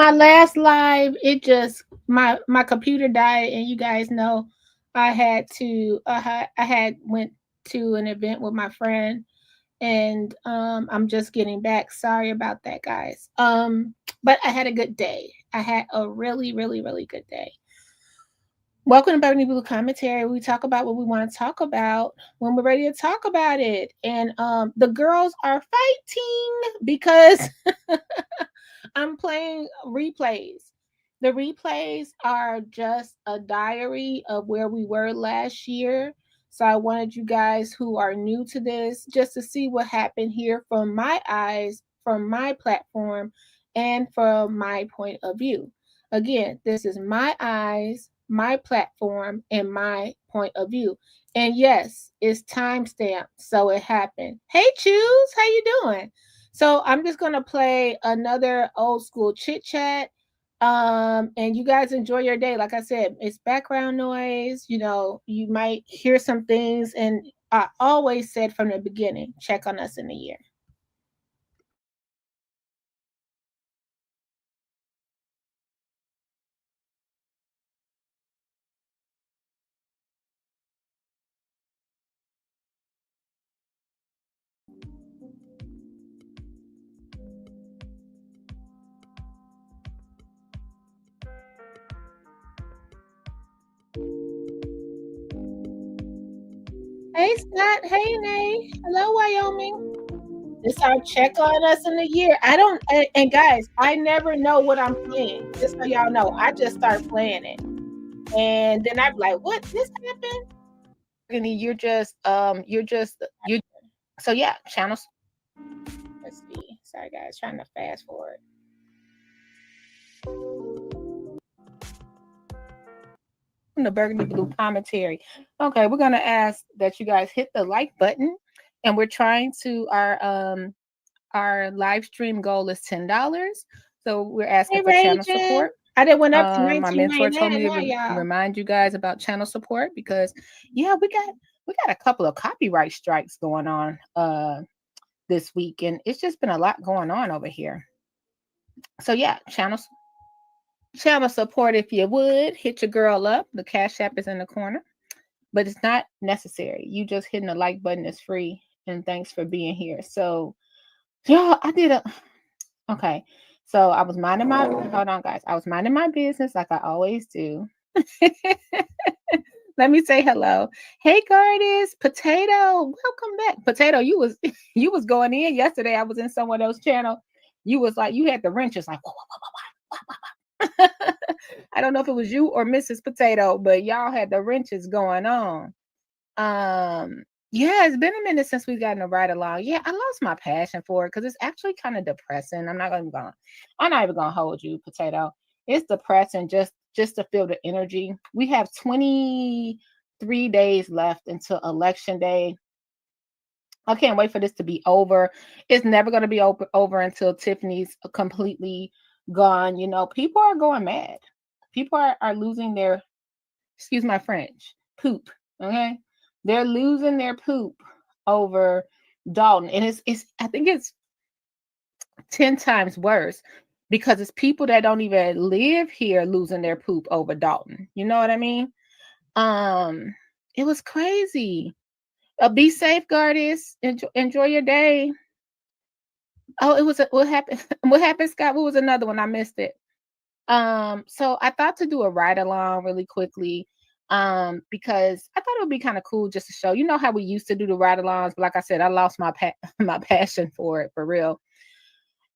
my last live, it just my computer died, and you guys know I had to I had went to an event with my friend, and I'm just getting back. Sorry about that, guys. But I had a good day. I had a really, really, really good day. Welcome to Burgundy Blue Commentary. We talk about what we want to talk about when we're ready to talk about it. And the girls are fighting because I'm playing replays. The replays are just a diary of where we were last year. So I wanted you guys who are new to this just to see what happened here from my eyes, from my platform, and from my point of view. Again, this is my eyes, my platform, and my point of view. And yes, it's timestamped, so it happened. Hey, Choose, how you doing? So I'm just gonna play another old school chit chat. And you guys enjoy your day. Like I said, it's background noise. You know, you might hear some things, and I always said from the beginning, check on us in the year. Hey Scott, hey Nay, hello Wyoming. It's our check on us in the year. I don't, and guys, I never know what I'm playing. Just so y'all know, I just start playing it, and then I'm like, "What? This happened?" And you're just you. So yeah, channels. Let's see. Sorry guys, trying to fast forward. From the Burgundy Blue Commentary. Okay, we're gonna ask that you guys hit the like button, and we're trying to our live stream goal is $10. So we're asking for channel support. I didn't went up to My mentor told me to y'all. remind you guys about channel support because yeah, we got a couple of copyright strikes going on this week, and it's just been a lot going on over here. So yeah, channel support if you would. Hit your girl up. The Cash App is in the corner. But it's not necessary. You just hitting the like button is free. And thanks for being here. So y'all, I did a okay. So I was minding my hold on, guys. I was minding my business like I always do. Let me say hello. Hey, Gardis, Potato, welcome back. Potato, you was you was going in yesterday. I was in someone else's channel. You was like you had the wrenches like wah, wah, wah, wah, wah, wah. I don't know if it was you or Mrs. Potato, but y'all had the wrenches going on. Yeah, it's been a minute since we've gotten a ride along. Yeah, I lost my passion for it because it's actually kind of depressing. I'm not even gonna hold you, Potato. It's depressing just to feel the energy. We have 23 days left until election day. I can't wait for this to be over. It's never going to be over until Tiffany's completely gone. You know, people are going mad. People are losing their, excuse my French, poop. Okay. They're losing their poop over Dalton. And it's I think it's 10 times worse because it's people that don't even live here losing their poop over Dalton. You know what I mean? It was crazy. Be safe, Gardis. Enjoy your day. Oh, it was what happened? What happened, Scott? What was another one? I missed it. So I thought to do a ride along really quickly. Because I thought it would be kind of cool just to show. You know how we used to do the ride alongs, but like I said, I lost my my passion for it for real.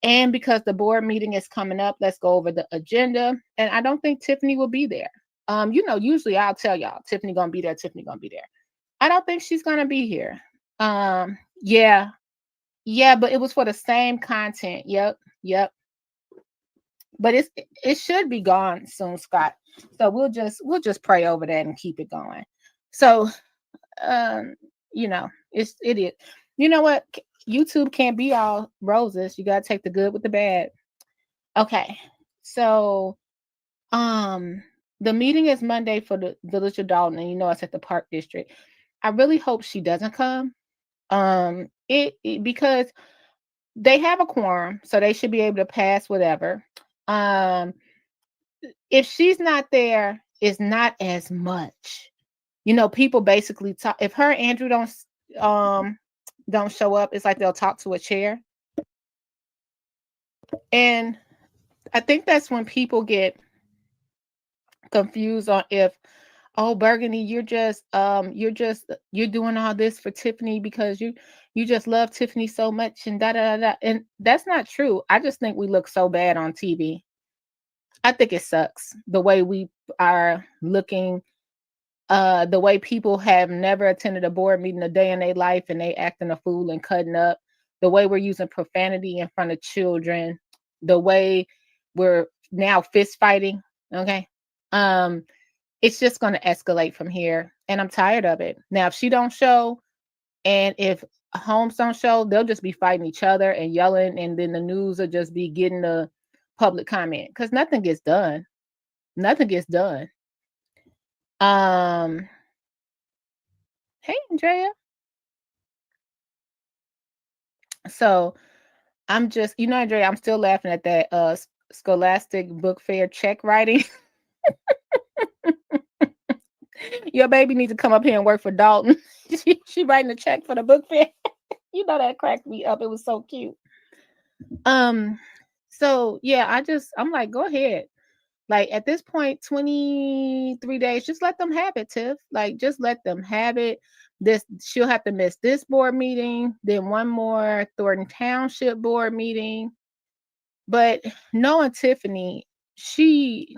And because the board meeting is coming up, let's go over the agenda. And I don't think Tiffany will be there. You know, usually I'll tell y'all Tiffany gonna be there. Tiffany gonna be there. I don't think she's gonna be here. Yeah, yeah, but it was for the same content. Yep, yep. But it should be gone soon, Scott. So we'll just pray over that and keep it going. So you know, it is. You know what? YouTube can't be all roses. You gotta take the good with the bad. Okay. So the meeting is Monday for the Village of Dalton, and you know it's at the Park District. I really hope she doesn't come. It because they have a quorum, so they should be able to pass whatever. Um, if she's not there, it's not as much. People basically talk. If her and Andrew don't show up, it's like they'll talk to a chair. And I think that's when people get confused on if, oh, Burgundy, you're doing all this for Tiffany because you just love Tiffany so much and da da da da. And that's not true. I just think we look so bad on TV. I think it sucks the way we are looking, the way people have never attended a board meeting a day in their life and they acting a fool and cutting up, the way we're using profanity in front of children, the way we're now fist fighting. Okay. Um, it's just going to escalate from here. And I'm tired of it. Now, if she don't show and if Holmes don't show, they'll just be fighting each other and yelling. And then the news will just be getting the public comment because nothing gets done. Nothing gets done. Um, hey, Andrea. So I'm just, Andrea, I'm still laughing at that Scholastic Book Fair check writing. Your baby needs to come up here and work for Dolton. she writing a check for the book fair. That cracked me up. It was so cute. So yeah, I'm like, go ahead. Like at this point, 23 days, just let them have it, Tiff. Like just let them have it. She'll have to miss this board meeting, then one more Thornton Township board meeting. But knowing Tiffany, she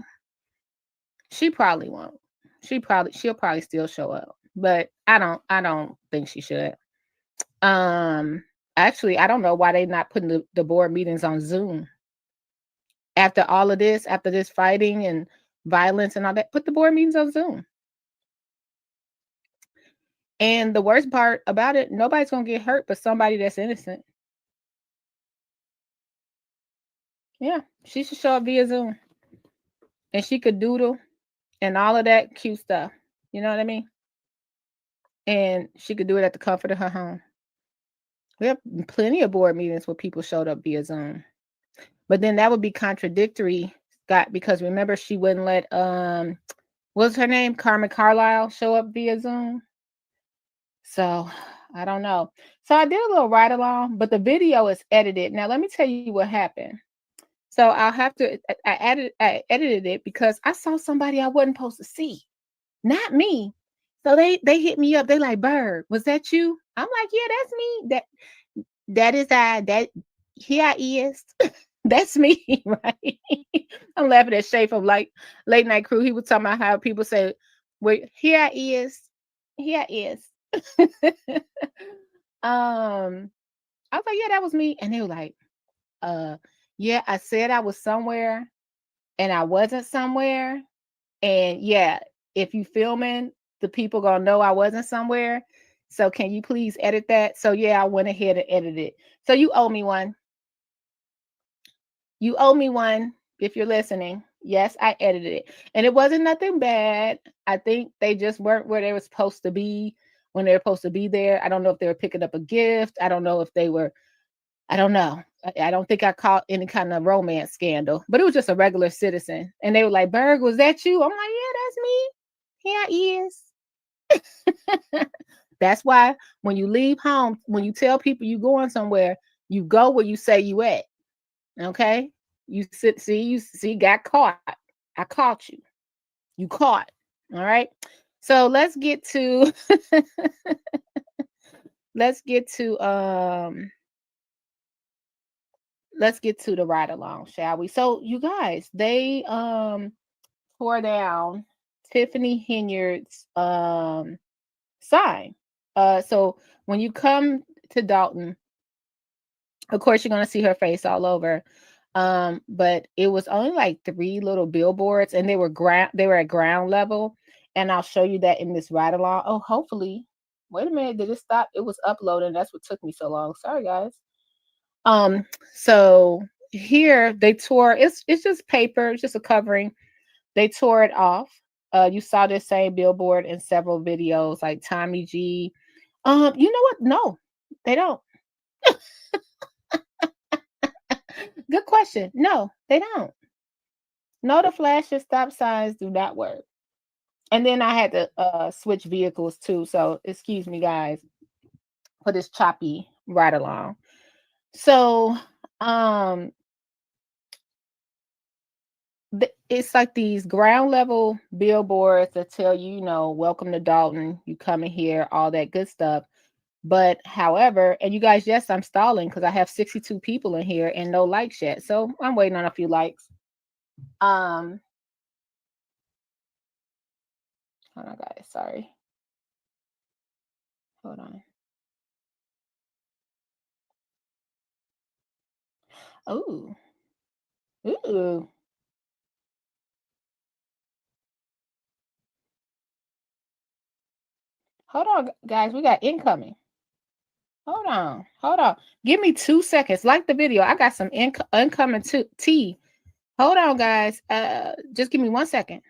probably won't. She'll probably still show up. But I don't think she should. Actually, I don't know why they're not putting the board meetings on Zoom. After all of this, after this fighting and violence and all that, put the board meetings on Zoom. And the worst part about it, nobody's going to get hurt but somebody that's innocent. Yeah, she should show up via Zoom. And she could doodle and all of that cute stuff. You know what I mean? And she could do it at the comfort of her home. We have plenty of board meetings where people showed up via Zoom. But then that would be contradictory, Scott, because remember she wouldn't let what's her name? Carmen Carlisle show up via Zoom. So I don't know. So I did a little ride along, but the video is edited. Now let me tell you what happened. So I'll have to I edited it because I saw somebody I wasn't supposed to see. Not me. So they hit me up. They like, Bird, was that you? I'm like, yeah, that's me. That is that here I is. That's me, right? I'm laughing at Shay from like Late Night Crew. He was talking about how people say, wait, here I is. Here I is. I was like, yeah, that was me. And they were like, yeah, I said I was somewhere and I wasn't somewhere. And yeah, if you filming, the people gonna know I wasn't somewhere. So can you please edit that? So yeah, I went ahead and edited it. So you owe me one. You owe me one if you're listening. Yes, I edited it. And it wasn't nothing bad. I think they just weren't where they were supposed to be when they were supposed to be there. I don't know if they were picking up a gift. I don't know if they were, I don't know. I don't think I caught any kind of romance scandal, but it was just a regular citizen. And they were like, Berg, was that you? I'm like, yeah, that's me. Here is. That's why when you leave home, when you tell people you going somewhere, you go where you say you at. Okay? You got caught. I caught you. You caught. All right. So let's get to let's get to the ride along, shall we? So you guys, they tore down Tiffany Henyard's sign. So when you come to Dolton, of course you're gonna see her face all over. But it was only like 3 little billboards and they were at ground level. And I'll show you that in this ride along. Oh, hopefully. Wait a minute, did it stop? It was uploading. That's what took me so long. Sorry, guys. So here they tore, it's just paper, it's just a covering. They tore it off. You saw this same billboard in several videos, like Tommy G. You know what? No, they don't. Good question. No, they don't. No, the flashing stop signs do not work. And then I had to switch vehicles too. So excuse me, guys, for this choppy ride along. So um it's like these ground level billboards that tell you, you know, welcome to Dolton, you coming here, all that good stuff. But however, and you guys, yes, I'm stalling because I have 62 people in here and no likes yet. So I'm waiting on a few likes. Hold on, guys. Sorry. Hold on. Ooh. Ooh. Hold on, guys. We got incoming. Hold on. Hold on. Give me 2 seconds. Like the video. I got some incoming tea. Hold on, guys. Just give me 1 second.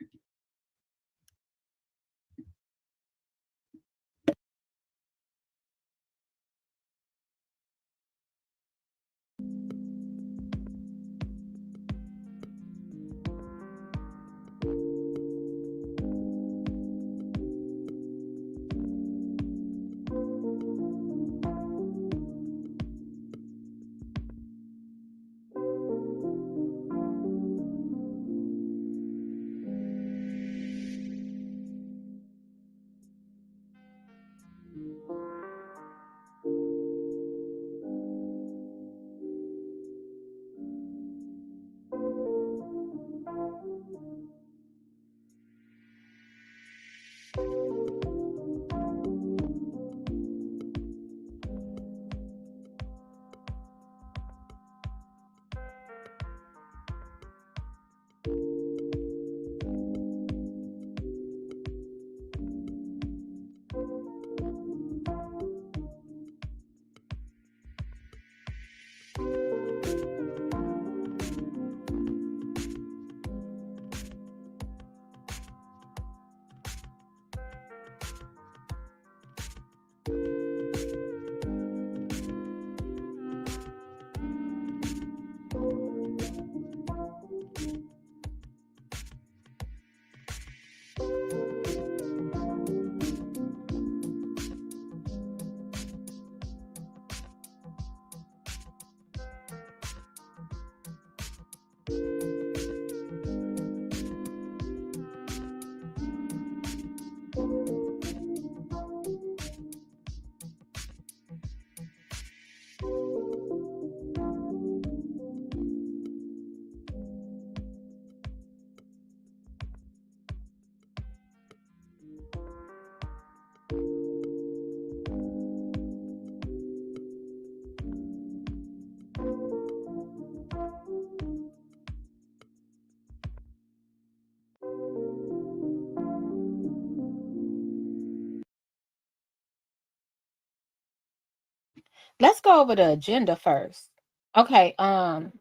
Let's go over the agenda first. Okay. So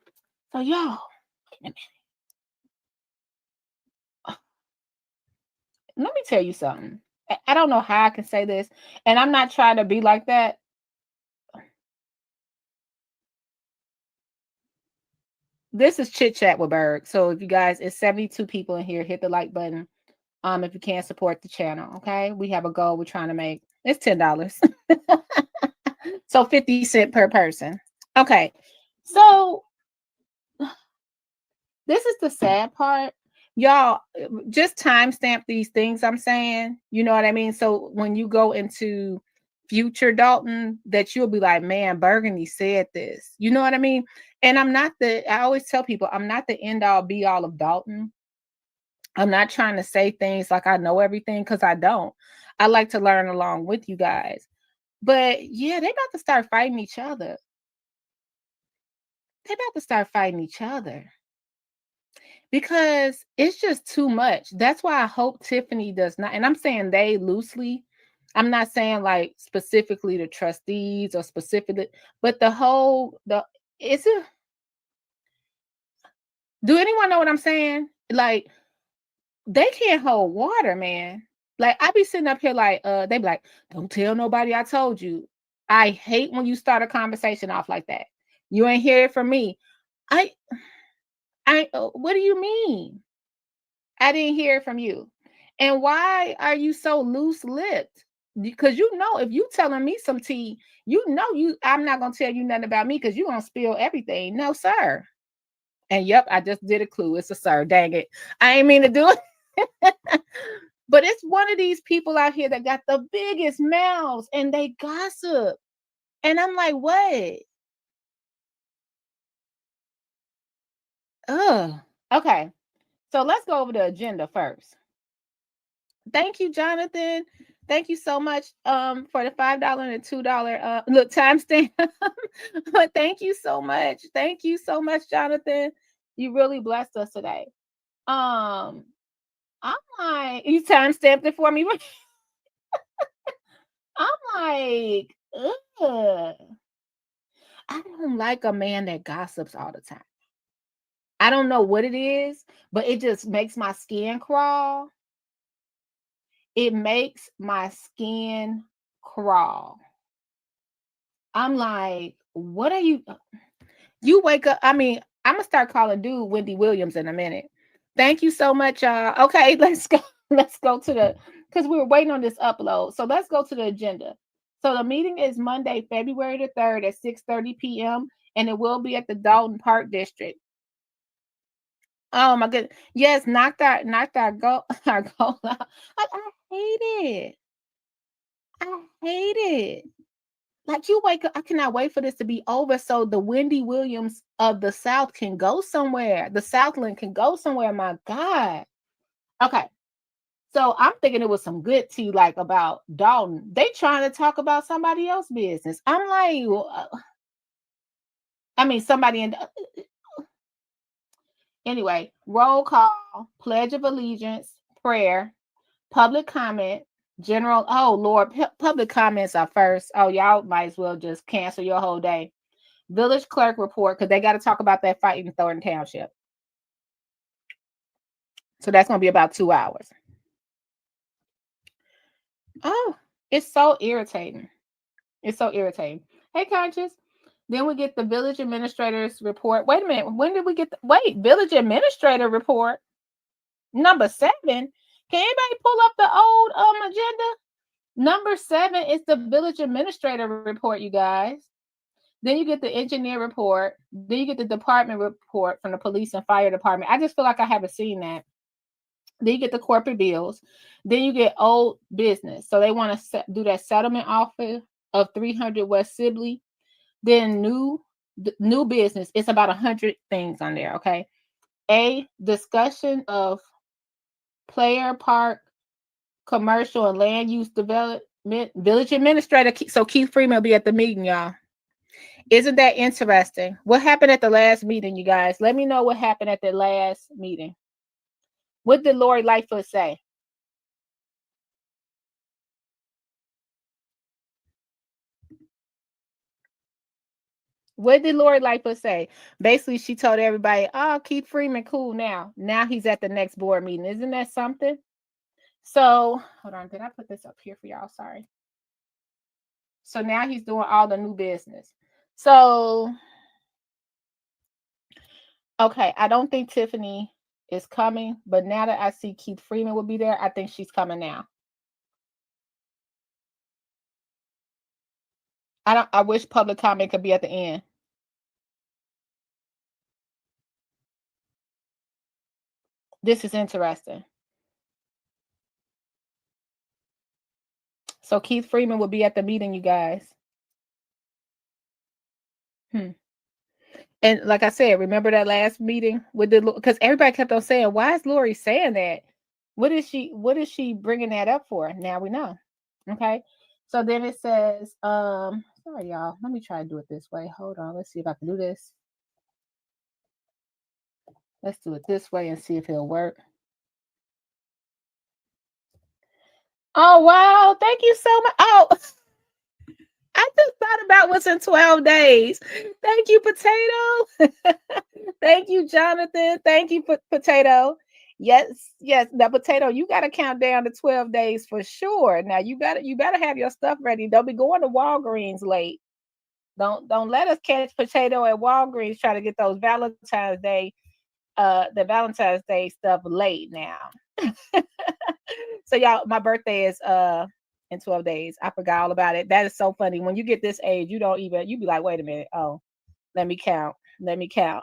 y'all, let me tell you something. I don't know how I can say this, and I'm not trying to be like that. This is Chit Chat with Berg. So if you guys, it's 72 people in here, hit the like button. If you can't support the channel, okay? We have a goal we're trying to make. It's $10. So 50 cents per person. Okay. So this is the sad part. Y'all, just timestamp these things I'm saying. You know what I mean? So when you go into future Dolton, that you'll be like, man, Burgundy said this. You know what I mean? And I always tell people, I'm not the end all be all of Dolton. I'm not trying to say things like I know everything because I don't. I like to learn along with you guys. But yeah, they about to start fighting each other. They about to start fighting each other because it's just too much. That's why I hope Tiffany does not, and I'm saying they loosely. I'm not saying like specifically the trustees or specifically, but it's a, do anyone know what I'm saying? Like, they can't hold water, man. Like, I be sitting up here like, they be like, don't tell nobody I told you. I hate when you start a conversation off like that. You ain't hear it from me. I What do you mean? I didn't hear from you. And why are you so loose-lipped? Because you know, if you telling me some tea, you know I'm not gonna tell you nothing about me because you're gonna spill everything. No, sir. And yep, I just did a clue. It's a sir. Dang it. I ain't mean to do it. But it's one of these people out here that got the biggest mouths and they gossip. And I'm like, what? Ugh. Okay. So let's go over the agenda first. Thank you, Jonathan. Thank you so much for the $5 and $2 look timestamp. But thank you so much. Thank you so much, Jonathan. You really blessed us today. I'm like, you timestamped it for me. I'm like, ugh. I don't like a man that gossips all the time. I don't know what it is, but it just makes my skin crawl. It makes my skin crawl. I'm like, what are you? You wake up. I mean, I'm gonna start calling dude Wendy Williams in a minute. Thank you so much, y'all. Okay, let's go. Let's go to the because we were waiting on this upload. So let's go to the agenda. So the meeting is Monday, February the 3rd at 6:30 p.m. and it will be at the Dolton Park District. Oh my goodness. Yes, knocked our goal our goal out. I hate it. I hate it. Like you wake up, I cannot wait for this to be over so the Wendy Williams of the South can go somewhere. The Southland can go somewhere. My God. Okay. So I'm thinking it was some good tea like about Dalton. They trying to talk about somebody else's business. I'm like, I mean, somebody in anyway, roll call, pledge of allegiance, prayer, public comment, general. Oh Lord, public comments are first. Oh, y'all might as well just cancel your whole day. Village clerk report because they got to talk about that fight in Thornton Township. So that's going to be about 2 hours. Oh, it's so irritating. It's so irritating. Hey, Conscious. Then we get the village administrator's report. Wait a minute. When did we get village administrator report? Number 7. Can anybody pull up the old agenda? Number 7 is the village administrator report, you guys. Then you get the engineer report. Then you get the department report from the police and fire department. I just feel like I haven't seen that. Then you get the corporate bills. Then you get old business. So they want to do that settlement offer of 300 West Sibley. Then new business. It's about 100 things on there. Okay. A discussion of player park, commercial and land use development, village administrator. So Keith Freeman will be at the meeting, y'all. Isn't that interesting? What happened at the last meeting, you guys? Let me know what happened at the last meeting. What did Lori Lightfoot say? What did Lori Lightfoot say? Basically, she told everybody, oh, Keith Freeman, cool now. Now he's at the next board meeting. Isn't that something? So, hold on. Did I put this up here for y'all? Sorry. So now he's doing all the new business. So, okay, I don't think Tiffany is coming, but now that I see Keith Freeman will be there, I think she's coming now. I wish public comment could be at the end. This is interesting. So Keith Freeman will be at the meeting, you guys. And like I said, remember that last meeting with because everybody kept on saying, why is Lori saying that? What is she bringing that up for? Now we know. Okay. So then it says, sorry, y'all. Let me try to do it this way. Hold on. Let's see if I can do this. Let's do it this way and see if it'll work. Oh, wow. Thank you so much. Oh, I just thought about what's in 12 days. Thank you, Potato. Thank you, Jonathan. Thank you, Potato. Yes. Now, Potato, you got to count down to 12 days for sure. Now you better have your stuff ready. Don't be going to Walgreens late. Don't let us catch Potato at Walgreens trying to get those Valentine's Day the Valentine's Day stuff late now. So y'all, my birthday is in 12 days. I forgot all about it. That is so funny. When you get this age, you be like, wait a minute. Oh, let me count. Let me count.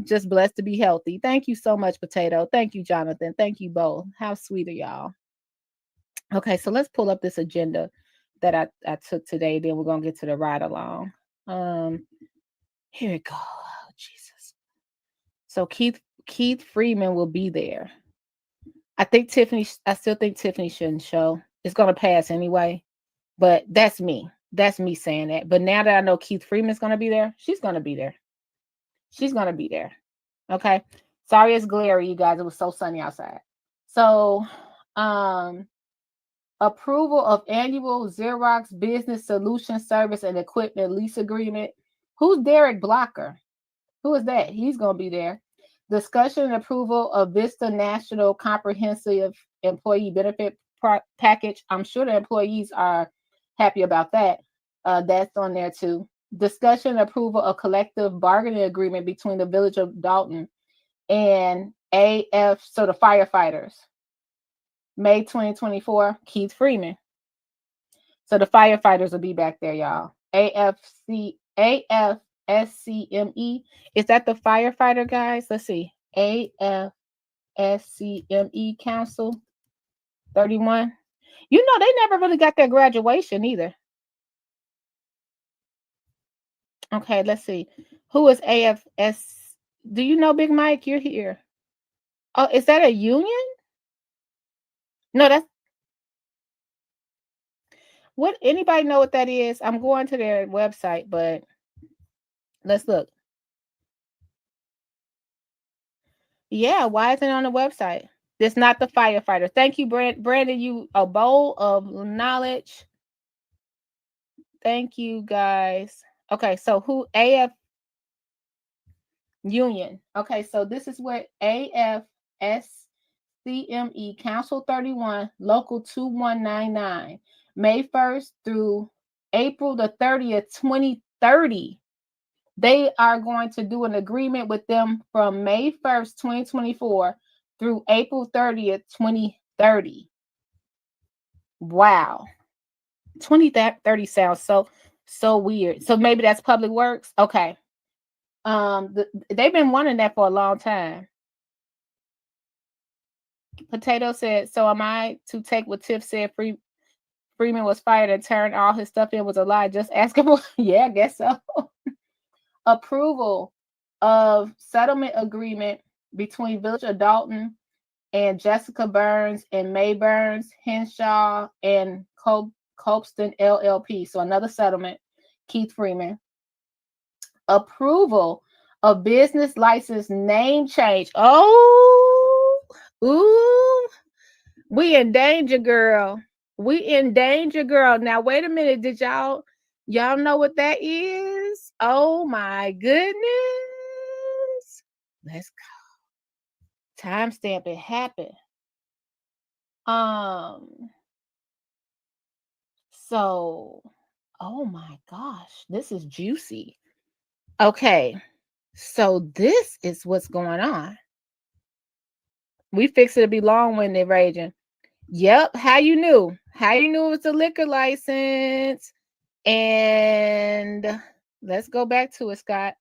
Just blessed to be healthy. Thank you so much, Potato. Thank you, Jonathan. Thank you both. How sweet are y'all? Okay, so let's pull up this agenda that I took today. Then we're gonna get to the ride along. Here we go. Oh, Jesus. So Keith Freeman will be there. I still think Tiffany shouldn't show. It's gonna pass anyway. But that's me. That's me saying that. But now that I know Keith Freeman's gonna be there, she's gonna be there. She's gonna be there. Okay. Sorry it's glary, you guys. It was so sunny outside. So approval of annual Xerox Business Solution Service and Equipment Lease Agreement. Who's Derek Blocker? Who is that? He's going to be there. Discussion and approval of Vista National Comprehensive Employee Benefit Package. I'm sure the employees are happy about that. That's on there too. Discussion and approval of collective bargaining agreement between the Village of Dolton and AF, so the firefighters. May 2024, Keith Freeman. So the firefighters will be back there, y'all. AFSCME. Is that the firefighter guys? Let's see. AFSCME Council 31. You know, they never really got their graduation either. Okay, let's see. Who is AFS? Do you know, Big Mike? You're here. Oh, is that a union? No, that's what. Anybody know what that is? I'm going to their website, but let's look. Yeah, why isn't it on the website? It's not the firefighter. Thank you, Brandon. You a bowl of knowledge. Thank you, guys. Okay, so who AF Union? Okay, so this is what AFSCME Council 31 Local 2199 May 1st through April the 30th, 2030. They are going to do an agreement with them from May 1st, 2024 through April 30th, 2030. Wow. 2030 sounds so weird. So maybe that's Public Works. Okay. They've been wanting that for a long time. Potato said, so am I to take what Tiff said Freeman was fired and turned all his stuff in was a lie? Just ask him. Yeah, I guess so. Approval of settlement agreement between Village of Dolton and Jessica Burns and May Burns, Henshaw, and Copeston LLP. So another settlement, Keith Freeman. Approval of business license name change. Oh, ooh, we in danger, girl. We in danger, girl. Now, wait a minute. Did y'all know what that is? Oh my goodness. Let's go. Timestamp it happened. So, oh my gosh, this is juicy. Okay, so this is what's going on. We fixed it to be long-winded, raging. Yep, how you knew? How you knew it was a liquor license? And let's go back to it, Scott.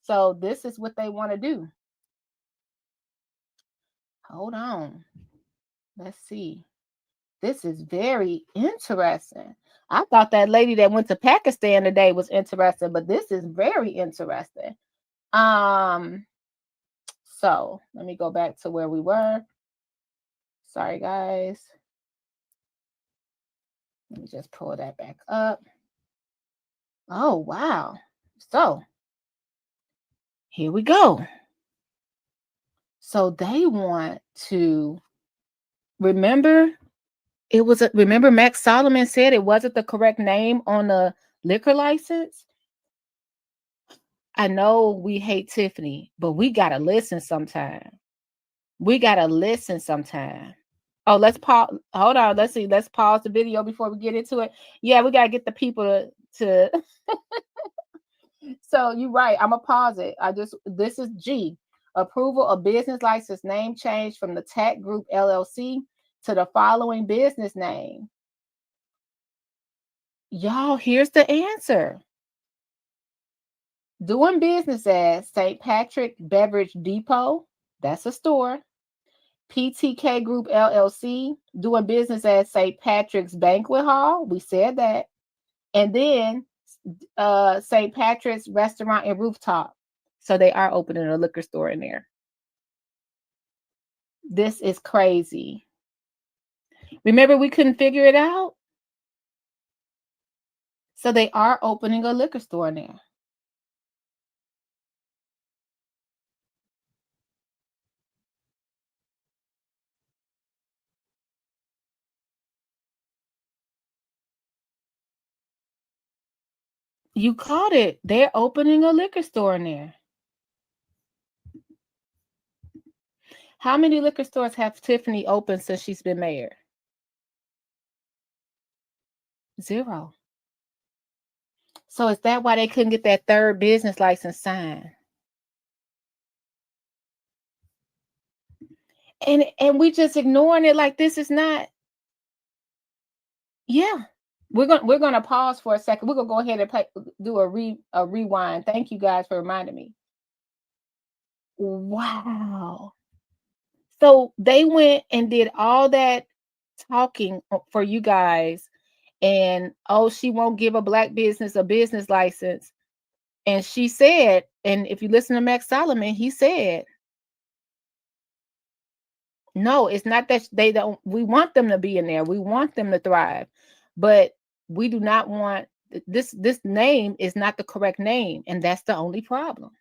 So this is what they want to do. Hold on. Let's see. This is very interesting. I thought that lady that went to Pakistan today was interesting, but this is very interesting. So let me go back to where we were. Sorry, guys. Let me just pull that back up. Oh, wow. So here we go. So they want to remember Max Solomon said it wasn't the correct name on the liquor license. I know we hate Tiffany, but we got to listen sometime. Oh, let's pause. Hold on. Let's see. Let's pause the video before we get into it. Yeah, we got to get the people to So you're right. I'm gonna pause it. This is G. Approval of business license name change from the Tech Group LLC to the following business name. Y'all, here's the answer. Doing business as St. Patrick Beverage Depot, that's a store. PTK Group LLC, doing business as St. Patrick's Banquet Hall, we said that. And then St. Patrick's Restaurant and Rooftop. So they are opening a liquor store in there. This is crazy. Remember, we couldn't figure it out? So they are opening a liquor store in there. You caught it. They're opening a liquor store in there. How many liquor stores have Tiffany opened since she's been mayor? 0. So is that why they couldn't get that third business license signed? And we just ignoring it like this is not. Yeah. We're gonna pause for a second. We're gonna go ahead and do a rewind. Thank you guys for reminding me. Wow. So they went and did all that talking for you guys, and she won't give a black business a business license. And she said, and if you listen to Max Solomon, he said, no, it's not that they don't. We want them to be in there. We want them to thrive, but we do not want this. This name is not the correct name, and that's the only problem.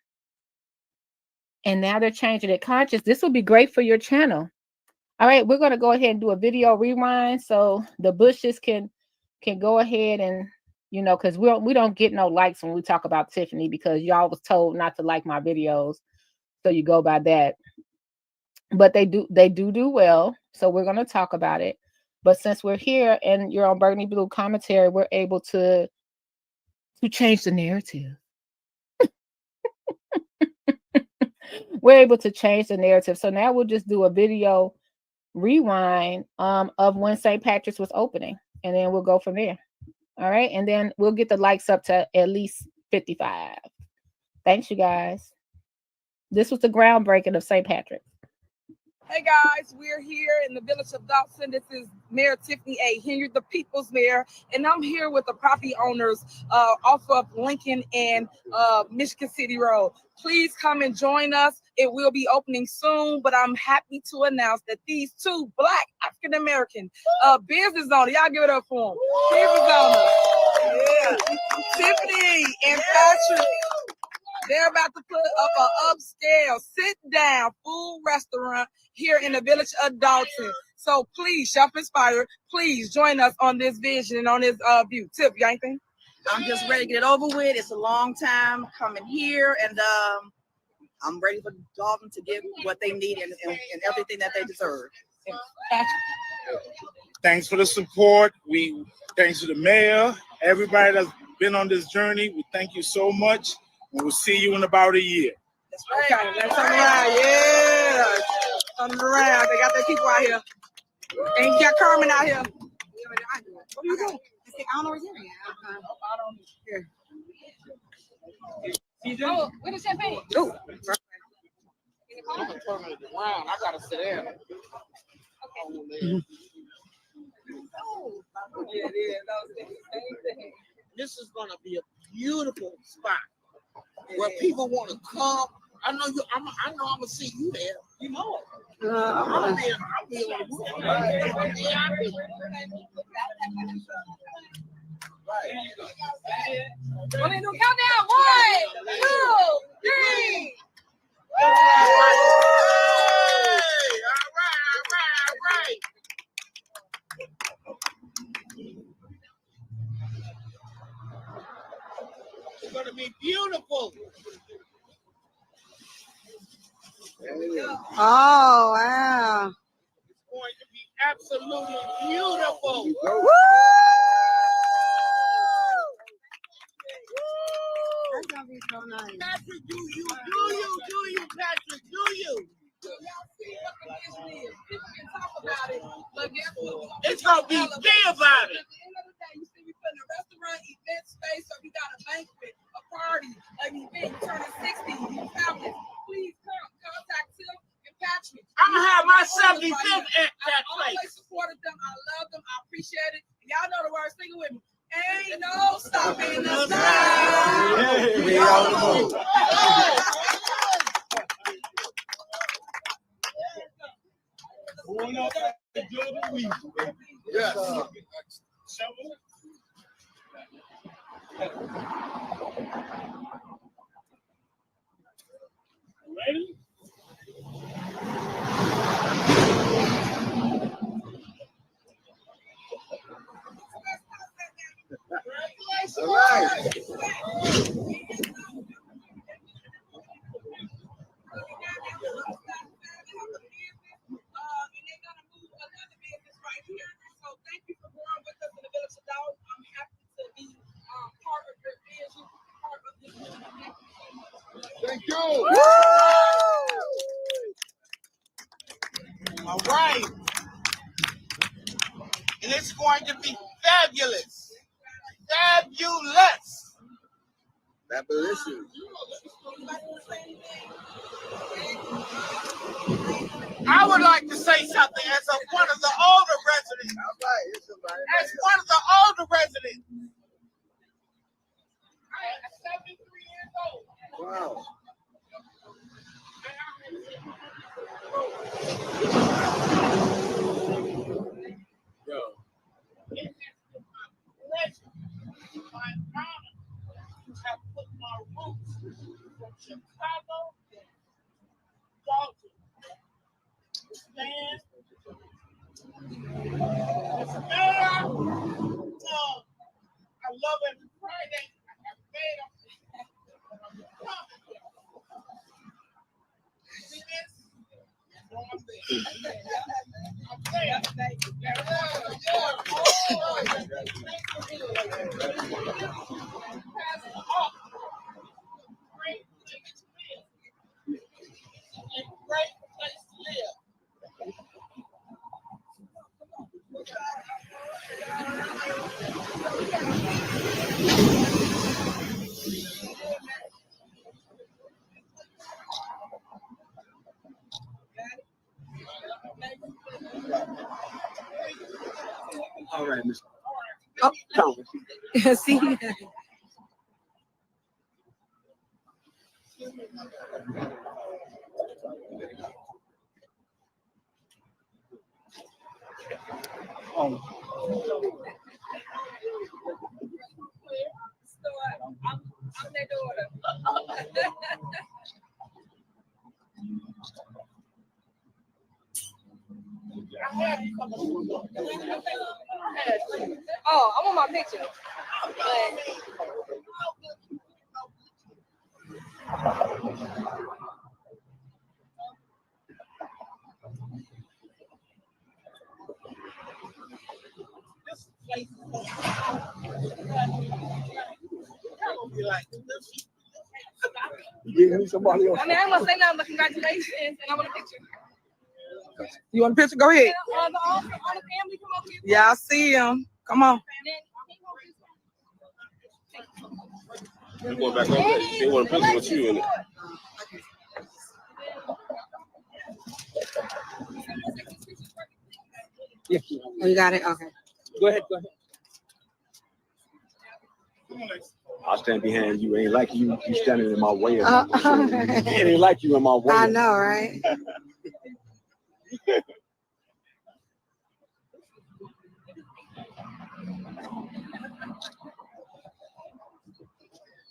And now they're changing it conscious. This will be great for your channel. All right, we're gonna go ahead and do a video rewind so the Bushes can go ahead and because we don't get no likes when we talk about Tiffany because y'all was told not to like my videos, so you go by that. But they do well, so we're gonna talk about it. But since we're here and you're on Burgundy Blue Commentary, we're able to change the narrative. We're able to change the narrative. So now we'll just do a video rewind of when St. Patrick's was opening, and then we'll go from there. All right, and then we'll get the likes up to at least 55. Thanks, you guys. This was the groundbreaking of St. Patrick's. Hey guys, we're here in the village of Dolton. This is Mayor Tiffany A. Henry, the People's Mayor, and I'm here with the property owners off of Lincoln and Michigan City Road. Please come and join us. It will be opening soon, but I'm happy to announce that these two Black African American business owners, y'all give it up for them. Business owners, yeah, Tiffany and Patrick. They're about to put up an upscale, sit-down food restaurant here in the village of Dolton. So please, Chef Inspired, please join us on this vision and on this view. Tip, you got anything? I'm just ready to get it over with. It's a long time coming here, and I'm ready for Dolton to get what they need and everything that they deserve. Thanks for the support. Thanks to the mayor, everybody that's been on this journey. We thank you so much. We'll see you in about a year. That's right. Okay, let's turn around. Yeah. Turn around. They got their people out here. And you got Carmen out here. What are you doing? I don't know where you're at. Oh, where the champagne? Oh. I'm going to turn it around. I got to sit down. Okay. Yeah, this is going to be a beautiful spot. Where people want to come. I know you. I know I'm gonna see you there. You know it. I'll be on the roof. Well, they do countdown. 1, 2, 3. All right. It's gonna be beautiful. Oh, wow. It's going to be absolutely beautiful. That's gonna be Patrick, do you, Patrick, do you? It's gonna be big about it. You see, we put in a restaurant, event space, so we got a banquet, a party, an event, turning 60, families. Please come, contact Tim and Patrick. I'm gonna have my 75th at that I place. always supported them. I love them. I appreciate it. Y'all know the words. Sing it with me. Ain't no stopping us now. We on the move. Yes. Ready? All right. Thank you for growing with us in the Village of Dolton. I'm happy to be part of your vision, part of this. Thank you. All right. And it's going to be fabulous. Fabulous. Fabulous. I would like to say something as one of the older residents. All right. It's somebody. As one of the older residents. I am 73 years old. Wow. Yo. It has been my pleasure, my honor to have put my roots from Chicago, Dolton. This man, I love every Friday. I have made him. See this? I'm saying. Great place to live. And great place to live. All right, Mr. Oh. Thomas. See, I'm their daughter. Oh, I want my picture. This place is like this. You give me somebody else. I mean, I ain't gonna say nothing but congratulations, and I want a picture. You want a picture? Go ahead. All the family come over here. Yeah, I see him. Come on. I'm going back over there. They want to picture with you in it. Yeah. oh, you got it. Okay. Go ahead. Go ahead. I'll stand behind you. Ain't like you standing in my way. It Okay. ain't like you in my way. I know, right?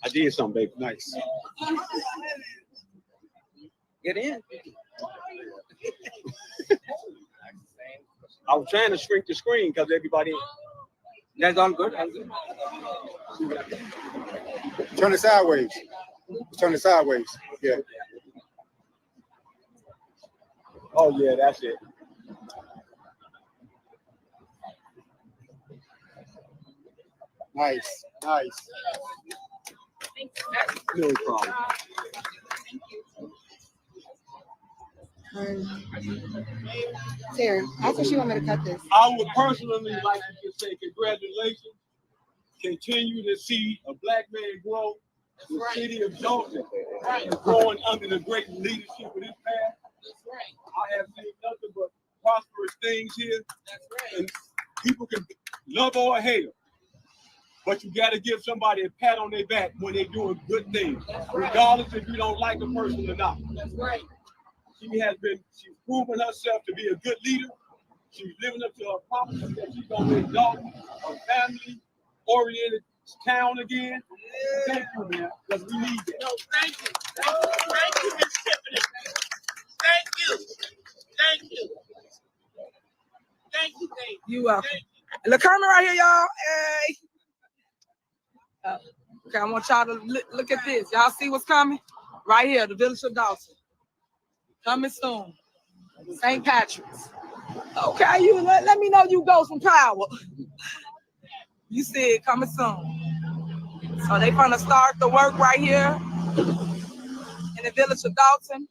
I did something, baby. Nice. Get in. I was trying to shrink the screen because everybody. That's all good. I'm good. Turn it sideways. Turn it sideways. Yeah. Oh yeah, that's it. Nice. Nice. No problem. Sarah, I thought she wanted me to cut this. I would personally like to just say congratulations. Continue to see a black man grow. The city of Dolton is growing under the great leadership of this man. I have seen nothing but prosperous things here. And people can love or hate, but you got to give somebody a pat on their back when they're doing good things, regardless if you don't like the person or not. That's right. She's proven herself to be a good leader. She's living up to her promises that she's going to make Dolton a family-oriented town again. Thank you, man, because we need that. No, thank you. Thank you, Miss Tiffany. Thank you. Thank you. Thank you, thank you. You welcome. Look, Kermit right here, y'all. Hey. Okay, I want y'all to look at this. Y'all see what's coming? Right here, the village of Dolton. Coming soon. St. Patrick's. Okay, you let me know you go from power. You see it coming soon. So they gonna start the work right here in the village of Dolton.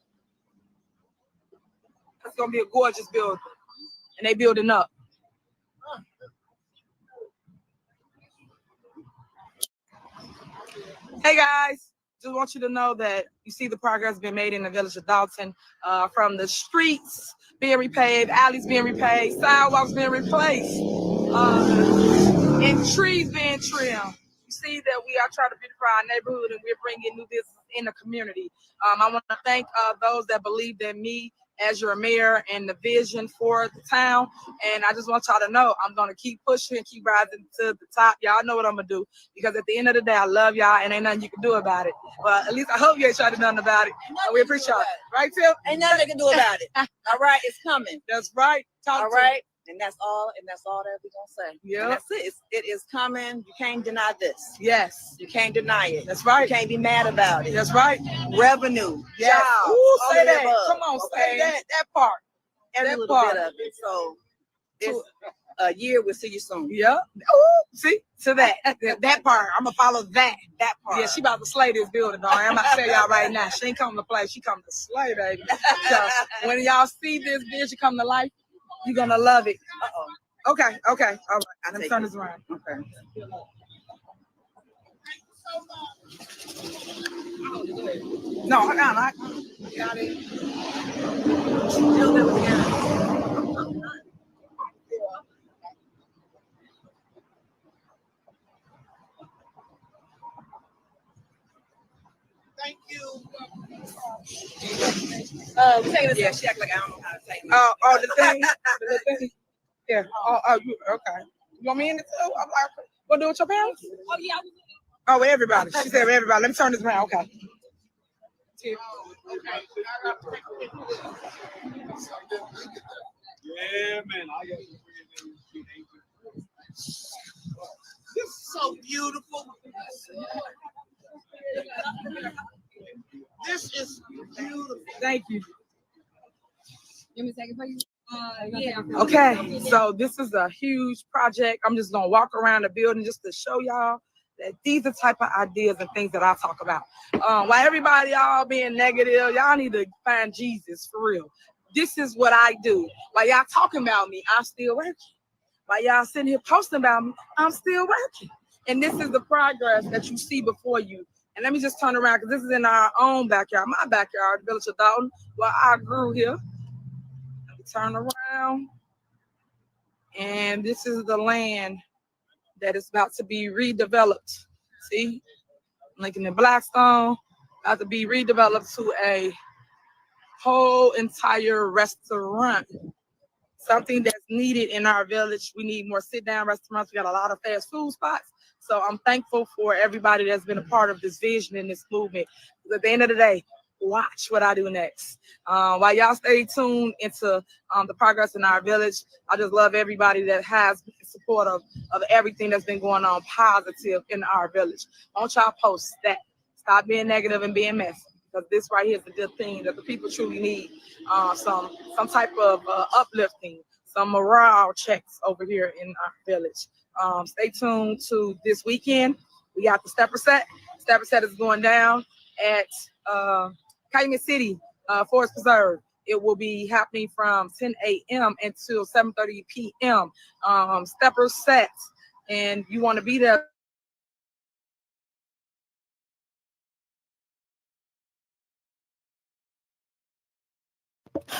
It's gonna be a gorgeous building. And they building up. Hey guys, just want you to know that you see the progress being made in the village of Dolton, from the streets being repaved, alleys being repaved, sidewalks being replaced, and trees being trimmed. You see that we are trying to beautify our neighborhood and we're bringing new business in the community. I want to thank those that believed in me as your mayor and the vision for the town. And I just want y'all to know I'm going to keep pushing and keep rising to the top. Y'all know what I'm going to do, because at the end of the day, I love y'all and ain't nothing you can do about it. Well, at least I hope you ain't trying to do nothing about it. We appreciate it. Right, Tim? Ain't nothing they can do about it. All right, it's coming. That's right. All right. And that's all that we're gonna say. Yeah. That's it. It is coming. You can't deny this. Yes. You can't deny it. That's right. You can't be mad about it. That's right. Revenue. Yes. Jobs. Ooh, all say of the that. above, Come on, okay? say that part. Every that little part. bit of it. So it's a year. We'll see you soon. Yeah. Oh, see, to that part. I'm gonna follow that part. Yeah, she about to slay this building, dog. I'm about to tell y'all right now. She ain't coming to play. She coming to slay, baby. So when y'all see this vision come to life, you're gonna love it. Okay. All right. Let me turn this around. Okay. No, hold on. I got it. Thank you. Yeah, she act like I don't know how to take it. The thing. The thing. Yeah. Okay. You want me in it too? I'm like, gonna do it with your parents? Oh yeah. Oh, with everybody. She said with everybody. Let me turn this around. Okay. Yeah, man. This is so beautiful. This is beautiful. Thank you. You want me to take it for you? Yeah. Okay, so this is a huge project. I'm just gonna walk around the building just to show y'all that these are the type of ideas and things that I talk about. While everybody all being negative, y'all need to find Jesus for real. This is what I do. While y'all talking about me, I'm still working. While y'all sitting here posting about me, I'm still working. And this is the progress that you see before you. And let me just turn around, because this is in our own backyard, my backyard, the village of Dolton, where I grew here. Let me turn around. And this is the land that is about to be redeveloped. See? Lincoln and Blackstone, about to be redeveloped to a whole entire restaurant. Something that's needed in our village. We need more sit-down restaurants. We got a lot of fast food spots. So I'm thankful for everybody that's been a part of this vision and this movement. Because at the end of the day, watch what I do next. While y'all stay tuned into the progress in our village, I just love everybody that has been supportive of everything that's been going on positive in our village. I want y'all post that. Stop being negative and being messy, because this right here is the good thing that the people truly need. Some type of uplifting, some morale checks over here in our village. Stay tuned to this weekend. We got the stepper set. Stepper set is going down at Calumet City Forest Preserve. It will be happening from 10 a.m. until 7:30 p.m. Stepper sets, and you want to be there.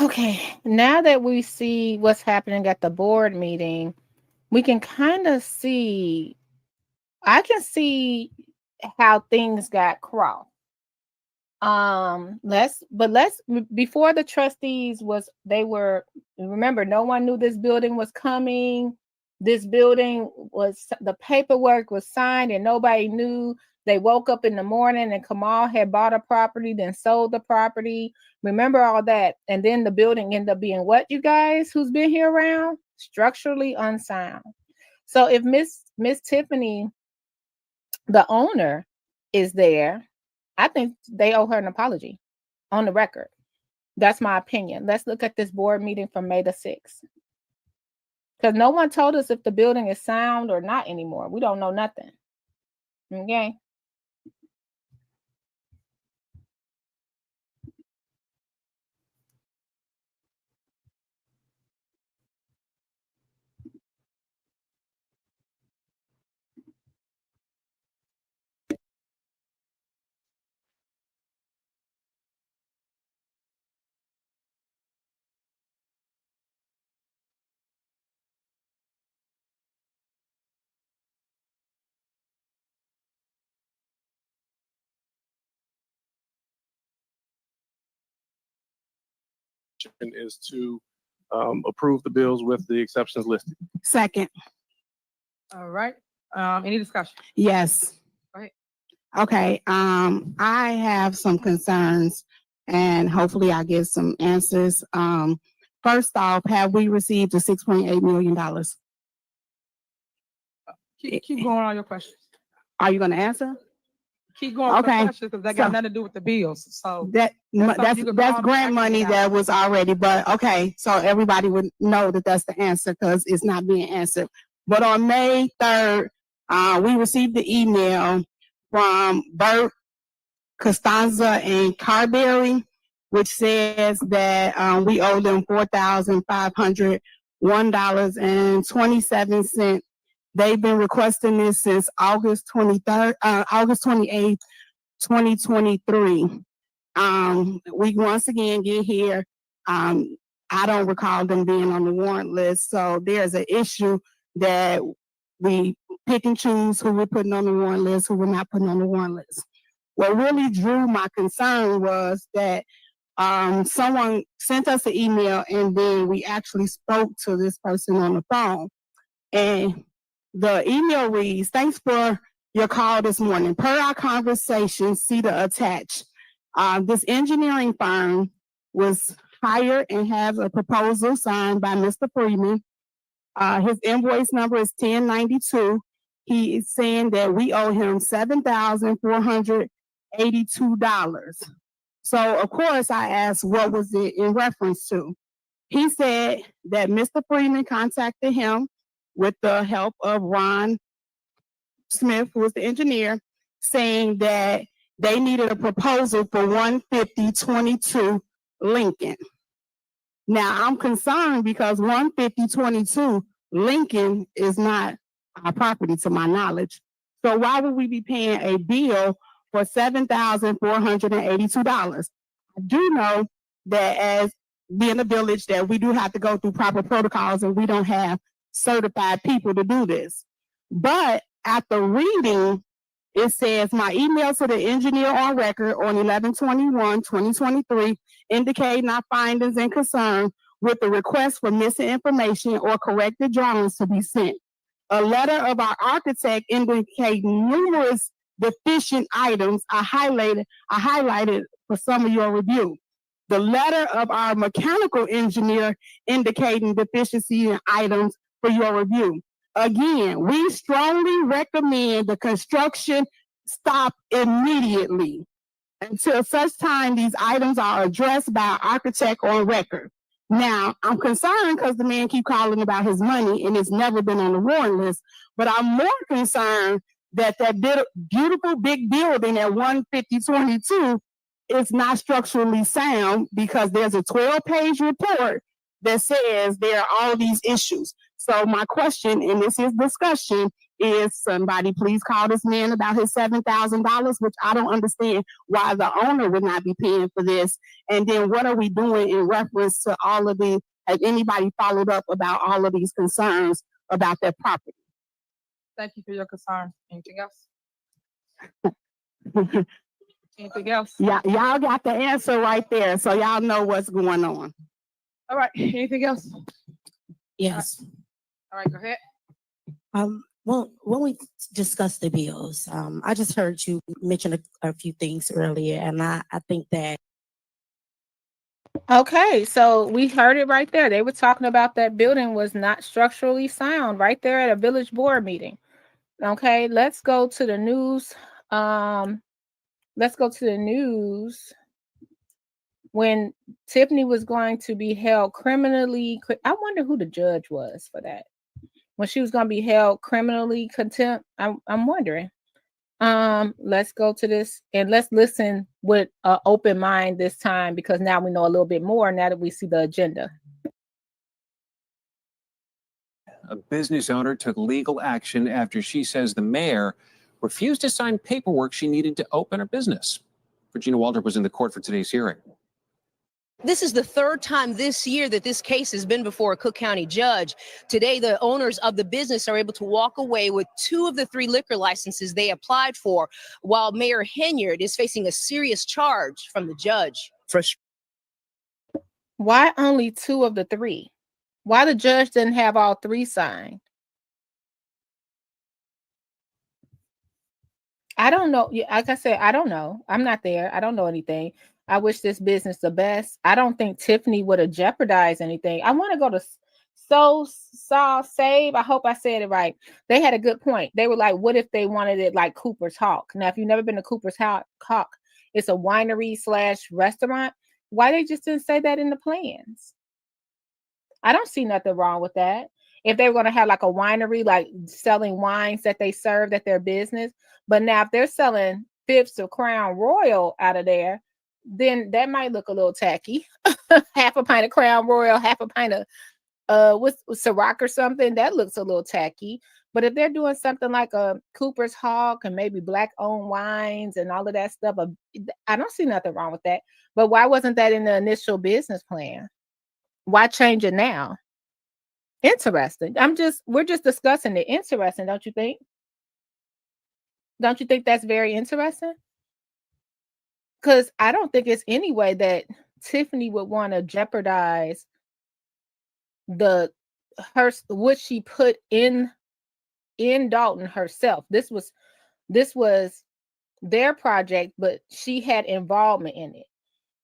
Okay, now that we see what's happening at the board meeting, we can kind of see, I can see how things got crossed. Let's before the trustees remember, no one knew this building was coming. This building the paperwork was signed and nobody knew. They woke up in the morning and Kamal had bought a property, then sold the property. Remember all that. And then the building ended up being what, you guys who's been here around? Structurally unsound. So if Miss Tiffany, the owner, is there, I think they owe her an apology on the record. That's my opinion. Let's look at this board meeting from May the 6th. Because no one told us if the building is sound or not anymore. We don't know nothing. Okay. Is to approve the bills with the exceptions listed. Second. All right. Any discussion? Yes. Go ahead. Okay. I have some concerns and hopefully I get some answers. First off, have we received the $6.8 million? Keep going on your questions. Are you going to answer? Keep going with the Okay. questions because that got nothing to do with the bills. So That's something you can call me grant after money that. that was already, but okay, so everybody would know that that's the answer because it's not being answered. But on May 3rd, we received the email from Bert, Costanza, and Carberry, which says that we owe them $4,501.27. They've been requesting this since August 28th, 2023. We once again get here. I don't recall them being on the warrant list, so there's an issue that we pick and choose who we're putting on the warrant list, who we're not putting on the warrant list. What really drew my concern was that someone sent us an email and then we actually spoke to this person on the phone. And the email reads, "Thanks for your call this morning. Per our conversation, see the attached. This engineering firm was hired and has a proposal signed by Mr. Freeman. His invoice number is 1092. He is saying that we owe him $7,482. So, of course, I asked what was it in reference to. He said that Mr. Freeman contacted him with the help of Ron Smith, who was the engineer, saying that they needed a proposal for 15022 Lincoln. Now, I'm concerned because 15022 Lincoln is not our property to my knowledge. So why would we be paying a bill for $7,482? I do know that as being a village that we do have to go through proper protocols and we don't have certified people to do this. But after reading, it says my email to the engineer on record on 11/21/2023 indicating our findings and concern with the request for missing information or corrected drawings to be sent. A letter of our architect indicating numerous deficient items are highlighted for some of your review. The letter of our mechanical engineer indicating deficiency in items for your review. Again, we strongly recommend the construction stop immediately until such time these items are addressed by our architect on record. Now, I'm concerned because the man keep calling about his money and it's never been on the warrant list, but I'm more concerned that beautiful big building at 15022 is not structurally sound because there's a 12-page report that says there are all these issues. So my question, and this is discussion, is somebody please call this man about his $7,000, which I don't understand why the owner would not be paying for this. And then what are we doing in reference to all of the, has anybody followed up about all of these concerns about their property? Thank you for your concern. Anything else? Anything else? Yeah, y'all got the answer right there, so y'all know what's going on. All right. Anything else? Yes. All right. Go ahead. Well, when we discussed the bills, I just heard you mention a few things earlier, and I think that. Okay, so we heard it right there. They were talking about that building was not structurally sound right there at a village board meeting. Okay, let's go to the news. Let's go to the news. When Tiffany was going to be held criminally, I wonder who the judge was for that. When she was going to be held criminally contempt, I'm wondering. Let's go to this and let's listen with an open mind this time, because now we know a little bit more now that we see the agenda. A business owner took legal action after she says the mayor refused to sign paperwork she needed to open her business. Regina Walter was in the court for today's hearing. This is the third time this year that this case has been before a Cook County judge. Today, the owners of the business are able to walk away with 2 of the 3 liquor licenses they applied for, while Mayor Henyard is facing a serious charge from the judge. Why only 2 of the 3? Why the judge didn't have all 3 signed? I don't know. Like I said, I don't know. I'm not there. I don't know anything. I wish this business the best. I don't think Tiffany would have jeopardized anything. I want to go to Save. I hope I said it right. They had a good point. They were like, what if they wanted it like Cooper's Hawk? Now, if you've never been to Cooper's Hawk, it's a winery / restaurant. Why they just didn't say that in the plans? I don't see nothing wrong with that. If they were going to have like a winery, like selling wines that they served at their business. But now if they're selling 5ths of Crown Royal out of there, then that might look a little tacky. Half a pint of Crown Royal, half a pint of what's Ciroc or something, that looks a little tacky. But if they're doing something like a Cooper's Hawk and maybe Black-owned wines and all of that stuff, I don't see nothing wrong with that. But why wasn't that in the initial business plan? Why change it now? Interesting. We're just discussing it. Interesting, don't you think? Don't you think that's very interesting? Because I don't think it's any way that Tiffany would want to jeopardize what she put in Dolton herself. This was their project, but she had involvement in it,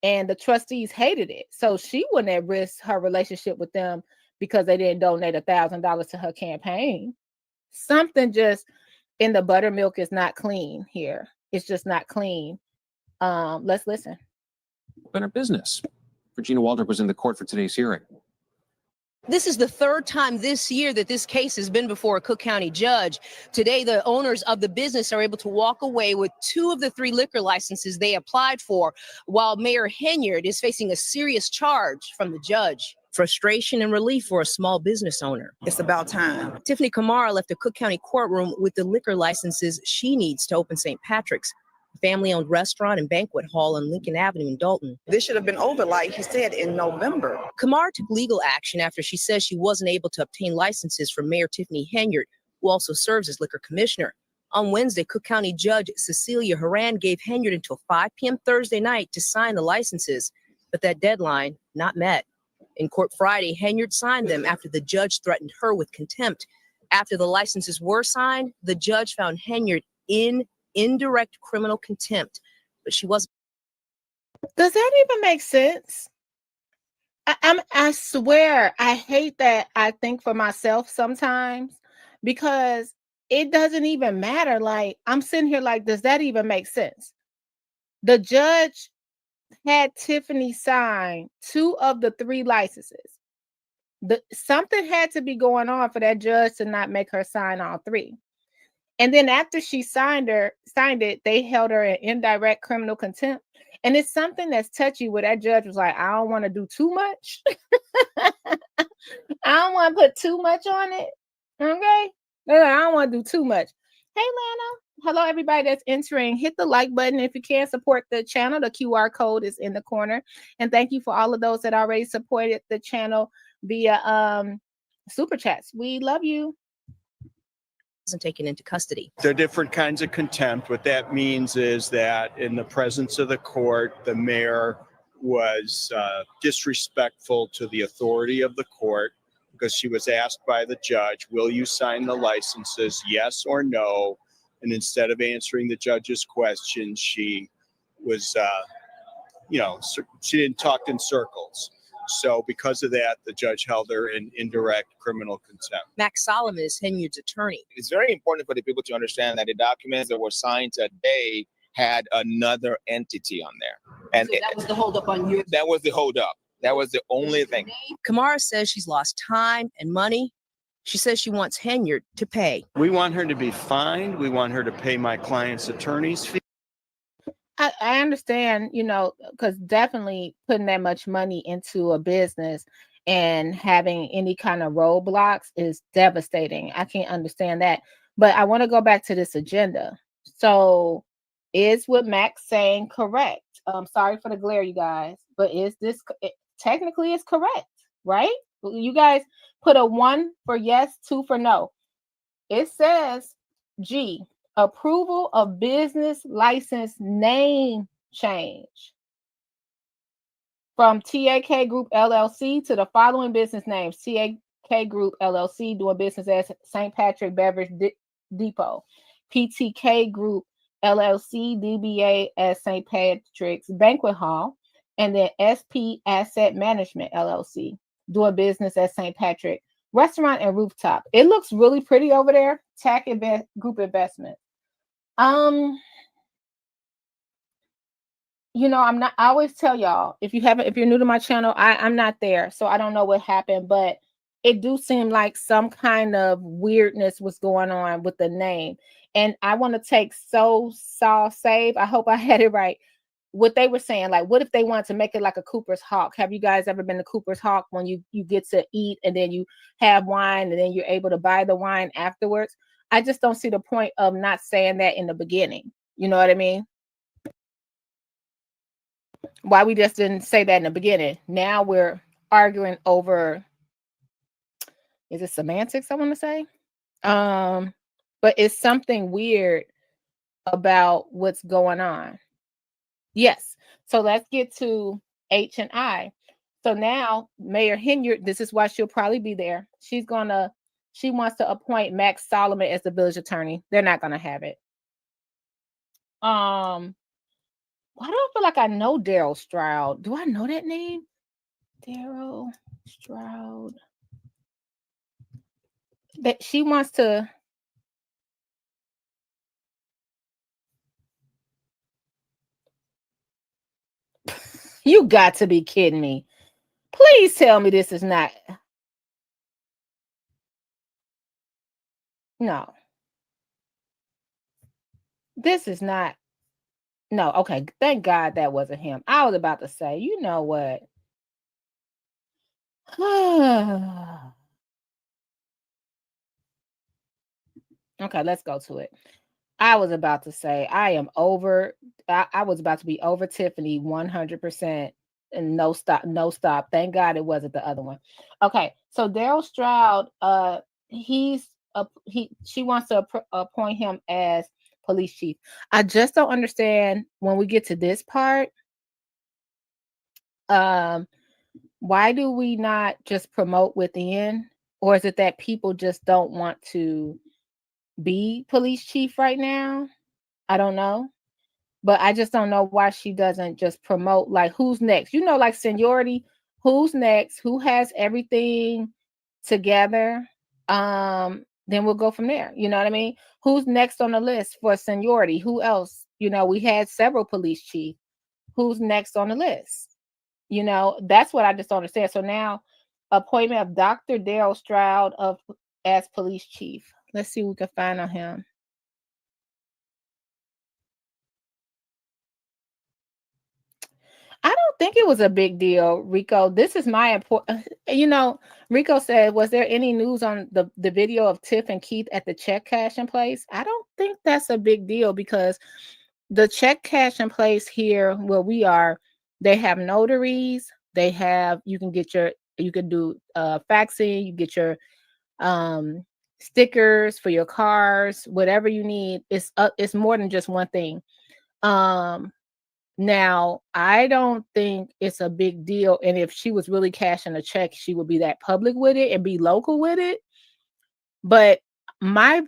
and the trustees hated it. So she wouldn't have risked her relationship with them because they didn't donate $1,000 to her campaign. Something just in the buttermilk is not clean here. It's just not clean. Let's listen. Open her business. Regina Walter was in the court for today's hearing. This is the third time this year that this case has been before a Cook County judge. Today, the owners of the business are able to walk away with 2 of the 3 liquor licenses they applied for, while Mayor Henyard is facing a serious charge from the judge. Frustration and relief for a small business owner. It's about time. Tiffany Kamara left the Cook County courtroom with the liquor licenses she needs to open St. Patrick's, a family-owned restaurant and banquet hall on Lincoln Avenue in Dolton. This should have been over, like he said, in November. Kamara took legal action after she says she wasn't able to obtain licenses from Mayor Tiffany Henyard, who also serves as liquor commissioner. On Wednesday, Cook County Judge Cecilia Horan gave Henyard until 5 p.m. Thursday night to sign the licenses, but that deadline not met. In court Friday, Henyard signed them after the judge threatened her with contempt. After the licenses were signed, the judge found Henyard in indirect criminal contempt, but she wasn't. Does that even make sense? I swear, I hate that I think for myself sometimes, because it doesn't even matter. Like, I'm sitting here like, does that even make sense? The judge had Tiffany sign 2 of the 3 licenses. Something had to be going on for that judge to not make her sign all 3. And then after she signed it, they held her in indirect criminal contempt. And it's something that's touchy where that judge was like, I don't want to do too much. I don't want to put too much on it. Okay. I don't want to do too much. Hey, Lana. Hello, everybody that's entering. Hit the like button if you can support the channel. The QR code is in the corner. And thank you for all of those that already supported the channel via super chats. We love you. Wasn't taken into custody. There are different kinds of contempt. What that means is that in the presence of the court, the mayor was disrespectful to the authority of the court because she was asked by the judge, will you sign the licenses, yes or no? And instead of answering the judge's question, she was, she didn't talk in circles. So because of that, the judge held her in indirect criminal contempt. Max Solomon is Henyard's attorney. It's very important for the people to understand that the documents that were signed today had another entity on there. And So that was the holdup on you. That was the holdup. That was the only thing. Kamara says she's lost time and money. She says she wants Henyard to pay. We want her to be fined. We want her to pay my client's attorney's fee. I understand, because definitely putting that much money into a business and having any kind of roadblocks is devastating. I can't understand that. But I want to go back to this agenda. So is what Max saying correct? Sorry for the glare, you guys, but is this technically is correct, right? You guys put a 1 for yes, 2 for no. It says G, approval of business license name change from TAK Group LLC to the following business names: TAK Group LLC doing business as St. Patrick Beverage Depot, PTK Group LLC DBA as St. Patrick's Banquet Hall, and then SP Asset Management LLC doing business as St. Patrick Restaurant and Rooftop. It looks really pretty over there. TAC Group Investment. I'm not, I always tell y'all, if you're new to my channel, I'm not there, so I don't know what happened, but it do seem like some kind of weirdness was going on with the name. And I want to take save. I hope I had it right. What they were saying, like, what if they wanted to make it like a Cooper's Hawk? Have you guys ever been to Cooper's Hawk when you get to eat and then you have wine and then you're able to buy the wine afterwards? I just don't see the point of not saying that in the beginning. You know what I mean? Why we just didn't say that in the beginning. Now we're arguing over, is it semantics, I want to say? But it's something weird about what's going on. Yes. So let's get to H and I. So now Mayor Henyard, this is why she'll probably be there. She wants to appoint Max Solomon as the village attorney. They're not going to have it. Why do I feel like I know Daryl Stroud? Do I know that name? Daryl Stroud. That she wants to. You got to be kidding me. Please tell me this is not. No. This is not. No, okay. Thank God that wasn't him. I was about to say, you know what? Okay, let's go to it. I was about to say, I was about to be over Tiffany 100% and no stop. Thank God it wasn't the other one. Okay, so Daryl Stroud, she wants to appoint him as police chief. I just don't understand when we get to this part. Why do we not just promote within, or is it that people just don't want to be police chief right now? I don't know, but I just don't know why she doesn't just promote, like, who's next, like seniority, who's next, who has everything together, then we'll go from there. You know what I mean? Who's next on the list for seniority? Who else? We had several police chiefs. Who's next on the list? That's what I just don't understand. So now, appointment of Dr. Daryl Stroud as police chief. Let's see what we can find on him. I don't think it was a big deal, Rico. This is my important. Rico said, "Was there any news on the video of Tiff and Keith at the check cash in place?" I don't think that's a big deal because the check cash in place here where we are, they have notaries. They have you can do faxing. You get your stickers for your cars, whatever you need. It's more than just one thing. Now, I don't think it's a big deal. And if she was really cashing a check, she would be that public with it and be local with it. But my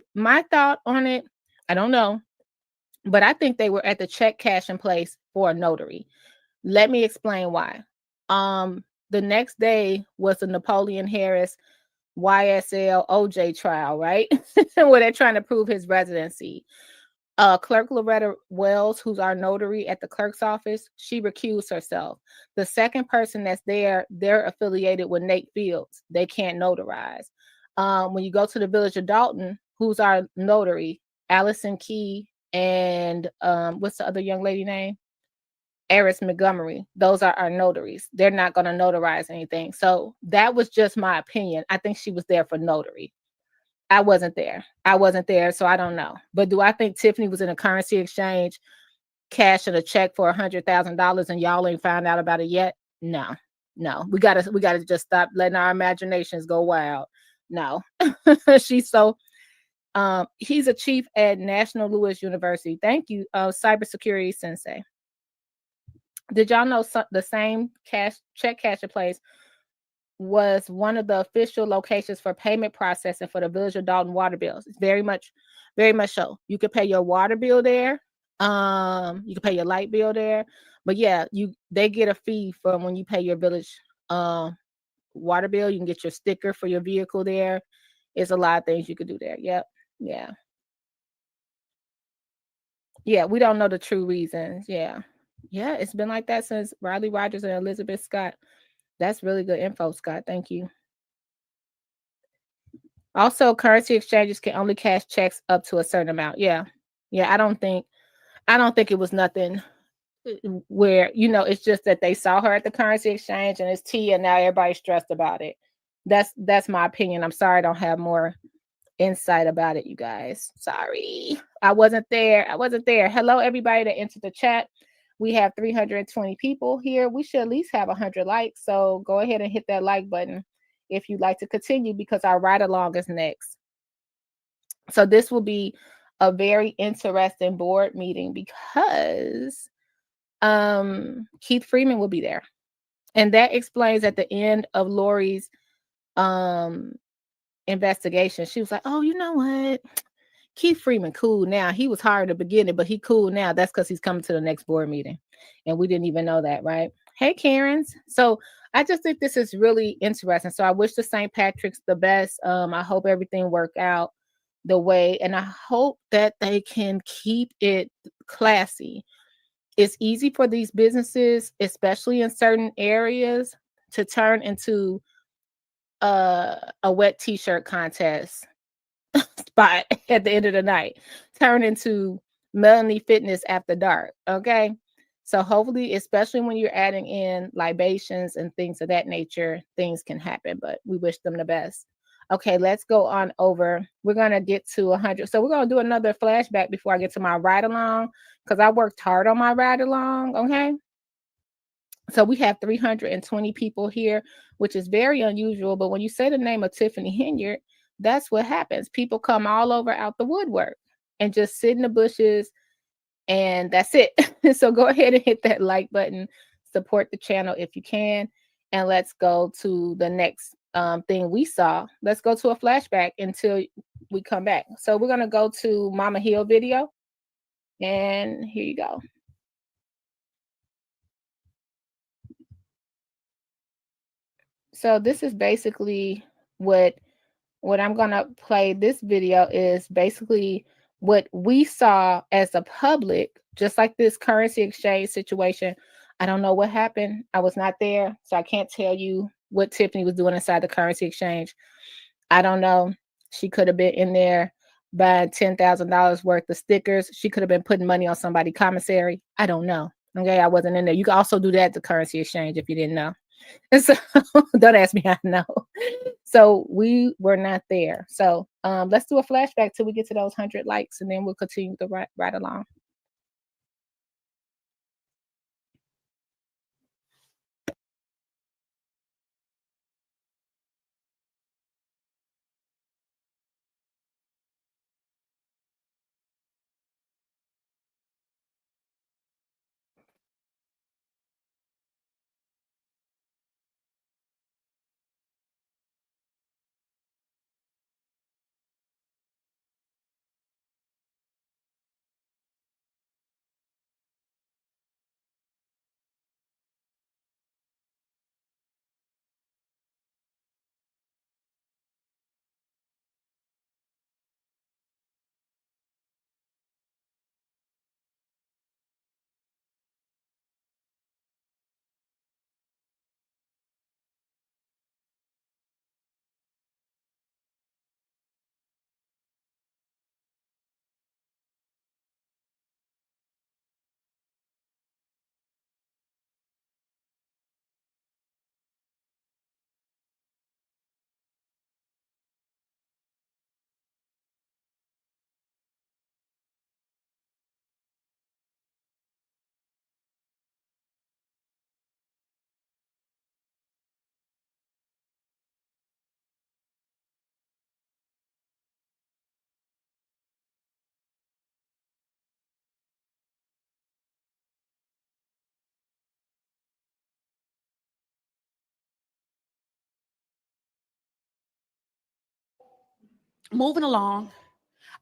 thought on it, I don't know. But I think they were at the check cash in place for a notary. Let me explain why. The next day was the Napoleon Harris YSL OJ trial, right? Where they're trying to prove his residency. Clerk Loretta Wells, who's our notary at the clerk's office, she recused herself. The second person that's there, they're affiliated with Nate Fields. They can't notarize. When you go to the Village of Dolton, who's our notary, Allison Key, and what's the other young lady name? Eris Montgomery. Those are our notaries. They're not going to notarize anything. So that was just my opinion. I think she was there for notary. I wasn't there, so I don't know. But do I think Tiffany was in a currency exchange cashing a check for $100,000 and y'all ain't found out about it yet? No. We gotta just stop letting our imaginations go wild. No. She's so he's a chief at National Louis University. Thank you, cybersecurity sensei. Did y'all know the same check casher place was one of the official locations for payment processing for the Village of Dolton water bills? It's very much so. You could pay your water bill there. You can pay your light bill there. But yeah, they get a fee from when you pay your village water bill. You can get your sticker for your vehicle there. It's a lot of things you could do there. Yep. Yeah. Yeah, we don't know the true reasons. Yeah, it's been like that since Riley Rogers and Elizabeth Scott. That's really good info, Scott. Thank you. Also, currency exchanges can only cash checks up to a certain amount. Yeah. I don't think it was nothing where, it's just that they saw her at the currency exchange and it's tea and now everybody's stressed about it. That's my opinion. I'm sorry I don't have more insight about it, you guys. Sorry. I wasn't there. Hello, everybody that entered the chat. We have 320 people here. We should at least have 100 likes. So go ahead and hit that like button if you'd like to continue, because our ride along is next. So this will be a very interesting board meeting because Keith Freeman will be there. And that explains at the end of Lori's investigation. She was like, oh, you know what? Keith Freeman cool now. He was hard at the beginning, but he cool now. That's because he's coming to the next board meeting. And we didn't even know that, right? Hey, Karens. So I just think this is really interesting. So I wish the St. Patrick's the best. I hope everything worked out the way, and I hope that they can keep it classy. It's easy for these businesses, especially in certain areas, to turn into a wet t-shirt contest spot at the end of the night, turn into Melanie Fitness after dark. Okay. So hopefully, especially when you're adding in libations and things of that nature, things can happen, but we wish them the best. Okay, let's go on over. We're going to get to 100. So we're going to do another flashback before I get to my ride along, because I worked hard on my ride along. Okay. So we have 320 people here, which is very unusual. But when you say the name of Tiffany Henyard, that's what happens. People come all over out the woodwork and just sit in the bushes, and that's it. So go ahead and hit that like button, support the channel if you can, and let's go to the next thing we saw. Let's go to a flashback until we come back. So we're going to go to Mama Hill video, and here you go. So this is basically what I'm going to play. This video is basically what we saw as a public, just like this currency exchange situation. I don't know what happened. I was not there, so I can't tell you what Tiffany was doing inside the currency exchange. I don't know. She could have been in there buying $10,000 worth of stickers. She could have been putting money on somebody's commissary. I don't know. Okay, I wasn't in there. You can also do that at the currency exchange if you didn't know. And so don't ask me how I know. So we were not there. So let's do a flashback till we get to those 100 likes, and then we'll continue to ride along. Moving along,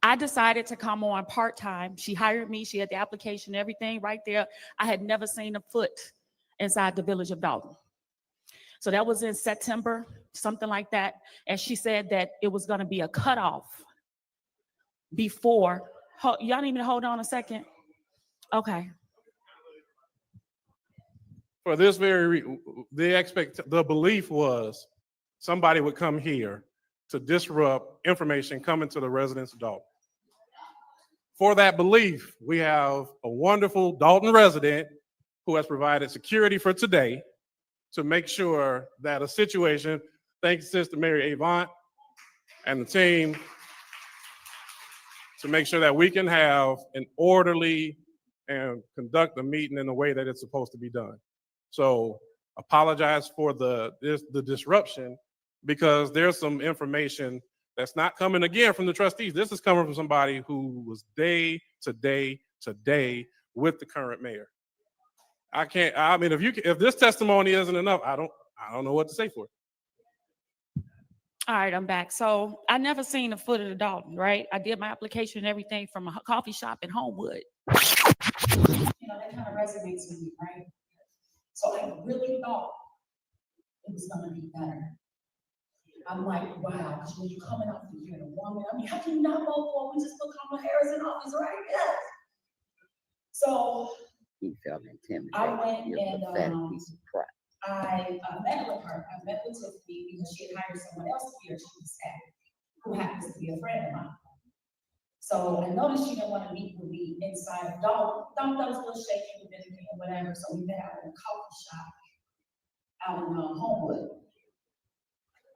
I decided to come on part-time. She hired me. She had the application, everything right there. I had never seen a foot inside the village of Dolton. So that was in September, something like that. And she said that it was going to be a cutoff before. Y'all need me to hold on a second? Okay. For this the belief was somebody would come here to disrupt information coming to the residents of Dolton. For that belief, we have a wonderful Dolton resident who has provided security for today to make sure that a situation, thanks to Sister Mary Avant and the team, to make sure that we can have an orderly and conduct the meeting in the way that it's supposed to be done. So apologize for the disruption, because there's some information that's not coming again from the trustees. This is coming from somebody who was day to day with the current mayor. I mean, if this testimony isn't enough, I don't know what to say for it. All right, I'm back. So I never seen a foot of the Dolton, right? I did my application and everything from a coffee shop in Homewood. You know, that kind of resonates with me, right? So I really thought it was gonna be better. I'm like, wow, because when you're coming out here and a woman, I mean, how can you not vote for? We just put Kamala Harris in office, right? Yes. So he felt intimidated. I went and Piece of crap. I met with her. I met with Tiffany because she had hired someone else to be her chief of staff, who happens to be a friend of mine. So I noticed she didn't want to meet with me inside of Dolton. Dolton was a little shaky with anything or whatever, so we met out in a coffee shop out in Homewood.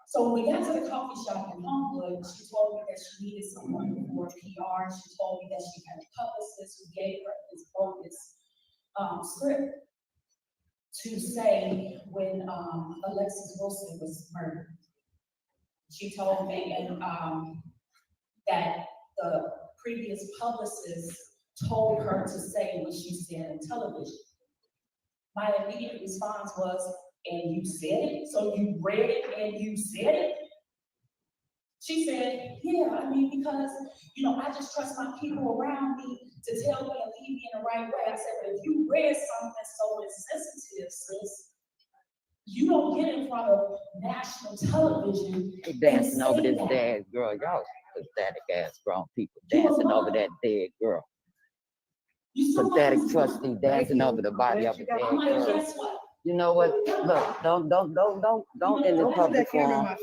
So when we got to the coffee shop in Homewood, she told me that she needed someone for PR. She told me that she had a publicist who gave her this bogus script to say when Alexis Wilson was murdered. She told me that the previous publicist told her to say what she said on television. My immediate response was, and you said it? So you read it and you said it? She said, yeah, I mean, because, you know, I just trust my people around me to tell me and lead me in the right way. I said, but if you read something so insensitive, sis, you don't get in front of national television. They dancing over this dead girl. Y'all pathetic ass grown people dancing over that dead girl. Pathetic trustee dancing over the body of a dead girl. You know what? Look, don't in the public forum.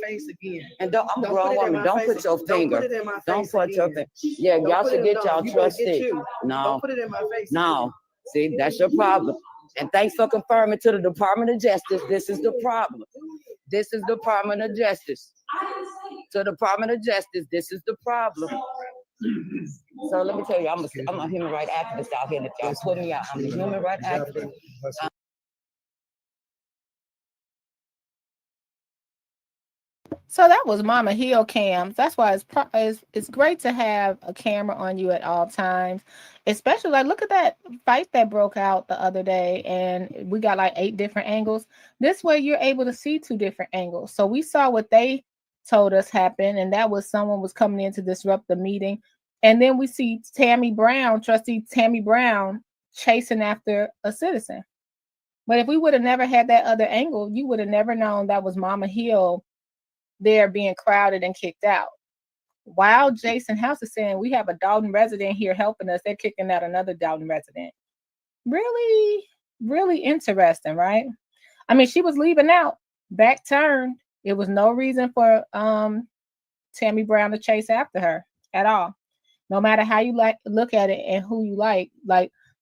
And I'm a grown woman. Don't put your finger. Don't put your finger. Yeah, y'all should get y'all trustee. No, no. See, that's your problem. And thanks for confirming to the Department of Justice, this is the problem. This is the Department of Justice. To the Department of Justice, this is the problem. So let me tell you, I'm a human rights activist out here, and if y'all put me out, I'm a human rights activist. So that was Mama Hill cams. That's why it's great to have a camera on you at all times, especially like look at that fight that broke out the other day, and we got like 8 different angles. This way you're able to see 2 different angles. So we saw what they told us happened, and that was someone was coming in to disrupt the meeting. And then we see Trustee Tammy Brown chasing after a citizen. But if we would have never had that other angle, you would have never known that was Mama Hill there being crowded and kicked out. While Jason House is saying we have a Dolton resident here helping us, they're kicking out another Dolton resident. Really, really interesting, right? I mean, she was leaving out, back turned. There was no reason for Tammy Brown to chase after her at all. No matter how you look at it and who you like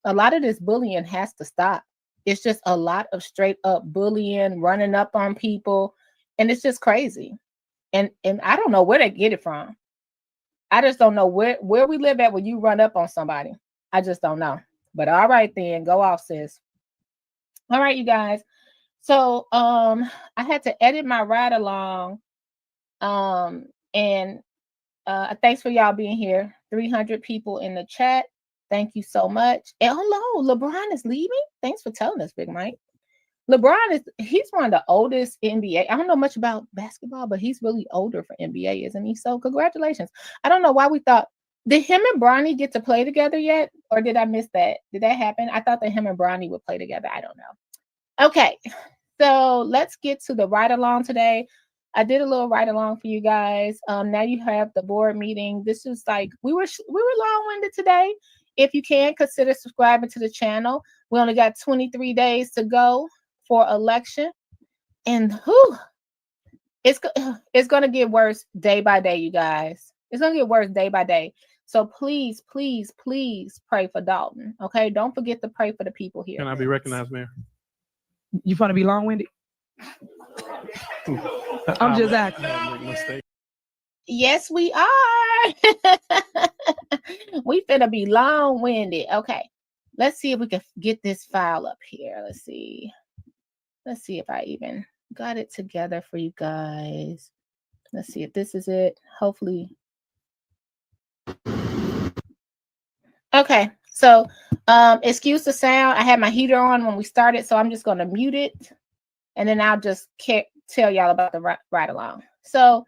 a lot of this bullying has to stop. It's just a lot of straight up bullying, running up on people, and it's just crazy. And I don't know where they get it from. I just don't know where we live at when you run up on somebody. I just don't know. But all right then, go off, sis. All right, you guys. So I had to edit my ride along. And thanks for y'all being here. 300 people in the chat. Thank you so much. And hello, LeBron is leaving. Thanks for telling us, Big Mike. LeBron he's one of the oldest NBA. I don't know much about basketball, but he's really older for NBA, isn't he? So congratulations. I don't know why we thought, did him and Bronny get to play together yet? Or did I miss that? Did that happen? I thought that him and Bronny would play together. I don't know. Okay, so let's get to the ride along today. I did a little ride along for you guys. Now you have the board meeting. This is like we were long-winded today. If you can, consider subscribing to the channel. We only got 23 days to go for election, and it's going to get worse day by day, you guys. It's going to get worse day by day. So please, please, please pray for Dolton. Okay, don't forget to pray for the people here. Can I be recognized, Mayor? You want to be long-winded? I'm just asking. Yes, we are. We finna be long-winded. Okay, let's see if we can get this file up here. Let's see if I even got it together for you guys. Let's see if this is it. Hopefully. Okay, so excuse the sound. I had my heater on when we started, so I'm just going to mute it, and then I'll just tell y'all about the ride along. So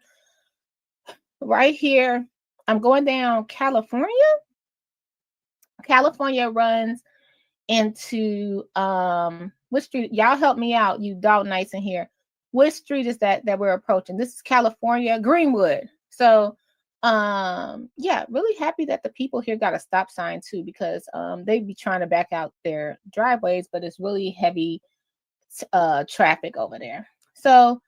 right here, I'm going down California. California runs into which street? Y'all help me out, you Daltonites in here. Which street is that we're approaching? This is California, Greenwood. So yeah, really happy that the people here got a stop sign too, because they be trying to back out their driveways, but it's really heavy traffic over there. So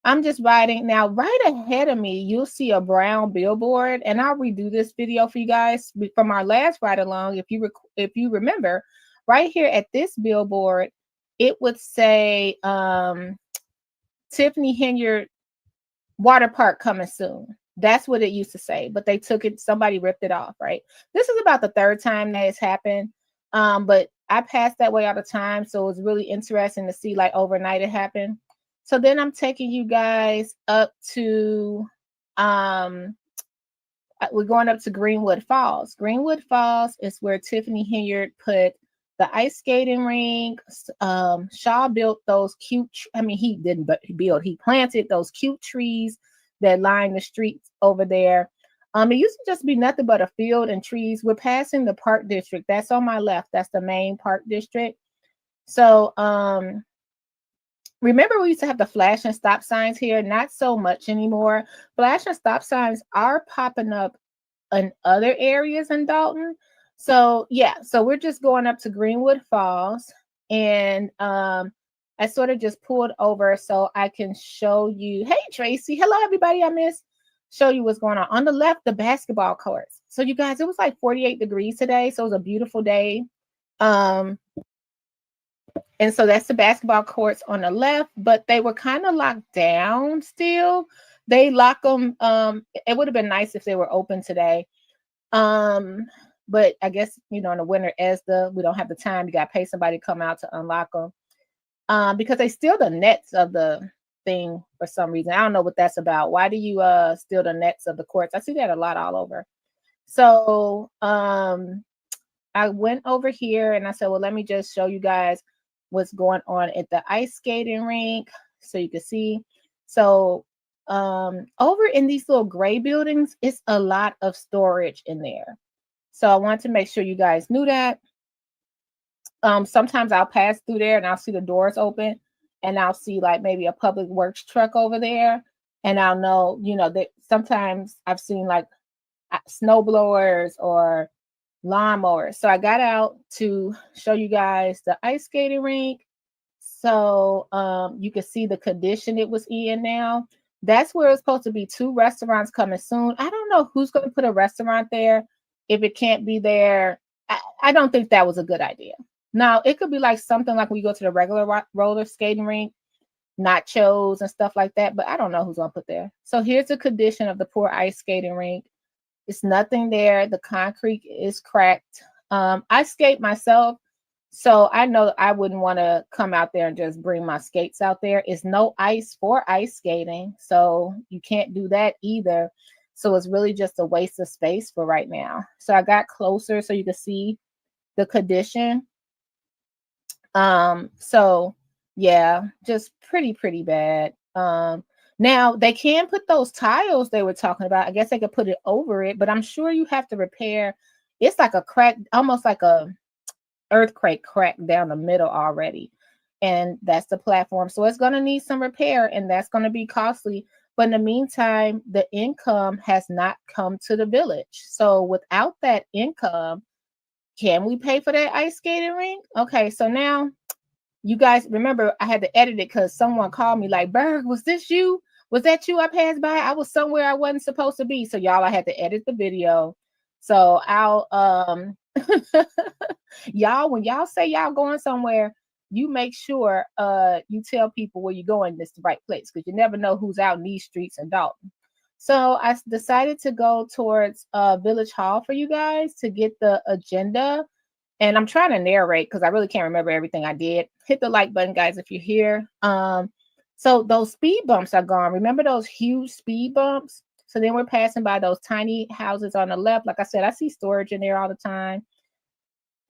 I'm just riding now. Right ahead of me, you'll see a brown billboard, and I'll redo this video for you guys from our last ride along. If you remember, right here at this billboard, it would say Tiffany Henyard Water Park coming soon. That's what it used to say, but they took it. Somebody ripped it off. Right. This is about the 3rd time that it's happened, but I pass that way all the time, so it's really interesting to see like overnight it happened. So then I'm taking you guys up to, we're going up to Greenwood Falls. Greenwood Falls is where Tiffany Henyard put the ice skating rink. Shaw built those cute, he didn't build, he planted those cute trees that line the streets over there. It used to just be nothing but a field and trees. We're passing the park district. That's on my left. That's the main park district. So, remember we used to have the flash and stop signs here? Not so much anymore. Flash and stop signs are popping up in other areas in Dolton. So yeah, so we're just going up to Greenwood Falls, and I sort of just pulled over so I can show you. Hey Tracy, hello everybody. Show you what's going on. On the left, the basketball courts. So you guys, it was like 48 degrees today, so it was a beautiful day. And so that's the basketball courts on the left, but they were kind of locked down still. They lock them. It would have been nice if they were open today. But I guess, in the winter, we don't have the time. You got to pay somebody to come out to unlock them. Because they steal the nets of the thing for some reason. I don't know what that's about. Why do you steal the nets of the courts? I see that a lot all over. So I went over here and I said, well, let me just show you guys what's going on at the ice skating rink so you can see. So over in these little gray buildings, it's a lot of storage in there. So I wanted to make sure you guys knew that. Sometimes I'll pass through there and I'll see the doors open and I'll see like maybe a public works truck over there. And I'll know, that sometimes I've seen like snow blowers or lawnmowers. So I got out to show you guys the ice skating rink. So you can see the condition it was in now. That's where it's supposed to be 2 restaurants coming soon. I don't know who's going to put a restaurant there if it can't be there. I don't think that was a good idea. Now, it could be like something like when you go to the regular roller skating rink, nachos and stuff like that, but I don't know who's going to put there. So here's the condition of the poor ice skating rink. It's nothing there. The concrete is cracked. I skate myself, so I know I wouldn't want to come out there and just bring my skates out there. It's no ice for ice skating, so you can't do that either. So it's really just a waste of space for right now. So I got closer so you can see the condition. So yeah, just pretty bad. Now they can put those tiles they were talking about. I guess they could put it over it, but I'm sure you have to repair. It's like a crack, almost like a earthquake crack down the middle already. And that's the platform. So it's going to need some repair and that's going to be costly. But in the meantime, the income has not come to the village. So without that income, can we pay for that ice skating rink? Okay, so now you guys remember I had to edit it because someone called me like, Berg, was this you? Was that you I passed by? I was somewhere I wasn't supposed to be. So y'all, I had to edit the video. So I'll y'all, when y'all say y'all going somewhere, you make sure you tell people where you're going, this the right place, because you never know who's out in these streets in Dolton. So I decided to go towards Village Hall for you guys to get the agenda. And I'm trying to narrate because I really can't remember everything I did. Hit the like button, guys, if you're here. So those speed bumps are gone. Remember those huge speed bumps? So then we're passing by those tiny houses on the left. Like I said, I see storage in there all the time.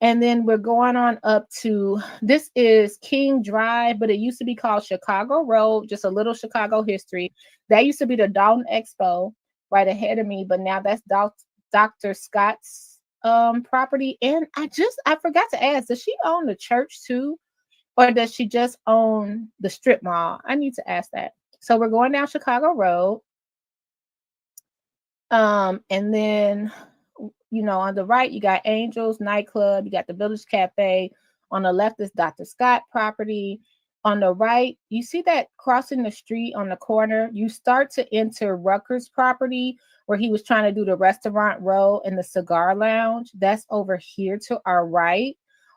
And then we're going on up to, this is King Drive, but it used to be called Chicago Road, just a little Chicago history. That used to be the Dolton Expo right ahead of me, but now that's Dr. Scott's property. And I forgot to ask, does she own the church too? Or does she just own the strip mall? I need to ask that. So we're going down Chicago Road. And then, on the right, you got Angels Nightclub, you got the Village Cafe. On the left is Dr. Scott property. On the right, you see that crossing the street on the corner, you start to enter Rucker's property where he was trying to do the restaurant row and the cigar lounge. That's over here to our right.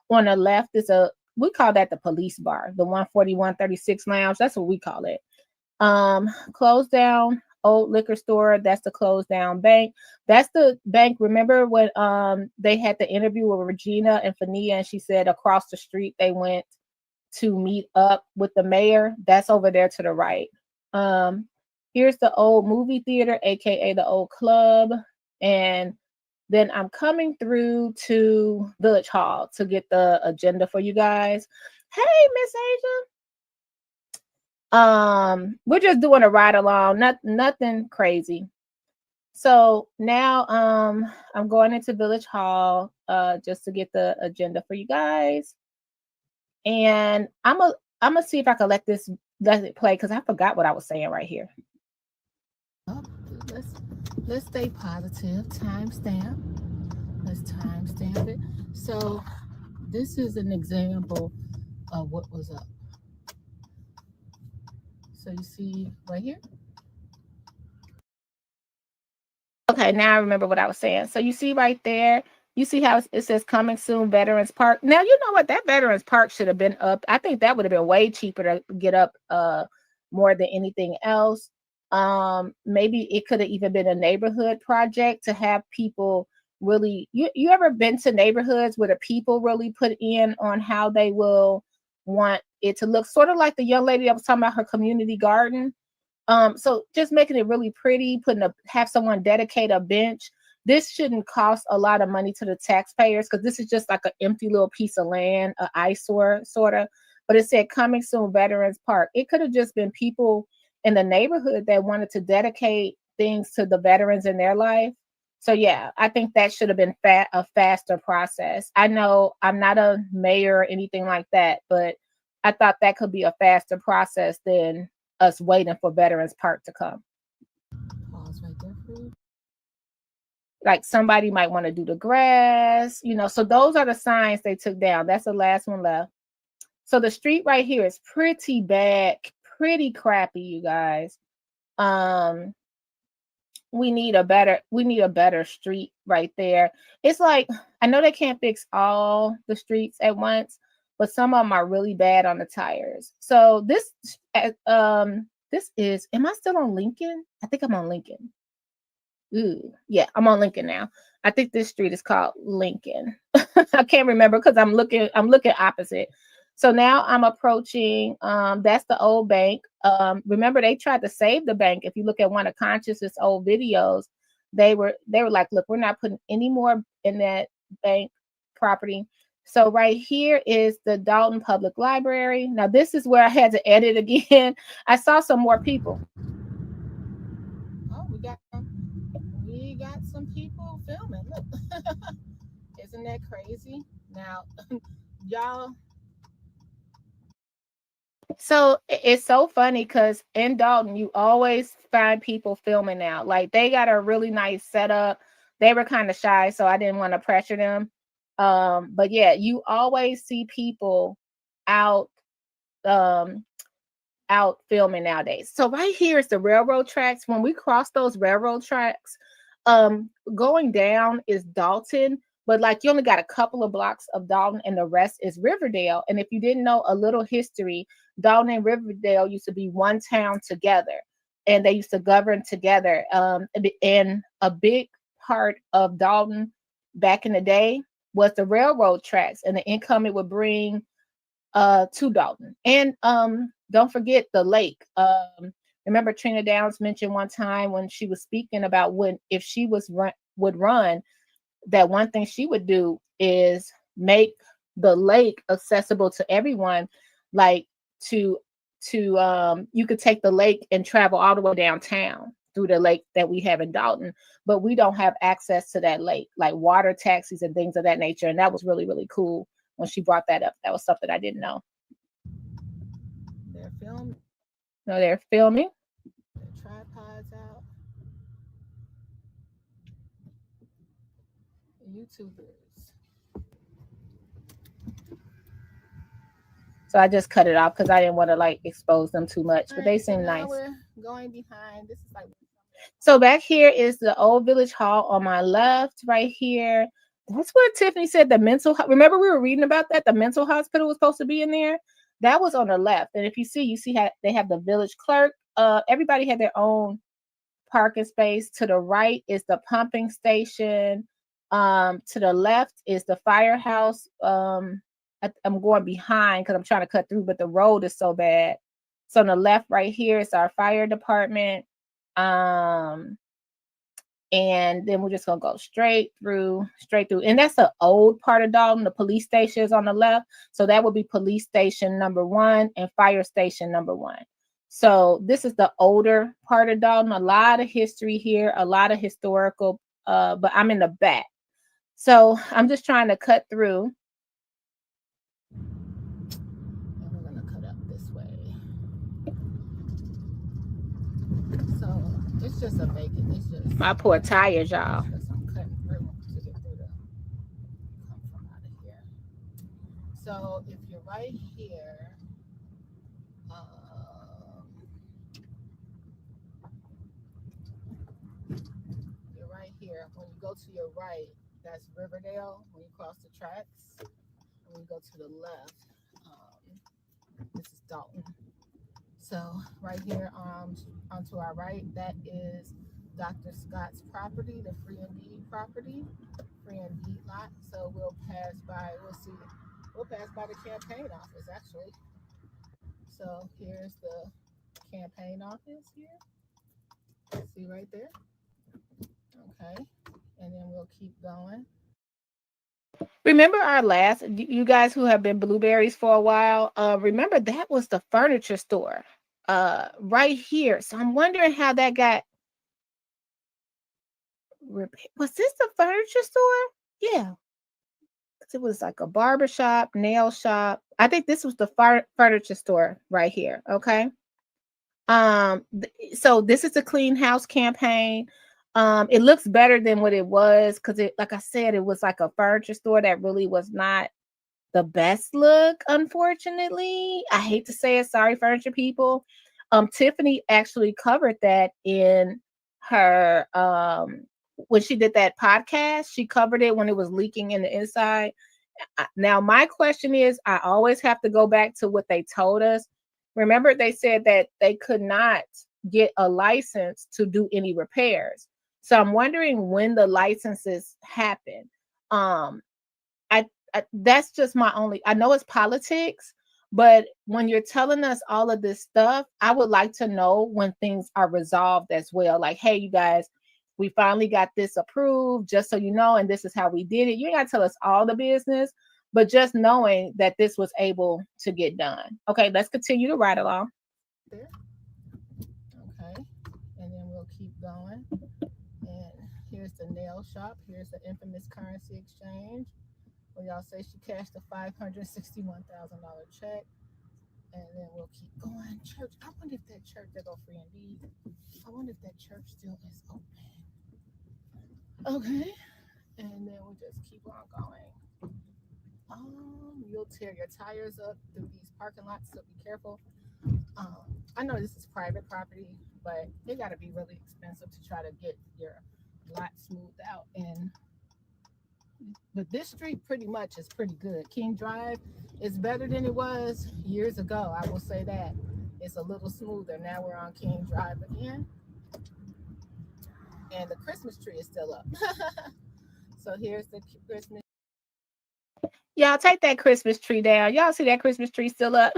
On the left is we call that the police bar, the 14136 lounge. That's what we call it. Closed down old liquor store. That's the closed down bank. That's the bank. Remember when they had the interview with Regina and Fania, and she said across the street they went to meet up with the mayor? That's over there to the right. Here's the old movie theater, aka the old club. And then I'm coming through to Village Hall to get the agenda for you guys. Hey, Miss Asia. We're just doing a ride along, nothing crazy. So now I'm going into Village Hall just to get the agenda for you guys. And I'm gonna see if I can let it play because I forgot what I was saying right here. Let's stay positive. Timestamp. Let's timestamp it. So this is an example of what was up. So you see right here. Okay, now I remember what I was saying. So you see right there, You see how it says coming soon, Veterans Park. Now, you know what? That Veterans Park should have been up. I think that would have been way cheaper to get up more than anything else. Maybe it could have even been a neighborhood project to have people really. You ever been to neighborhoods where the people really put in on how they will want it to look, sort of like the young lady that was talking about her community garden. So just making it really pretty, have someone dedicate a bench. This shouldn't cost a lot of money to the taxpayers because this is just like an empty little piece of land, an eyesore sort of. But it said coming soon, Veterans Park. It could have just been people in the neighborhood that wanted to dedicate things to the veterans in their life. So yeah, I think that should have been a faster process. I know I'm not a mayor or anything like that, but I thought that could be a faster process than us waiting for Veterans Park to come. Pause right there for you. Like somebody might want to do the grass, so those are the signs they took down. That's the last one left. So the street right here is pretty bad, pretty crappy, you guys. We need a better street right there. It's like, I know they can't fix all the streets at once, but some of them are really bad on the tires. So this is, am I still on Lincoln? I think I'm on Lincoln. Ooh, yeah, I'm on Lincoln now. I think this street is called Lincoln. I can't remember because I'm looking opposite. So now I'm approaching, that's the old bank. Remember, they tried to save the bank. If you look at one of Conscious's old videos, they were like, look, we're not putting any more in that bank property. So right here is the Dolton Public Library. Now this is where I had to edit again. I saw some more people. Oh, we got some people filming. Look. Isn't that crazy? Now, y'all. So it's so funny because in Dolton, you always find people filming now. Like they got a really nice setup. They were kind of shy, so I didn't want to pressure them. But yeah, you always see people out filming nowadays. So right here is the railroad tracks. When we cross those railroad tracks, going down is Dolton, but like you only got a couple of blocks of Dolton and the rest is Riverdale. And if you didn't know a little history, Dolton and Riverdale used to be one town together and they used to govern together. And a big part of Dolton back in the day was the railroad tracks and the income it would bring to Dolton. And don't forget the lake. Remember Trina Downs mentioned one time when she was speaking about if she would run, that one thing she would do is make the lake accessible to everyone. Like you could take the lake and travel all the way downtown through the lake that we have in Dolton, but we don't have access to that lake, like water taxis and things of that nature. And that was really, really cool when she brought that up. That was something I didn't know. They're filming. No, they're filming. The tripods out. YouTubers. So I just cut it off because I didn't want to like expose them too much, but they seem nice. We're going behind. This is like. So back here is the old village hall on my left, right here. That's where Tiffany said the mental. Remember we were reading about that. The mental hospital was supposed to be in there. That was on the left. And if you see how they have the village clerk. Everybody had their own parking space. To the right is the pumping station. To the left is the firehouse. I'm going behind because I'm trying to cut through, but the road is so bad. So on the left right here is our fire department. And then we're just gonna go straight through. And that's the old part of Dolton. The police station is on the left. So that would be police station number 1 and fire station number 1. So this is the older part of Dolton. A lot of history here, a lot of historical, but I'm in the back. So I'm just trying to cut through. And we're gonna cut up this way. So it's just a vacant. It's just my poor tires, y'all. I'm cutting through to get through to come from out of here. So if you're right here, you're right here. When you go to your right, That's Riverdale when you cross the tracks. When you go to the left, this is Dolton. So right here onto our right, that is Dr. Scott's property, the free and deed property, free and deed lot. So we'll pass by, we'll pass by the campaign office actually. So here's the campaign office here. See right there. Okay. And then we'll keep going. Remember our last, you guys who have been blueberries for a while, remember that was the furniture store right here. So I'm wondering how that got repaired. Was this the furniture store? Yeah. It was like a barber shop, nail shop. I think this was the furniture store right here. Okay. So this is the clean house campaign. It looks better than what it was because it, like I said, it was like a furniture store that really was not the best look, unfortunately. I hate to say it, sorry, furniture people. Tiffany actually covered that in her when she did that podcast. She covered it when it was leaking in the inside. Now, my question is, I always have to go back to what they told us. Remember, they said that they could not get a license to do any repairs. So I'm wondering when the licenses happen. That's just my only, I know it's politics, but when you're telling us all of this stuff, I would like to know when things are resolved as well. Like, hey, you guys, we finally got this approved, just so you know, and this is how we did it. You ain't got to tell us all the business, but just knowing that this was able to get done. Okay, let's continue to ride along. There. Okay, and then we'll keep going. And here's the nail shop. Here's the infamous currency exchange. Well, y'all say she cashed a $561,000 check. And then we'll keep going. Church. I wonder if that church, they go free and deed. I wonder if that church still is open. Okay. And then we'll just keep on going. You'll tear your tires up through these parking lots, so be careful. I know this is private property, but it got to be really expensive to try to get your lot smoothed out. But this street pretty much is pretty good. King Drive is better than it was years ago. I will say that. It's a little smoother. Now we're on King Drive again. And the Christmas tree is still up. So here's the Christmas. Y'all take that Christmas tree down. Y'all see that Christmas tree still up?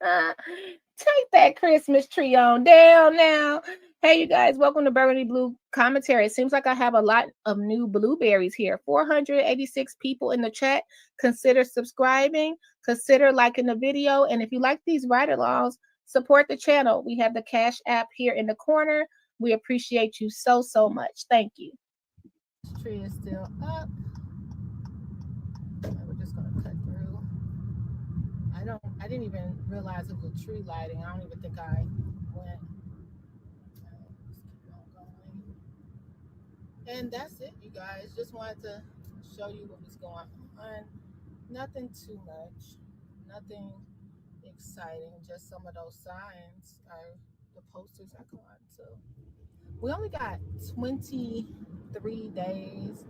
Take that Christmas tree on down now. Hey, you guys, welcome to Burgundy Blue Commentary. It seems like I have a lot of new blueberries here. 486 people in the chat. Consider subscribing. Consider liking the video. And if you like these ride-alongs, support the channel. We have the Cash App here in the corner. We appreciate you so, so much. Thank you. This tree is still up. We're just going to cut through. I didn't even realize it was a tree lighting. I don't even think I went. And that's it, you guys. Just wanted to show you what was going on. Nothing too much. Nothing exciting. Just some of those signs are the posters are gone. So we only got 23 days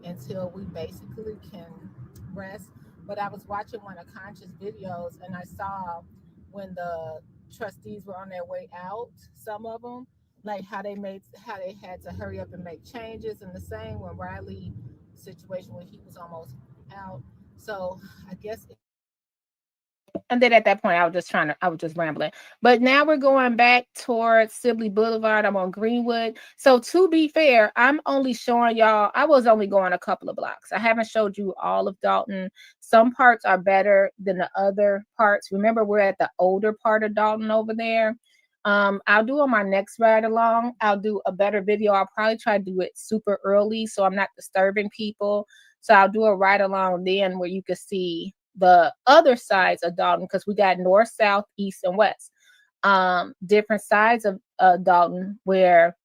until we basically can rest. But I was watching one of Conscious videos and I saw when the trustees were on their way out, some of them, like how they had to hurry up and make changes, and the same when Riley situation when he was almost out. So I guess and then at that point I was just rambling. But now we're going back towards Sibley Boulevard. I'm on Greenwood. So to be fair, I'm only showing y'all, I was only going a couple of blocks. I haven't showed you all of Dolton. Some parts are better than the other parts. Remember, we're at the older part of Dolton over there. I'll do on my next ride along, I'll do a better video. I'll probably try to do it super early so I'm not disturbing people. So I'll do a ride along then where you can see the other sides of Dolton, because we got north, south, east, and west. Different sides of Dolton where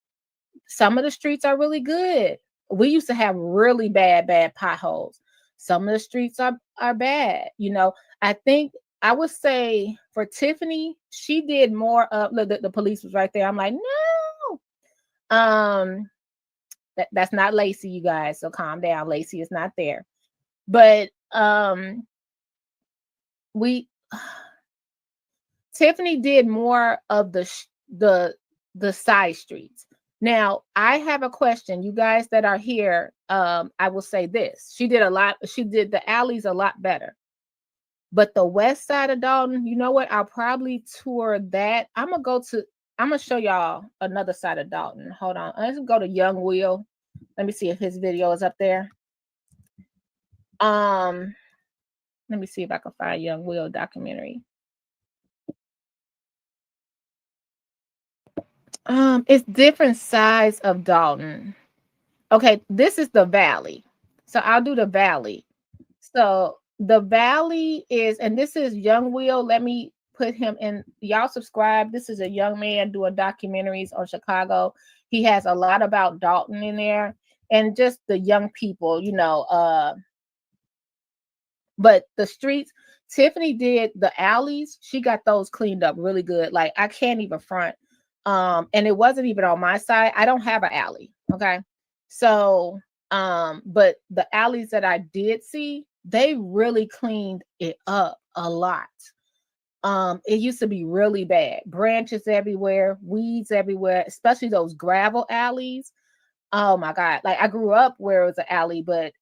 some of the streets are really good. We used to have really bad potholes. Some of the streets are bad. You know, I think I would say for Tiffany, she did more of the police was right there. I'm like, no. That's not Lacey, you guys. So calm down. Lacey is not there. But Tiffany did more of the side streets. Now, I have a question. You guys that are here, I will say this. She did the alleys a lot better. But the west side of Dolton, you know what? I'll probably tour that. I'm gonna show y'all another side of Dolton. Hold on. Let's go to Young Will. Let me see if his video is up there. Let me see if I can find Young Will documentary. It's different sides of Dolton. Okay, this is the valley. So I'll do the valley. So the valley is, and this is Young Will. Let me put him in. Y'all subscribe. This is a young man doing documentaries on Chicago. He has a lot about Dolton in there and just the young people, you know. But the streets, Tiffany did the alleys. She got those cleaned up really good. Like I can't even front. And it wasn't even on my side. I don't have an alley. Okay. So, but the alleys that I did see, they really cleaned it up a lot. It used to be really bad. Branches everywhere, weeds everywhere, especially those gravel alleys. Oh my God. Like I grew up where it was an alley, but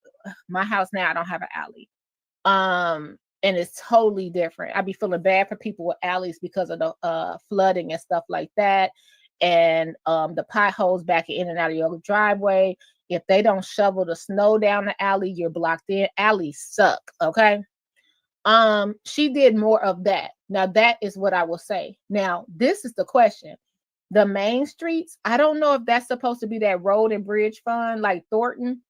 my house now, I don't have an alley. And it's totally different. I'd be feeling bad for people with alleys because of the flooding and stuff like that. And the potholes back in and out of your driveway. If they don't shovel the snow down the alley, you're blocked in. Alleys suck. Okay. She did more of that. Now that is what I will say. Now, this is the question. The main streets, I don't know if that's supposed to be that road and bridge fund like Thornton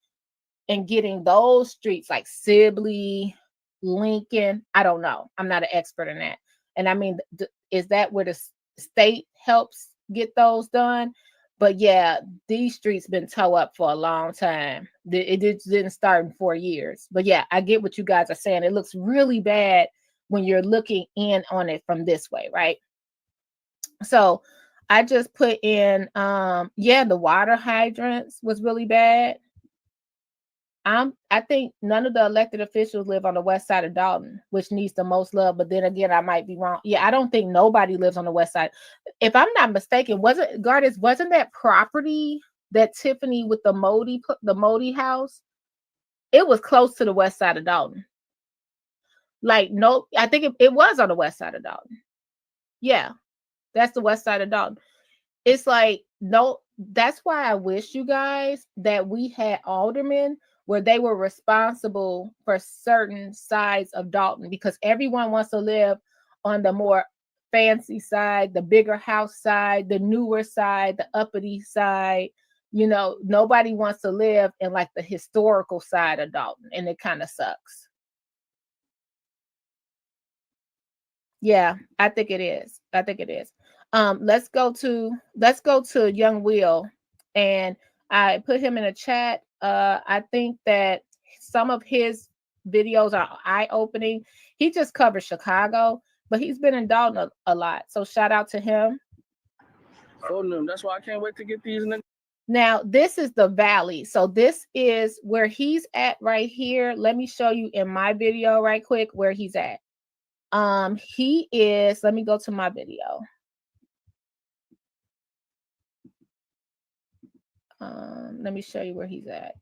and getting those streets like Sibley, Lincoln. I don't know. I'm not an expert in that. And I mean, is that where the state helps get those done? But yeah, these streets been toe up for a long time. It didn't start in 4 years. But yeah, I get what you guys are saying. It looks really bad when you're looking in on it from this way, right? So I just put in, the water hydrants was really bad. I think none of the elected officials live on the west side of Dolton, which needs the most love. But then again, I might be wrong. Yeah, I don't think nobody lives on the west side. If I'm not mistaken, wasn't that property that Tiffany with the Modi house? It was close to the west side of Dolton. Like, no, I think it was on the west side of Dolton. Yeah, that's the west side of Dolton. It's like, no, that's why I wish you guys that we had aldermen where they were responsible for certain sides of Dolton, because everyone wants to live on the more fancy side, the bigger house side, the newer side, the uppity side. You know, nobody wants to live in like the historical side of Dolton, and it kind of sucks. Yeah, I think it is. Let's go to Young Will, and I put him in a chat. I think that some of his videos are eye-opening. He just covers Chicago, but he's been in Dolton a lot. So shout out to him. That's why I can't wait to get these. Now, this is the valley. So this is where he's at right here. Let me show you in my video right quick where he's at. He is, let me go to my video. Let me show you where he's at.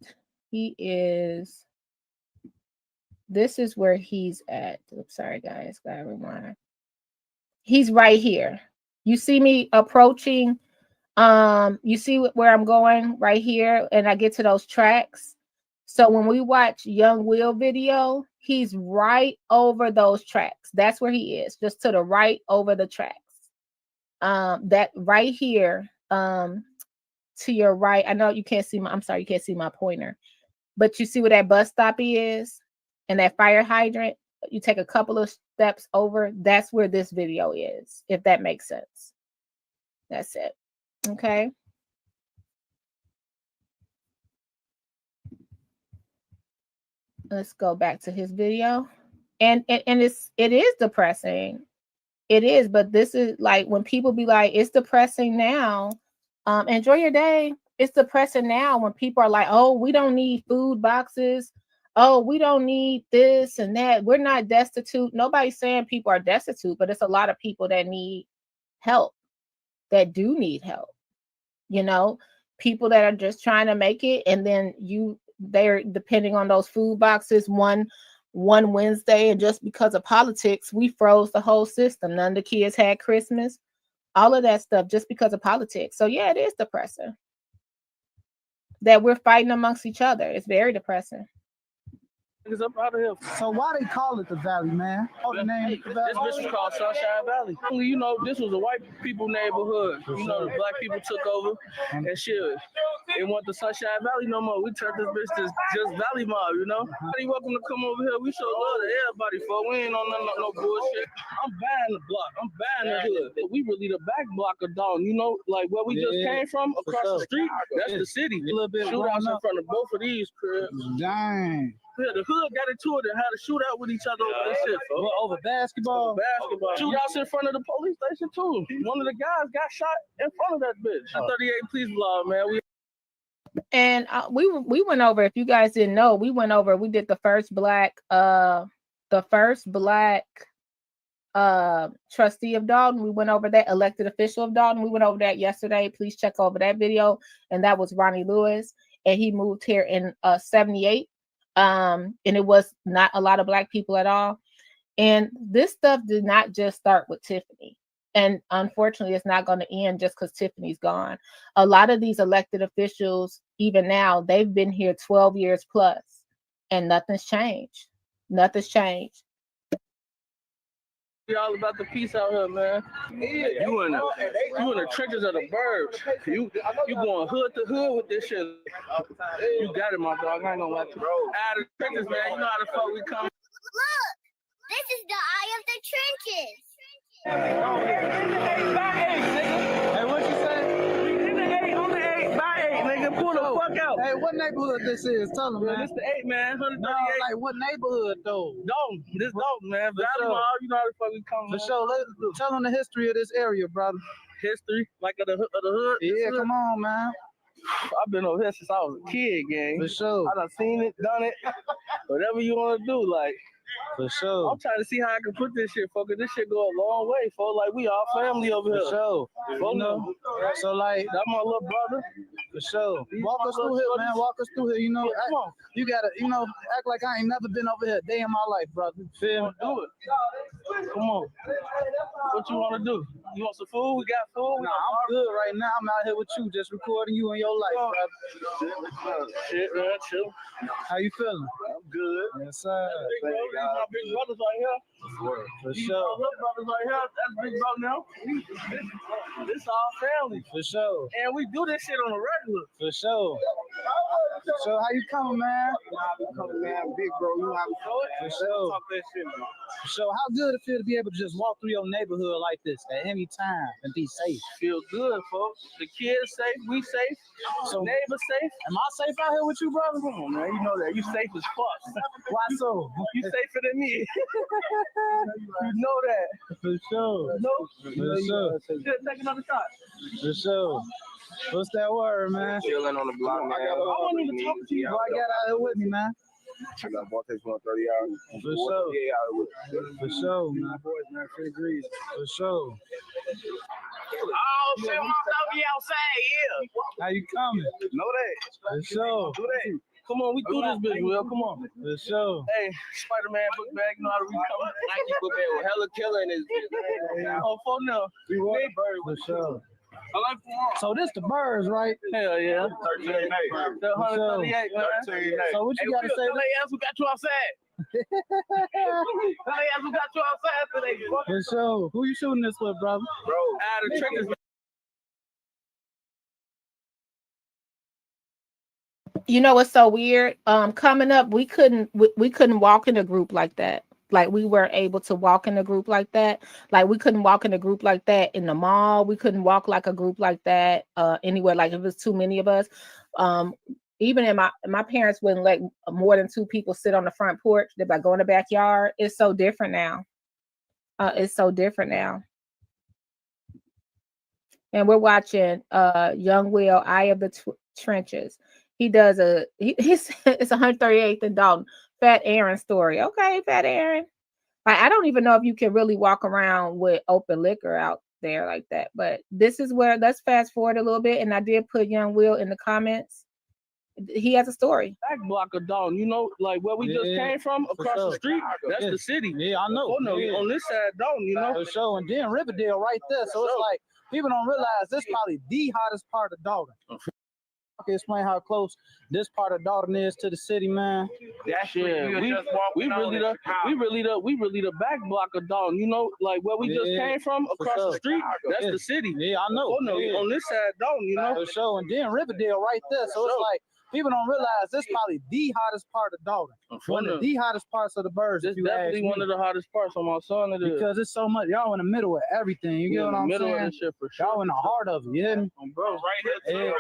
This is where he's at. Oops, sorry guys, gotta rewind. He's right here. You see me approaching, you see where I'm going right here, and I get to those tracks. So when we watch Young Will video, he's right over those tracks. That's where he is, just to the right over the tracks. That right here, to your right. I know you can't see you can't see my pointer, but you see where that bus stop is and that fire hydrant. You take a couple of steps over. That's where this video is, if that makes sense. That's it. Okay. Let's go back to his video. And it is depressing. It is, but this is like when people be like, it's depressing now. Enjoy your day. it's depressing now when people are like, oh, we don't need food boxes. Oh, we don't need this and that. We're not destitute. Nobody's saying people are destitute, but it's a lot of people that need help, that do need help. You know, people that are just trying to make it, and then they're depending on those food boxes one Wednesday, and just because of politics, we froze the whole system. None of the kids had Christmas, all of that stuff, just because of politics. So yeah, it is depressing that we're fighting amongst each other. It's very depressing. Up out of here. So why they call it the Valley, man? The name This bitch is called Sunshine Valley. You know, this was a white people neighborhood. You know, the black people took over and shit. They want the Sunshine Valley no more. We turned this bitch to just Valley Mob, you know? Everybody welcome to come over here. We show love to everybody, for we ain't on no bullshit. I'm buying the block. I'm buying the hood. We really the back block of Dolton, you know? Like where we just came from, across the street, that's the city. A little bit shootouts in front of both of these cribs. Dang. Yeah, the hood got into it and had a shootout with each other over this shit, folks. Over basketball? Basketball. Shootouts in front of the police station, too. One of the guys got shot in front of that bitch. 38 police law, man. And we went over, if you guys didn't know, we did the first black trustee of Dolton. We went over that, elected official of Dolton. We went over that yesterday. Please check over that video. And that was Ronnie Lewis. And he moved here in 78. And it was not a lot of black people at all. And this stuff did not just start with Tiffany. And unfortunately, it's not going to end just because Tiffany's gone. A lot of these elected officials, even now, they've been here 12 years plus, and nothing's changed. Nothing's changed. We all about the peace out here, man. You in the trenches of the burbs. You going hood to hood with this shit. You got it, my dog. I ain't gonna let you. Out of the trenches, man. You know how the fuck we come. Look, this is the eye of the trenches. Hey, what you say? In the 8, on the 8, by 8, nigga. Pull the fuck out. Hey, what neighborhood this is? Tell them, man. This the 8, man. 138. No, like what neighborhood though? Dolton. This Dolton, man. Valley Mall. You know how the fuck we come. For sure. Tell them the history of this area, brother. History? Like of the hood? Yeah, come on, man. I've been over here since I was a kid, gang. For sure. I done seen it, done it. Whatever you want to do, like. For sure. I'm trying to see how I can put this shit, fucker. This shit go a long way, folks. Like, we all family over here. For sure. You know? So, like, that's my little brother. For sure. Walk us through here, man. Walk us through here. You know, you gotta, act like I ain't never been over here a day in my life, brother. Feel me? Do it. Come on. What you want to do? You want some food? We got food. Nah, I'm good right now. I'm out here with you, just recording you in your life, brother. Shit, man, chill. How you feeling? I'm good. Yes, sir. These my big brothers right here. For These sure. my little brothers right here. That's big brother now. This all family. For sure. And we do this shit on a regular. For sure. So how you coming, man? Coming, man. Big bro, you know how to do it. For sure. Talk that shit, man. For sure. How good it feel to be able to just walk through your neighborhood like this at any time and be safe? Feel good, folks. The kids safe, we safe, so neighbors safe. Am I safe out here with you, brother? Come on, man. You know that. You safe as fuck. Why so? You safer than me. You know that. For sure. No? For sure. Take another shot. For sure. What's that word, man? Chilling on the block, man. I wasn't even talking to you. Who I got out here with me, man? I got bought this 130 hours. For sure. For sure, man. Boys, man, free degrees. For sure. Oh, shit, I'm be outside, yeah. How you coming? Know that. For sure. Do that. Come on, we do this bitch, Will. Come on. For sure. Hey, Spider-Man book bag, you know how to read cover. Nike book bag with hella killer in his Oh, for now. We want the bird. For sure. So this the birds, right? Hell yeah. 13 The 138, man. 13 So what you gotta say? Tell they ass who got you outside. Tell they ass who got you outside today. For sure. Who you shooting this with, brother? Bro, out of triggers. You know what's so weird? Coming up, we couldn't walk in a group like that. Like we weren't able to walk in a group like that. Like we couldn't walk in a group like that in the mall. We couldn't walk like a group like that anywhere. Like if it was too many of us. Even in my parents wouldn't let more than 2 people sit on the front porch. They'd like go in the backyard. It's so different now. It's so different now. and we're watching Young Will, Eye of the Trenches. He does it's 138th and Dalton. Fat Aaron story. Okay, Fat Aaron. I don't even know if you can really walk around with open liquor out there like that. But this is where, let's fast forward a little bit. And I did put Young Will in the comments. He has a story. Back block of Dalton, you know, like where we just came from, across the street. That's the city. Yeah, I know. On this side, Dalton, you know. For sure. And then Riverdale right there. So it's like people don't realize this is probably the hottest part of Dalton. I can explain how close this part of Dalton is to the city, man. That shit. We really the back block of Dalton, you know, like where we just came from, across the street. That's the city. Yeah, I know. On this side, Dalton, you know. For sure. And then Riverdale right there. So it's like people don't realize this is probably the hottest part of Dalton. One of the hottest parts of the birds. It's definitely one of the hottest parts on my son. Because it's so much. Y'all in the middle of everything. You get what I'm saying? Middle of this shit for sure. Y'all in the heart of it. You hear me? Bro, right here.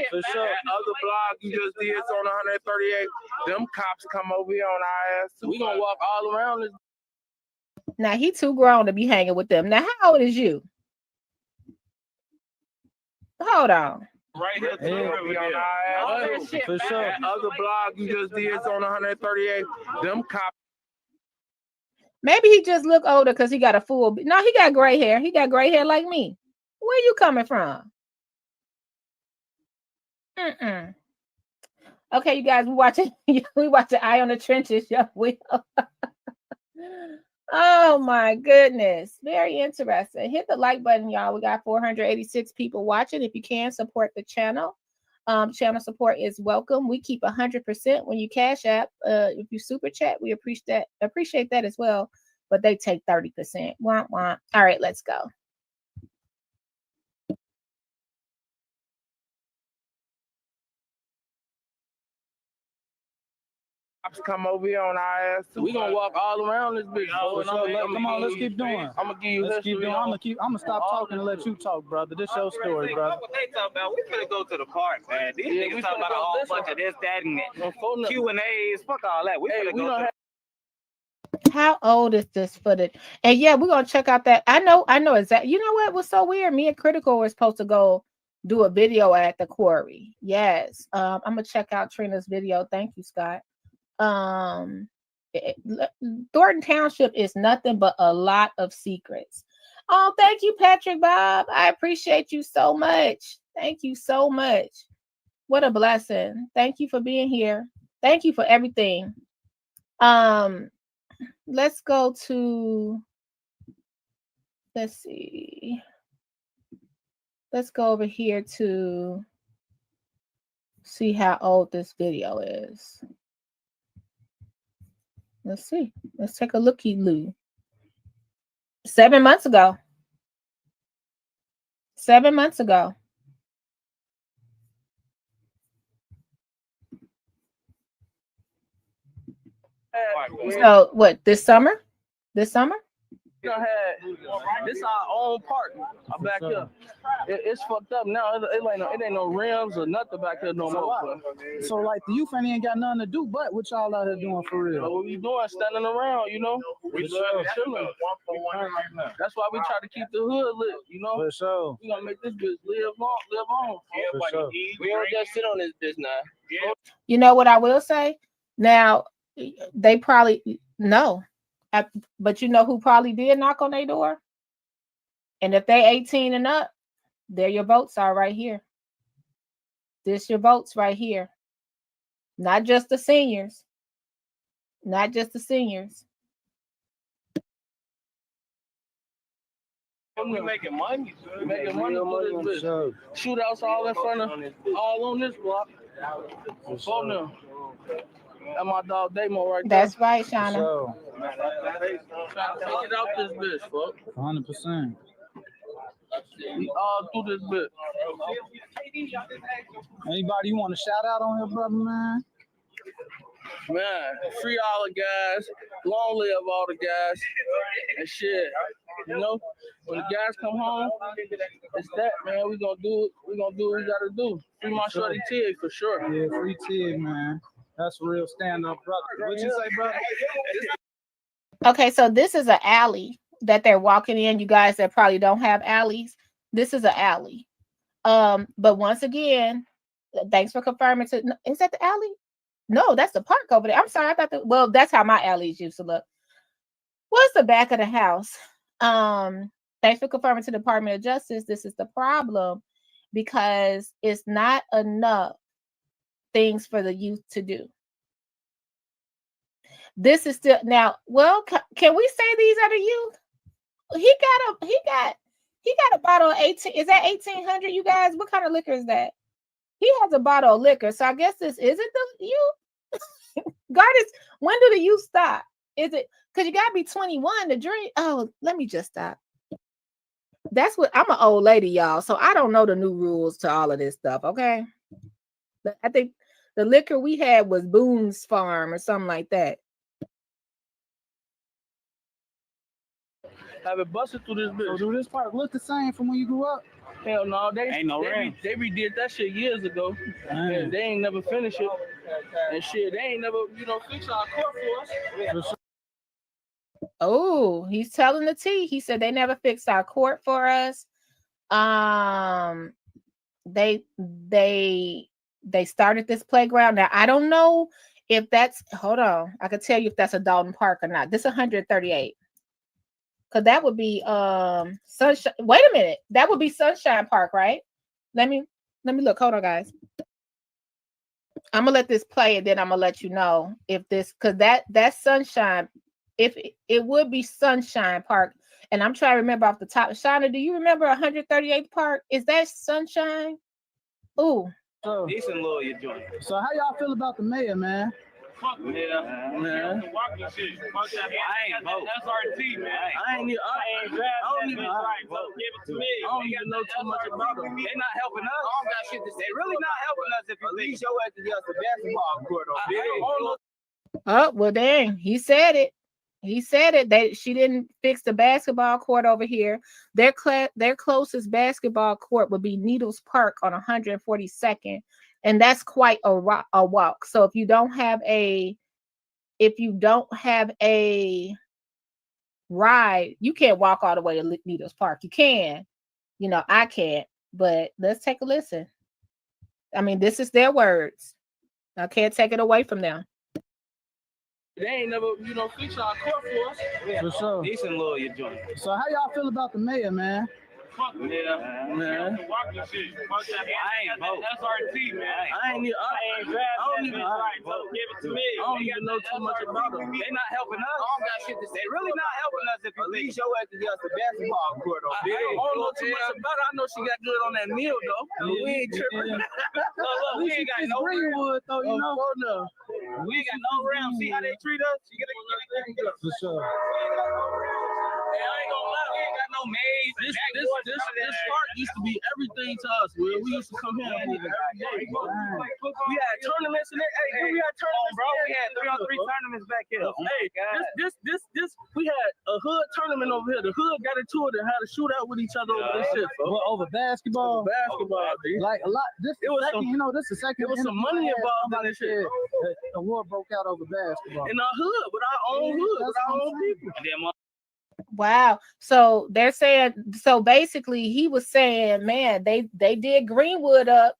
For sure. That other block you just did on 138. Them cops come over here on our ass too. We gonna walk all around this. Now he too grown to be hanging with them. Now how old is you? Hold on. Right here, for sure. That other block you just did on 138. Them cops. Maybe he just look older because he got a full. No, he got gray hair. He got gray hair like me. Where you coming from? Okay, you guys, we watching Eye on the Trenches. Yeah, we. Oh my goodness, very interesting. Hit the like button, y'all. We got 486 people watching. If you can, support the channel. Channel support is welcome. We keep 100% when you cash app. If you super chat, we appreciate that as well. But they take 30%. Womp womp. All right, let's go. Come over here on our ass. We gonna walk all around this bitch. Come on, let's keep doing. I'm gonna give you Let's keep doing. I'm gonna stop talking and let you talk, brother. This your story, brother. What they talk about? We finna go to the park, man. These niggas talking about a whole bunch of this, that, and Q&As. Fuck all that. We finna go to How old is this footage? And yeah, we're gonna check out that. I know exactly. You know what was so weird? Me and Critical were supposed to go do a video at the quarry. Yes. I'm gonna check out Trina's video. Thank you, Scott. Thornton Township is nothing but a lot of secrets. Oh, thank you, Patrick Bob. I appreciate you so much. Thank you so much. What a blessing. Thank you for being here. Thank you for everything. Let's go to, let's see. Let's go over here to see how old this video is. Let's see. Let's take a looky-loo. 7 months ago. 7 months ago. So what? This summer? This summer? This our own park back here. It's fucked up now. It ain't no rims or nothing back here no more. So like the youth ain't got nothing to do, but what y'all out here doing for real? What we doing? Standing around, you know. We chilling. That's why we try to keep the hood lit, you know. For sure. We gonna make this bitch live on. For sure. We don't just sit on this bitch now. You know what I will say? Now, they probably no. But you know who probably did knock on their door? And if they 18 and up, there your votes are right here. This your votes right here. Not just the seniors. Not just the seniors. We making money. We making money for this bitch. Shootouts all in front of, all on this block. On them. That's my dog Damo right there. That's right, Shauna. Take it out this bitch, fuck. 100%. We all through this bitch. Anybody you want to shout out on here, brother, man? Man, free all the guys. Long live all the guys. And shit. You know, when the guys come home, it's that, man. We gonna do it. We gonna do what we gotta do. Free my shorty Tig for sure. Yeah, free Tig, man. That's real stand-up, brother. What you say, brother? Okay, so this is an alley that they're walking in. You guys that probably don't have alleys, This is an alley. But once again, thanks for confirming. Is that the alley? No, that's the park over there. I'm sorry. I thought well, that's how my alleys used to look. What's the back of the house? Thanks for confirming to the Department of Justice. This is the problem because it's not enough things for the youth to do. This is still now. Well, can we say these are the youth? He got a bottle of 18. Is that 1800? You guys, what kind of liquor is that? He has a bottle of liquor, so I guess this isn't the youth. Goddess, when do the youth stop? Is it because you gotta be 21 to drink? Oh, let me just stop. That's what I'm an old lady, y'all. So I don't know the new rules to all of this stuff. Okay. I think the liquor we had was Boone's Farm or something like that. Have it busted through this bitch. So do this park look the same from when you grew up? Hell no, they redid that shit years ago. And they ain't never finished it. And shit, they ain't never, fixed our court for us. Oh, he's telling the T. He said they never fixed our court for us. They started this playground. Now I don't know if that's hold on. I could tell you if that's a Dolton Park or not. This is 138. Cause that would be Sunshine. Wait a minute, that would be Sunshine Park, right? Let me look. Hold on, guys. I'm gonna let this play, and then I'm gonna let you know if this, cause that's Sunshine. If it would be Sunshine Park, and I'm trying to remember off the top. Shauna, do you remember 138th Park? Is that Sunshine? Ooh, decent little you joint. So how y'all feel about the mayor, man? Fuck yeah, man. I ain't vote. SRT, man. I ain't drafting that right, so give it to me. I don't even know too much about them. They not helping us. I don't got shit to say. They really not helping us if you leave your ass to the basketball court over there. oh well, dang, he said it. He said it. She didn't fix the basketball court over here. Their closest basketball court would be Needles Park on 142nd. And that's quite a walk. So if you don't have a ride, you can't walk all the way to Needles Park. You can, I can't. But let's take a listen. I mean, this is their words. I can't take it away from them. They ain't never, fixed our court for us. For sure. Decent little you joint. So how y'all feel about the mayor, man? Fuck yeah, man. I ain't vote. SRT, man. I ain't drafting that right, so give it to me. I don't even know too much about them. They not helping us. I don't got shit to say. They really not helping us if you leave your ass to the basketball court over there. I don't know too much about it. I know she got good on that meal, though. We ain't tripping. Look, we ain't got no Greenwood, though, We ain't got no round. See how they treat us? You get it. For sure. I ain't gonna lie, we ain't got no maids. This park used to be everything to us, man. We used to come here every day. We had tournaments in it. Hey, we had tournaments, bro. We had 3-on-3 tournaments back here. This we had a hood tournament over here. The hood got into it and had a shootout with each other over this shit. Over basketball. Like a lot. This is the second. There was some money involved in this shit. A war broke out over basketball. In our hood, with our own hood, with our own people. Wow. So they're saying, so basically he was saying, man, they did Greenwood up.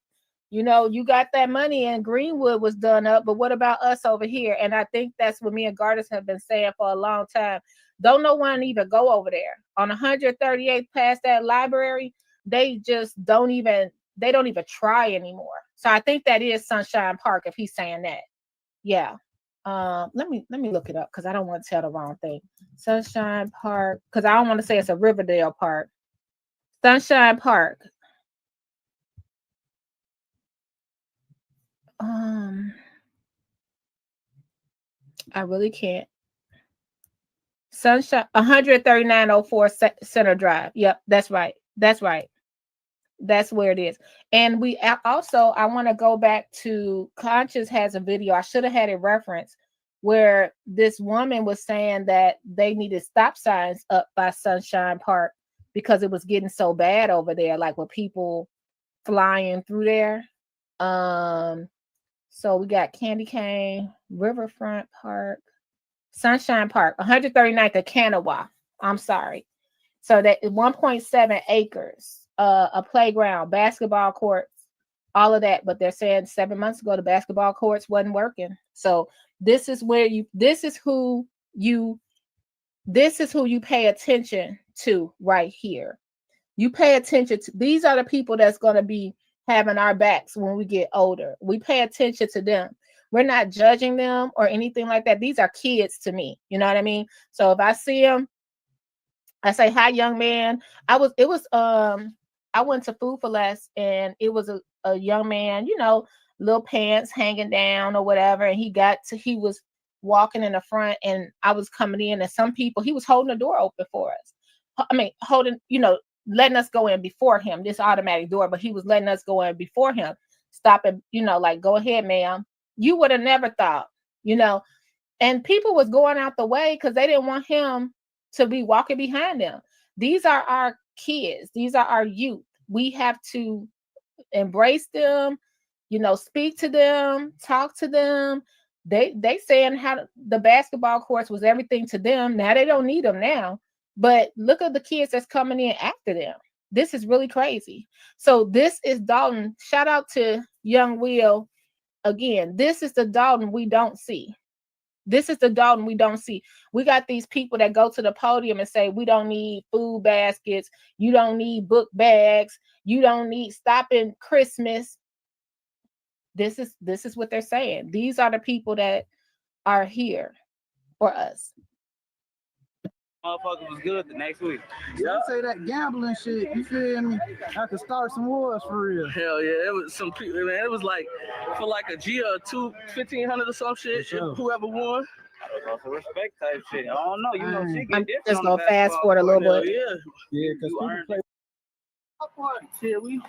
You got that money and Greenwood was done up, but what about us over here? And I think that's what me and Gardis have been saying for a long time. Don't no one even go over there. On 138th past that library, they just don't even try anymore. So I think that is Sunshine Park if he's saying that. Yeah. Let me look it up because I don't want to tell the wrong thing. Sunshine Park, because I don't want to say it's a Riverdale Park. Sunshine Park. I really can't. Sunshine 13904 Center Drive. Yep, that's right. That's where it is. And we also, I want to go back to Conscious has a video. I should have had it referenced where this woman was saying that they needed stop signs up by Sunshine Park because it was getting so bad over there, like with people flying through there. So we got Candy Cane, Riverfront Park, Sunshine Park, 139th of Kanawha. I'm sorry. So that 1.7 acres. a playground, basketball courts, all of that. But they're saying 7 months ago the basketball courts wasn't working. So this is who you pay attention to right here. You pay attention to, these are the people that's going to be having our backs when we get older. We pay attention to them. We're not judging them or anything like that. These are kids to me. You know what I mean? So if I see them, I say, hi, young man. I went to Food for Less, and it was a young man, little pants hanging down or whatever. And he was walking in the front, and I was coming in, and some people, he was holding the door open for us. I mean, letting us go in before him, this automatic door, but he was letting us go in before him, stopping, like, go ahead, ma'am. You would have never thought, and people was going out the way because they didn't want him to be walking behind them. These are our kids. These are our youth. We have to embrace them, speak to them, talk to them. They saying how the basketball courts was everything to them. Now they don't need them now. But look at the kids that's coming in after them. This is really crazy. So this is Dolton. Shout out to young Will. Again, this is the Dolton we don't see. This is the Dolton we don't see. We got these people that go to the podium and say, we don't need food baskets. You don't need book bags. You don't need stopping Christmas. This is what they're saying. These are the people that are here for us. Motherfucker was good the next week. Yeah, say that gambling shit. You feel me? I could start some wars for real. Hell yeah, it was some people, man. It was like for like a G or two, 1,500 or some shit. Sure. Whoever won. That was also respect type shit. I don't know. You know, she get I'm different. just gonna fast forward a little bit. Yeah, because people play. Yeah, we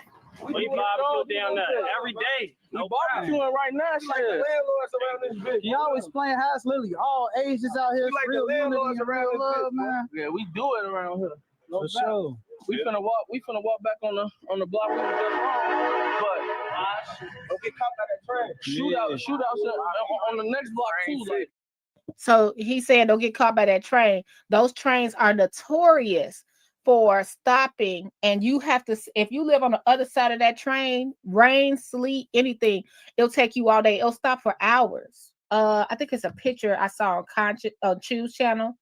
barbecue down there every day. No barbecuing right now. Like the landlords around this bitch. You always playing house, literally all ages out here. Like real the landlords around this love, man. Yeah, we do it around here. No for sure. We finna walk back on the block we was just on. But don't get caught by that train. Shootouts on the next block too. Like. So he said, don't get caught by that train. Those trains are notorious for stopping, and you have to, if you live on the other side of that train, rain, sleet, anything, it'll take you all day. It'll stop for hours. I think it's a picture I saw on Choose channel.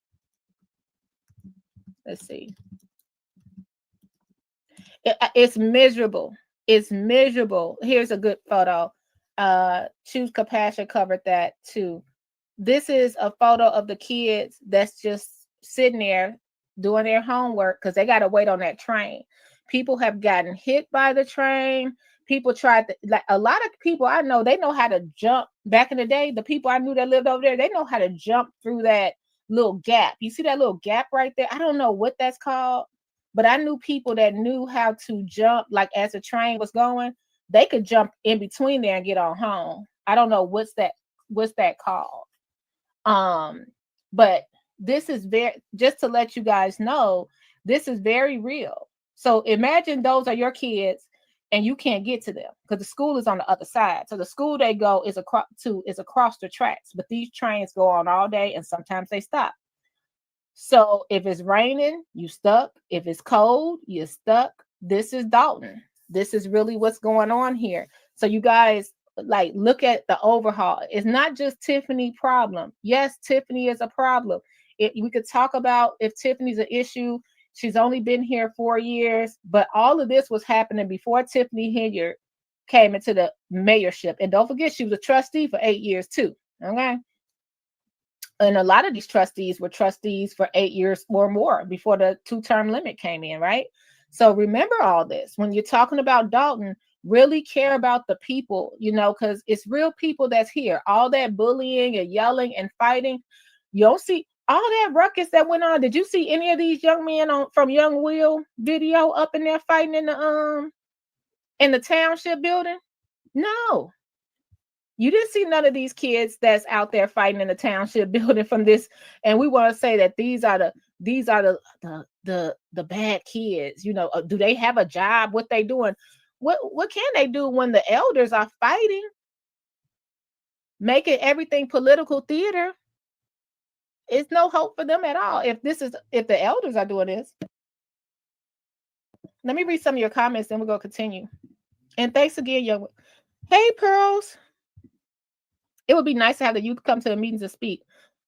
Let's see. It's miserable. It's miserable. Here's a good photo. Choose Compassion covered that too. This is a photo of the kids that's just sitting there doing their homework because they got to wait on that train. People have gotten hit by the train. People tried to, like a lot of people I know, they know how to jump. Back in the day, the people I knew that lived over there, they know how to jump through that little gap. You see that little gap right there? I don't know what that's called, but I knew people that knew how to jump, like as the train was going, they could jump in between there and get on home. I don't know what's that called. But this is just to let you guys know, this is very real. So imagine those are your kids and you can't get to them because the school is on the other side. So the school they go is across the tracks, but these trains go on all day and sometimes they stop. So if it's raining, you stuck. If it's cold, you're stuck. This is Dolton. This is really what's going on here. So you guys, like, look at the overhaul. It's not just Tiffany problem. Yes, Tiffany is a problem. We could talk about if Tiffany's an issue. She's only been here 4 years, but all of this was happening before Tiffany Hilliard came into the mayorship. And don't forget, she was a trustee for 8 years too. Okay. And a lot of these trustees were trustees for 8 years or more before the 2-term limit came in, right? So remember all this. When you're talking about Dolton, really care about the people, because it's real people that's here. All that bullying and yelling and fighting, you don't see all that ruckus that went on. Did you see any of these young men from Young Will video up in there fighting in the township building? No. You didn't see none of these kids that's out there fighting in the township building from this. And we want to say that these are the bad kids. Do they have a job? What they doing? What can they do when the elders are fighting, making everything political theater? It's no hope for them at all. If the elders are doing this, Let me read some of your comments, then we're going to continue. And thanks again, young. Hey, Pearls. It would be nice to have the youth come to the meetings and speak.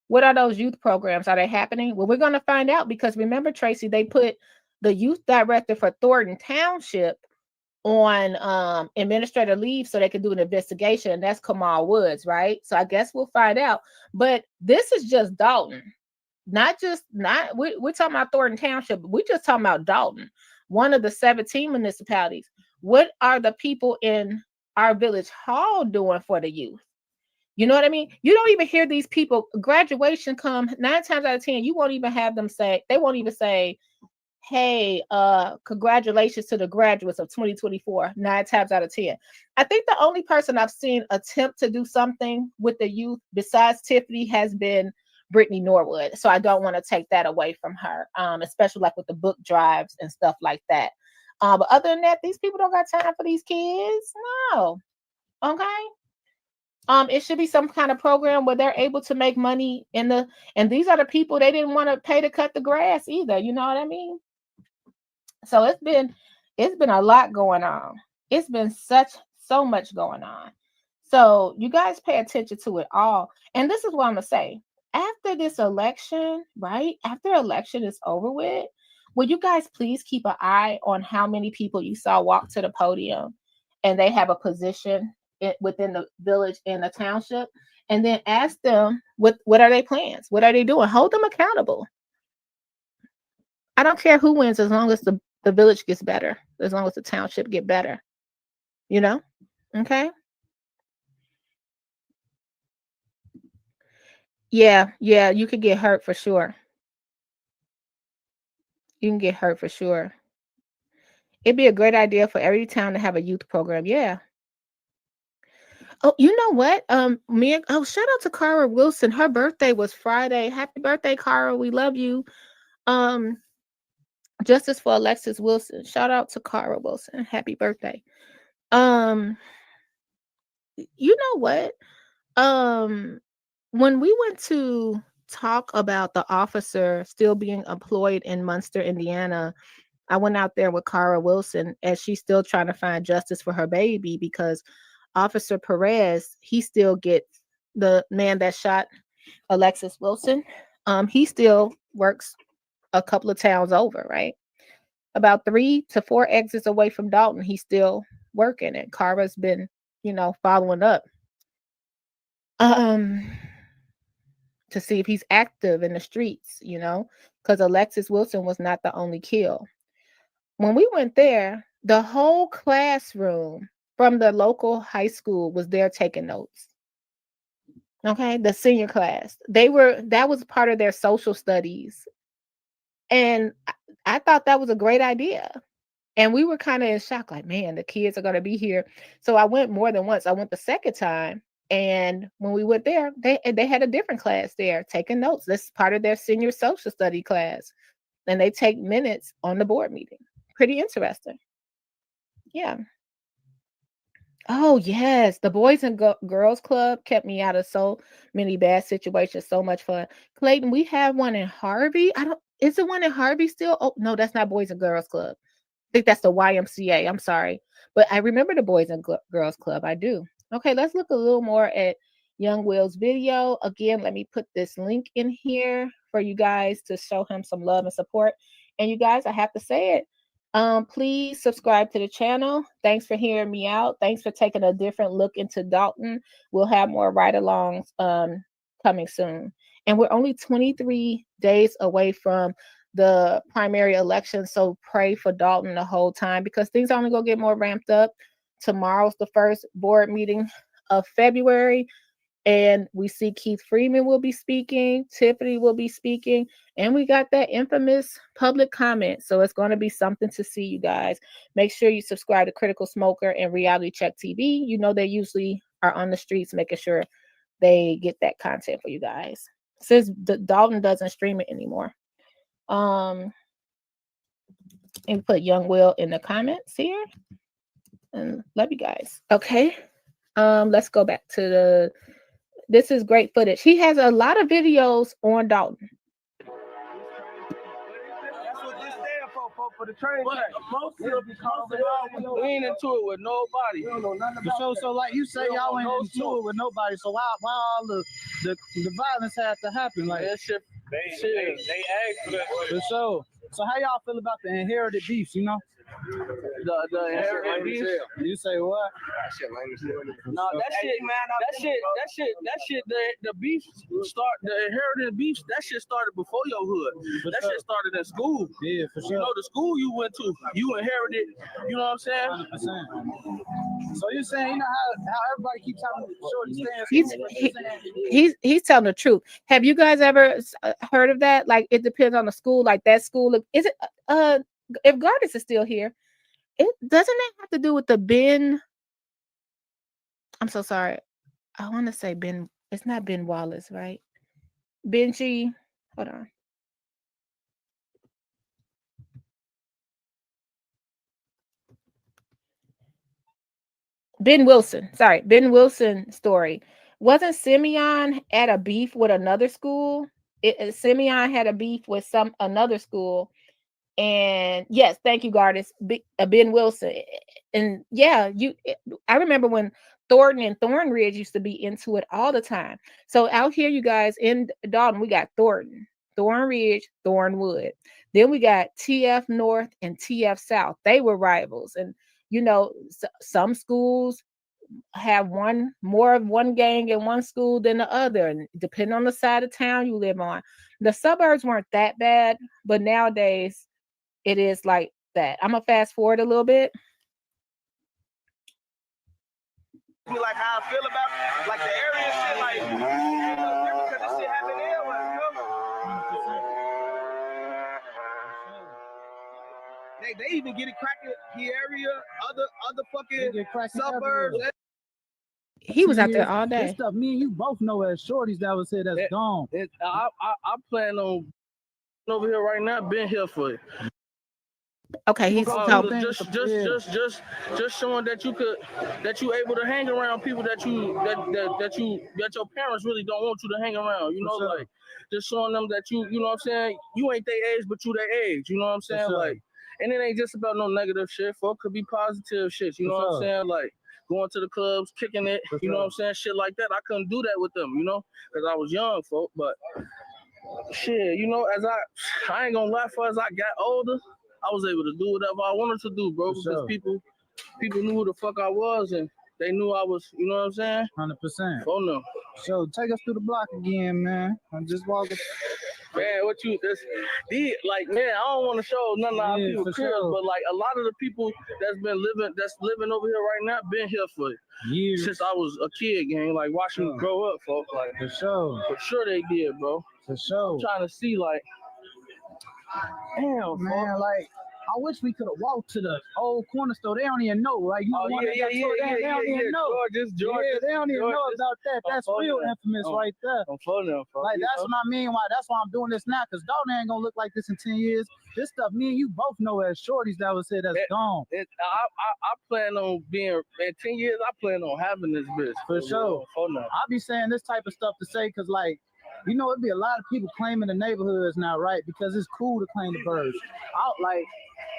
What are those youth programs? Are they happening? Well, we're going to find out because remember, Tracy, they put the youth director for Thornton Township on administrative leave so they could do an investigation, and that's Kamal Woods, right? So I guess we'll find out. But this is just Dolton, we're talking about Thornton Township, but we're just talking about Dolton, one of the 17 municipalities. What are the people in our village hall doing for the youth? You know what I mean? You don't even hear these people. Graduation come 9 times out of 10. You won't even have them say. They won't even say, "Hey, congratulations to the graduates of 2024." 9 times out of 10. I think the only person I've seen attempt to do something with the youth besides Tiffany has been Brittany Norwood. So I don't want to take that away from her, especially like with the book drives and stuff like that. But other than that, these people don't got time for these kids. No. Okay. It should be some kind of program where they're able to make money and these are the people they didn't want to pay to cut the grass either. You know what I mean? So it's been a lot going on. It's been so much going on. So you guys pay attention to it all. And this is what I'm gonna say. After this election, right? After election is over with, will you guys please keep an eye on how many people you saw walk to the podium and they have a position within the village and the township, and then ask them what are their plans? What are they doing? Hold them accountable. I don't care who wins as long as the village gets better, as long as the township get better. You know? Okay. Yeah, you could get hurt for sure. You can get hurt for sure. It'd be a great idea for every town to have a youth program. Yeah. Oh, you know what? Shout out to Cara Wilson. Her birthday was Friday. Happy birthday, Cara. We love you. Justice for Alexis Wilson. Shout out to Cara Wilson. Happy birthday. You know what? When we went to talk about the officer still being employed in Munster, Indiana, I went out there with Cara Wilson as she's still trying to find justice for her baby because Officer Perez, he still gets the man that shot Alexis Wilson. He still works a couple of towns over, right? About 3 to 4 exits away from Dolton, he's still working, and Cara's been, following up to see if he's active in the streets, because Alexis Wilson was not the only kill. When we went there, the whole classroom from the local high school was there taking notes. Okay, the senior class. That was part of their social studies. And I thought that was a great idea. And we were kind of in shock, like, man, the kids are going to be here. So I went more than once. I went the second time. And when we went there, they had a different class there taking notes. This is part of their senior social study class. And they take minutes on the board meeting. Pretty interesting. Yeah. Oh, yes. The Boys and Girls Club kept me out of so many bad situations. So much fun. Clayton, we have one in Harvey. Is the one in Harvey still? Oh, no, that's not Boys and Girls Club. I think that's the YMCA. I'm sorry. But I remember the Boys and Girls Club. I do. Okay, let's look a little more at Young Will's video. Again, let me put this link in here for you guys to show him some love and support. And you guys, I have to say it. Please subscribe to the channel. Thanks for hearing me out. Thanks for taking a different look into Dolton. We'll have more ride-alongs coming soon. And we're only 23 days away from the primary election. So pray for Dolton the whole time because things are only going to get more ramped up. Tomorrow's the first board meeting of February. And we see Keith Freeman will be speaking, Tiffany will be speaking, and we got that infamous public comment. So it's going to be something to see, you guys. Make sure you subscribe to Critical Smoker and Reality Check TV. You know they usually are on the streets making sure they get that content for you guys. Since Dolton doesn't stream it anymore. And put Young Will in the comments here. And love you guys. Okay. Let's go back to this is great footage. He has a lot of videos on Dolton. That's what this stand for, folks. for the train track. We ain't into it with nobody. So like you say, y'all ain't into it with nobody. So why all the violence had to happen? Like that shit. They asked for that. So how y'all feel about the inherited beefs? You know, the inherited beefs. You say what? No, that shit. The beef the inherited beefs. That shit started before your hood. That shit started in school. Yeah, for sure. You know the school you went to, you inherited. You know what I'm saying? 100%. So you're saying, you know how everybody keeps telling Shorty He's telling the truth. Have you guys ever heard of that? Like, it depends on the school. Like that school, is it? If Gardis is still here, it doesn't that have to do with the Ben? I'm so sorry. I want to say Ben. It's not Ben Wallace, right? Benji. Hold on. Ben Wilson. Sorry, Ben Wilson story. Wasn't Simeon at a beef with another school? Simeon had a beef with another school. And yes, thank you, Gardis. Ben Wilson. And yeah, I remember when Thornton and Thornridge used to be into it all the time. So out here, you guys, in Dalton, we got Thornton, Thornridge, Thornwood. Then we got TF North and TF South. They were rivals. And you know, some schools have more of one gang in one school than the other, and depending on the side of town you live on. The suburbs weren't that bad, but nowadays it is like that. I'm gonna fast forward a little bit. Like how I feel about like the area shit, like because this shit happened everywhere, you know? They even get it cracking here area, other fucking suburbs. He was out there all day. This stuff, me and you both know as shorties that was here that's gone. I plan on over here right now, been here for it. Okay, he's talking. Just showing that you able to hang around people that your parents really don't want you to hang around. You know, like just showing them that you know what I'm saying. You ain't their age, but you their age. You know what I'm saying? Like, and it ain't just about no negative shit. Folk could be positive shit. You know what I'm saying? Like going to the clubs, kicking it. You know what I'm saying? Shit like that. I couldn't do that with them. You know, because I was young, folk. But shit, you know, as I ain't gonna lie, as I got older, I was able to do whatever I wanted to do, bro, because people knew who the fuck I was, and they knew I was, you know what I'm saying? 100%. Oh no. So take us through the block again, man. I'm just walking. Man, like, man, I don't want to show none of our people cribs, but like a lot of the people that's living over here right now been here for years since I was a kid, gang. Like watching them grow up, folks. Like for sure they did, bro. For sure. I'm trying to see, like, damn, man, like, I wish we could have walked to the old corner store. They don't even know, like, you know, they don't even know. George, they don't even know about that. That's real infamous right there. Like, that's what I mean. Why? That's why I'm doing this now, because Dalton ain't gonna look like this in 10 years. This stuff, me and you both know as shorties that was here, that's gone. I plan on being in 10 years. I plan on having this bitch for sure. I be saying this type of stuff to say, because like, you know, it'd be a lot of people claiming the neighborhoods now, right? Because it's cool to claim the birds. Like,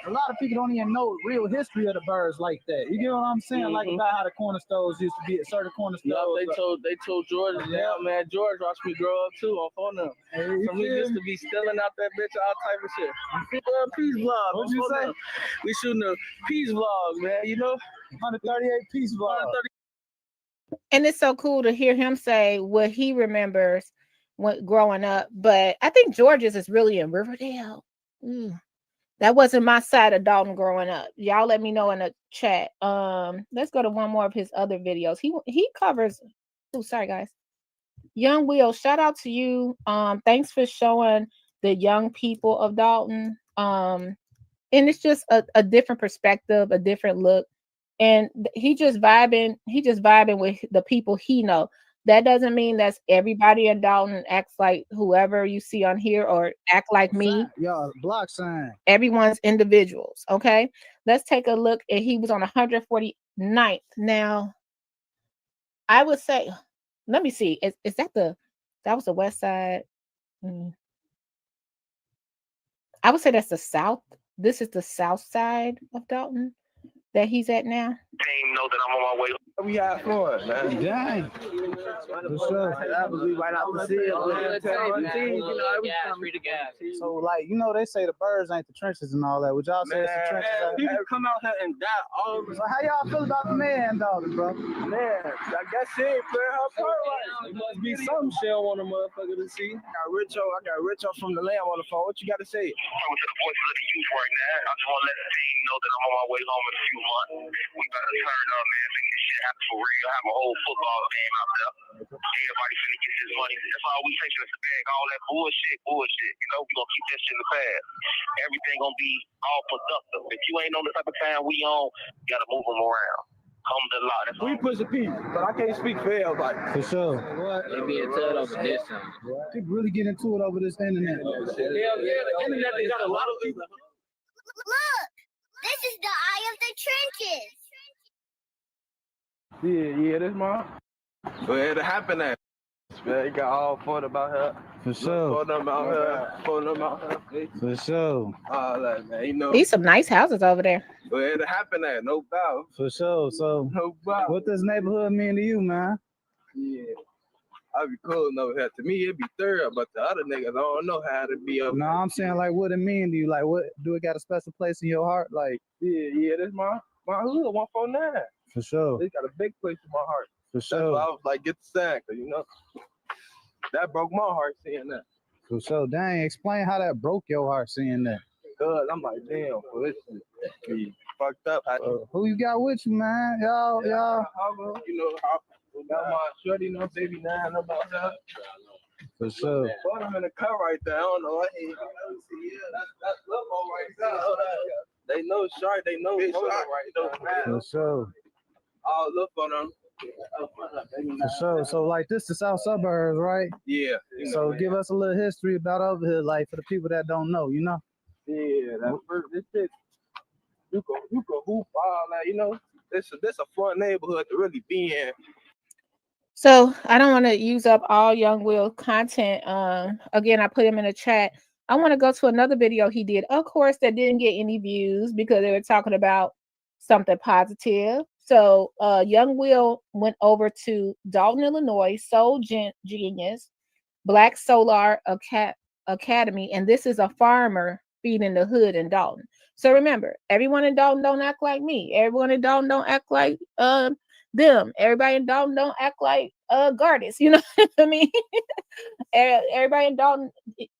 a lot of people don't even know real history of the birds like that. You get what I'm saying? Like about how the corner stores used to be at certain corner stores. Yeah, they told George, yeah, man, George watched me grow up too on phone them. So we used to be stealing out that bitch, all type of shit. Peace vlog. What'd you say? We shooting a peace vlog, man, you know? 138 peace vlog. And it's so cool to hear him say what he remembers when growing up. But I think George's is really in Riverdale. That wasn't my side of Dalton growing up. Y'all let me know in the chat. Let's go to one more of his other videos. He covers. Oh, sorry guys. Young Will, shout out to you. Thanks for showing the young people of Dalton. And it's just a different perspective, a different look. And he just vibing with the people he know. That doesn't mean that's everybody in Dalton acts like whoever you see on here or act like me. Yeah, block sign. Everyone's individuals. Okay. Let's take a look. And he was on 149th. Now, I would say, let me see. Is that was the west side? I would say that's the south, This is the south side of Dolton that he's at now. Team know that I'm on my way. We out for it, man. Dang. For sure. That was we right out the So, like, you know, they say the birds ain't the trenches and all that. Would y'all say it's the trenches? People come out here and die all the So how y'all feel about the man, Dolton, bro? Man, I guess she ain't playing her part right. It must be something she don't want a motherfucker to see. I got Richo from the Lamb on the phone. What you got to say? I'm talking to the voices of the youth right now. I just want to let the team know that I'm on my way home in a few months. We better turn up, man. Make this shit happen for real. Have a whole football game out there. Everybody finna get this money. That's all we taking us to bag. All that bullshit. You know, we gonna keep that shit in the past. Everything gonna be all productive. If you ain't on the type of time we on, you gotta move them around. Come to law. We push the people, but I can't speak for everybody. For sure. They being told over this time. People really get into it over this internet. Yeah, the internet, they got a lot of people. Look, this is the eye of the trenches. Yeah, this mom. But it happened at. Man, you got all fun about her. For sure. Fun about her. For sure. All that, man. You know. These some nice houses over there. But it happened at, no doubt. For sure. So, no doubt. What does neighborhood mean to you, man? Yeah. I be cool over here. To me, it be third, but the other niggas, I don't know how to be up. No, I'm saying, like, what it mean to you? Like, what do it got a special place in your heart? Like, yeah, this my hood, 149. For sure. It got a big place in my heart. For sure. That's why I was like, get the sack, you know. That broke my heart seeing that. For sure. Dang, explain how that broke your heart seeing that. Cause I'm like, damn, well, this shit be fucked up. Who you got with you, man? Y'all. You know, got my shorty, you know, baby 9 about that. For sure. But I'm in the car right there. I don't know. That's Lil' right there. They know Shark. They know Polo right there. For sure. I'll look on them. For sure. So, like, this the south suburbs, right? Yeah. So, give us a little history about over here, like, for the people that don't know, you know? Yeah, this shit, you can hoop all that, you know. This a fun neighborhood to really be in. So I don't want to use up all Young Will content. Again, I put him in the chat. I want to go to another video he did, of course, that didn't get any views because they were talking about something positive. So Young Will went over to Dolton, Illinois, Soul Genius, Black Solar Academy, and this is a farmer feeding the hood in Dolton. So remember, everyone in Dolton don't act like me. Everyone in Dolton don't act like them. Everybody in Dolton don't act like Gardis. You know what I mean? Everybody in Dolton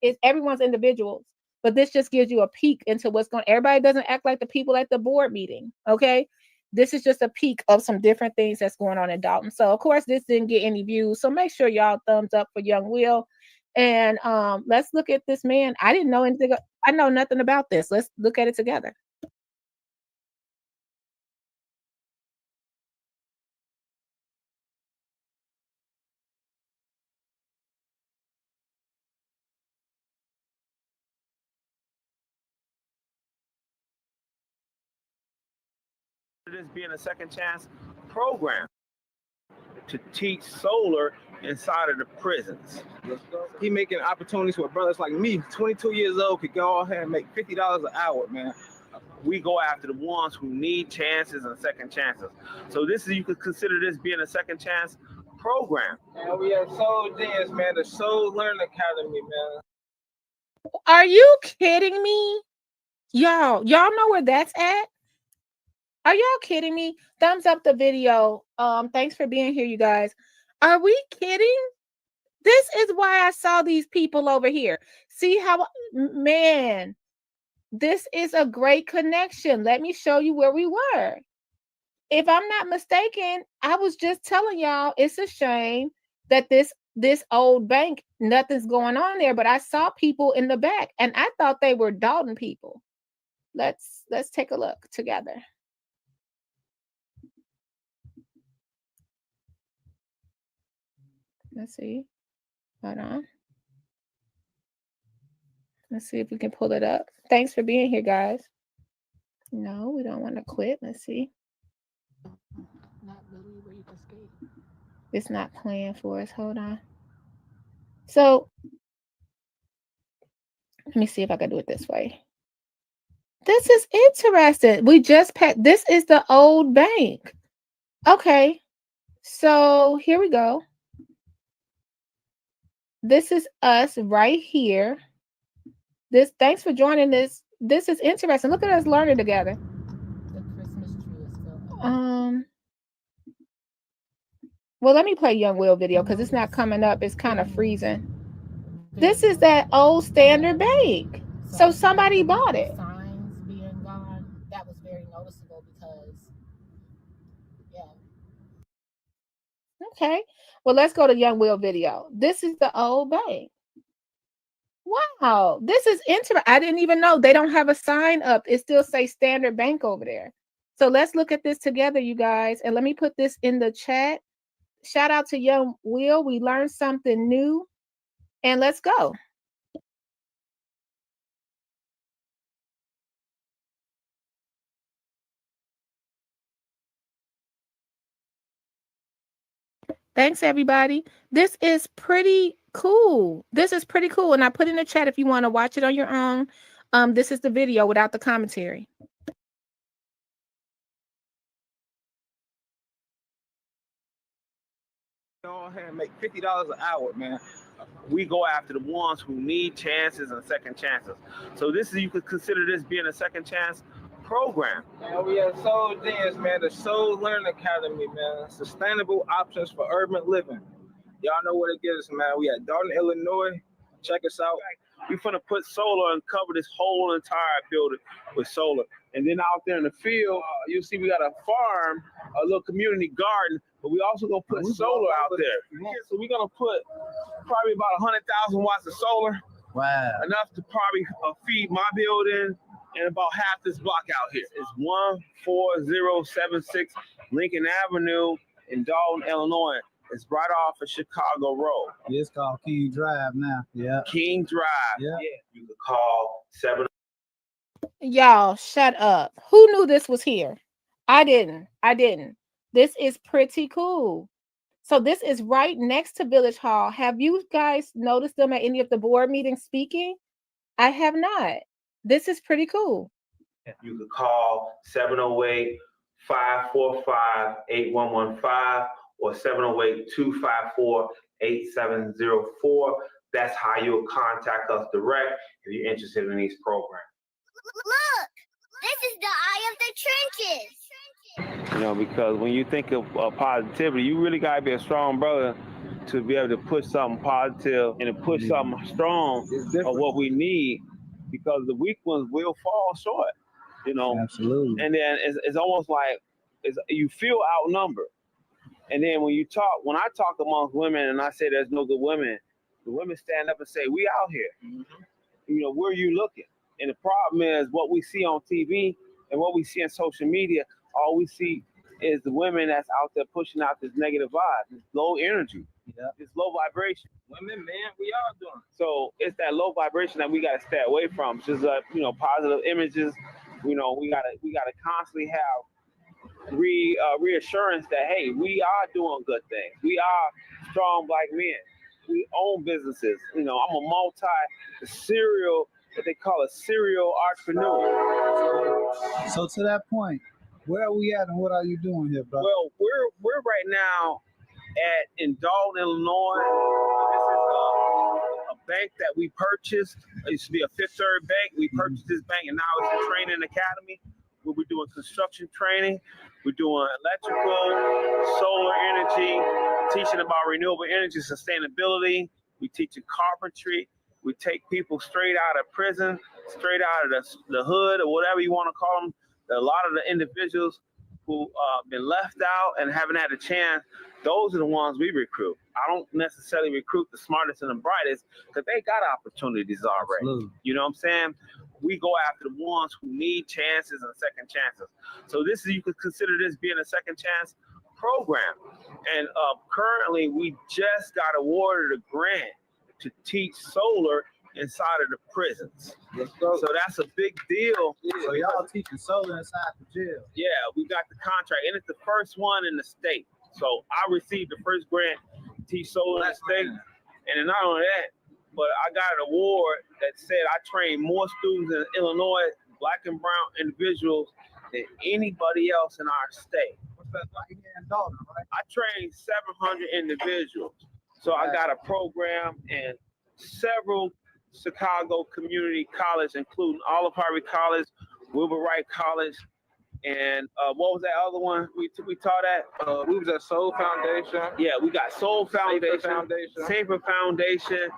is everyone's individuals. But this just gives you a peek into what's going on. Everybody doesn't act like the people at the board meeting. Okay. This is just a peek of some different things that's going on in Dolton. So of course this didn't get any views. So make sure y'all thumbs up for Young Will. And let's look at this man. I didn't know anything. I know nothing about this. Let's look at it together. This being a second chance program to teach solar inside of the prisons. He making opportunities for brothers like me, 22 years old, could go ahead and make $50 an hour, man. We go after the ones who need chances and second chances. So you could consider this being a second chance program. And we have Soul Dance, man, the Soul Learning Academy, man. Are you kidding me? Y'all know where that's at? Are y'all kidding me? Thumbs up the video. Thanks for being here, you guys. Are we kidding? This is why I saw these people over here. See how, man, this is a great connection. Let me show you where we were. If I'm not mistaken, I was just telling y'all it's a shame that this old bank, nothing's going on there, but I saw people in the back and I thought they were Dolton people. Let's take a look together. Let's see. Hold on. Let's see if we can pull it up. Thanks for being here, guys. No, we don't want to quit. Let's see. Not really where you can escape. It's not playing for us. Hold on. So let me see if I can do it this way. This is interesting. We just packed. This is the old bank. Okay. So here we go. This is us right here. This. Thanks for joining this. This is interesting. Look at us learning together. The Christmas tree is still. Well, let me play Young Will video because it's not coming up. It's kind of freezing. This is that old Standard Bank. So somebody bought it. Signs being gone, that was very noticeable because, yeah. Okay. Well, let's go to Young Will video. This is the old bank. Wow. This is interesting. I didn't even know they don't have a sign up. It still says Standard Bank over there. So let's look at this together, you guys. And let me put this in the chat. Shout out to Young Will. We learned something new. And let's go. Thanks, everybody. This is pretty cool. This is pretty cool. And I put in the chat if you want to watch it on your own. This is the video without the commentary. Go ahead and make $50 an hour, man. We go after the ones who need chances and second chances. So this is, you could consider this being a second chance program. Man, we have Soul Dance, man, the Soul Learning Academy, man. Sustainable options for urban living. Y'all know what it gives, man. We at Dolton, Illinois. Check us out. We finna put solar and cover this whole entire building with solar. And then out there in the field, you'll see we got a farm, a little community garden, but we also gonna put solar out there. So we're gonna put probably about 100,000 watts of solar. Wow. Enough to probably feed my building and about half this block out here. It's 14076 Lincoln Avenue in Dolton, Illinois. It's right off of Chicago Road. Yeah, it's called King Drive now. Yeah. King Drive. Yeah. You can call 7. Y'all, shut up. Who knew this was here? I didn't. This is pretty cool. So this is right next to Village Hall. Have you guys noticed them at any of the board meetings speaking? I have not. This is pretty cool. You can call 708-545-8115 or 708-254-8704. That's how you'll contact us direct if you're interested in these programs. Look, this is the eye of the trenches. You know, because when you think of positivity, you really gotta be a strong brother to be able to push something positive and to push something strong of what we need, because the weak ones will fall short, you know. Absolutely. And then it's almost like you feel outnumbered. And then when I talk amongst women and I say there's no good women, the women stand up and say, we out here. Mm-hmm. You know, where are you looking? And the problem is what we see on TV and what we see on social media, all we see is the women that's out there pushing out this negative vibe, this low energy, this low vibration. Women, man, we all doing. So it's that low vibration that we got to stay away from. It's just positive images. You know, we gotta constantly have reassurance that, hey, we are doing good things. We are strong black men. We own businesses. You know, I'm a what they call a serial entrepreneur. So to that point, where are we at and what are you doing here, bro? Well, we're right now in Dolton, Illinois. This is a bank that we purchased. It used to be a Fifth Third Bank. We purchased this bank, and now it's a training academy where we're doing construction training. We're doing electrical, solar energy, teaching about renewable energy sustainability. We teaching carpentry. We take people straight out of prison, straight out of the hood, or whatever you want to call them. A lot of the individuals who been left out and haven't had a chance, those are the ones we recruit. I don't necessarily recruit the smartest and the brightest because they got opportunities already. Absolutely. You know what I'm saying? We go after the ones who need chances and second chances. So you could consider this being a second chance program. And currently we just got awarded a grant to teach solar inside of the prisons. So that's a big deal. Yeah, so y'all teaching solar inside the jail. Yeah, we got the contract, and it's the first one in the state. So I received the first grant to teach solar in the state. And then not only that, but I got an award that said I trained more students in Illinois black and brown individuals than anybody else in our state. I train 700 individuals. So I got a program in several Chicago community colleges, including Olive Harvey College, Wilbur Wright College, and what was that other one we taught at? We was at Soul Foundation. Yeah, we got Soul Foundation, Safer Foundation,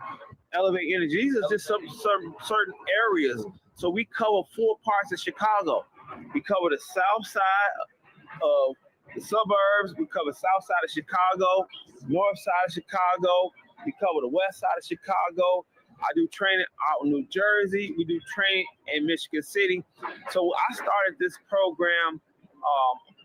Elevate Energy. These are just some certain areas. So we cover 4 parts of Chicago. We cover the south side of the suburbs. We cover south side of Chicago, north side of Chicago. We cover the west side of Chicago. I do training out in New Jersey. We do training in Michigan City. So I started this program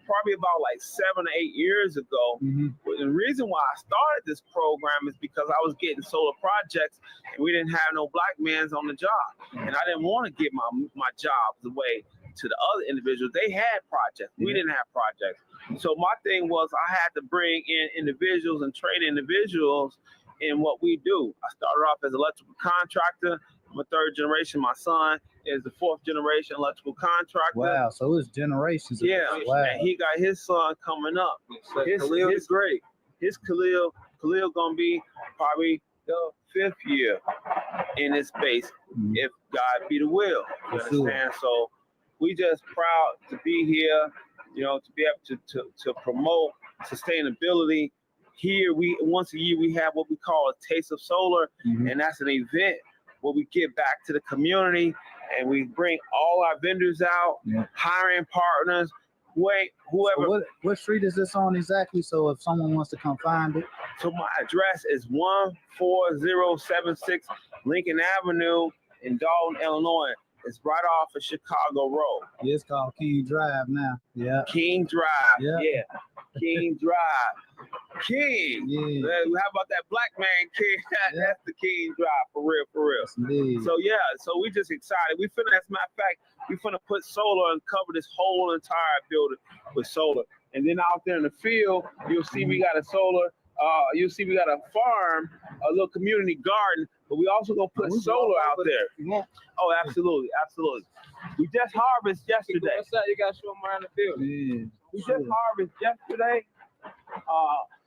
probably about like 7 or 8 years ago. But the reason why I started this program is because I was getting solar projects and we didn't have no black men on the job. And I didn't want to give my jobs away to the other individuals. They had projects. We didn't have projects. So my thing was I had to bring in individuals and train individuals in what we do. I started off as an electrical contractor. I'm a 3rd generation. My son is the 4th generation electrical contractor. Wow, so it's generations. Yeah, wow. And he got his son coming up. Khalil is great. His Khalil gonna be probably the 5th year in this space, if God be the will. You understand? So we just proud to be here, you know, to be able to promote sustainability. Here once a year we have what we call a Taste of Solar, and that's an event where we give back to the community and we bring all our vendors out, hiring partners, whoever. So what street is this on exactly? So if someone wants to come find it. So my address is 14076 Lincoln Avenue in Dolton, Illinois. It's right off of Chicago Road. Yeah, it's called King Drive now. Yeah. King Drive. Yeah. King Drive. King. Yeah. How about that black man King? That's the King Drive for real, for real. Indeed. So yeah, so we just excited. We finna, as a matter of fact, we finna put solar and cover this whole entire building with solar. And then out there in the field, you'll see we got a solar. You'll see we got a farm, a little community garden, but we also gonna put solar out there. Oh, absolutely, absolutely. We just harvested yesterday. You got to show them around the field. We just harvested yesterday.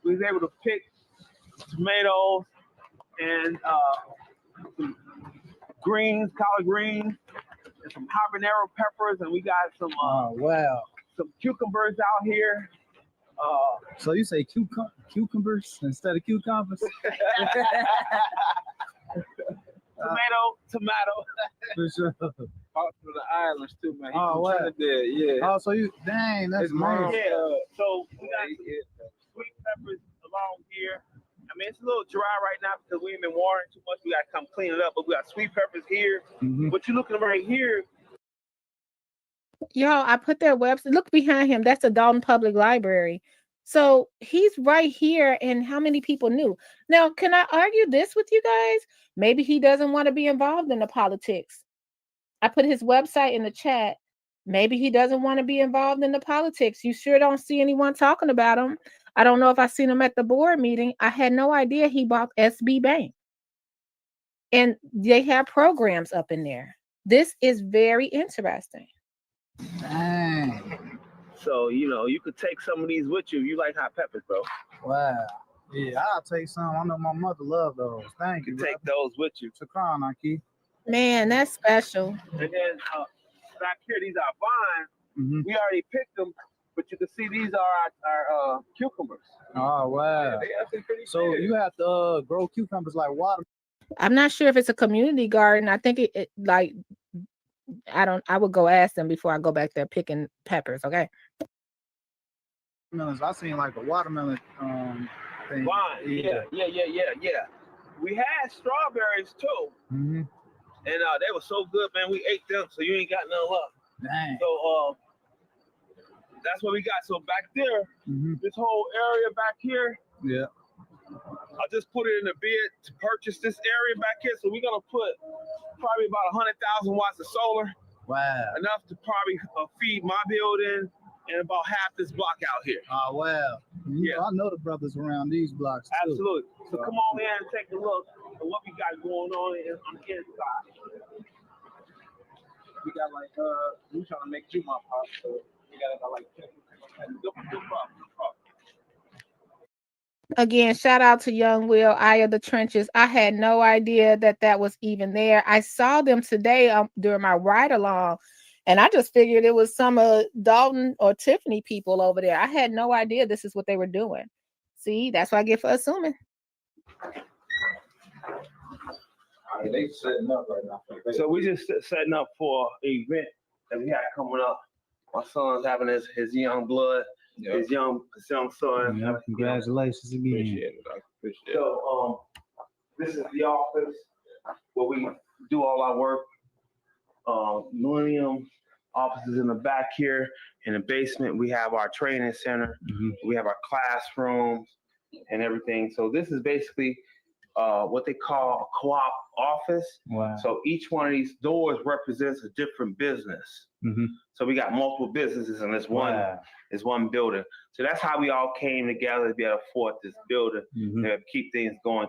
We was able to pick tomatoes and some greens, collard greens, and some habanero peppers, and we got some some cucumbers out here. So you say cucumbers instead of cucumbers? Tomato. For sure. Out from the islands too, man. Oh, wow. Yeah. Oh, so you, dang, that's nice. Yeah. So we got some sweet peppers along here. I mean, it's a little dry right now because we ain't been watering too much. We got to come clean it up, but we got sweet peppers here. But you're looking right here. Y'all, I put their website. Look behind him. That's the Dolton Public Library. So he's right here. And how many people knew? Now, can I argue this with you guys? Maybe he doesn't want to be involved in the politics. I put his website in the chat. Maybe he doesn't want to be involved in the politics. You sure don't see anyone talking about him. I don't know if I seen him at the board meeting. I had no idea he bought SB Bank. And they have programs up in there. This is very interesting. Dang. So, you know, you could take some of these with you. You like hot peppers, bro. Wow. Yeah, I'll take some. I know my mother loved those. Thank you. Take those with you. Shukran, Aki. Man, that's special. And then back here, these are vines. We already picked them, but you can see these are our cucumbers. Oh, wow. Yeah, they actually pretty So big. you have to grow cucumbers like water. I'm not sure if it's a community garden. I think it like, I would go ask them before I go back there picking peppers. Okay. Melons. I seen like a watermelon thing. Vine. Yeah. We had strawberries too. And they were so good, man. We ate them, so you ain't got none left. Dang. So that's what we got. So back there, this whole area back here, Yeah. I just put it in a bid to purchase this area back here. So we're gonna put probably about 100,000 watts of solar. Wow. Enough to probably feed my building and about half this block out here. Oh, wow. Yeah. I know the brothers around these blocks too. Absolutely. So come on in and take a look at what we got going on the inside. We got like we trying to make you my pop, so we got about like 10. No problem. Again, shout out to Young Will, Eye of the Trenches. I had no idea that was even there. I saw them today during my ride along, and I just figured it was some of Dolton or Tiffany people over there. I had no idea this is what they were doing. See, that's what I get for assuming. They setting up right now. So we just setting up for an event that we have coming up. My son's having his young blood, his young son. Yeah, congratulations again. Appreciate it. So this is the office where we do all our work. Millennium offices in the back here. In the basement, we have our training center. We have our classrooms and everything. So this is basically what they call a co-op office. Wow. So each one of these doors represents a different business. So we got multiple businesses in this one building. So that's how we all came together to be able to afford this building, to keep things going,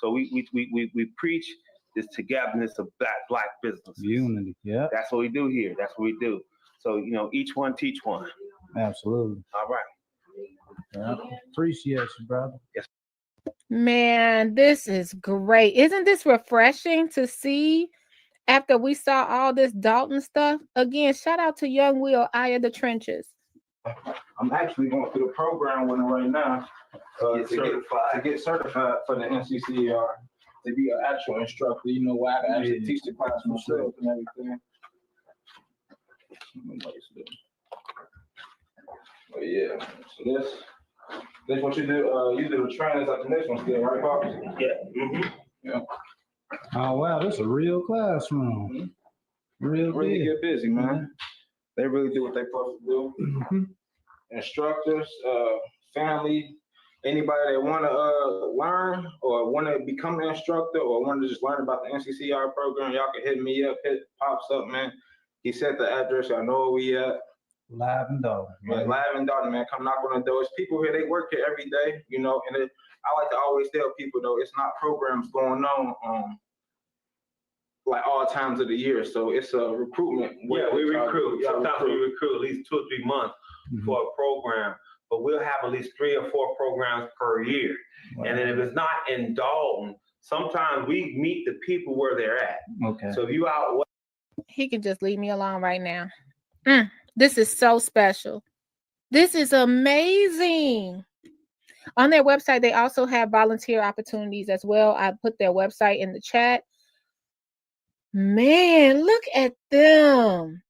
So we preach this togetherness of black businesses. Unity, yeah. That's what we do here. That's what we do. So each one teach one. Absolutely. All right. Yeah. Appreciate you, brother. Yes. Man, this is great. Isn't this refreshing to see after we saw all this Dolton stuff? Again, shout out to Young Will, Eye of the Trenches. I'm actually going through the program with him right now to get certified for the NCCER, to be an actual instructor. You know, where I can actually teach the class myself and everything. But yeah, so this what you do. You do the trainings at the next one still, right, Pops? Yeah. Yeah. Oh wow, this is a real classroom. Real really big. get busy, man. They really do what they're supposed to do. Instructors, family, anybody that want to learn or want to become an instructor or want to just learn about the NCCR program, y'all can hit me up, hit Pops up, man. He said the address, y'all know where we at. Live and Dolton. Man, live and Dolton, man. Come knock on the doors. People here, they work here every day, you know, and I like to always tell people, though, it's not programs going on like all times of the year. So it's a recruitment. Yeah, we recruit. Sometimes we recruit at least 2 or 3 months for a program, but we'll have at least 3 or 4 programs per year. Wow. And then if it's not in Dolton, sometimes we meet the people where they're at. Okay. So if you out, He can just leave me alone right now. This is so special. This is amazing. On their website, they also have volunteer opportunities as well. I put their website in the chat. Man, look at them.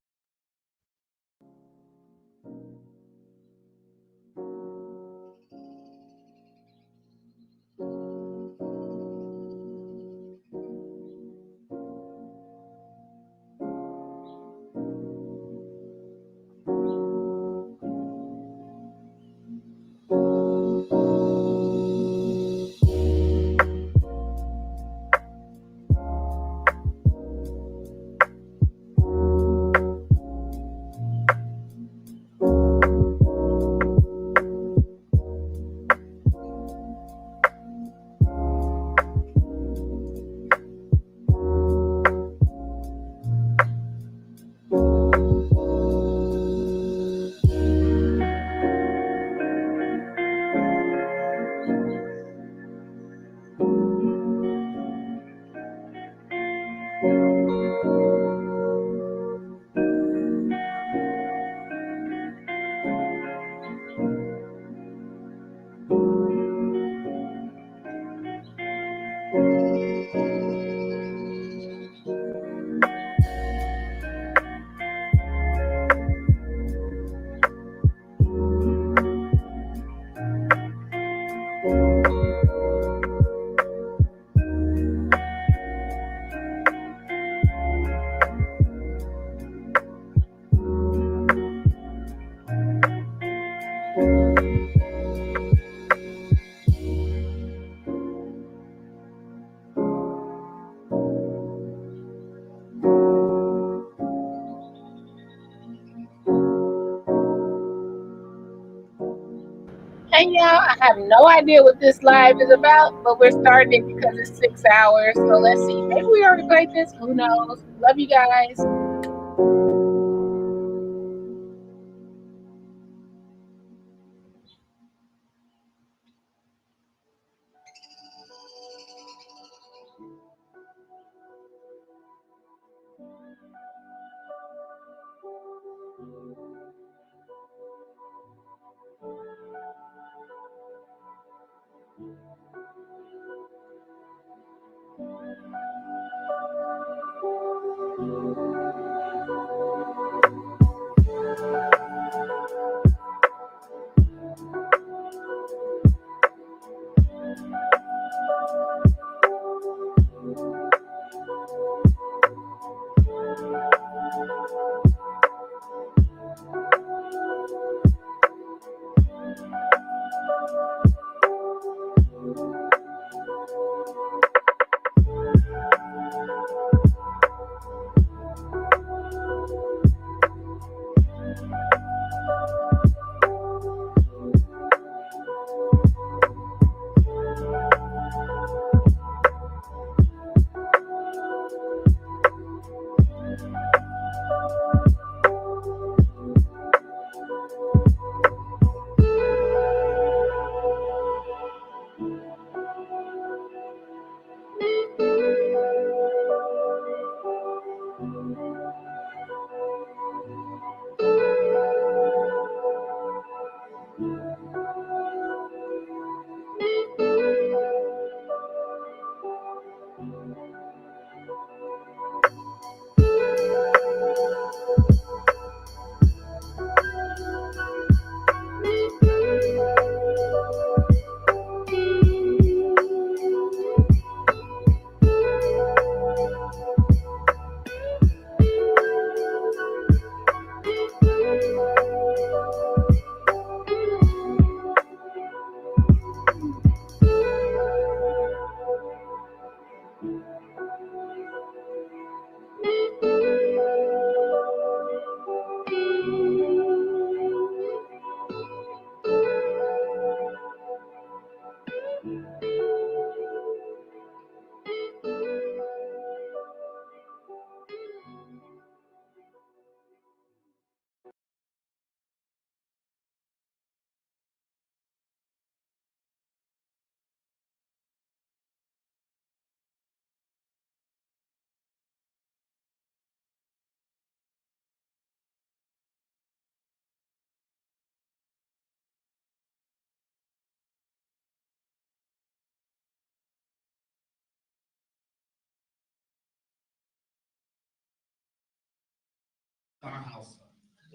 Hey y'all, I have no idea what this live is about, but we're starting it because it's 6 hours. So let's see. Maybe we already played this. Who knows? Love you guys.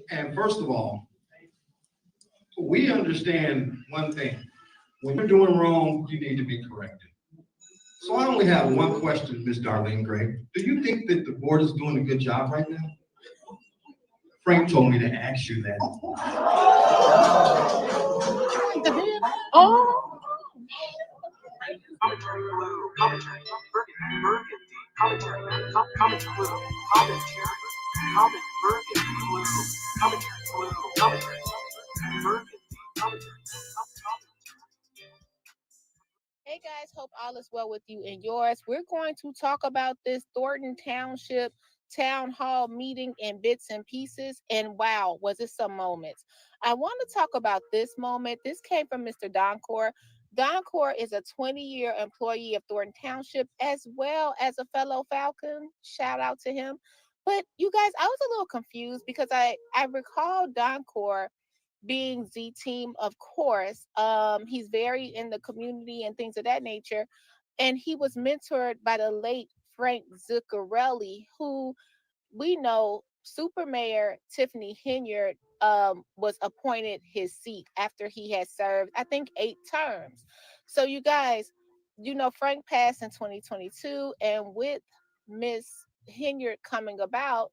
And first of all, we understand one thing. When you're doing wrong, you need to be corrected. So I only have one question, Ms. Darlene Gray. Do you think that the board is doing a good job right now? Frank told me to ask you that. Oh. Hey guys, hope all is well with you and yours. We're going to talk about this Thornton Township Town Hall meeting in bits and pieces. And wow, was it some moments. I want to talk about this moment. This came from Mr. Doncor. Doncor is a 20-year employee of Thornton Township as well as a fellow Falcon. Shout out to him. But you guys, I was a little confused because I recall Doncor being Z Team, of course. He's very in the community and things of that nature. And he was mentored by the late Frank Zuccarelli, who we know Super Mayor Tiffany Henyard was appointed his seat after he had served, I think, 8 terms. So you guys, you know, Frank passed in 2022, and with Miss Henyard coming about,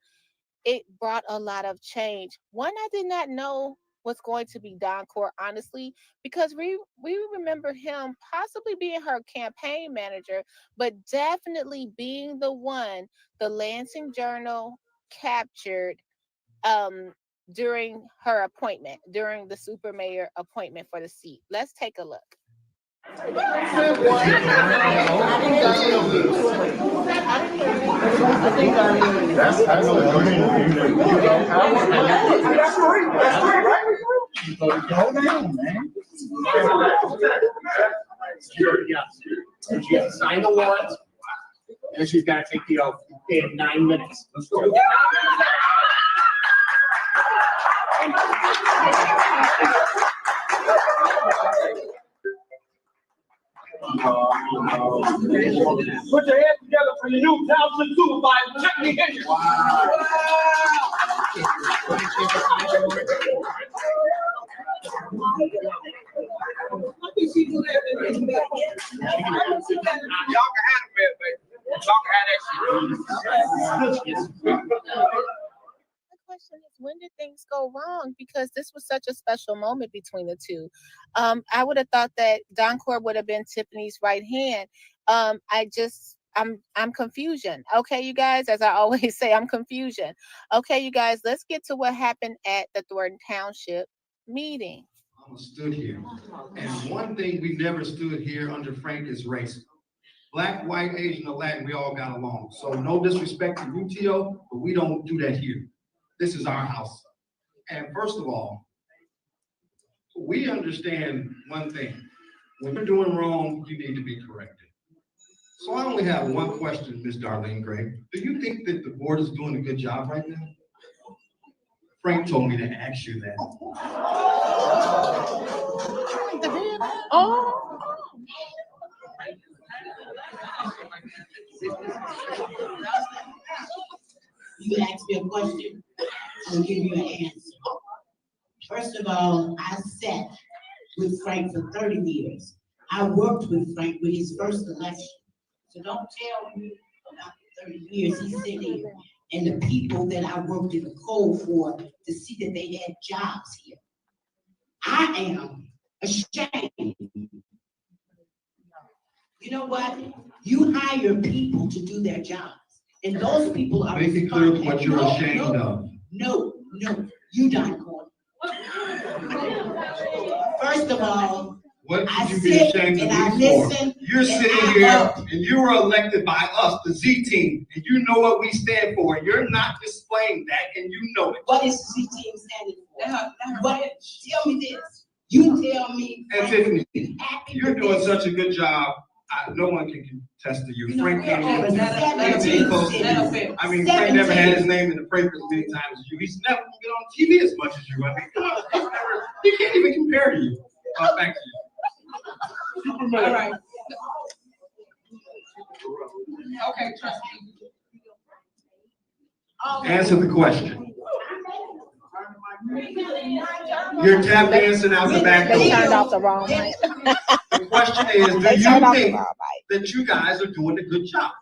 it brought a lot of change. One I did not know was going to be Doncor, honestly, because we remember him possibly being her campaign manager, but definitely being the one the Lansing Journal captured during her appointment, during the super mayor appointment for the seat. Let's take a look. She has to sign the warrant, and she's got to take the oath in 9 minutes. Let's go. Put your hands together for your new township supervisor, Tiffany Henyard. Y'all can have it, baby. Y'all can have that shit. The question is, when did things go wrong? Because this was such a special moment between the two. I would have thought that Doncor would have been Tiffany's right hand. I'm confusion. Okay, you guys, as I always say, I'm confusion. Okay, you guys, let's get to what happened at the Thornton Township meeting. I stood here. And one thing we never stood here under Frank is race. Black, white, Asian, or Latin, we all got along. So no disrespect to UTO, but we don't do that here. This is our house. And first of all, we understand one thing. When you're doing wrong, you need to be corrected. So I only have one question, Ms. Darlene Gray. Do you think that the board is doing a good job right now? Frank told me to ask you that. Oh. You asked me a question, I'll give you an answer. First of all, I sat with Frank for 30 years. I worked with Frank with his first election. So don't tell me about the 30 years he sat here and the people that I worked in the cold for to see that they had jobs here. I am ashamed. You know what? You hire people to do their jobs. And those people are Make it clear what you're ashamed of. No, you don't call. First of all, what should you be ashamed of me for? You're sitting here and you were elected by us, the Z Team, and you know what we stand for, and you're not displaying that, and you know it. What is the Z Team standing for? What? Tell me this. You tell me. And Tiffany, you're doing such a good job. No one can contest to you. Frank can't even close to you. I mean, Frank never had his name in the paper as many times as you. He's never been on TV as much as you. I mean, come on, he can't even compare to you. Back to you. All right. Okay, trust me. Answer the question. You're tap dancing out the back They turned door. off the wrong mic. The question is, do They you turned off the think wrong mic. that you guys are doing a good job?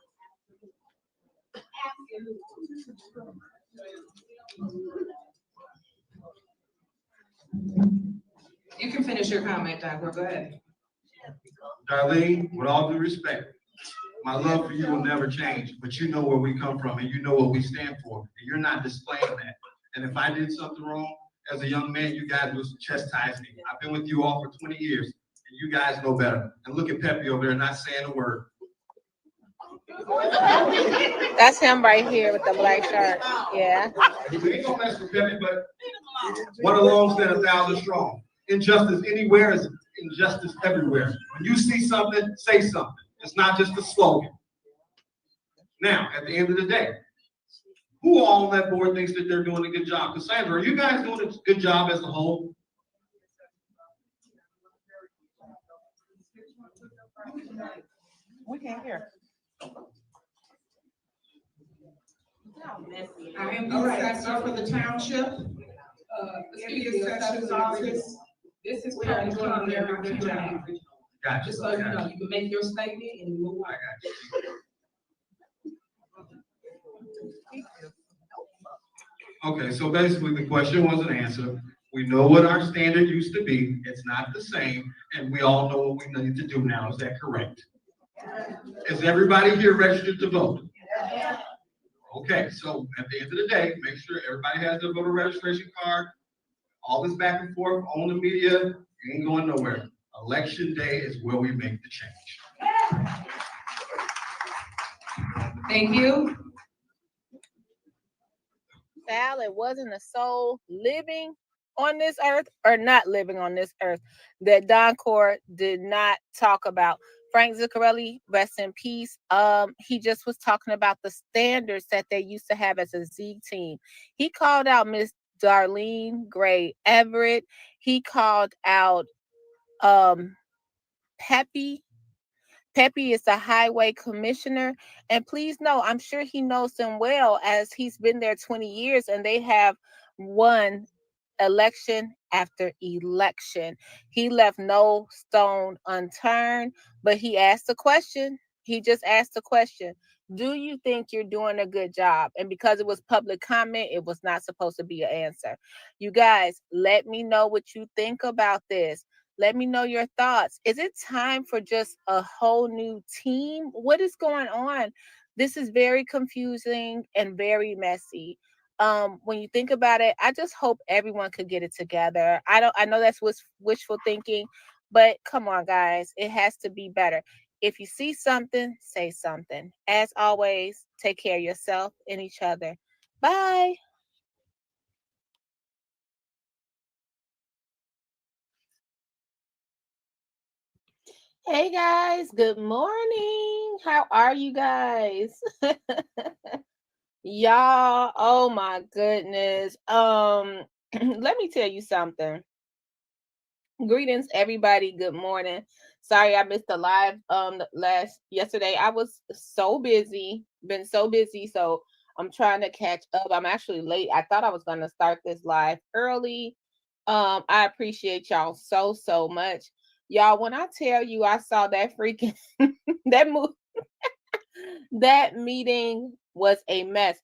You can finish your comment, Doc. Go ahead. Darlene, with all due respect, my love for you will never change, but you know where we come from and you know what we stand for, and you're not displaying that. And if I did something wrong as a young man, you guys would chastise me. I've been with you all for 20 years, and you guys know better. And look at Pepe over there not saying a word. That's him right here with the black shirt. Yeah. We ain't gonna mess with Pepe, but one alone stand 1,000 strong. Injustice anywhere is injustice everywhere. When you see something, say something. It's not just a slogan. Now, at the end of the day, who all on that board thinks that they're doing a good job? Cassandra, are you guys doing a good job as a whole? We can't hear. I am the assessor for the township. In the assessor's office. This is kind of doing their good job. Gotcha. Just so you know, you can make your statement and move on. Okay, so basically the question wasn't answered. We know what our standard used to be. It's not the same, and we all know what we need to do now. Is that correct? Is everybody here registered to vote? Okay, so at the end of the day, make sure everybody has their voter registration card. All this back and forth on the media ain't going nowhere. Election day is where we make the change. Thank you. Sal, it wasn't a soul living on this earth or not living on this earth that Don Court did not talk about. Frank Zuccarelli, rest in peace. He just was talking about the standards that they used to have as a Z team. He called out Miss Darlene Gray Everett. He called out Pepe. Pepe is the highway commissioner. And please know, I'm sure he knows them well as he's been there 20 years and they have won election after election. He left no stone unturned, but he asked a question. He just asked a question. Do you think you're doing a good job? And because it was public comment, it was not supposed to be an answer. You guys, let me know what you think about this. Let me know your thoughts. Is it time for just a whole new team? What is going on? This is very confusing and very messy. When you think about it, I just hope everyone could get it together. I know that's wishful thinking, but come on, guys, it has to be better. If you see something, say something. As always, take care of yourself and each other. Bye. Hey guys, good morning. How are you guys? Y'all, oh my goodness. Let me tell you something. Greetings, everybody. Good morning. Sorry I missed the live yesterday. I was so busy, so I'm trying to catch up. I'm actually late. I thought I was gonna start this live early. I appreciate y'all so much. Y'all, when I tell you I saw that freaking that meeting was a mess.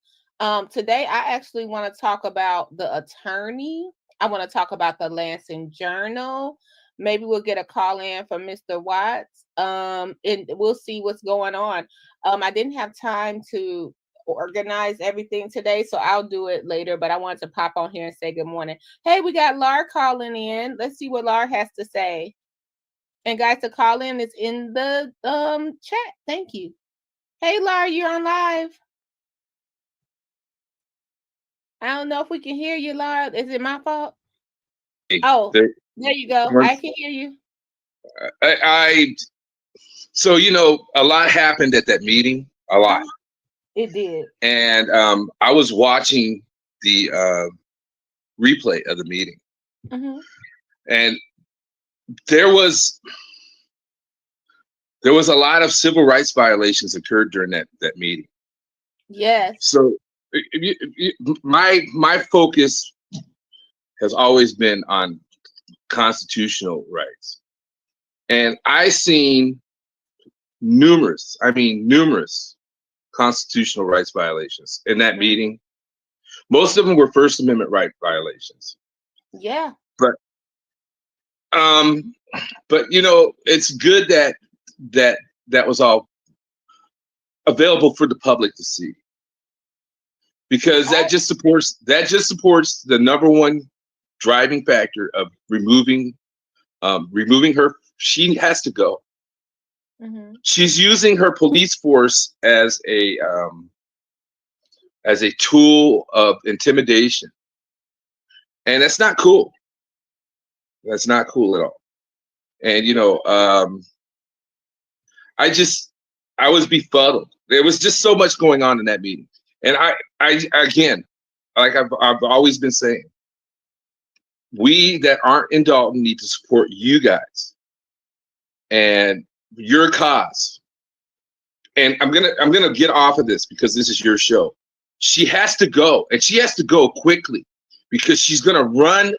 Today I actually want to talk about the attorney. I want to talk about the Lansing Journal. Maybe we'll get a call in from Mr. Watts. And we'll see what's going on. I didn't have time to organize everything today, so I'll do it later, but I wanted to pop on here and say good morning. Hey, we got Lar calling in. Let's see what Lar has to say. And guys, to call in is in the chat. Thank you. Hey, Lar, you're on live. I don't know if we can hear you, Lar. Is it my fault? Oh, there you go. I can hear you. So, you know, a lot happened at that meeting, a lot. It did. And I was watching the replay of the meeting. Mm-hmm. And there was a lot of civil rights violations occurred during that meeting. Yes. So my focus has always been on constitutional rights. And I seen numerous constitutional rights violations in that meeting. Most of them were First Amendment right violations. Yeah. But you know, it's good that was all available for the public to see, because that just supports the number one driving factor of removing her. She has to go. Mm-hmm. She's using her police force as a tool of intimidation, and that's not cool. That's not cool at all. And you know, I was befuddled. There was just so much going on in that meeting, and I again, like I've always been saying, we that aren't in Dolton need to support you guys and your cause. And I'm gonna get off of this because this is your show. She has to go, and she has to go quickly, because she's gonna run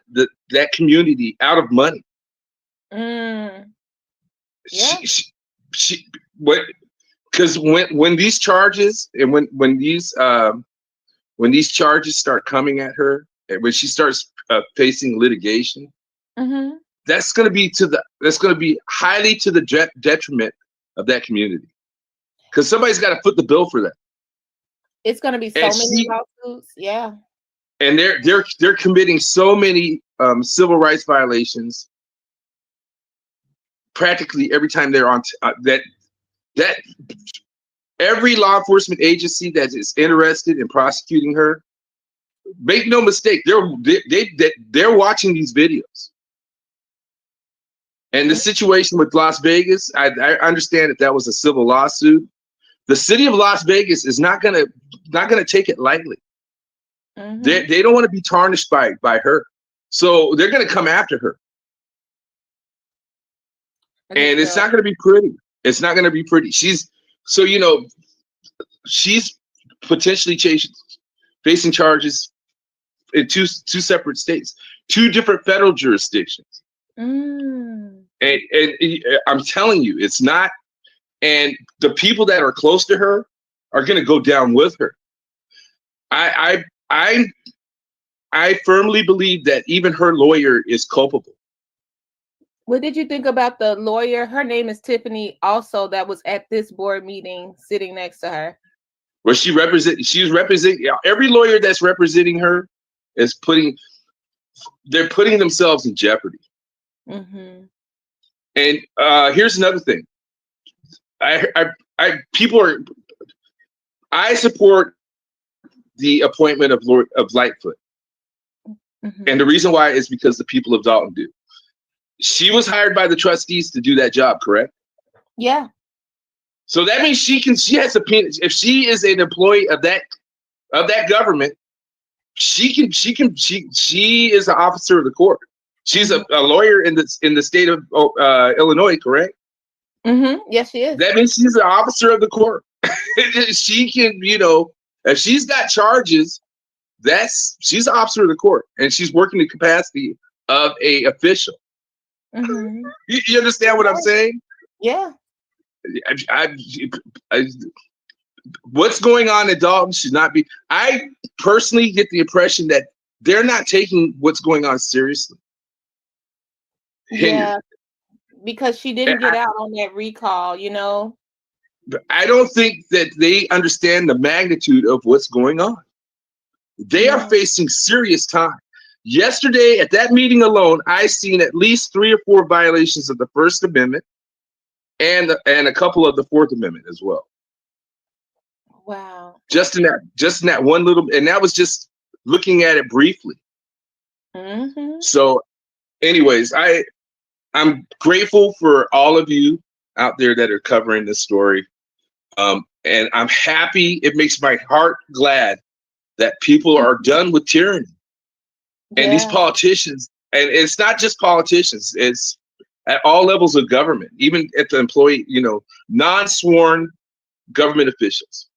that community out of money. Yeah. She because when these charges and when these charges start coming at her, and when she starts facing litigation, Mm-hmm. that's going to be highly to the detriment of that community, because somebody's got to foot the bill for that. It's going to be so many lawsuits. Yeah. And they're committing so many civil rights violations practically every time they're on that every law enforcement agency that is interested in prosecuting her, make no mistake, they're watching these videos. And the situation with Las Vegas, I understand that was a civil lawsuit. The city of Las Vegas is not gonna take it lightly. Mm-hmm. They don't want to be tarnished by her, so they're gonna come after her. And it's not going to be pretty. It's not going to be pretty. She's potentially facing charges in two separate states, 2 different federal jurisdictions. Mm. And I'm telling you, it's not. And the people that are close to her are going to go down with her. I firmly believe that even her lawyer is culpable. What did you think about the lawyer? Her name is Tiffany, also, that was at this board meeting sitting next to her. Well, she's representing every lawyer that's representing her they're putting themselves in jeopardy. Mm-hmm. And here's another thing. I support the appointment of Lightfoot. Mm-hmm. And the reason why is because the people of Dolton do. She was hired by the trustees to do that job, correct? Yeah. So that means she has if she is an employee of that government, she is an officer of the court. She's a lawyer in the state of Illinois, correct? Mm-hmm. Yes, she is. That means she's an officer of the court. She can, if she's got charges, she's an officer of the court, and she's working the capacity of a official. Mm-hmm. You understand what I'm saying? Yeah. What's going on in Dolton should not be. I personally get the impression that they're not taking what's going on seriously. Yeah, because she didn't get out on that recall, I don't think that they understand the magnitude of what's going on. They are facing serious time. Yesterday, at that meeting alone, I seen at least 3 or 4 violations of the First Amendment and a couple of the Fourth Amendment as well. Wow. Just in that one little, and that was just looking at it briefly. Mm-hmm. So, anyways, I'm grateful for all of you out there that are covering this story. And I'm happy. It makes my heart glad that people are done with tyranny. And these politicians, and it's not just politicians, it's at all levels of government, even at the employee, non-sworn government officials,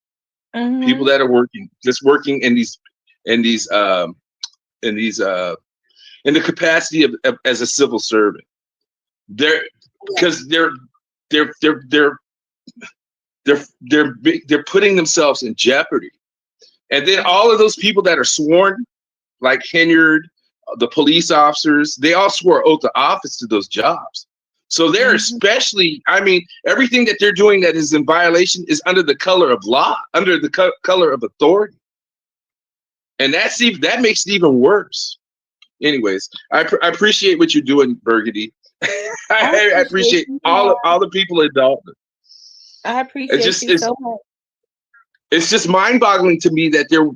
people that are working in these in the capacity of as a civil servant. Because they're putting themselves in jeopardy. And then all of those people that are sworn, like Henyard, the police officers, they all swore oath of office to those jobs. So they're especially, I mean, everything that they're doing that is in violation is under the color of law, under the color of authority. And that makes it even worse. Anyways, I appreciate what you're doing, Burgundy. I appreciate all the people in Dalton. I appreciate you so much. It's just mind-boggling to me that they're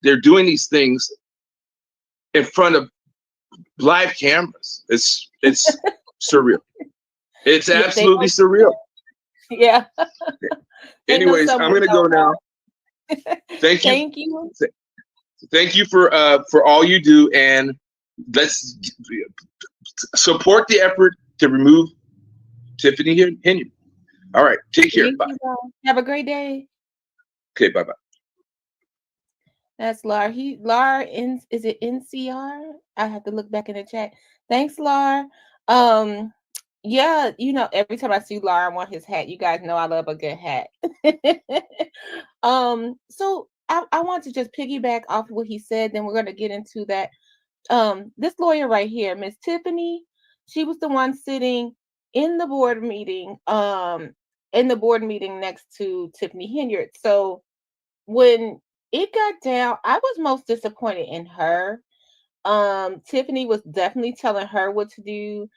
they're doing these things in front of live cameras. It's surreal. It's absolutely surreal. Yeah. Anyways, I'm gonna go now. Thank you. Thank you. Thank you for all you do, and let's support the effort to remove Tiffany Henyard. All right, take care. Bye. Have a great day. Okay, bye-bye. That's Lar. Is it NCR? I have to look back in the chat. Thanks, Lar. Yeah, every time I see Lar, I want his hat. You guys know I love a good hat. So I want to just piggyback off of what he said, then we're going to get into that. This lawyer right here, Miss Tiffany, she was the one sitting in the board meeting, next to Tiffany Henyard. So when it got down, I was most disappointed in her. Tiffany was definitely telling her what to do.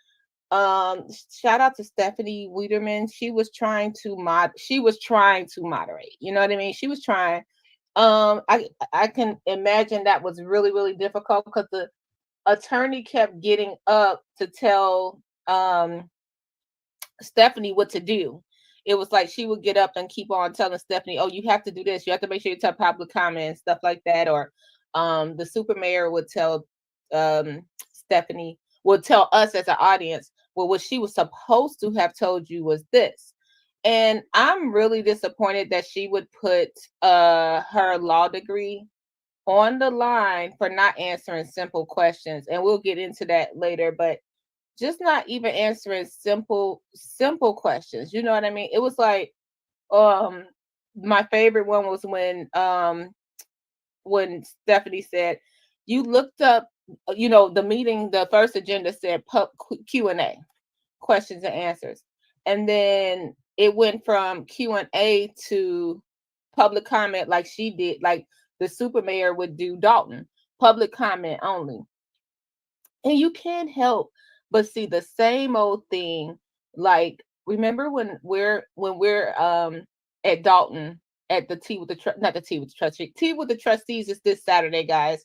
Shout out to Stephanie Wiederman. She was trying to moderate. You know what I mean? She was trying. I can imagine that was really, really difficult because the attorney kept getting up to tell Stephanie what to do. It was like she would get up and keep on telling Stephanie, "Oh, you have to do this. You have to make sure you tell public comment and stuff like that." Or the super mayor would tell Stephanie, would tell us as an audience, well, what she was supposed to have told you was this. And I'm really disappointed that she would put her law degree on the line for not answering simple questions. And we'll get into that later, but just not even answering simple questions. You know what I mean? It was like, my favorite one was when Stephanie said, you looked up, the meeting, the first agenda said Q&A, questions and answers. And then it went from Q&A to public comment, like she did, like the super mayor would do Dalton, public comment only. And you can't help but see the same old thing. Like, remember when we're at Dalton at the Tea with the Trustees is this Saturday, guys,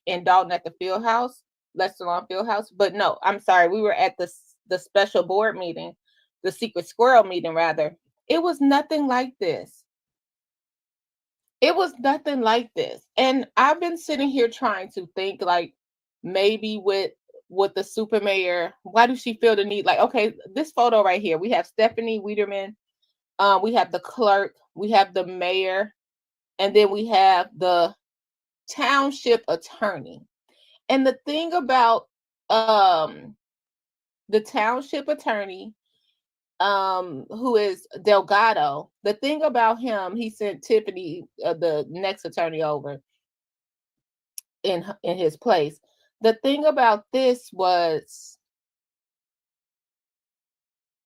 in Dalton at the Field House, Lester Lawn Field House. But no, I'm sorry, we were at the special board meeting, the secret squirrel meeting rather. It was nothing like this. It was nothing like this. And I've been sitting here trying to think, like, maybe with the super mayor, why does she feel the need? Like, okay, this photo right here, we have Stephanie Wiederman, we have the clerk, we have the mayor, and then we have the township attorney. And the thing about the township attorney, who is Delgado, the thing about him, he sent Tiffany, the next attorney, over in his place. The thing about this was,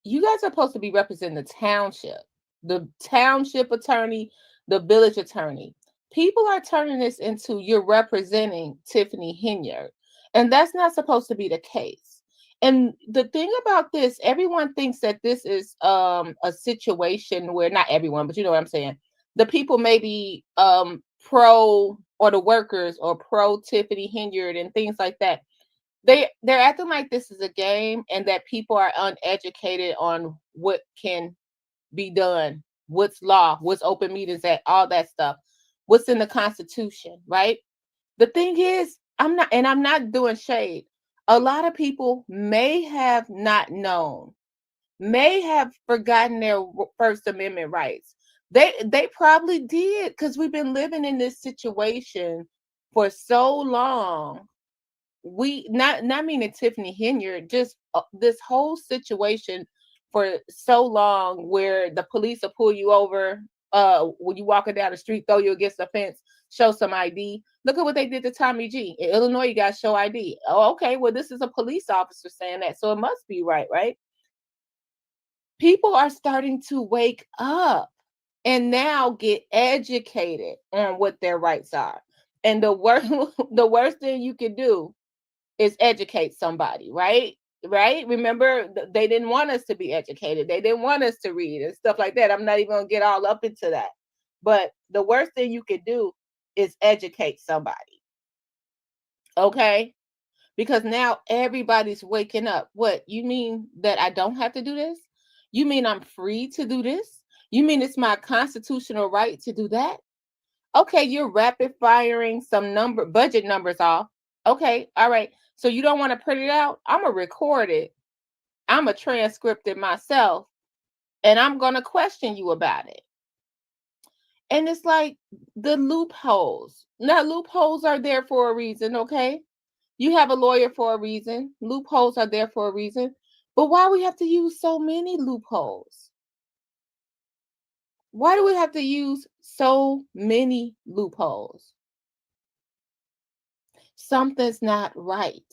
you guys are supposed to be representing the township attorney, the village attorney. People are turning this into, you're representing Tiffany Henyard, and that's not supposed to be the case. And the thing about this, everyone thinks that this is a situation where, not everyone, but you know what I'm saying, the people may be pro, or the workers, or pro Tiffany Henyard and things like that. They're acting like this is a game, and that people are uneducated on what can be done, what's law, what's open meetings at, all that stuff, what's in the Constitution, right? The thing is, I'm not doing shade. A lot of people may have not known, may have forgotten their First Amendment rights. They probably did, because we've been living in this situation for so long we not meaning Tiffany Henyard, just this whole situation for so long where the police will pull you over when you walking down the street, throw you against the fence, show some ID. Look at what they did to Tommy G. In Illinois, you got to show ID. Oh, okay, well, this is a police officer saying that, so it must be right? People are starting to wake up and now get educated on what their rights are. And the worst thing you can do is educate somebody, right? Remember, they didn't want us to be educated. They didn't want us to read and stuff like that. I'm not even gonna get all up into that. But the worst thing you could do is educate somebody. Okay? Because now everybody's waking up. What, you mean that I don't have to do this? You mean I'm free to do this? You mean it's my constitutional right to do that? Okay, you're rapid firing some budget numbers off. Okay, all right. So you don't want to print it out? I'm going to record it. I'm going to transcript it myself. And I'm going to question you about it. And it's like the loopholes. Now, loopholes are there for a reason, okay? You have a lawyer for a reason. Loopholes are there for a reason. But why we have to use so many loopholes? Why do we have to use so many loopholes? Something's not right.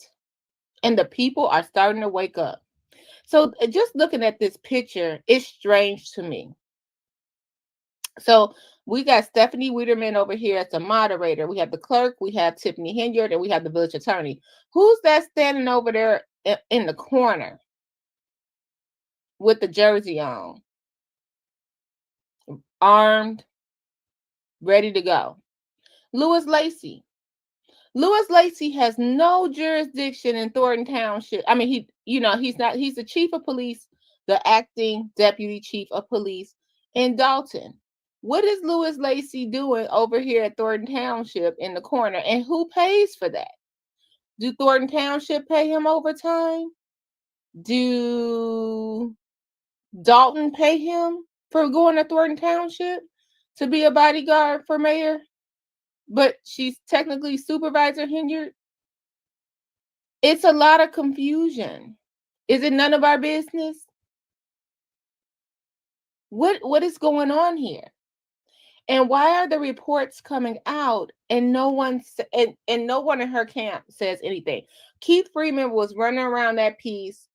And the people are starting to wake up. So just looking at this picture, it's strange to me. So we got Stephanie Wiederman over here as the moderator. We have the clerk, we have Tiffany Henyard, and we have the village attorney. Who's that standing over there in the corner with the jersey on? Armed, ready to go. Lewis Lacy. Lewis Lacy has no jurisdiction in Thornton Township. I mean, he's the chief of police, the acting deputy chief of police in Dolton. What is Lewis Lacy doing over here at Thornton Township in the corner? And who pays for that? Do Thornton Township pay him overtime? Do Dolton pay him for going to Thornton Township to be a bodyguard for mayor? But she's technically Supervisor Henyard. It's a lot of confusion. Is it none of our business? What is going on here? And why are the reports coming out and no one in her camp says anything? Keith Freeman was running around that piece.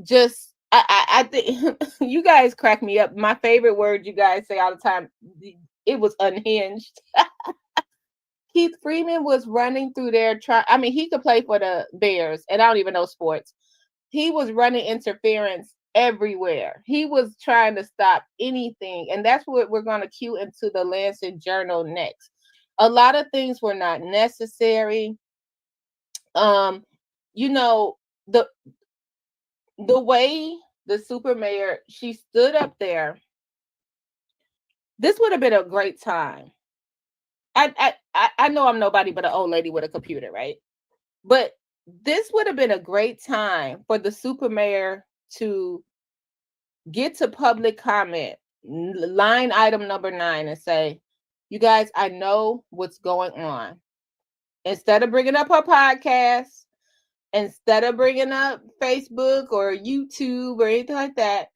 Just I think you guys crack me up. My favorite word you guys say all the time. It was unhinged. Keith Freeman was running through there he could play for the Bears, and I don't even know sports. He was running interference everywhere. He was trying to stop anything, and that's what we're going to cue into the Lansing Journal next. A lot of things were not necessary. The way the super mayor, she stood up there. This would have been a great time. I know I'm nobody but an old lady with a computer, right? But this would have been a great time for the super mayor to get to public comment, line item number 9, and say, you guys, I know what's going on. Instead of bringing up her podcast, instead of bringing up Facebook or YouTube or anything like that,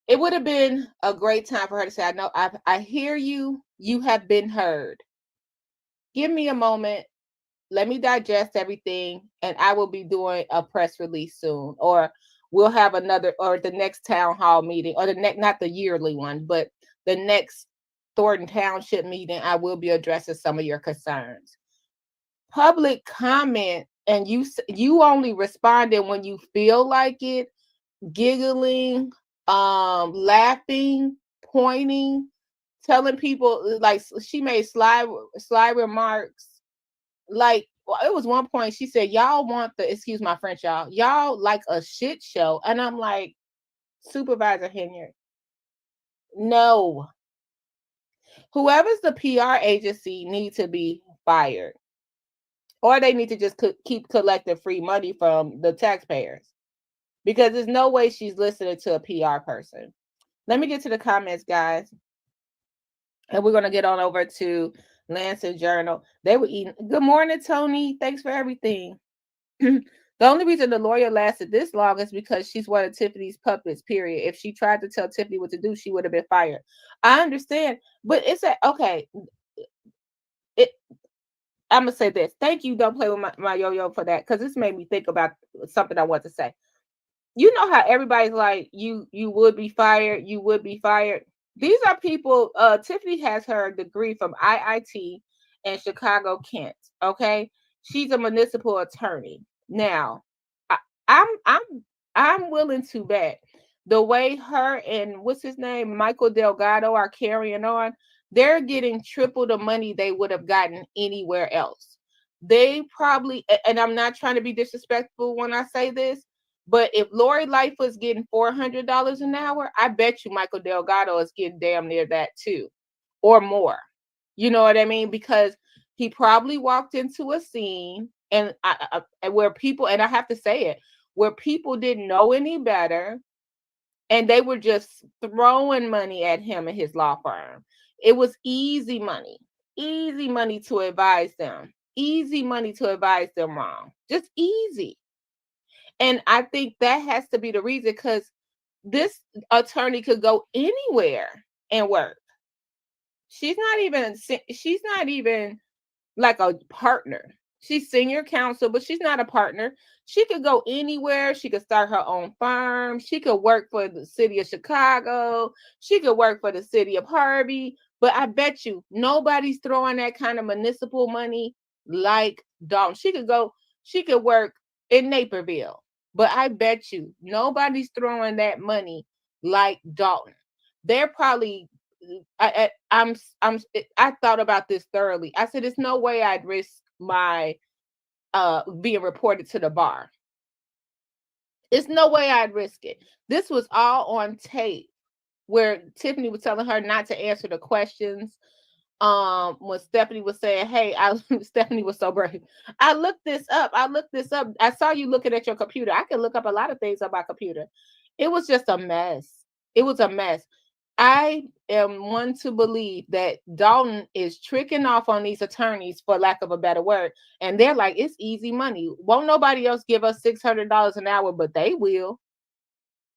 it would have been a great time for her to say, I know, I hear you. You have been heard. Give me a moment. Let me digest everything, and I will be doing a press release soon. Or we'll have the next town hall meeting, or not the yearly one, but the next Thornton Township meeting, I will be addressing some of your concerns. Public comment, and you only responded when you feel like it, giggling, laughing, pointing, telling people, like, she made sly remarks. Like, it was one point she said, y'all want excuse my French, y'all like a shit show. And I'm like, Supervisor Henyard, no. Whoever's the PR agency needs to be fired. Or they need to just keep collecting free money from the taxpayers. Because there's no way she's listening to a PR person. Let me get to the comments, guys. And we're going to get on over to Lansing Journal. They were eating. Good morning, Tony. Thanks for everything. The only reason the lawyer lasted this long is because she's one of Tiffany's puppets, period. If she tried to tell Tiffany what to do, she would have been fired. I understand, but it's okay. I'm gonna say this. Thank you. Don't play with my yo-yo for that, because this made me think about something I want to say. You know how everybody's like, you would be fired, you would be fired. These are people. Tiffany has her degree from IIT and Chicago Kent. Okay, she's a municipal attorney. Now, I, I'm willing to bet the way her and what's his name, Michael Delgado, are carrying on, they're getting triple the money they would have gotten anywhere else. They probably, and I'm not trying to be disrespectful when I say this, but if Lori Life was getting $400 an hour, I bet you Michael Delgado is getting damn near that too, or more. You know what I mean? Because he probably walked into a scene and where people, and I have to say it, where people didn't know any better, and they were just throwing money at him and his law firm. It was easy money to advise them, easy money to advise them wrong, just easy. And I think that has to be the reason, because this attorney could go anywhere and work. She's not even like a partner. She's senior counsel, but she's not a partner. She could go anywhere. She could start her own firm. She could work for the city of Chicago. She could work for the city of Harvey. But I bet you nobody's throwing that kind of municipal money like Dalton. She could work in Naperville. But I bet you nobody's throwing that money like Dalton. They're probably I thought about this thoroughly. I said, there's no way I'd risk my being reported to the bar. It's no way I'd risk it. This was all on tape, where Tiffany was telling her not to answer the questions. When Stephanie was saying, hey, Stephanie was so brave. I looked this up. I saw you looking at your computer. I can look up a lot of things on my computer. It was just a mess. It was a mess. I am one to believe that Dalton is tricking off on these attorneys, for lack of a better word. And they're like, it's easy money. Won't nobody else give us $600 an hour, but they will.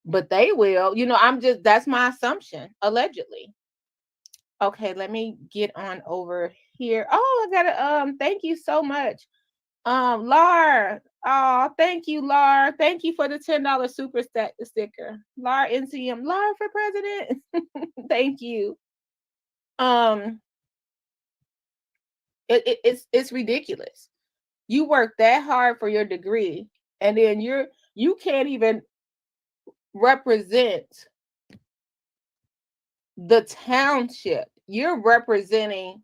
You know, that's my assumption, allegedly. Okay, let me get on over here. Oh, I gotta thank you so much. Lar. Oh, thank you, Lar. Thank you for the $10 super sticker. Lar NCM. Lar for president. Thank you. It's ridiculous. You work that hard for your degree, and then you can't even represent the township. You're representing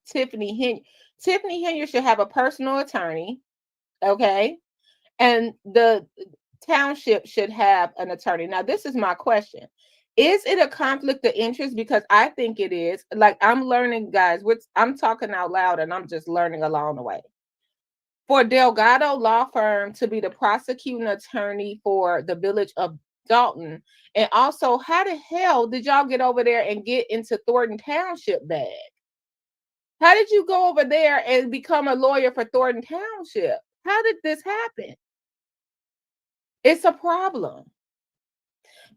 Tiffany Henry. Tiffany Henry should have a personal attorney, okay? And the township should have an attorney. Now, this is my question. Is it a conflict of interest? Because I think it is. Like, I'm learning, guys. I'm talking out loud, and I'm just learning along the way. For Delgado Law Firm to be the prosecuting attorney for the village of Dalton, and also, how the hell did y'all get over there and get into Thornton Township bag? How did you go over there and become a lawyer for Thornton Township? How did this happen? It's a problem.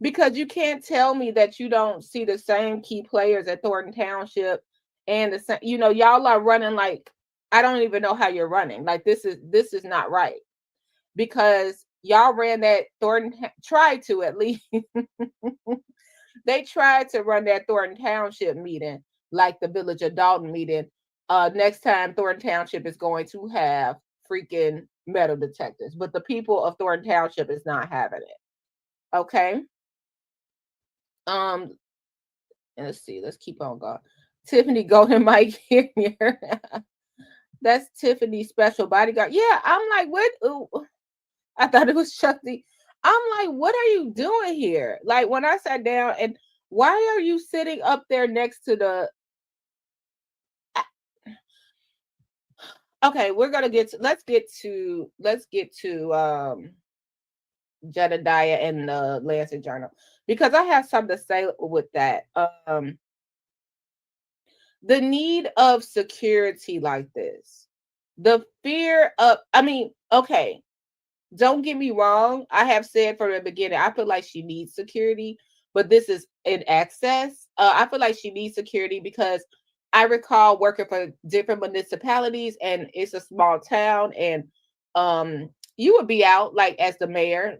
Because you can't tell me that you don't see the same key players at Thornton Township, and the same, you know, y'all are running like, I don't even know how you're running. Like, this is not right. Because y'all ran that tried to, at least. They tried to run that Thornton Township meeting like the Village of Dalton meeting. Next time, Thornton Township is going to have freaking metal detectors, but the people of Thornton Township is not having it. Okay. And let's see. Let's keep on going. Tiffany Golden Mike here. That's Tiffany's special bodyguard. Yeah, I'm like, what? Ooh, I thought it was Shakti. I'm like, what are you doing here? Like, when I sat down, and why are you sitting up there next to the? Okay, we're gonna let's get to Jedediah and the Lancet Journal, because I have something to say with that. The need of security like this, the fear of, okay, don't get me wrong. I have said from the beginning, I feel like she needs security, but this is in excess. I feel like she needs security because I recall working for different municipalities and it's a small town and you would be out like as the mayor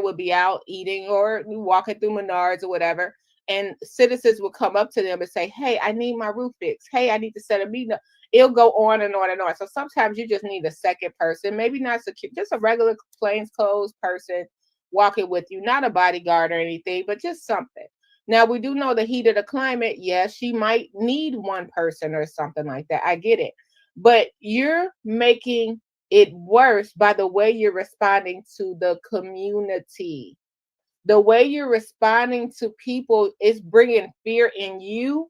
would be out eating or walking through Menards or whatever, and citizens would come up to them and say, "Hey, I need my roof fixed. Hey, I need to set a meeting up." It'll go on and on and on. So sometimes you just need a second person, maybe not secure, just a regular plainclothes person walking with you, not a bodyguard or anything, but just something. Now we do know the heat of the climate. Yes, she might need one person or something like that. I get it. But you're making it worse by the way you're responding to the community. The way you're responding to people is bringing fear in you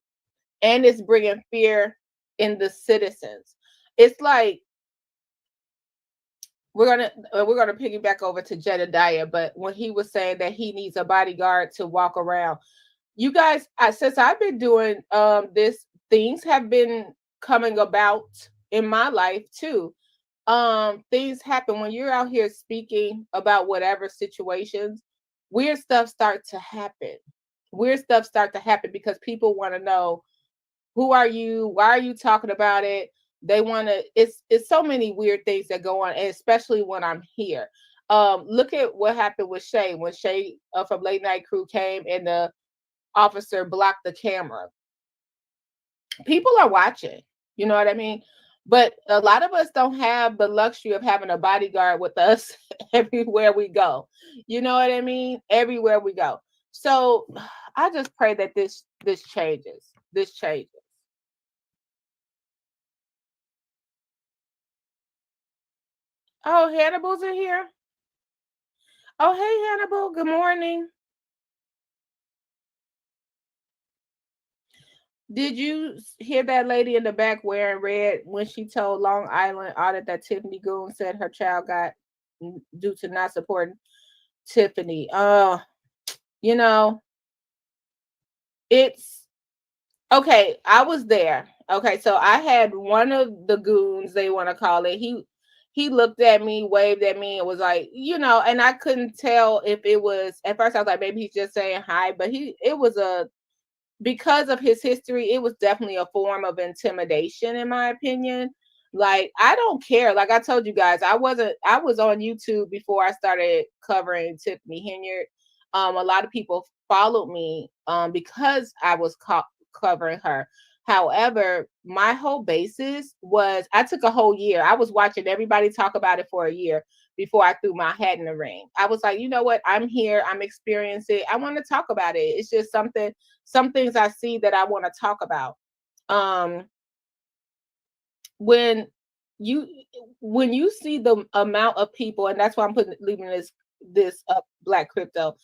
and it's bringing fear in the citizens. It's like we're gonna piggyback over to Jedediah, but when he was saying that he needs a bodyguard to walk around, you guys, since I've been doing this, things have been coming about in my life too. Things happen when you're out here speaking about whatever situations, weird stuff start to happen. Weird stuff start to happen because people want to know who are you? Why are you talking about it? They want to. It's so many weird things that go on, and especially when I'm here. Look at what happened with Shay when Shay from Late Night Crew came and the officer blocked the camera. People are watching. You know what I mean? But a lot of us don't have the luxury of having a bodyguard with us everywhere we go. You know what I mean? Everywhere we go. So I just pray that this changes. This changes. Oh, Hannibal's in here. Oh, hey, Hannibal. Good morning. Did you hear that lady in the back wearing red when she told Long Island audit that Tiffany Goon said her child got due to not supporting Tiffany? You know, it's okay. I was there. Okay, so I had one of the goons, they want to call it. He looked at me, waved at me, and was like, and I couldn't tell if it was at first I was like, maybe he's just saying hi, but it was because of his history, it was definitely a form of intimidation, in my opinion. Like, I don't care. Like I told you guys, I was on YouTube before I started covering Tiffany Henyard. A lot of people followed me because I was covering her. However, my whole basis was I took a whole year. I was watching everybody talk about it for a year before I threw my hat in the ring. I was like, you know what? I'm here. I'm experiencing it. I want to talk about it. It's just some things I see that I want to talk about. When you see the amount of people, and that's why I'm leaving this up, Black Crypto,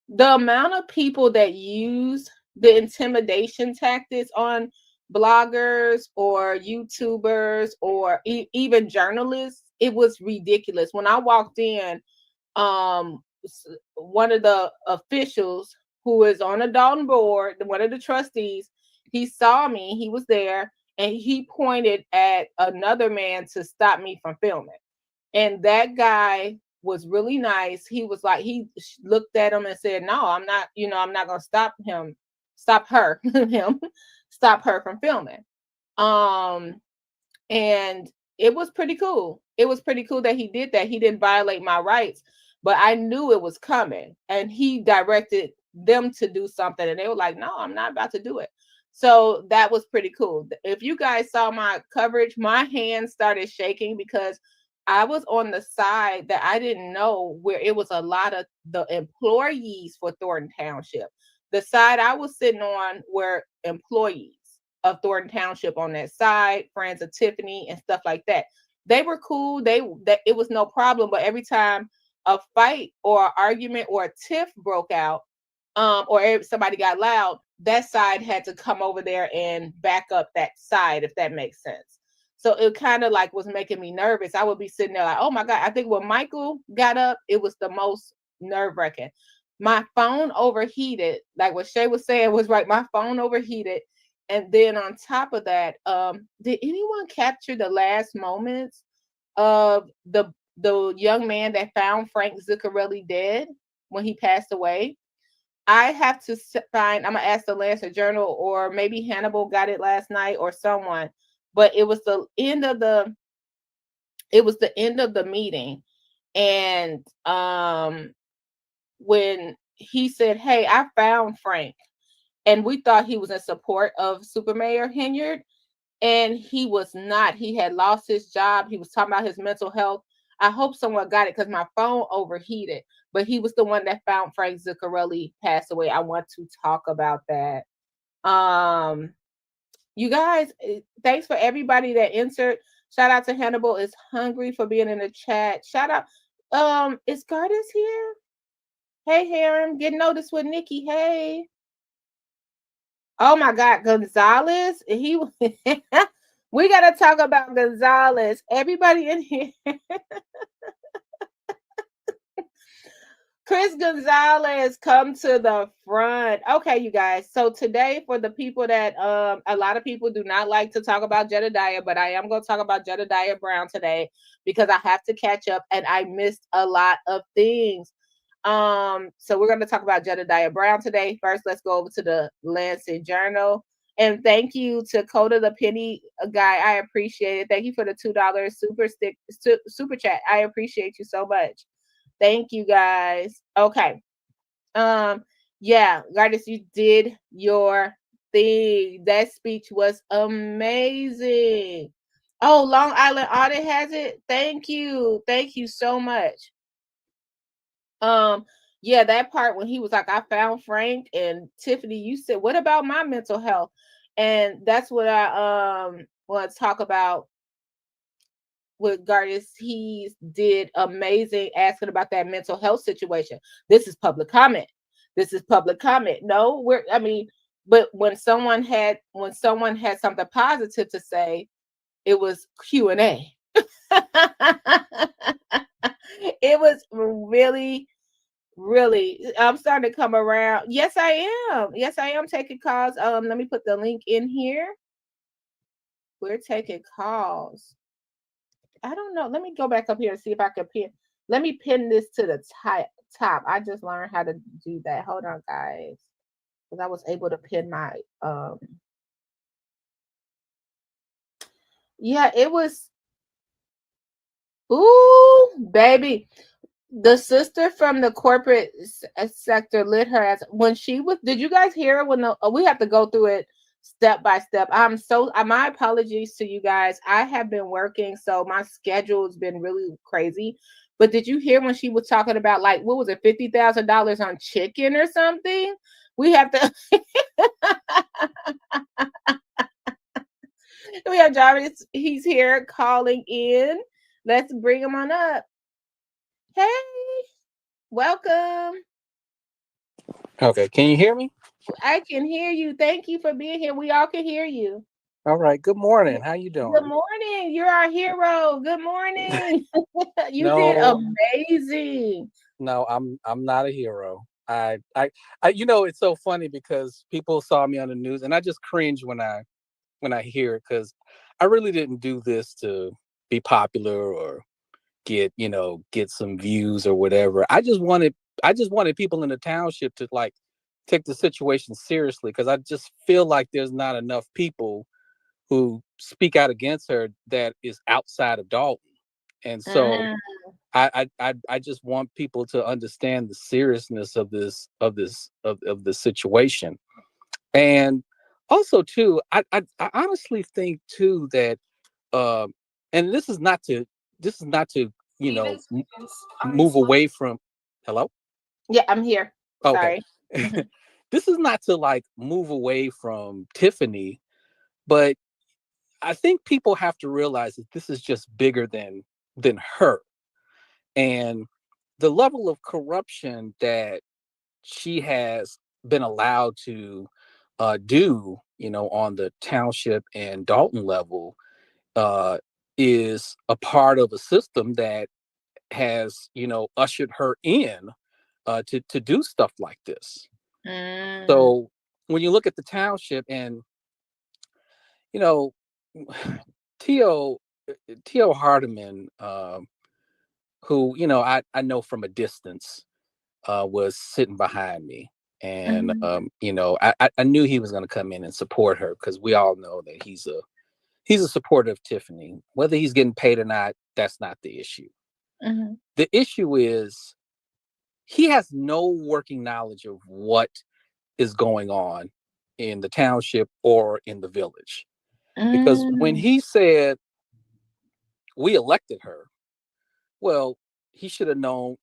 the amount of people that use the intimidation tactics on bloggers or YouTubers or even journalists, it was ridiculous. When I walked in, one of the officials who is on the Dolton board, one of the trustees, he saw me, he was there, and he pointed at another man to stop me from filming. And that guy was really nice. He was like, he looked at him and said, "No, I'm not, I'm not going to stop her, stop her from filming." And it was pretty cool. It was pretty cool that he did that. He didn't violate my rights, but I knew it was coming. And he directed them to do something. And they were like, "No, I'm not about to do it." So that was pretty cool. If you guys saw my coverage, my hands started shaking because I was on the side that I didn't know, where it was a lot of the employees for Thornton Township. The side I was sitting on were employees of Thornton Township on that side, friends of Tiffany and stuff like that. They were cool. It was no problem. But every time a fight or argument or a tiff broke out, or if somebody got loud, that side had to come over there and back up that side, if that makes sense. So it kind of like was making me nervous. I would be sitting there like, oh my God. I think when Michael got up, it was the most nerve-wracking. My phone overheated. Like what Shay was saying was right. My phone overheated. And then on top of that, did anyone capture the last moments of the young man that found Frank Zuccarelli dead when he passed away. I have to find, I'm gonna ask the Lancet Journal, or maybe Hannibal got it last night or someone, but it was the end of the meeting. And when he said, "Hey, I found Frank," and we thought he was in support of Super Mayor Henyard, and he was not. He had lost his job. He was talking about his mental health. I hope someone got it because my phone overheated. But he was the one that found Frank Zuccarelli passed away. I want to talk about that. You guys, thanks for everybody that answered. Shout out to Hannibal is hungry for being in the chat. Shout out. Is Gardis here? Hey, Harem, get noticed with Nikki. Hey. Oh my God, Gonzalez. He we gotta talk about Gonzalez. Everybody in here. Chris Gonzalez, come to the front. Okay, you guys. So today, for the people that a lot of people do not like to talk about Jedediah, but I am going to talk about Jedediah Brown today because I have to catch up and I missed a lot of things. So we're going to talk about Jedediah Brown today. First, let's go over to the Lancet Journal. And thank you to Coda the Penny guy. I appreciate it. Thank you for the $2 super chat. I appreciate you so much. Thank you guys. Okay. Yeah, Gardis, you did your thing. That speech was amazing. Oh, Long Island Audit has it. Thank you. Thank you so much. Yeah, that part when he was like, I found Frank, and Tiffany, you said, what about my mental health? And that's what I want to talk about with Gardis. He did amazing asking about that mental health situation. This is public comment. This is public comment. No, but when someone had something positive to say, it was Q&A. It was really, I'm starting to come around. Yes, I am. Yes, I am taking calls. Let me put the link in here. We're taking calls. I don't know. Let me go back up here and see if I can pin. Let me pin this to the top. I just learned how to do that. Hold on, guys. Because I was able to pin my yeah, it was. Ooh, baby. The sister from the corporate sector lit her as when she was. Did you guys hear when we have to go through it step by step? My apologies to you guys. I have been working, so my schedule has been really crazy. But did you hear when she was talking about, like, what was it, $50,000 on chicken or something? We have to. We have Jarvis. He's here calling in. Let's bring him on up. Hey, welcome. Okay, can you hear me? I can hear you. Thank you for being here. We all can hear you. All right. Good morning. How you doing? Good morning. You're our hero. Good morning. You did No, amazing. no, I'm not a hero. You know, it's so funny because people saw me on the news, and I just cringe when I hear it, because I really didn't do this to be popular or get some views or whatever. I just wanted people in the township to, like, take the situation seriously, because I just feel like there's not enough people who speak out against her that is outside of Dalton. And so I just want people to understand the seriousness of this situation. And also too, I honestly think too that and this is not to move away from. Hello? Yeah, I'm here. Okay. Sorry. This is not to, like, move away from Tiffany, but I think people have to realize that this is just bigger than her. And the level of corruption that she has been allowed to do, on the township and Dalton level, is a part of a system that has, ushered her in to do stuff like this. So when you look at the township, and Tio Hardiman, who, I know from a distance, was sitting behind me. And, I knew he was going to come in and support her, because we all know that he's a supporter of Tiffany. Whether he's getting paid or not, that's not the issue. The issue is he has no working knowledge of what is going on in the township or in the village. Because when he said we elected her, well, he should have known,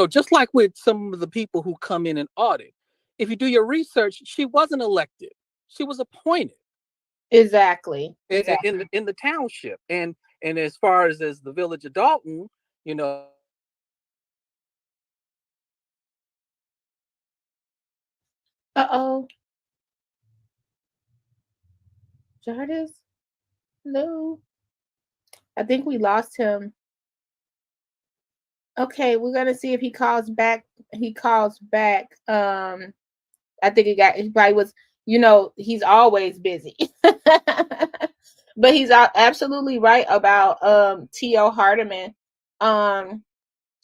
just like with some of the people who come in and audit. If you do your research, she wasn't elected. She was appointed. Exactly. In the township. And as far as the village of Dolton, Uh-oh. Jardis? No. I think we lost him. Okay, we're gonna see if he calls back. He calls back. I think he probably was, he's always busy. But he's absolutely right about T.O. Hardiman. Gardis,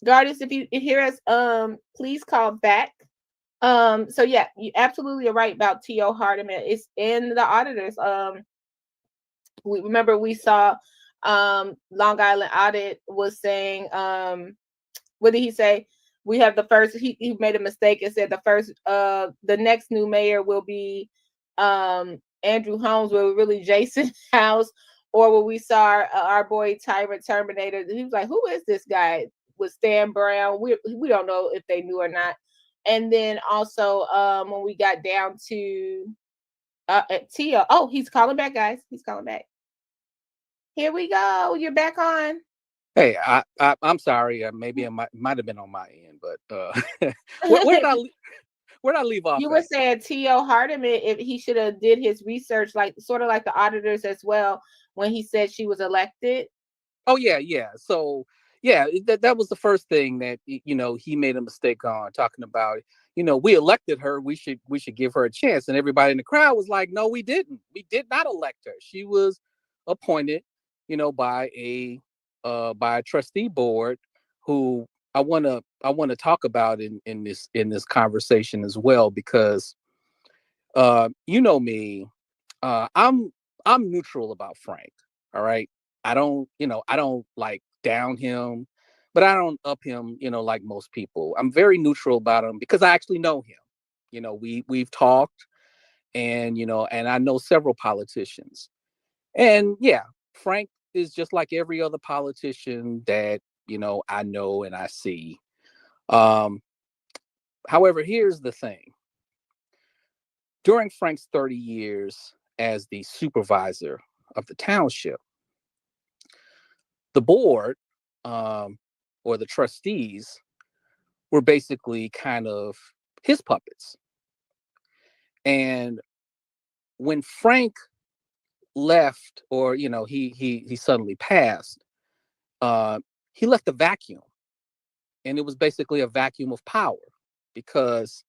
if you hear us, please call back. So yeah, you absolutely are right about T.O. Hardiman. It's in the auditors. We saw Long Island Audit was saying, what did he say? We have the first, he made a mistake and said the next new mayor will be Andrew Holmes, will really Jason House, or when we saw our boy Tyrant Terminator, he was like, who is this guy with Stan Brown? We don't know if they knew or not. And then also when we got down to Tia, oh, he's calling back, guys. He's calling back. Here we go. You're back on. Hey, I'm sorry. Maybe it might have been on my end, but where did I leave off? You were saying T.O. Hardiman, if he should have did his research, sort of like the auditors as well, when he said she was elected. Oh yeah. So yeah, that was the first thing that he made a mistake on, talking about. We elected her. We should give her a chance. And everybody in the crowd was like, no, we didn't. We did not elect her. She was appointed, by a trustee board, who I want to talk about in this conversation as well, because me, I'm neutral about Frank. All right. I don't like down him, but I don't up him, like most people. I'm very neutral about him because I actually know him. We've talked, and and I know several politicians. And yeah, Frank is just like every other politician that, I know and I see. However, here's the thing. During Frank's 30 years as the supervisor of the township, the board, or the trustees, were basically kind of his puppets. And when Frank left, or he suddenly passed, he left a vacuum, and it was basically a vacuum of power, because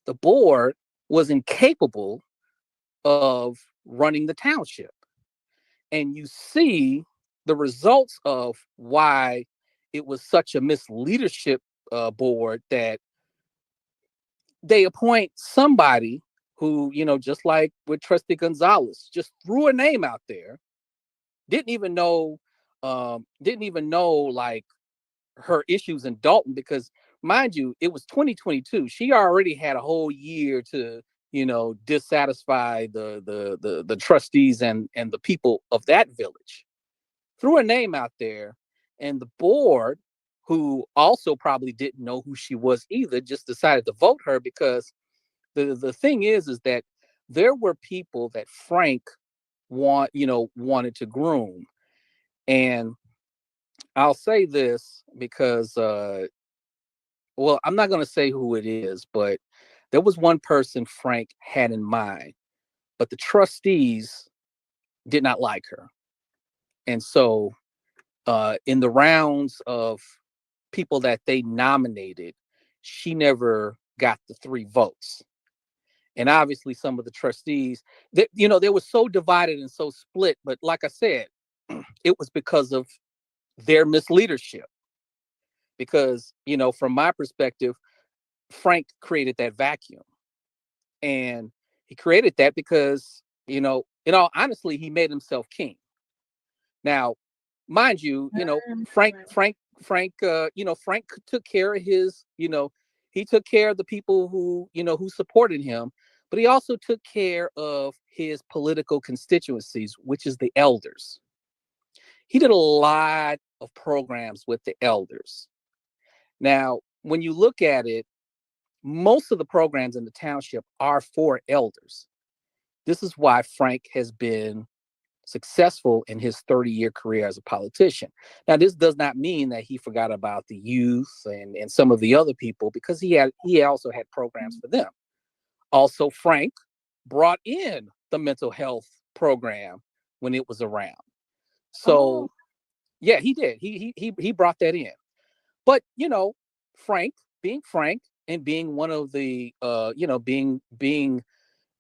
the board was incapable of running the township. And you see the results of why it was such a misleadership board, that they appoint somebody who, just like with Trustee Gonzalez, just threw a name out there, didn't even know like her issues in Dolton, because mind you, it was 2022. She already had a whole year to, dissatisfy the trustees and the people of that village. Threw her name out there, and the board, who also probably didn't know who she was either, just decided to vote her, because the thing is that there were people that Frank wanted to groom. And I'll say this because, well, I'm not going to say who it is, but there was one person Frank had in mind, but the trustees did not like her. And so in the rounds of people that they nominated, she never got the 3 votes. And obviously some of the trustees, they were so divided and so split. But like I said, it was because of their misleadership. because, from my perspective, Frank created that vacuum. And he created that because, in all honestly, he made himself king. Now, mind you, Frank, Frank, Frank took care of his, he took care of the people who supported him, but he also took care of his political constituencies, which is the elders. He did a lot of programs with the elders. Now, when you look at it, most of the programs in the township are for elders. This is why Frank has been successful in his 30-year career as a politician. Now, this does not mean that he forgot about the youth and some of the other people, because he also had programs for them. Also, Frank brought in the mental health program when it was around. So, yeah, he did. He brought that in. But, Frank, being Frank, and being one of the, being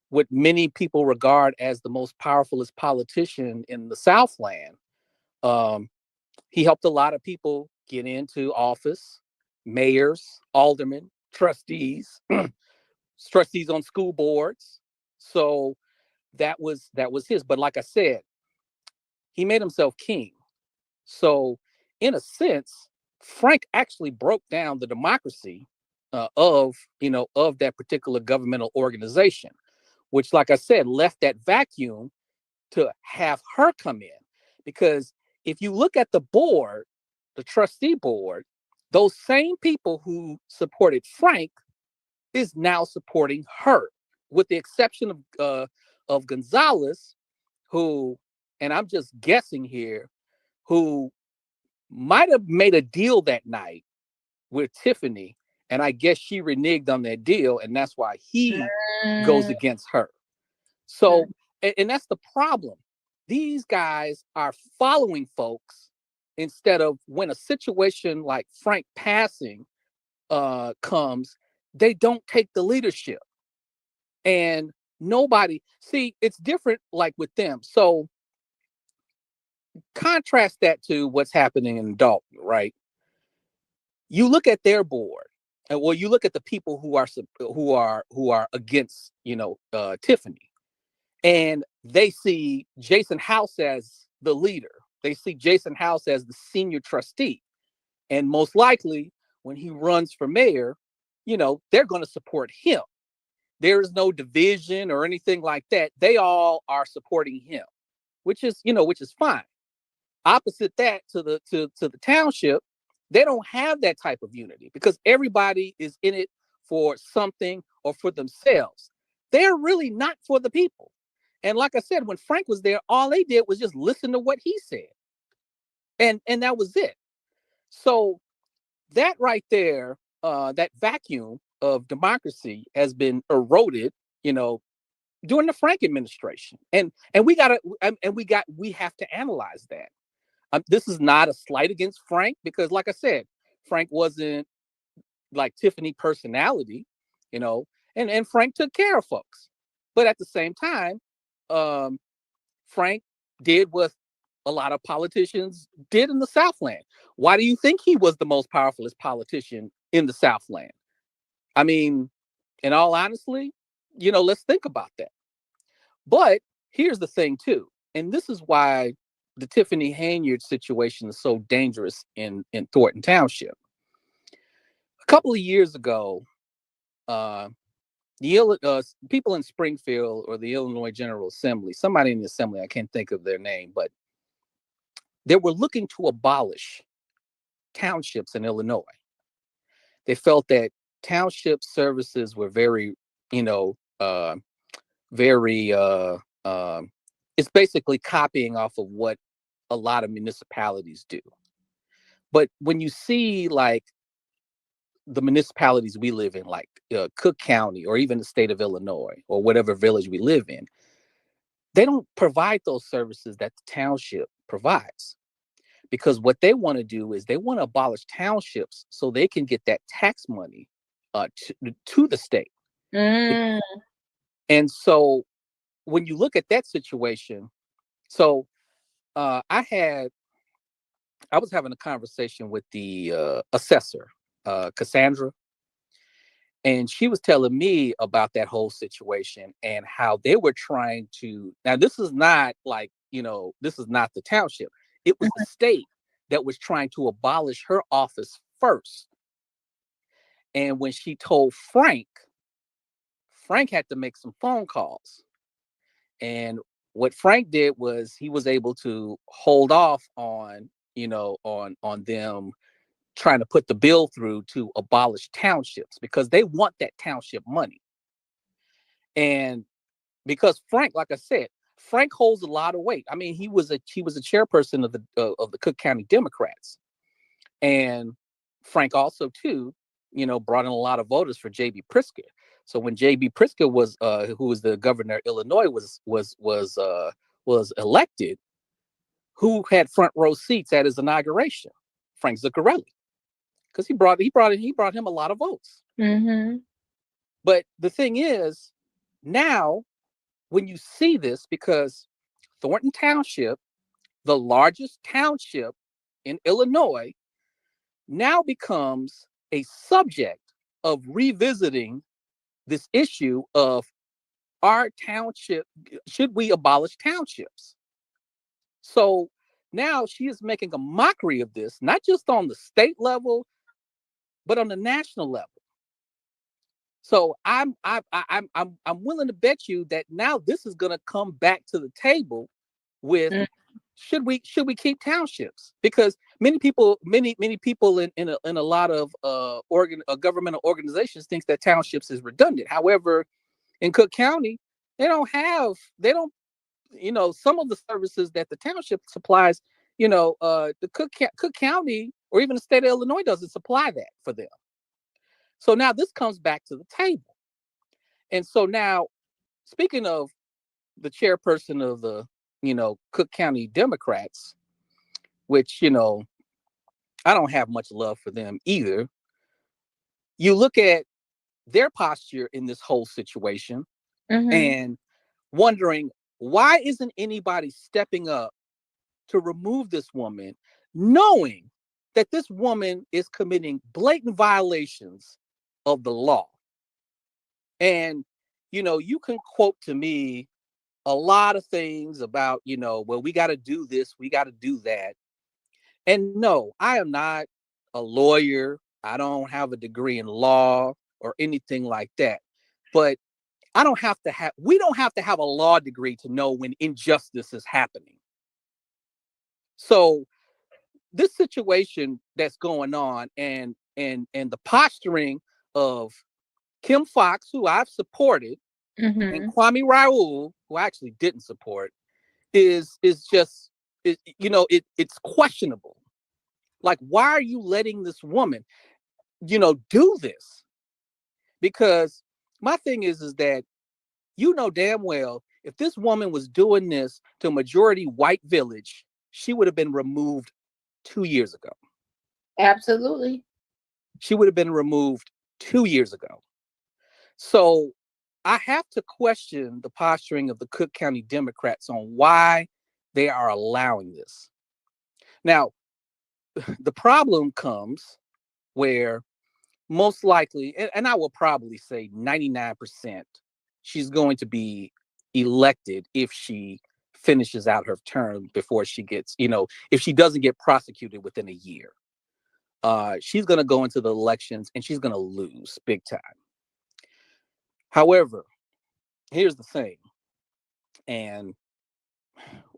what many people regard as the most powerfulest politician in the Southland, he helped a lot of people get into office, mayors, aldermen, trustees, trustees on school boards. So that was his. But like I said, he made himself king. So in a sense, Frank actually broke down the democracy of that particular governmental organization, which, like I said, left that vacuum to have her come in. Because if you look at the board, the trustee board, those same people who supported Frank is now supporting her, with the exception of Gonzalez, who, and I'm just guessing here, who might have made a deal that night with Tiffany, and I guess she reneged on that deal, and that's why he goes against her. So, and that's the problem. These guys are following folks instead of, when a situation like Frank passing comes, they don't take the leadership. And it's different like with them. So contrast that to what's happening in Dolton, right? You look at their board, and you look at the people who are against, Tiffany, and they see Jason House as the leader. They see Jason House as the senior trustee, and most likely when he runs for mayor, they're going to support him. There is no division or anything like that. They all are supporting him, which is fine. Opposite that, to the township, they don't have that type of unity, because everybody is in it for something or for themselves. They're really not for the people. And like I said, when Frank was there, all they did was just listen to what he said. And that was it. So that right there, that vacuum of democracy has been eroded, during the Frank administration. And we have to analyze that. This is not a slight against Frank, because like I said, Frank wasn't like Tiffany personality, and Frank took care of folks. But at the same time, Frank did what a lot of politicians did in the Southland. Why do you think he was the most powerfulest politician in the Southland? I mean, in all honesty, let's think about that. But here's the thing too, and this is why the Tiffany Hanyard situation is so dangerous in Thornton Township. A couple of years ago, the people in Springfield, or the Illinois General Assembly, somebody in the assembly, I can't think of their name, but they were looking to abolish townships in Illinois. They felt that township services were very, it's basically copying off of what a lot of municipalities do. But when you see like the municipalities we live in, like Cook County, or even the state of Illinois, or whatever village we live in, they don't provide those services that the township provides. Because what they want to do is they want to abolish townships so they can get that tax money to the state. And so when you look at that situation, so I had I was having a conversation with the assessor, Cassandra, and she was telling me about that whole situation and how they were trying to. Now, this is not like, this is not the township. It was the state that was trying to abolish her office first. And when she told Frank had to make some phone calls. And what Frank did was he was able to hold off on, on them trying to put the bill through to abolish townships because they want that township money. And because Frank, like I said, Frank holds a lot of weight. I mean, he was a chairperson of the Cook County Democrats. And Frank also too, brought in a lot of voters for J.B. Pritzker. So when J.B. Pritzker was, who was the governor of Illinois, was elected, who had front row seats at his inauguration? Frank Zuccarelli, because he brought him a lot of votes. Mm-hmm. But the thing is, now when you see this, because Thornton Township, the largest township in Illinois, now becomes a subject of revisiting this issue of our township. Should we abolish townships? So now she is making a mockery of this, not just on the state level, but on the national level. So I'm willing to bet you that now this is going to come back to the table with should we keep townships? Because many people in a lot of governmental organizations thinks that townships is redundant. However, in Cook County, some of the services that the township supplies, the Cook County or even the state of Illinois doesn't supply that for them. So now this comes back to the table. And so now, speaking of the chairperson of the, Cook County Democrats, which, I don't have much love for them either. You look at their posture in this whole situation and wondering, why isn't anybody stepping up to remove this woman, knowing that this woman is committing blatant violations of the law? And, you can quote to me a lot of things about, well, we got to do this, we got to do that. And no, I am not a lawyer. I don't have a degree in law or anything like that. But we don't have to have a law degree to know when injustice is happening. So this situation that's going on and the posturing of Kim Foxx, who I've supported, and Kwame Raoul, who I actually didn't support, is just, it's questionable. Like, why are you letting this woman, do this? Because my thing is that, damn well, if this woman was doing this to a majority white village, she would have been removed 2 years ago. Absolutely. She would have been removed 2 years ago. So I have to question the posturing of the Cook County Democrats on why they are allowing this. Now, the problem comes where most likely, and I will probably say 99%, she's going to be elected if she finishes out her term before she gets, if she doesn't get prosecuted within a year. She's going to go into the elections and she's going to lose big time. However, here's the thing. And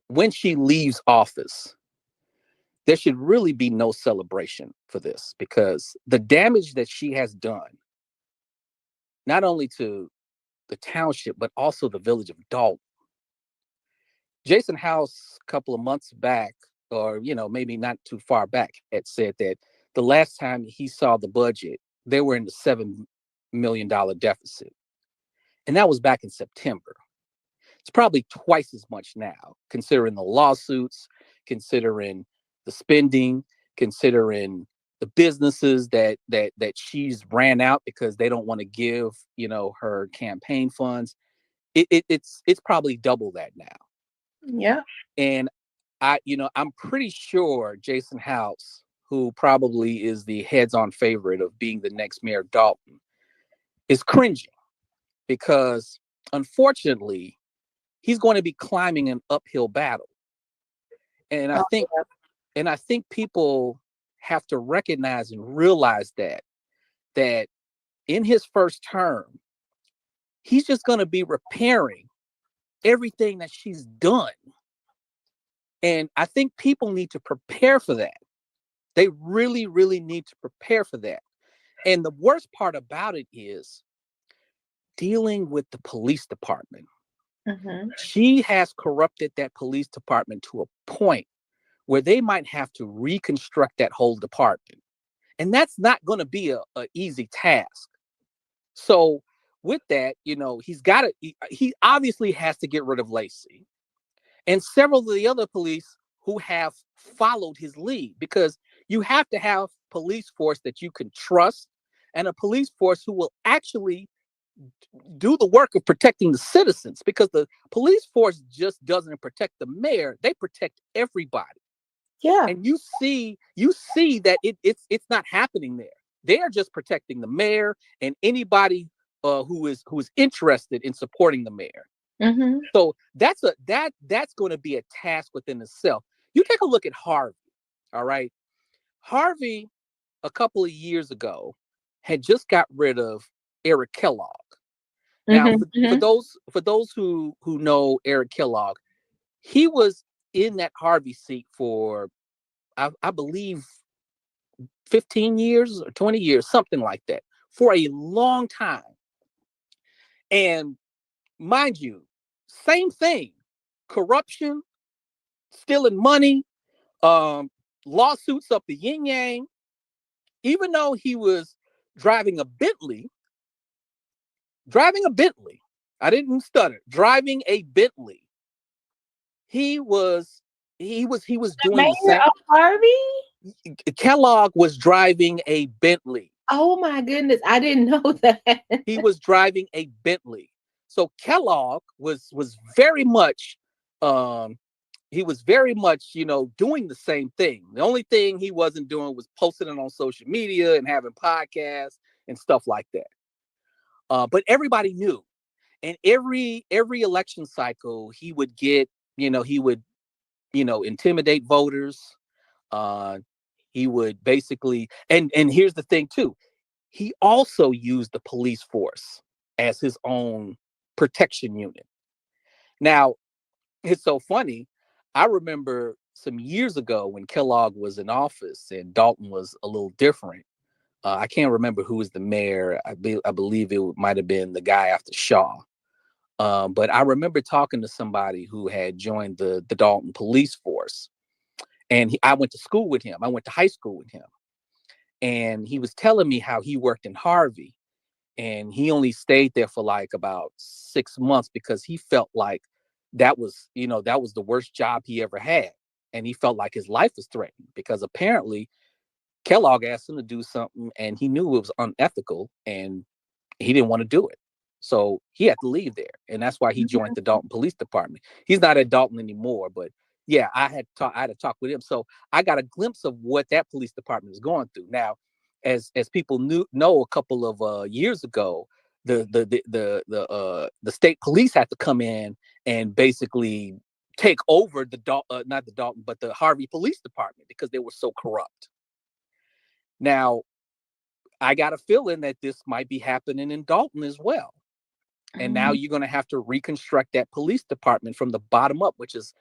when she leaves office, there should really be no celebration for this, because the damage that she has done, not only to the township, but also the village of Dolton. Jason House, a couple of months back, or, maybe not too far back, had said that the last time he saw the budget, they were in the $7 million deficit. And that was back in September. It's probably twice as much now, considering the lawsuits, considering the spending, considering the businesses that she's ran out because they don't want to give, her campaign funds. It's probably double that now. Yeah. And I'm pretty sure Jason House, who probably is the heads-on favorite of being the next mayor of Dolton, is cringing because unfortunately he's going to be climbing an uphill battle. And I think people have to recognize and realize that in his first term, he's just going to be repairing everything that she's done. And I think people need to prepare for that. They really, really need to prepare for that. And the worst part about it is dealing with the police department. Mm-hmm. She has corrupted that police department to a point where they might have to reconstruct that whole department. And that's not going to be a easy task. So with that, he obviously has to get rid of Lacey and several of the other police who have followed his lead, because you have to have police force that you can trust and a police force who will actually do the work of protecting the citizens, because the police force just doesn't protect the mayor, they protect everybody. Yeah. And you see that it's not happening there. They're just protecting the mayor and anybody who is interested in supporting the mayor. Mm-hmm. So that's going to be a task within itself. You take a look at Harvey. All right. Harvey, a couple of years ago, had just got rid of Eric Kellogg. Now, for those who know Eric Kellogg, he was in that Harvey seat for I believe 15 years or 20 years, something like that, for a long time. And mind you, same thing, corruption, stealing money, lawsuits up the yin yang. Even though he was driving a Bentley, I didn't stutter, driving a Bentley, he was doing the same. Harvey? Kellogg was driving a Bentley. Oh my goodness, I didn't know that. He was driving a Bentley. So Kellogg was very much doing the same thing. The only thing he wasn't doing was posting it on social media and having podcasts and stuff like that. But everybody knew. And every election cycle, he would intimidate voters. He would basically, and here's the thing too, he also used the police force as his own protection unit. Now, it's so funny. I remember some years ago when Kellogg was in office and Dolton was a little different. I can't remember who was the mayor. I believe it might have been the guy after Shaw. But I remember talking to somebody who had joined the Dolton police force. And I went to school with him. I went to high school with him. And he was telling me how he worked in Harvey. And he only stayed there for like about 6 months because he felt like that was the worst job he ever had. And he felt like his life was threatened because apparently Kellogg asked him to do something and he knew it was unethical and he didn't want to do it. So he had to leave there. And that's why he joined the Dolton Police Department. He's not at Dolton anymore, but yeah, I had to talk with him. So I got a glimpse of what that police department is going through. Now, as people know, a couple of years ago, the state police had to come in and basically take over not the Dolton, but the Harvey Police Department because they were so corrupt. Now, I got a feeling that this might be happening in Dolton as well. And now you're going to have to reconstruct that police department from the bottom up, which is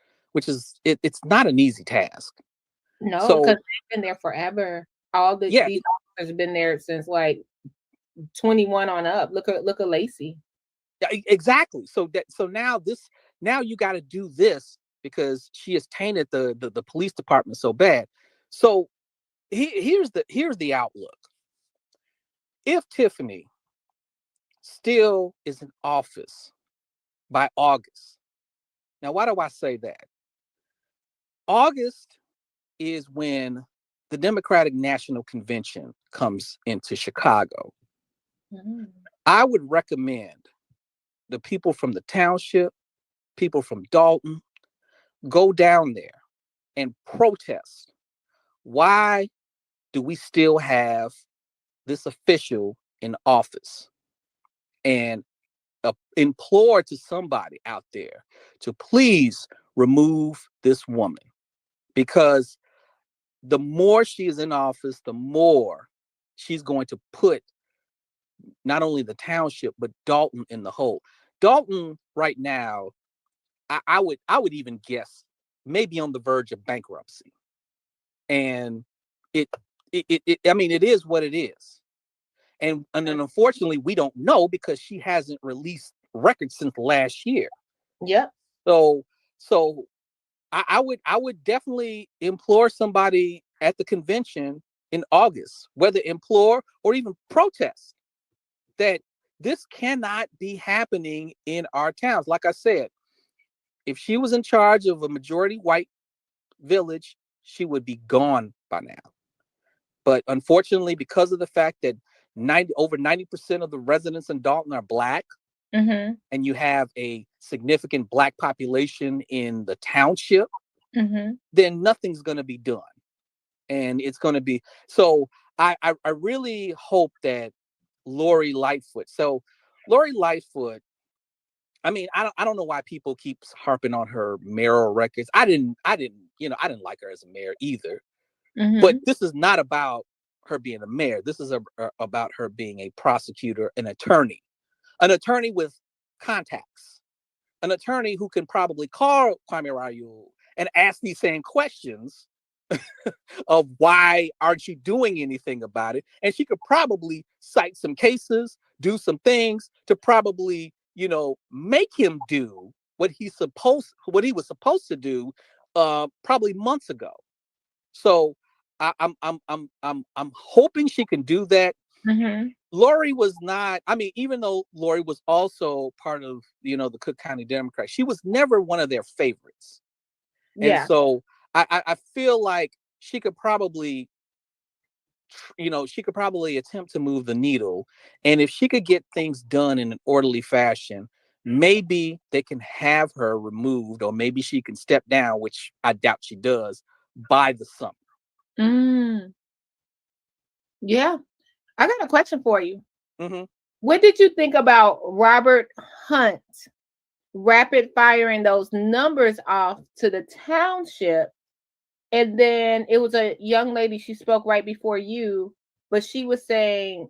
it's not an easy task. No, because they've been there forever. These officers have been there since like 21 on up. Look at Lacey. Yeah, exactly. So now you got to do this because she has tainted the police department so bad. So here's the outlook. If Tiffany still is in office by August. Now, why do I say that? August is when the Democratic National Convention comes into Chicago. Mm-hmm. I would recommend the people from the township, people from Dolton, go down there and protest. Why do we still have this official in office? And implore to somebody out there to please remove this woman, because the more she is in office, the more she's going to put not only the township but Dolton in the hole. Dolton right now, I would even guess maybe on the verge of bankruptcy, and I mean, it is what it is. And then unfortunately we don't know because she hasn't released records since last year. Yep. So I would definitely implore somebody at the convention in August, whether implore or even protest, that this cannot be happening in our towns. Like I said, if she was in charge of a majority white village, she would be gone by now. But unfortunately, because of the fact that over 90% of the residents in Dolton are Black, Mm-hmm. and you have a significant Black population in the township, Mm-hmm. then nothing's going to be done. And it's going to be, so I really hope that Lori Lightfoot, I mean, I don't know why people keep harping on her mayoral records. I didn't like her as a mayor either. Mm-hmm. But this is not about her being a mayor. This is about her being a prosecutor, an attorney with contacts, an attorney who can probably call Kwame Rayu and ask these same questions of why aren't you doing anything about it? And she could probably cite some cases, do some things to probably, make him do what he was supposed to do probably months ago. So I'm hoping she can do that. Mm-hmm. Lori was not, I mean, even though Lori was also part of, the Cook County Democrats, she was never one of their favorites. And Yeah. so I feel like she could probably, attempt to move the needle. And if she could get things done in an orderly fashion, maybe they can have her removed, or maybe she can step down, which I doubt she does, by the summer. Mm. Yeah. I got a question for you. Mm-hmm. What did you think about Robert Hunt rapid firing those numbers off to the township? And then it was a young lady, she spoke right before you, but she was saying,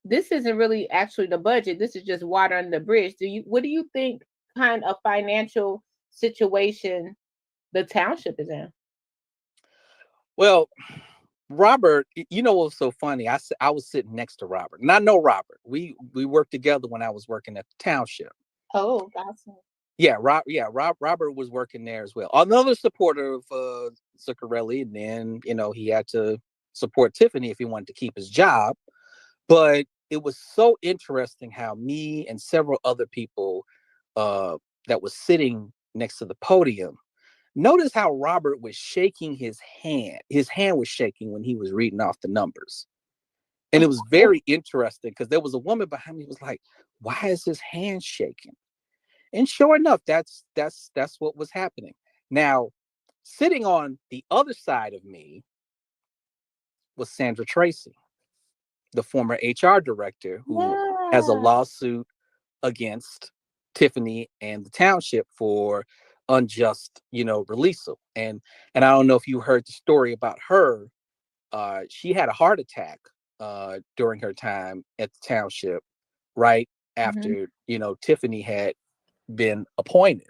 this isn't really actually the budget. This is just water under the bridge. What do you think kind of financial situation the township is in? Well, Robert, what was so funny? I was sitting next to Robert, and I know Robert. We worked together when I was working at the township. Oh, gotcha. Yeah, Robert was working there as well. Another supporter of Zuccarelli, and then he had to support Tiffany if he wanted to keep his job. But it was so interesting how me and several other people that was sitting next to the podium, notice how Robert was shaking his hand. His hand was shaking when he was reading off the numbers. And it was very interesting because there was a woman behind me who was like, why is his hand shaking? And sure enough, that's what was happening. Now, sitting on the other side of me was Sandra Tracy, the former HR director who has a lawsuit against Tiffany and the township for unjust, releasal. And I don't know if you heard the story about her. She had a heart attack during her time at the township, right after, Tiffany had been appointed.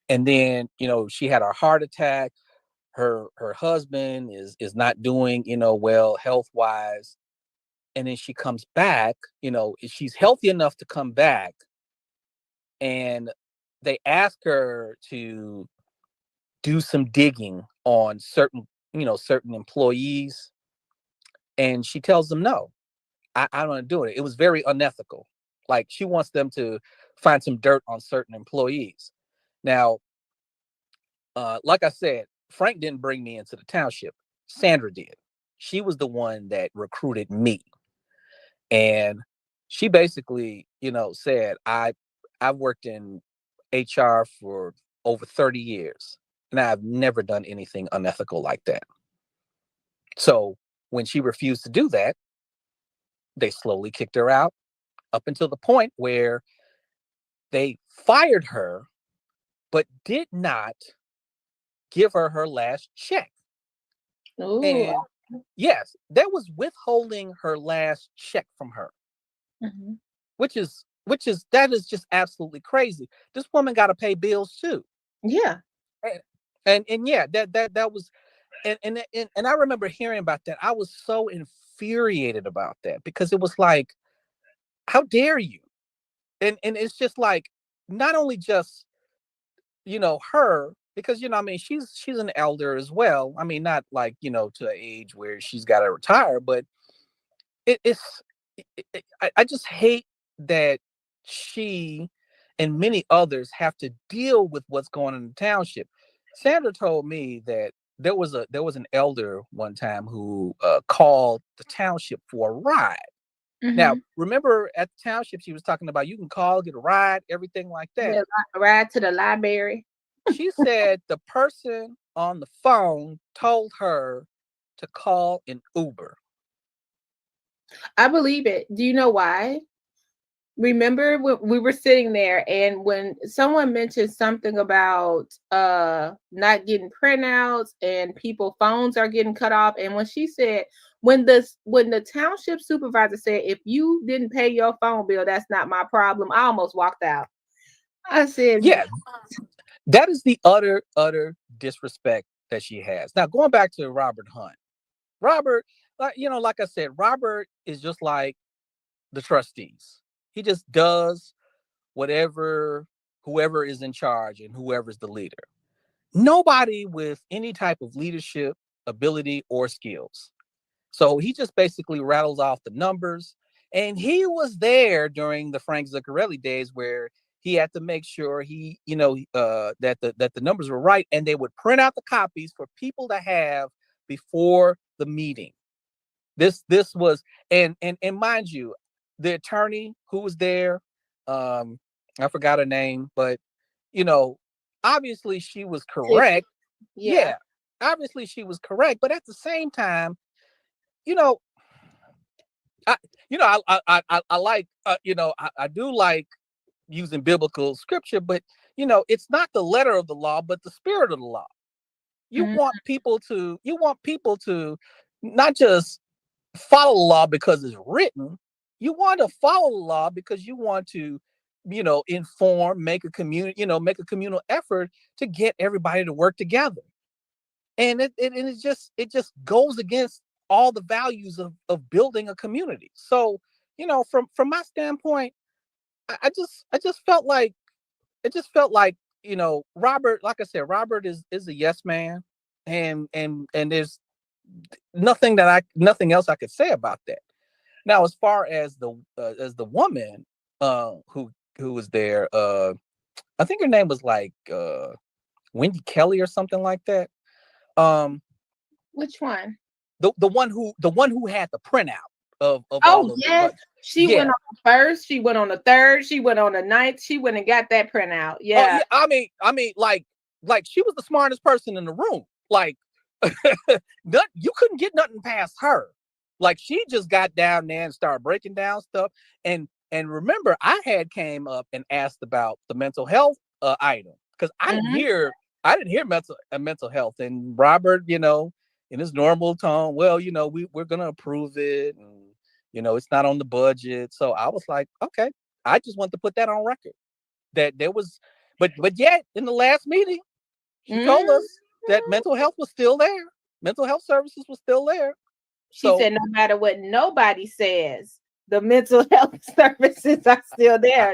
And then, she had a heart attack. Her husband is not doing, well health wise. And then she comes back, she's healthy enough to come back. And they ask her to do some digging on certain employees. And she tells them, no, I don't want to do it. It was very unethical. Like, she wants them to find some dirt on certain employees. Now, like I said, Frank didn't bring me into the township. Sandra did. She was the one that recruited me. And she basically, said, I've worked in HR for over 30 years. and I've never done anything unethical like that. So when she refused to do that, they slowly kicked her out up until the point where they fired her, but did not give her her last check. Ooh. And yes, that was withholding her last check from her, Mm-hmm. which is that is just absolutely crazy. This woman got to pay bills too. Yeah. And yeah, that was, and I remember hearing about that. I was so infuriated about that because it was like, how dare you? And it's just like, not only just, her, because I mean, she's an elder as well. I mean, not like, to an age where she's got to retire, but it's I just hate that she and many others have to deal with what's going on in the township. Sandra told me that there was an elder one time who called the township for a ride. Now, Mm-hmm. remember at the township, she was talking about you can call, get a ride, everything like that. Yeah, ride to the library. She said the person on the phone told her to call an Uber. I believe it. Do you know why? Remember when we were sitting there and when someone mentioned something about not getting printouts and people phones are getting cut off, and when she said when the township supervisor said if you didn't pay your phone bill, that's not my problem, I almost walked out. I said, yeah, that is the utter disrespect that she has. Now, going back to Robert Hunt. Robert, like I said, Robert is just like the trustees. He just does whatever whoever is in charge and whoever's the leader. Nobody with any type of leadership ability or skills. So he just basically rattles off the numbers. And he was there during the Frank Zuccarelli days where he had to make sure that the numbers were right, and they would print out the copies for people to have before the meeting. This was, and mind you, the attorney who was there, I forgot her name, but obviously she was correct. Yeah, obviously she was correct, but at the same time, I like I do like using biblical scripture, but it's not the letter of the law, but the spirit of the law. You want people to not just follow the law because it's written. You want to follow the law because you want to, inform, make a communal effort to get everybody to work together. And it just goes against all the values of building a community. So, from my standpoint, I just felt like Robert, like I said, Robert is a yes man, and there's nothing else I could say about that. Now, as far as the woman who was there, I think her name was like Wendy Kelly or something like that. Which one? The one who had the printout of Oh, all of yes. She went on the first, she went on the third, she went on the ninth, she went and got that printout. Yeah. Oh, yeah. I mean, like she was the smartest person in the room. Like, you couldn't get nothing past her. Like, she just got down there and started breaking down stuff. And remember, I had came up and asked about the mental health item because I didn't hear mental health. And Robert, in his normal tone, well, we're gonna approve it, and it's not on the budget. So I was like, okay, I just want to put that on record that there was, but yet in the last meeting, she told us that mental health was still there. Mental health services was still there. She said, no matter what nobody says, the mental health services are still there.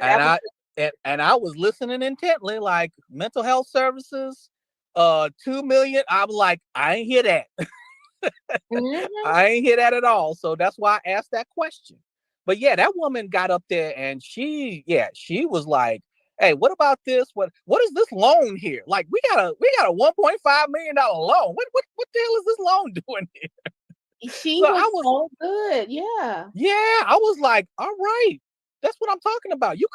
And I was listening intently, like mental health services, 2 million. I was like, I ain't hear that. I ain't hear that at all. So that's why I asked that question. But yeah, that woman got up there and she was like, hey, what about this? What is this loan here? Like, we got a $1.5 million loan. What the hell is this loan doing here? She was so good. Yeah. Yeah, I was like, all right, that's what I'm talking about. You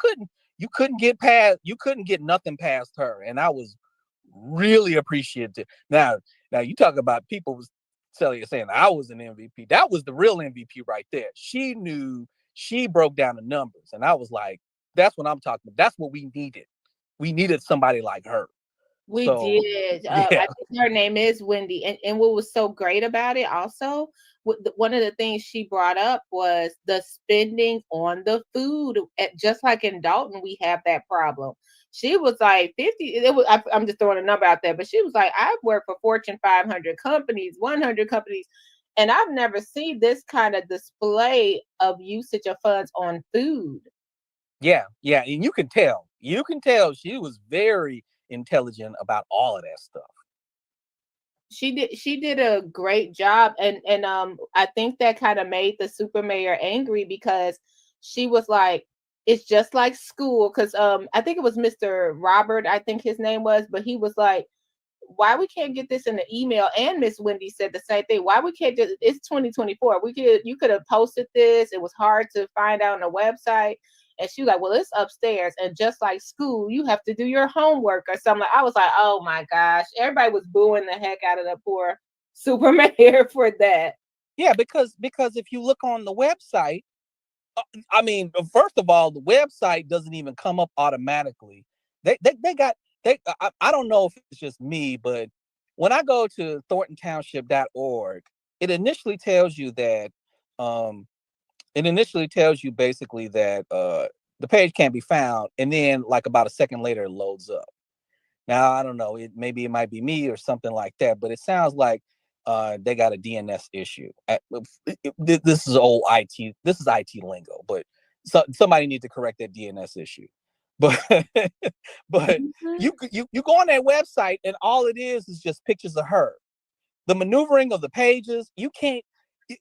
couldn't get nothing past her. And I was really appreciative. Now you talk about people saying I was an MVP. That was the real MVP right there. She knew, she broke down the numbers, and I was like, that's what I'm talking about. That's what we needed. We needed somebody like her. We So, did. I yeah. think her name is Wendy. And what was so great about it also, one of the things she brought up was the spending on the food. Just like in Dalton, we have that problem. She was like 50. I'm just throwing a number out there, but she was like, I've worked for Fortune 500 companies, 100 companies, and I've never seen this kind of display of usage of funds on food. Yeah. And you can tell she was very intelligent about all of that stuff. She did a great job, and I think that kind of made the super mayor angry, because she was like, it's just like school, because I think it was Mr. Robert, I think his name was, but he was like, why we can't get this in the email? And Miss Wendy said the same thing. Why we can't just, it's 2024. You could have posted this. It was hard to find out on the website. And she was like, well, it's upstairs. And just like school, you have to do your homework or something. I was like, oh my gosh. Everybody was booing the heck out of the poor super mayor for that. Yeah, because if you look on the website, I mean, first of all, the website doesn't even come up automatically. I don't know if it's just me, but when I go to thorntontownship.org, it initially tells you that basically that the page can't be found, and then like about a second later it loads up. Now I don't know, maybe it might be me or something like that, but it sounds like they got a DNS issue. This is old IT. This is IT lingo, but somebody needs to correct that DNS issue. But you go on that website and all it is just pictures of her. The maneuvering of the pages, you can't.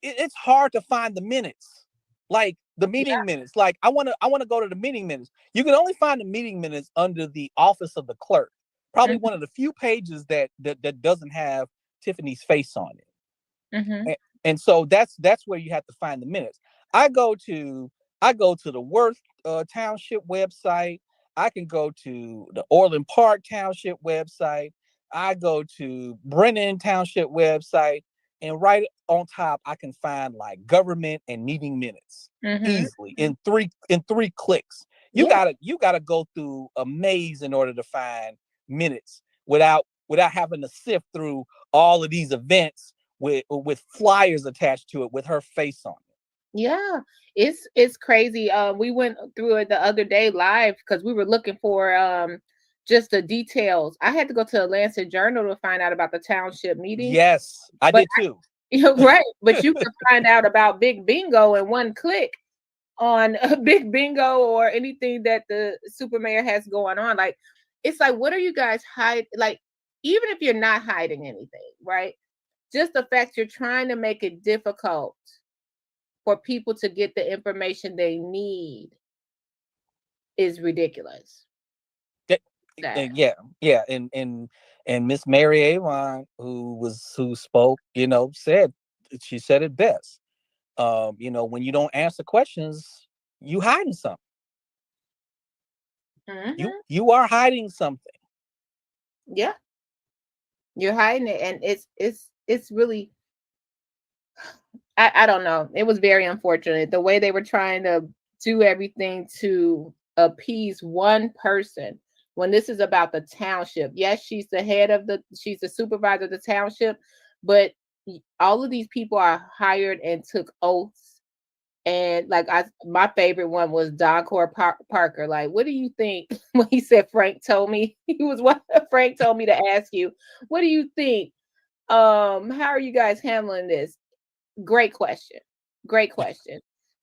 It's hard to find the minutes, like the meeting minutes. Like I want to go to the meeting minutes. You can only find the meeting minutes under the office of the clerk. Probably one of the few pages that doesn't have Tiffany's face on it. And so that's where you have to find the minutes. I go to the Worth Township website. I can go to the Orland Park Township website. I go to Brennan Township website, and right on top I can find like government and meeting minutes easily in three clicks. You gotta go through a maze in order to find minutes without having to sift through all of these events with flyers attached to it with her face on it. Yeah, it's crazy. We went through it the other day live because we were looking for just the details. I had to go to the Lancet Journal to find out about the township meeting. Yes, I did too. Right, but you can find out about Big Bingo in one click on Big Bingo or anything that the super mayor has going on. Like, it's like, what are you guys hiding? Like, even if you're not hiding anything, right? Just the fact you're trying to make it difficult for people to get the information they need is ridiculous. Yeah, and Miss Mary Avon, who spoke, said it best. When you don't answer questions, you hiding something. You are hiding something. Yeah, you're hiding it, and it's really, I don't know. It was very unfortunate the way they were trying to do everything to appease one person when this is about the township. Yes, she's the supervisor of the township, but all of these people are hired and took oaths. And like my favorite one was Doncor Parker. Like, what do you think when he said Frank told me? Frank told me to ask you, what do you think? How are you guys handling this? Great question.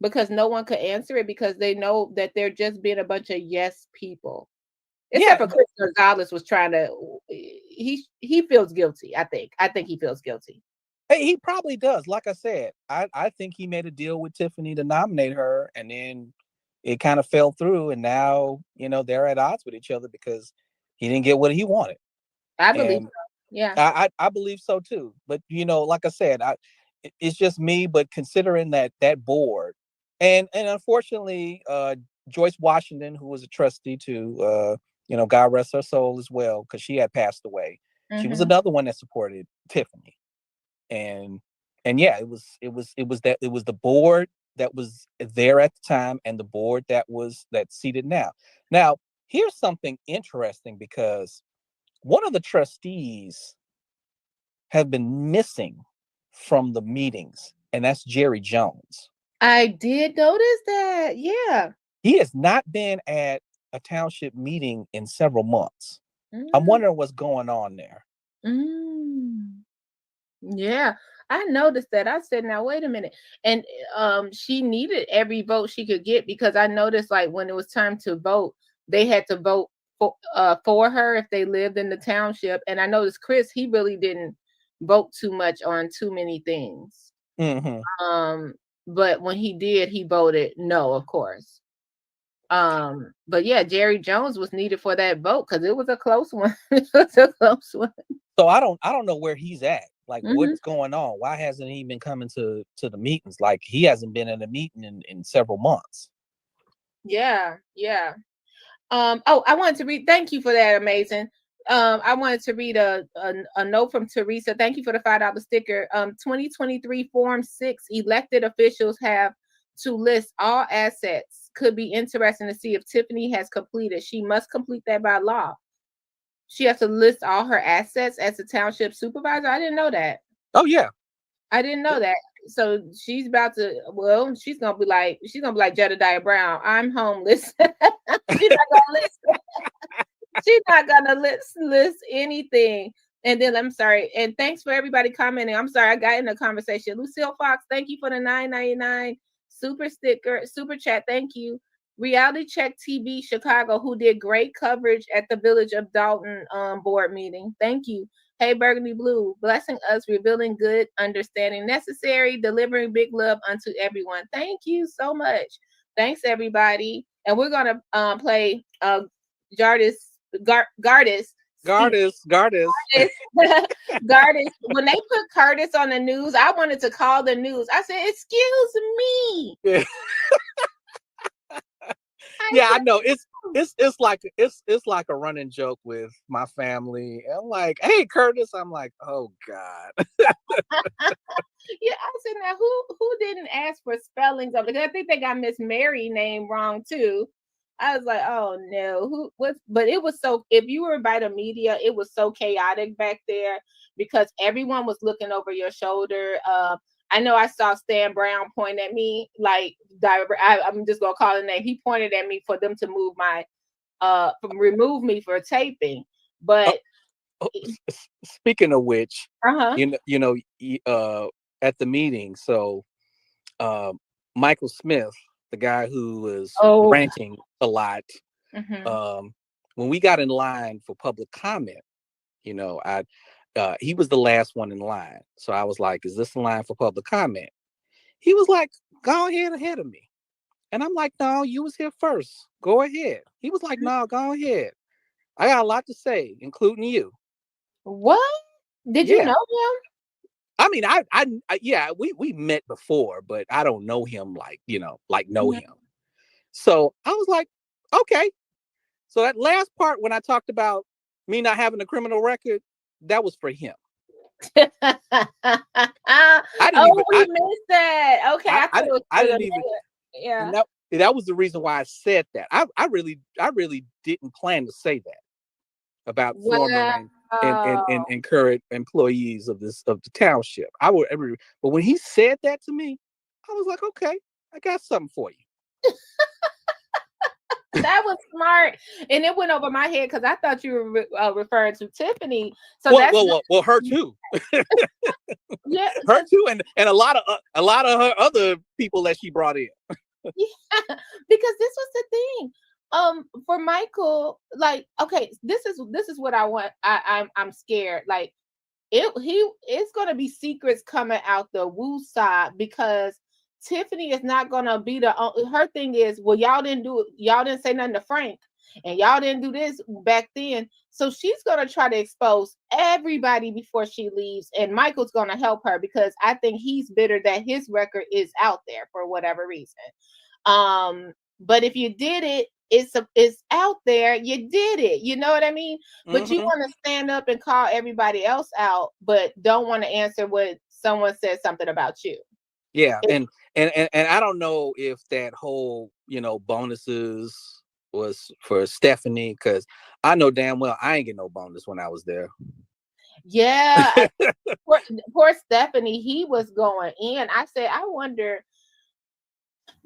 Because no one could answer it because they know that they're just being a bunch of yes people. Except for Chris Gonzalez was trying to. He feels guilty. I think he feels guilty. Hey, he probably does. Like I said, I think he made a deal with Tiffany to nominate her, and then it kind of fell through, and now they're at odds with each other because he didn't get what he wanted. I believe so. Yeah, I believe so too. But like I said, it's just me. But considering that board, and unfortunately, Joyce Washington, who was a trustee too, God rest her soul as well, because she had passed away. She was another one that supported Tiffany. And yeah, it was the board that was there at the time and the board that's seated now. Now, here's something interesting, because one of the trustees have been missing from the meetings, and that's Jerry Jones. I did notice that. Yeah. He has not been at a township meeting in several months. I'm wondering what's going on there. Yeah, I noticed that. I said, now wait a minute. And she needed every vote she could get, because I noticed, like, when it was time to vote, they had to vote for her if they lived in the township. And I noticed Chris, he really didn't vote too much on too many things. But when he did, he voted no, of course. But yeah, Jerry Jones was needed for that vote, because it was a close one. It was a close one. So I don't know where he's at. Like, what's going on? Why hasn't he been coming to the meetings? Like, he hasn't been in a meeting in several months. Yeah. Oh, I wanted to read. Thank you for that, amazing. I wanted to read a note from Teresa. Thank you for the $5 sticker. 2023 Form 6 elected officials have to list all assets. Could be interesting to see if Tiffany has completed. She must complete that by law. She has to list all her assets as a township supervisor. I didn't know that. Oh yeah, I didn't know that. So she's about to. Well, she's gonna be like Jedediah Brown. I'm homeless. She's not gonna list. She's not gonna list anything. And then I'm sorry. And thanks for everybody commenting. I'm sorry I got in the conversation. Lucille Fox, thank you for the $9.99 super sticker, super chat. Thank you. Reality Check TV Chicago, who did great coverage at the Village of Dolton board meeting. Thank you. Hey, Burgundy Blue, blessing us, revealing good understanding necessary, delivering big love unto everyone. Thank you so much. Thanks, everybody. And we're going to play Gardis. Gardis. When they put Curtis on the news, I wanted to call the news. I said, excuse me. Yeah. Yeah, I know. It's like a running joke with my family. I'm like, hey, Curtis. I'm like, oh God. Yeah, I said, now who didn't ask for spellings of it? Because I think they got Miss Mary name wrong too. I was like, oh no, but it was so, if you were by the media, it was so chaotic back there because everyone was looking over your shoulder. I know I saw Stan Brown point at me, like, I'm just gonna call his name. He pointed at me for them to remove me for taping. But speaking of which, at the meeting, so Michael Smith, the guy who was ranking a lot, when we got in line for public comment, he was the last one in line. So I was like, is this the line for public comment? He was like, go ahead of me. And I'm like, no, you was here first. Go ahead. He was like, no, go ahead. I got a lot to say, including you. What? Did you know him? I mean, we met before, but I don't know him know him. So I was like, okay. So that last part when I talked about me not having a criminal record, that was for him. We missed that. Okay, I didn't even. Yeah, that was the reason why I said that. I really didn't plan to say that about former and current employees of the township. But when he said that to me, I was like, okay, I got something for you. That was smart, and it went over my head because I thought you were referring to Tiffany. So well, her too. Yeah, her too, and a lot of her other people that she brought in. Yeah, because this was the thing. For Michael, like, okay, this is what I want. I'm scared. Like, it's gonna be secrets coming out the woo side because Tiffany is not gonna be her thing is, well, y'all didn't say nothing to Frank, and y'all didn't do this back then. So she's gonna try to expose everybody before she leaves, and Michael's gonna help her because I think he's bitter that his record is out there for whatever reason. But if you did it it's out there. You did it. You know what I mean? But you Mhm. want to stand up and call everybody else out, but don't want to answer what someone said something about you. Yeah, It- and I don't know if that whole, bonuses was for Stephanie, because I know damn well I ain't get no bonus when I was there. yeah, poor Stephanie. He was going in. I said, I wonder.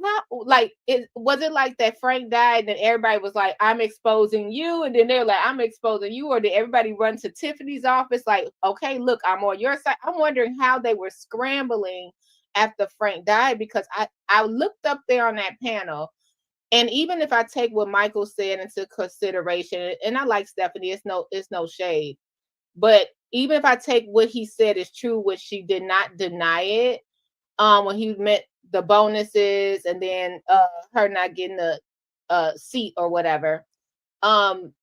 Not like it was it like that Frank died and everybody was like, I'm exposing you, and then they're like, I'm exposing you, or did everybody run to Tiffany's office like, okay, look, I'm on your side? I'm wondering how they were scrambling after Frank died, because I looked up there on that panel, and even if I take what Michael said into consideration, and I like Stephanie, it's no shade, but even if I take what he said is true, which she did not deny it, when he meant the bonuses and then her not getting the seat or whatever. Um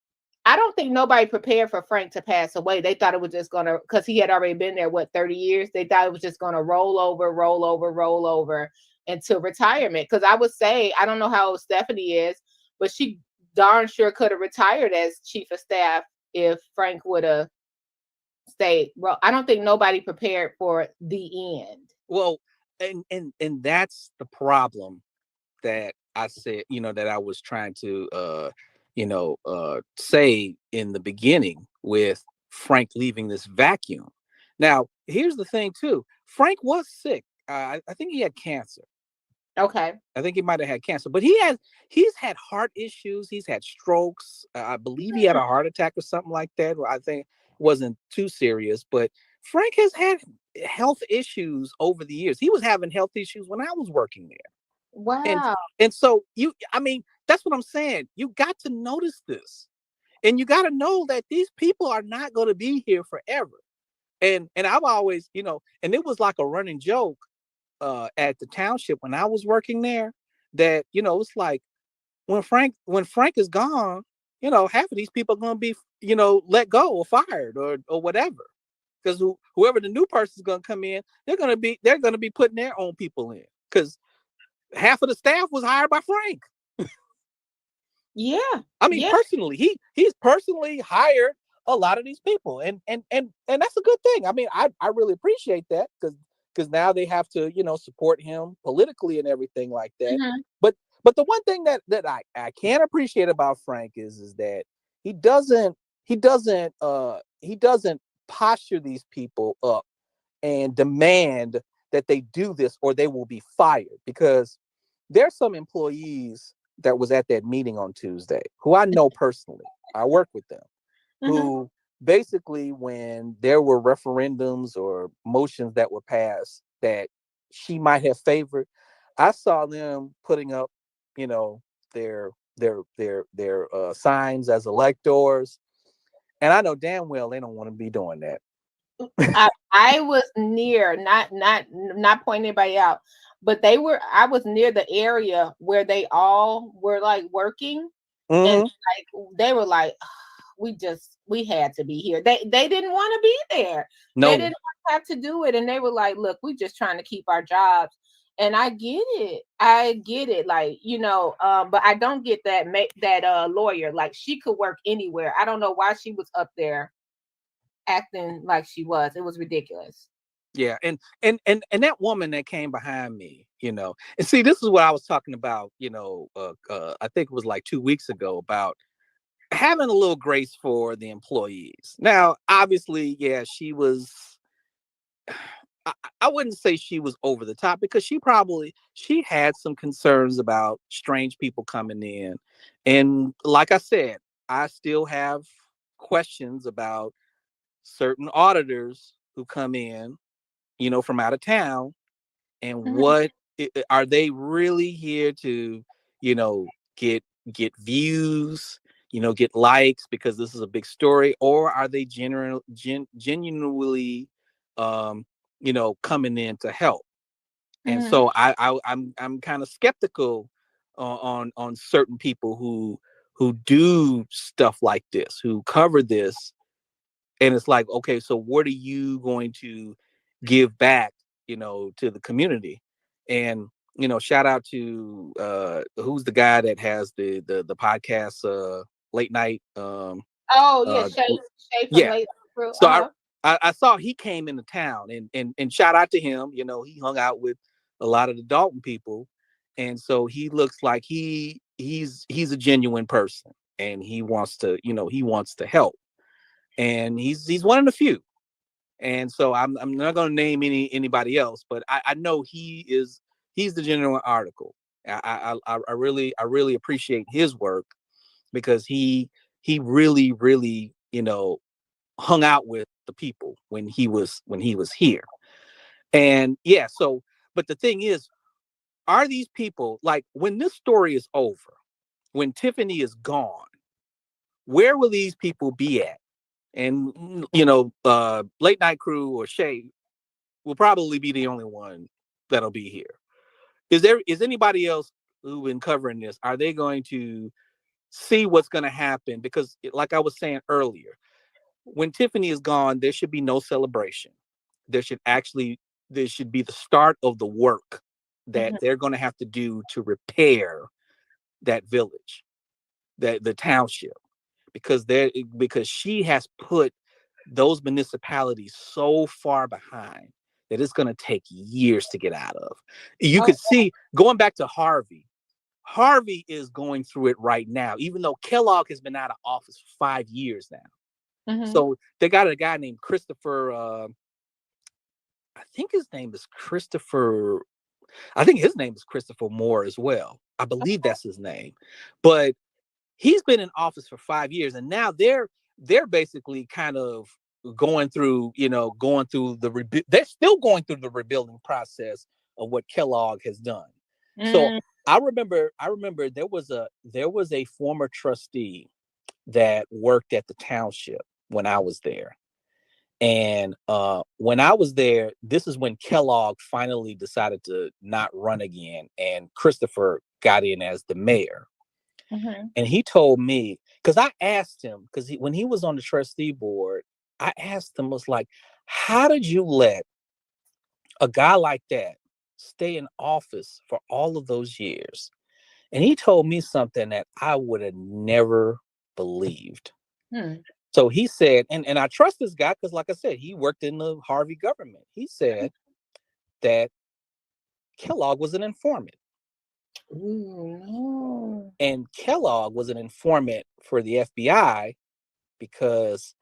I don't think nobody prepared for Frank to pass away. They thought it was just gonna, because he had already been there, 30 years. They thought it was just gonna roll over until retirement. Because I would say, I don't know how old Stephanie is, but she darn sure could have retired as chief of staff if Frank would have stayed. Well, I don't think nobody prepared for the end. Well, and that's the problem that I said, that I was trying to say in the beginning with Frank leaving this vacuum. Now, here's the thing too. Frank was sick. I think he had cancer. Okay. I think he might have had cancer, but he's had heart issues. He's had strokes. I believe he had a heart attack or something like that. I think it wasn't too serious, but Frank has had health issues over the years. He was having health issues when I was working there. And Wow. and so I mean, that's what I'm saying. You got to notice this. And you got to know that these people are not going to be here forever. And I've always, and it was like a running joke at the township when I was working there, that, it's like when Frank is gone, half of these people are going to be, let go or fired or whatever. Because whoever the new person is going to come in, they're going to be putting their own people in, because half of the staff was hired by Frank. Yeah. I mean, Yeah. personally, he's personally hired a lot of these people, and that's a good thing. I mean, I really appreciate that, because now they have to, support him politically and everything like that. Mhm. But the one thing that I can appreciate about Frank is that he doesn't posture these people up and demand that they do this or they will be fired, because there's some employees that was at that meeting on Tuesday who I know personally. I work with them, who basically, when there were referendums or motions that were passed that she might have favored, I saw them putting up, their signs as electors, and I know damn well they don't want to be doing that. I was near, not pointing anybody out, but I was near the area where they all were like working, and like they were like, we had to be here. They didn't want to be there. No. They didn't have to do it, and they were like, look, we just trying to keep our jobs. And I get it, like, but I don't get that lawyer, like, she could work anywhere. I don't know why she was up there acting like she was. It was ridiculous. Yeah, and that woman that came behind me, and see, this is what I was talking about, I think it was like 2 weeks ago, about having a little grace for the employees. Now, obviously, yeah, she was. I wouldn't say she was over the top, because she had some concerns about strange people coming in, and like I said, I still have questions about certain auditors who come in, from out of town, and what are they really here to, get views, get likes because this is a big story, or are they genuinely, coming in to help? And so I'm kind of skeptical on certain people who do stuff like this, who cover this. And it's like, okay, so what are you going to give back, to the community? And shout out to who's the guy that has the podcast late night. Oh yeah, Shay from Yeah. Late Crew. So I saw he came into town, and shout out to him. He hung out with a lot of the Dalton people, and so he looks like he's a genuine person, and he wants to help, and he's one of the few. And so I'm not going to name anybody else, but I know he's the genuine article. I really appreciate his work, because he really hung out with the people when he was here. And yeah, so but the thing is, are these people, like, when this story is over, when Tiffany is gone, where will these people be at? And Late Night Crew or Shay will probably be the only one that'll be here. Is anybody else who've been covering this, are they going to see what's going to happen? Because like I was saying earlier, when Tiffany is gone, there should be no celebration. There should be the start of the work that they're going to have to do to repair that village, the township, because she has put those municipalities so far behind that it's going to take years to get out of. You could see, going back to Harvey is going through it right now, even though Kellogg has been out of office for 5 years now. So they got a guy named Christopher, I think his name is Christopher Moore as well. I believe that's his name. But he's been in office for 5 years, and now they're basically kind of going through they're still going through the rebuilding process of what Kellogg has done. So I remember there was a former trustee that worked at the township when I was there. And when I was there, this is when Kellogg finally decided to not run again, and Christopher got in as the mayor. And he told me, because I asked him, because when he was on the trustee board, I asked him, was like, how did you let a guy like that stay in office for all of those years? And he told me something that I would have never believed. So he said, and I trust this guy because, like I said, he worked in the Harvey government. He said that Kellogg was an informant. And Kellogg was an informant for the FBI because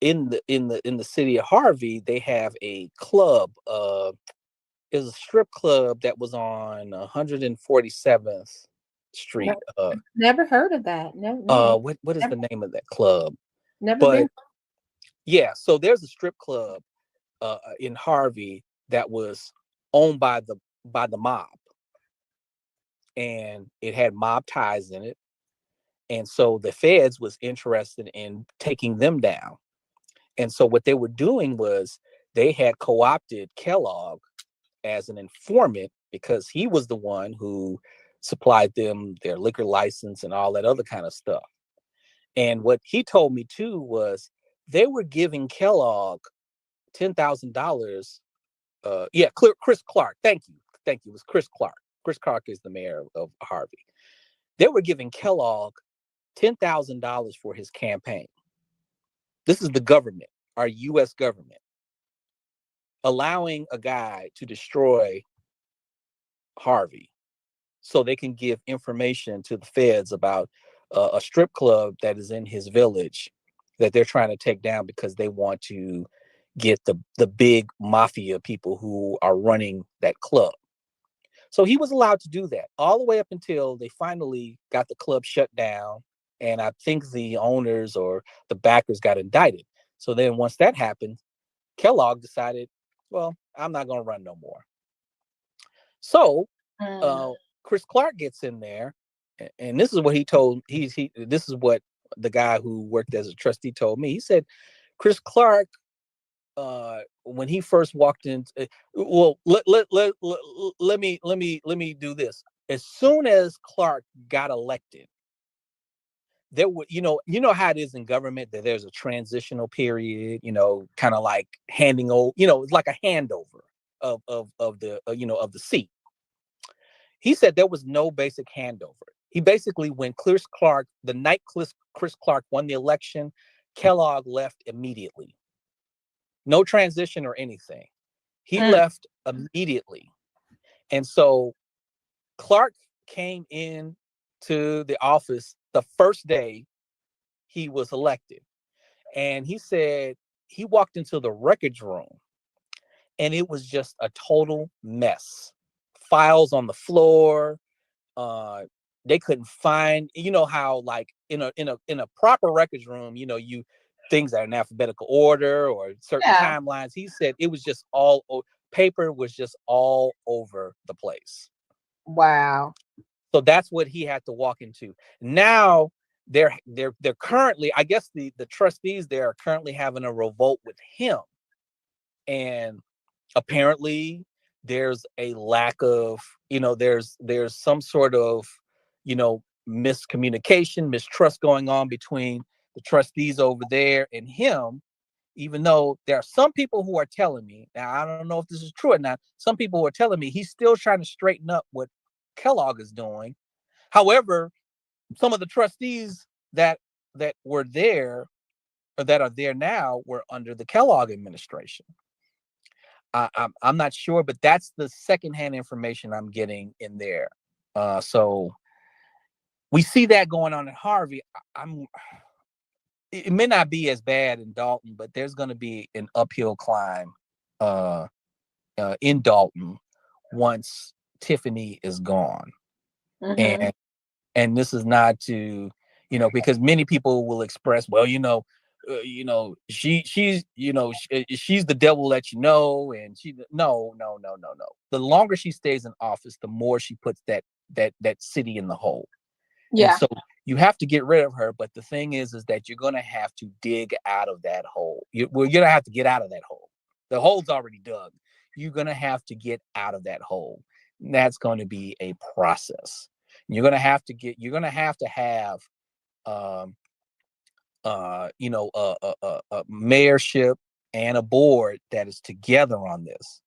in the city of Harvey, they have a club. It was a strip club that was on 147th Street. Never heard of that. No. What is the name of that club? Never been. Yeah, so there's a strip club in Harvey that was owned by the mob, and it had mob ties in it. And so the feds was interested in taking them down. And so what they were doing was they had co-opted Kellogg as an informant because he was the one who supplied them their liquor license and all that other kind of stuff. And what he told me too was they were giving Kellogg $10,000. Chris Clark. Thank you. It was Chris Clark. Chris Clark is the mayor of Harvey. They were giving Kellogg $10,000 for his campaign. This is the government, our U.S. government, allowing a guy to destroy Harvey so they can give information to the feds about a strip club that is in his village that they're trying to take down because they want to get the big mafia people who are running that club. So he was allowed to do that all the way up until they finally got the club shut down. And I think the owners or the backers got indicted. So then once that happened, Kellogg decided, well, I'm not going to run no more. So Chris Clark gets in there, and this is what he told. This is what the guy who worked as a trustee told me. He said, Chris Clark, when he first walked in, let me do this. As soon as Clark got elected, there were, you know how it is in government that there's a transitional period, kind of like handing over, it's like a handover of the seat. He said there was no basic handover. He basically, when the night Chris Clark won the election, Kellogg left immediately. No transition or anything. He left immediately. And so Clark came in to the office the first day he was elected. And he said he walked into the records room and it was just a total mess. Files on the floor. They couldn't find, you know how like in a proper records room, you know, things that are in alphabetical order or certain timelines. He said it was just paper was just all over the place. Wow. So that's what he had to walk into. Now they're currently, I guess the trustees there are currently having a revolt with him. And apparently there's a lack of, you know, there's some sort of, you know, miscommunication, mistrust going on between the trustees over there and him, even though there are some people who are telling me, now I don't know if this is true or not, some people are telling me he's still trying to straighten up what Kellogg is doing. However, some of the trustees that were there or that are there now were under the Kellogg administration. I'm not sure, but that's the secondhand information I'm getting in there. So we see that going on in Harvey. It may not be as bad in Dolton, but there's going to be an uphill climb in Dolton once Tiffany is gone. And this is not to, you know, because many people will express, well, she's the devil that you know, and no. The longer she stays in office, the more she puts that city in the hole. Yeah. And so you have to get rid of her, but the thing is that you're gonna have to dig out of that hole. You're gonna have to get out of that hole. The hole's already dug. You're gonna have to get out of that hole. And that's going to be a process. You're gonna have to have a mayorship and a board that is together on this.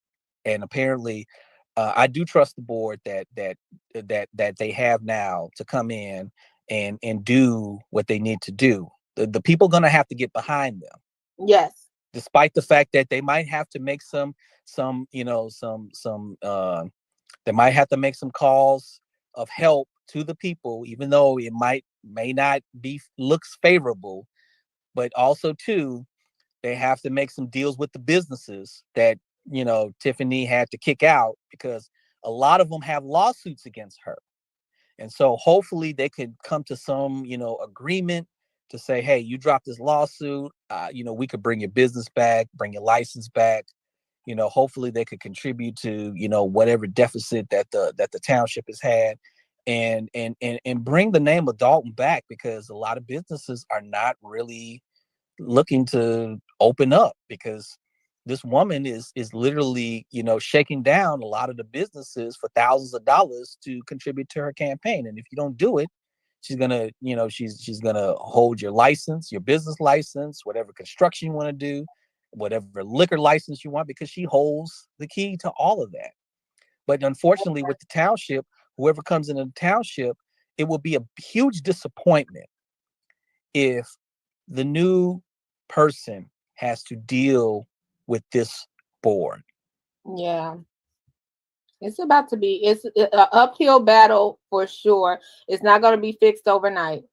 And apparently, I do trust the board that they have now to come in and do what they need to do. The people are going to have to get behind them. Yes. Despite the fact that they might have to make they might have to make some calls of help to the people, even though it may not be looks favorable, but also too, they have to make some deals with the businesses that, you know, Tiffany had to kick out because a lot of them have lawsuits against her. And so hopefully they could come to some, you know, agreement to say, hey, you dropped this lawsuit, we could bring your business back, bring your license back. You know, hopefully they could contribute to, you know, whatever deficit that the township has had, and bring the name of Dolton back, because a lot of businesses are not really looking to open up, because this woman is literally, you know, shaking down a lot of the businesses for thousands of dollars to contribute to her campaign. And if you don't do it, she's gonna, you know, she's gonna hold your license, your business license, whatever construction you want to do, whatever liquor license you want, because she holds the key to all of that. But unfortunately, with the township, whoever comes into the township, it will be a huge disappointment if the new person has to deal with this board. Yeah. It's about to be, it's an uphill battle for sure. It's not going to be fixed overnight.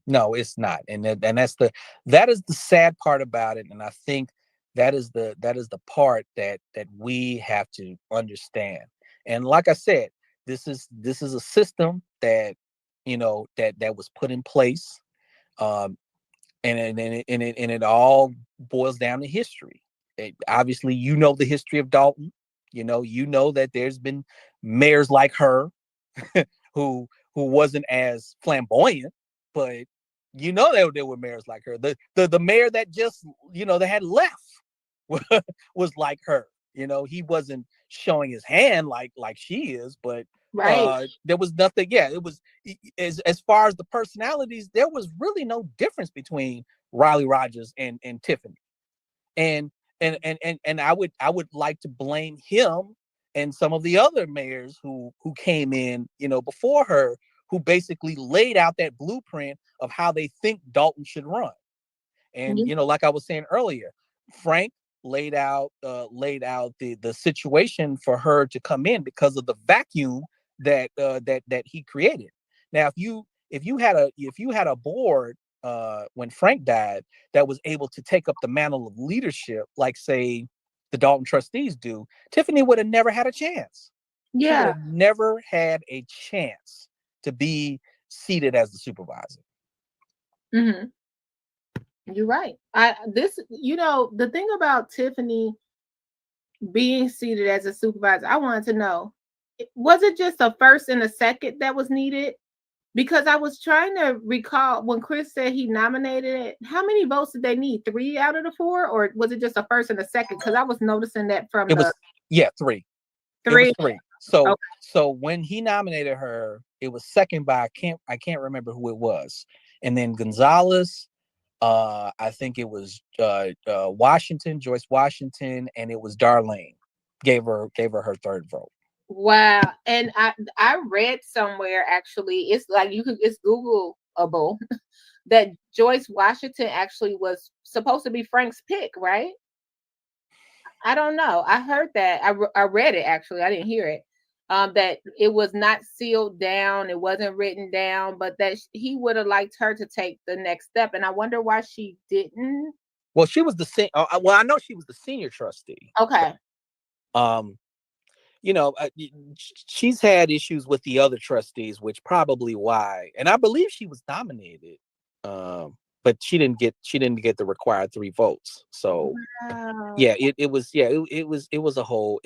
No, it's not. And that is the sad part about it. And I think that is the part that we have to understand. And like I said, this is a system that, you know, that was put in place. And it all boils down to history. Obviously, you know the history of Dolton. You know that there's been mayors like her who wasn't as flamboyant, but you know there were mayors like her. The mayor that just, you know, that had left was like her. You know, he wasn't showing his hand like she is, but right. There was nothing. Yeah, it was as far as the personalities, there was really no difference between Riley Rogers and Tiffany. And I would like to blame him and some of the other mayors who came in, before her, who basically laid out that blueprint of how they think Dolton should run. And like I was saying earlier, Frank laid out the situation for her to come in because of the vacuum that he created. Now, if you had a board when Frank died that was able to take up the mantle of leadership, like say the Dolton trustees do, Tiffany would have never had a chance. She would have never had a chance to be seated as the supervisor. Mm-hmm. You're right. The thing about Tiffany being seated as a supervisor, I wanted to know, was it just a first and a second that was needed? Because I was trying to recall when Chris said he nominated it, how many votes did they need? 3 out of the 4? Or was it just a first and a second? Because I was noticing that from it was 3. 3. It was 3. So okay. So when he nominated her, it was second by I can't remember who it was. And then Gonzalez, I think it was Joyce Washington, and it was Darlene gave her her third vote. Wow. And I read somewhere, actually, it's like it's Googleable that Joyce Washington actually was supposed to be Frank's pick, right? I don't know. I heard that. I read it, actually. I didn't hear it. That it was not sealed down, it wasn't written down, but that he would have liked her to take the next step. And I wonder why she didn't. Well, she was I know she was the senior trustee. Okay. She's had issues with the other trustees, which probably why. And I believe she was nominated, but she didn't get the required 3 votes. So yeah, it was a whole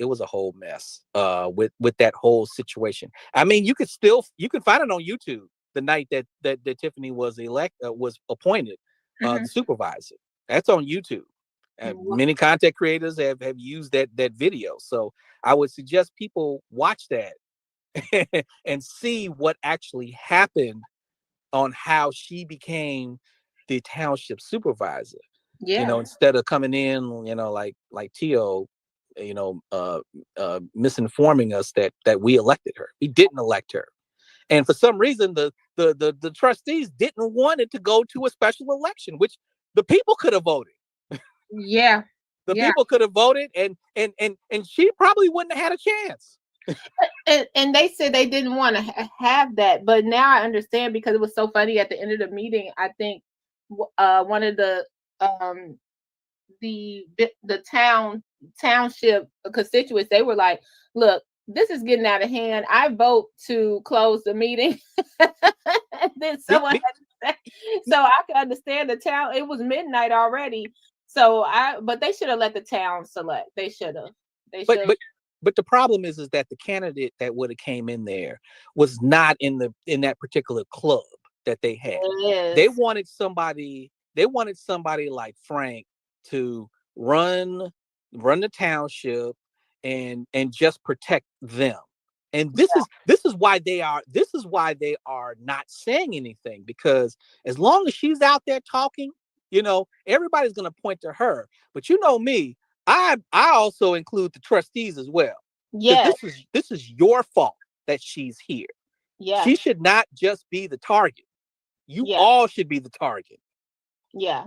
mess with that whole situation. I mean, you can find it on YouTube the night that Tiffany was appointed the supervisor. That's on YouTube. Many content creators have used that video. So I would suggest people watch that and see what actually happened on how she became the township supervisor. Yeah. Instead of coming in, like Tio, misinforming us that we elected her. We didn't elect her. And for some reason, the trustees didn't want it to go to a special election, which the people could have voted. Yeah. The people could have voted, and she probably wouldn't have had a chance. And they said they didn't want to have that, but now I understand, because it was so funny at the end of the meeting. I think one of the township constituents, they were like, "Look, this is getting out of hand. I vote to close the meeting." And then someone had to say, so I can understand the town. It was midnight already. But they should have let the town select. They should have. But the problem is that the candidate that would have came in there was not in that particular club that they had. They wanted somebody like Frank to run the township and just protect them. And this is why they are not saying anything, because as long as she's out there talking, everybody's going to point to her. But me, I also include the trustees as well. Yeah. This is your fault that she's here. Yeah. She should not just be the target. You all should be the target. Yeah.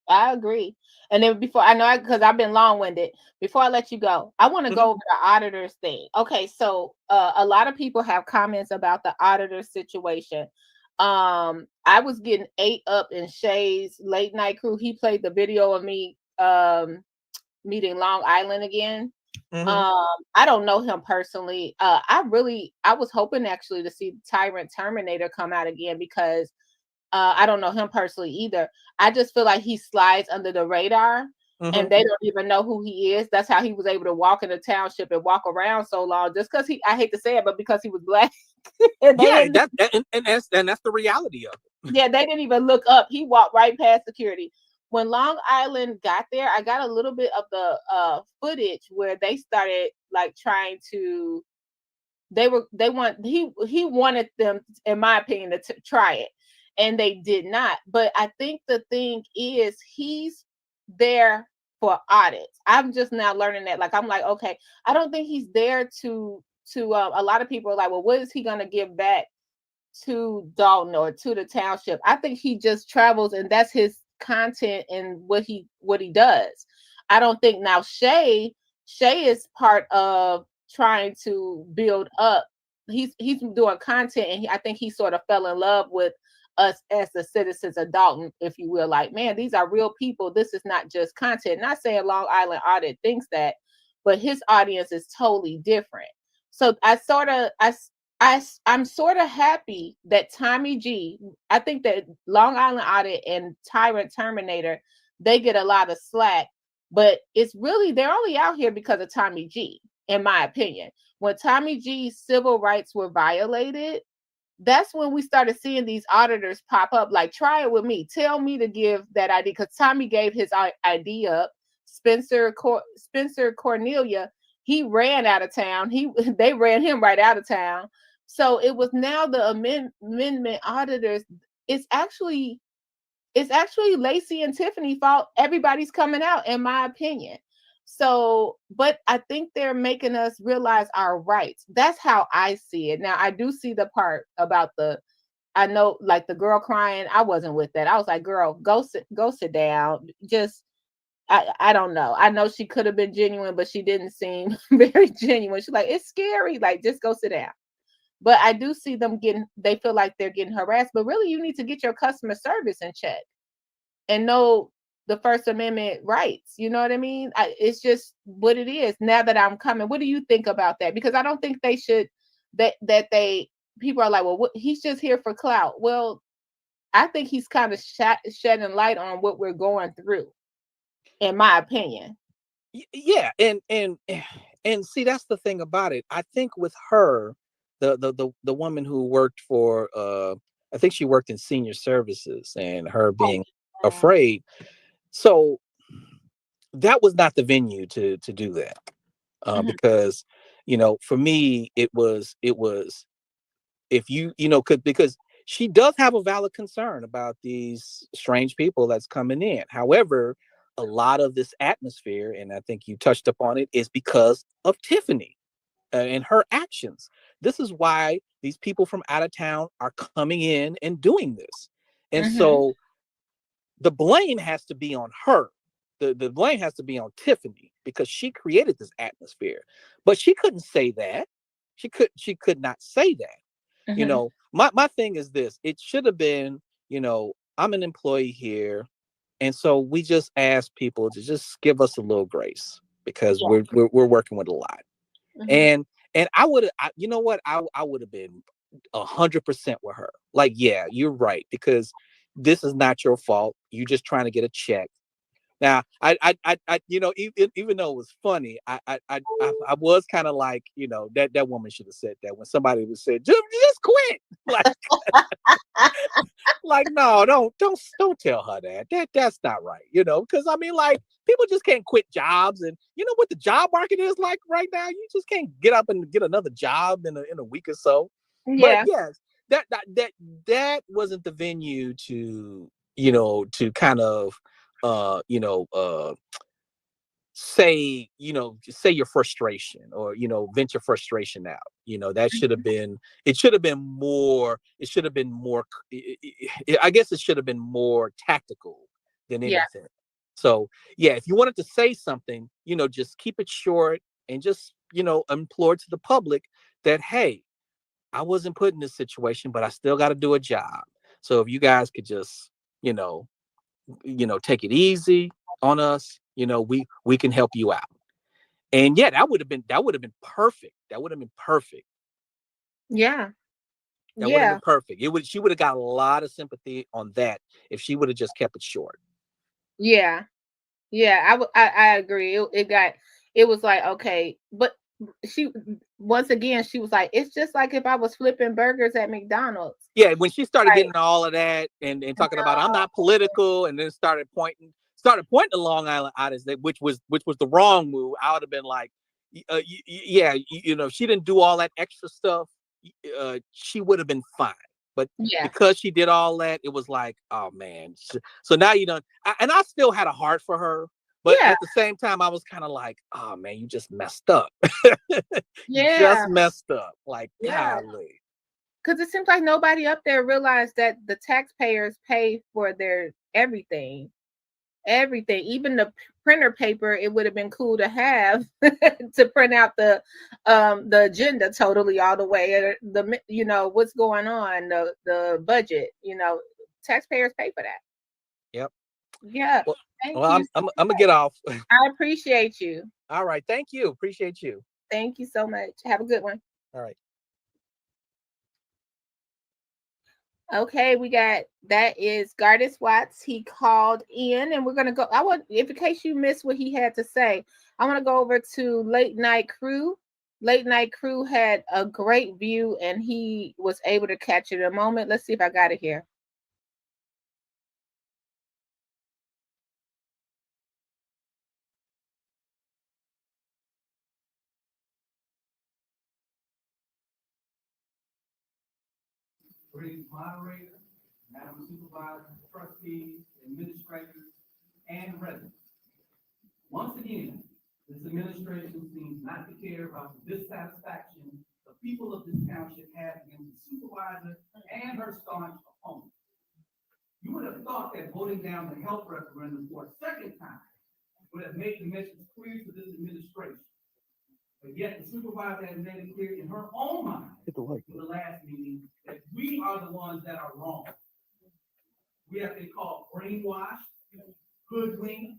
I agree. And then because I've been long-winded, before I let you go, I want to go over the auditors thing. Okay, so a lot of people have comments about the auditor situation. I was getting ate up in Shay's late night crew. He played the video of me meeting Long Island again. I don't know him personally. I was hoping actually to see Tyrant Terminator come out again, because I don't know him personally either. I just feel like he slides under the radar, and they don't even know who he is. That's how he was able to walk in the township and walk around so long, just because I hate to say it, but because he was black. And that's the reality of it. Yeah, they didn't even look up. He walked right past security. When Long Island got there, I got a little bit of the footage where they started like trying to. He wanted them, in my opinion, to try it, and they did not. But I think the thing is, he's there for audits. I'm just now learning that. Like, I'm like, okay, I don't think he's there to a lot of people are like, well, what is he going to give back to Dalton or to the township? I think he just travels and that's his content and what he does. I don't think now Shay is part of trying to build up. He's doing content, and I think he sort of fell in love with us as the citizens of Dalton, if you will. Like, man, these are real people. This is not just content. Not saying Long Island Audit thinks that, but his audience is totally different. So I'm sort of happy that Tommy G, I think that Long Island Audit and Tyrant Terminator, they get a lot of slack, but it's really, they're only out here because of Tommy G, in my opinion. When Tommy G's civil rights were violated, that's when we started seeing these auditors pop up. Like, try it with me. Tell me to give that ID, because Tommy gave his ID up. Spencer Cornelia, he ran out of town. They ran him right out of town. So it was now the amendment auditors. It's actually Lacey and Tiffany's fault. Everybody's coming out, in my opinion. So, but I think they're making us realize our rights. That's how I see it. Now, I do see the part about I know, like the girl crying. I wasn't with that. I was like, girl, go sit down. Just, I don't know. I know she could have been genuine, but she didn't seem very genuine. She's like, it's scary. Like, just go sit down. But I do see them they feel like they're getting harassed. But really, you need to get your customer service in check and know the First Amendment rights. You know what I mean? It's just what it is. Now that I'm coming, what do you think about that? Because I don't think they should, people are like, well, he's just here for clout. Well, I think he's kind of shedding light on what we're going through, in my opinion. Yeah, and see, that's the thing about it. I think with her, the woman who worked for I think she worked in senior services, and her being afraid. So that was not the venue to do that. Because, for me, it was if because she does have a valid concern about these strange people that's coming in. However, a lot of this atmosphere, and I think you touched upon it, is because of Tiffany and her actions. This is why these people from out of town are coming in and doing this. And so the blame has to be on her. The blame has to be on Tiffany, because she created this atmosphere. But she couldn't say that. She could not say that. My thing is this. It should have been, I'm an employee here, and so we just ask people to just give us a little grace, because we're working with a lot. And I would have, you know what, I would have been 100% with her. Like, yeah, you're right, because this is not your fault. You're just trying to get a check. Now, I even though it was funny, I was kind of like, that woman should have said that when somebody would say, just quit. Like, no, don't tell her that. That's not right. Because I mean, like, people just can't quit jobs, and you know what the job market is like right now. You just can't get up and get another job in a week or so. Yeah. But yes, that wasn't the venue to kind of say your frustration, or vent your frustration out. That should have been, it should have been more, I guess it should have been more tactical than anything. So yeah, if you wanted to say something, just keep it short, and just implore to the public that, hey, I wasn't put in this situation, but I still got to do a job. So if you guys could just take it easy on us, we can help you out. And yeah, that would have been perfect. That would have been perfect. Yeah. That would have been perfect. She would have got a lot of sympathy on that if she would have just kept it short. Yeah. I agree. It was like, okay, but she was like, it's just like if I was flipping burgers at McDonald's. Yeah, when she started getting all of that and talking about I'm not political, and then started pointing to Long Island artists, which was the wrong move. I would have been like, if she didn't do all that extra stuff, she would have been fine. But because she did all that, it was like, oh man. So now and I still had a heart for her, But Yeah. at the same time, I was kind of like, oh man, you just messed up. Yeah. Just messed up. Like, Yeah. golly. Because it seems like nobody up there realized that the taxpayers pay for their everything. Everything, even the printer paper. It would have been cool to have to print out the agenda totally all the way, or the what's going on, the budget. Taxpayers pay for that. Yep. Yeah. Well, Thank well you. I'm gonna get off. I appreciate you. All right. Thank you. Appreciate you. Thank you so much. Have a good one. All right. Okay, that is Gardis Watts. He called in, and we're gonna go. In case you missed what he had to say, I want to go over to Late Night Crew. Late Night Crew had a great view, and he was able to catch it in a moment. Let's see if I got it here. Moderator, Madam Supervisor, trustees, administrators, and residents. Once again, this administration seems not to care about the dissatisfaction the people of this township have against the supervisor and her staunch opponent. You would have thought that voting down the health referendum for a second time would have made the message clear to this administration. But yet the supervisor has made it clear in her own mind for the last meeting that we are the ones that are wrong. We have been called brainwashed, hoodwinked,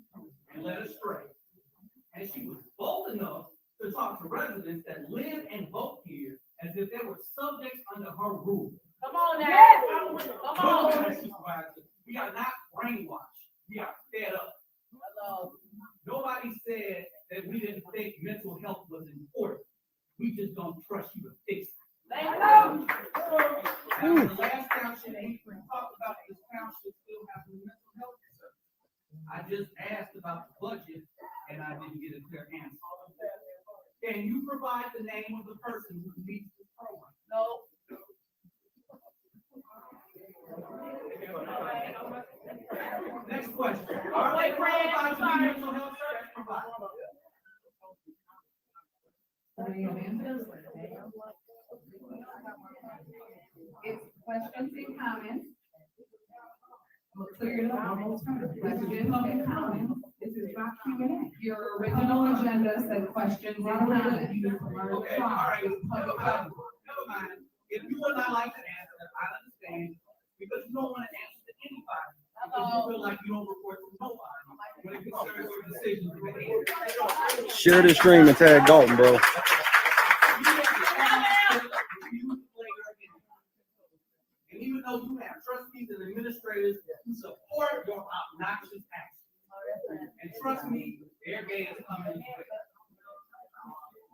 and led astray. And she was bold enough to talk to residents that live and vote here as if they were subjects under her rule. Come on now. Yes. Come on. Supervisor, we are not brainwashed. We are fed up. Nobody said that we didn't think mental health was important. We just don't trust you to fix it. Now, the last township we talked about, this township still has a mental health service. I just asked about the budget and I didn't get a clear answer. Can you provide the name of the person who leads this program? No. Next question. Are they qualified to be mental health service providers? It's questions and comments. We'll clear it up. Questions and comments. This is not Q&A. Your original agenda said questions and comments. Okay, all right. Never mind. If you would not like to answer, I understand, because you don't want to answer to anybody. Because you feel like you don't report to nobody when it concerns your decisions and behavior. Share this stream and tag Dalton, bro. And even though you have trustees and administrators who support your obnoxious actions, and trust me, their day is coming.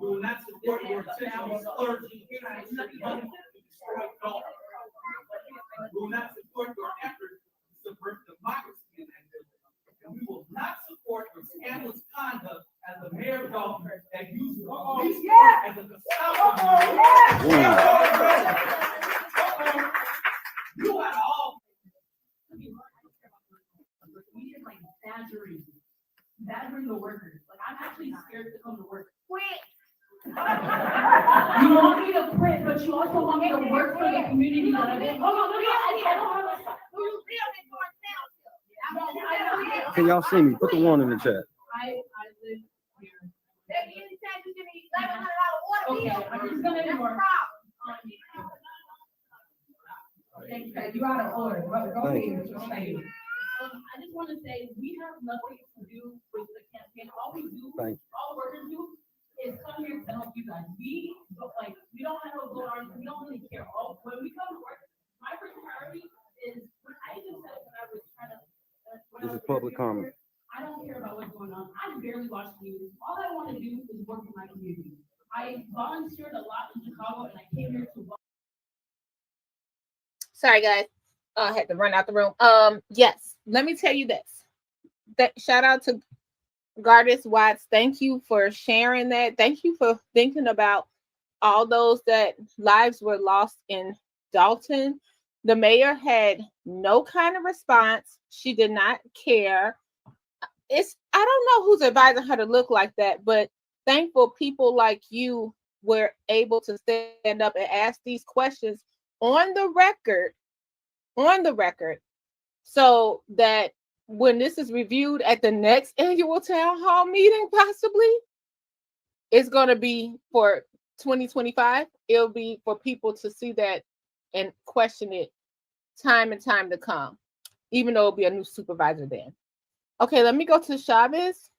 We will not support your intentional clergy trying to destroy Dalton. We will not support your efforts to subvert democracy in that building. And we will not support your scandalous conduct as the mayor of Dalton that uses the police as a you are all. We should like badgering the workers. Like I'm actually scared to come to work. Quit. You want me to quit, but you also want me to work for the community that I live in. I don't have a. Can y'all see me? Put the one in the chat. I live here. Okay, I'm just gonna ignore. You out of order. Go ahead. I just want to say we have nothing to do with the campaign. All we do, all workers do, is come here to help you guys. We don't have a vote on. We don't really care. When we come to work, my first priority is when I even said when I was trying to. This is public comment. I don't care about what's going on. I barely watch the news. All I want to do is work for my community. I volunteered a lot in Chicago, and I came here to. Sorry, guys. I had to run out the room. Yes, let me tell you this. Shout out to Gardis Watts. Thank you for sharing that. Thank you for thinking about all those that lives were lost in Dolton. The mayor had no kind of response. She did not care. I don't know who's advising her to look like that, but thankful people like you were able to stand up and ask these questions on the record, so that when this is reviewed at the next annual town hall meeting, possibly, it's going to be for 2025. It'll be for people to see that and question it time and time to come, even though it'll be a new supervisor then. Okay, let me go to Chavez.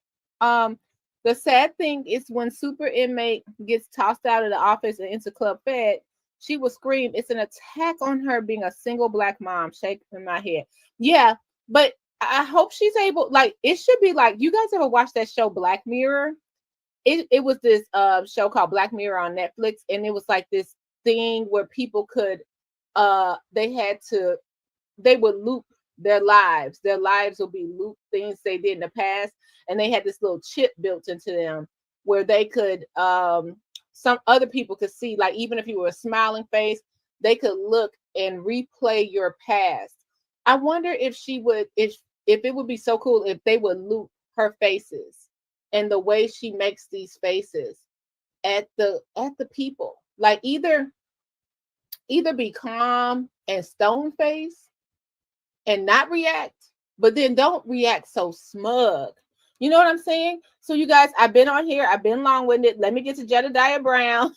The sad thing is when super inmate gets tossed out of the office and into Club Fed, she will scream. It's an attack on her being a single black mom. Shaking my head. Yeah, but I hope she's able, like, it should be like, you guys ever watch that show Black Mirror? It was this show called Black Mirror on Netflix, and it was like this thing where people could they would loop their lives. Their lives will be loop things they did in the past, and they had this little chip built into them where they could some other people could see, like, even if you were a smiling face, they could look and replay your past. I wonder if she would, if it would be so cool if they would loop her faces and the way she makes these faces at the people. Like, either be calm and stone face and not react, but then don't react so smug. You know what I'm saying? So you guys, I've been on here. I've been long-winded. Let me get to Jedediah Brown.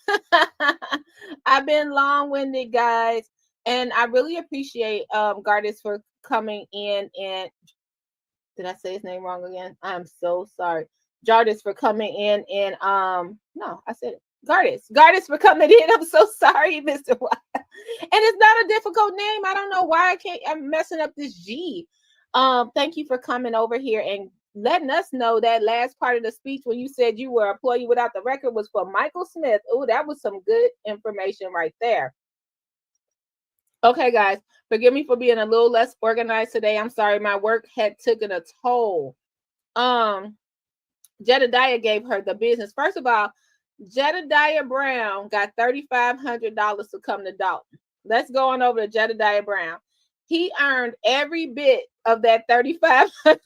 I've been long-winded, guys. And I really appreciate Gardis for coming in. And did I say his name wrong again? I'm so sorry. Jardis for coming in. And no, I said it. Gardis for coming in. I'm so sorry, Mr. White. And it's not a difficult name. I don't know why I'm messing up this G. Thank you for coming over here and letting us know that last part of the speech when you said you were an employee without the record was for Michael Smith. Oh, that was some good information right there. Okay, guys, forgive me for being a little less organized today. I'm sorry, my work had taken a toll. Jedediah gave her the business. First of all, Jedediah Brown got $3,500 to come to Dolton. Let's go on over to Jedediah Brown. He earned every bit of that $3,500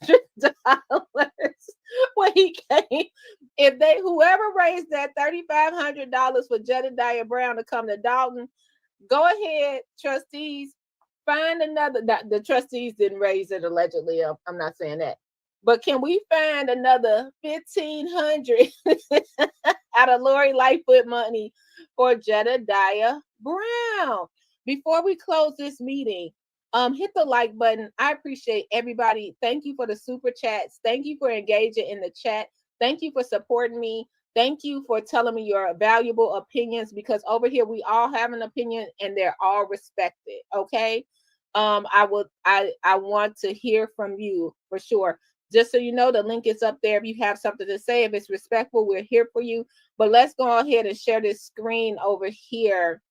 when he came. If whoever raised that $3,500 for Jedediah Brown to come to Dolton, go ahead, trustees, find another. The trustees didn't raise it allegedly. I'm not saying that. But can we find another $1,500 out of Lori Lightfoot money for Jedediah Brown? Before we close this meeting, hit the like button. I appreciate everybody. Thank you for the super chats. Thank you for engaging in the chat. Thank you for supporting me. Thank you for telling me your valuable opinions, because over here we all have an opinion and they're all respected. Okay. I want to hear from you for sure. Just so you know, the link is up there. If you have something to say, if it's respectful, we're here for you. But let's go ahead and share this screen over here.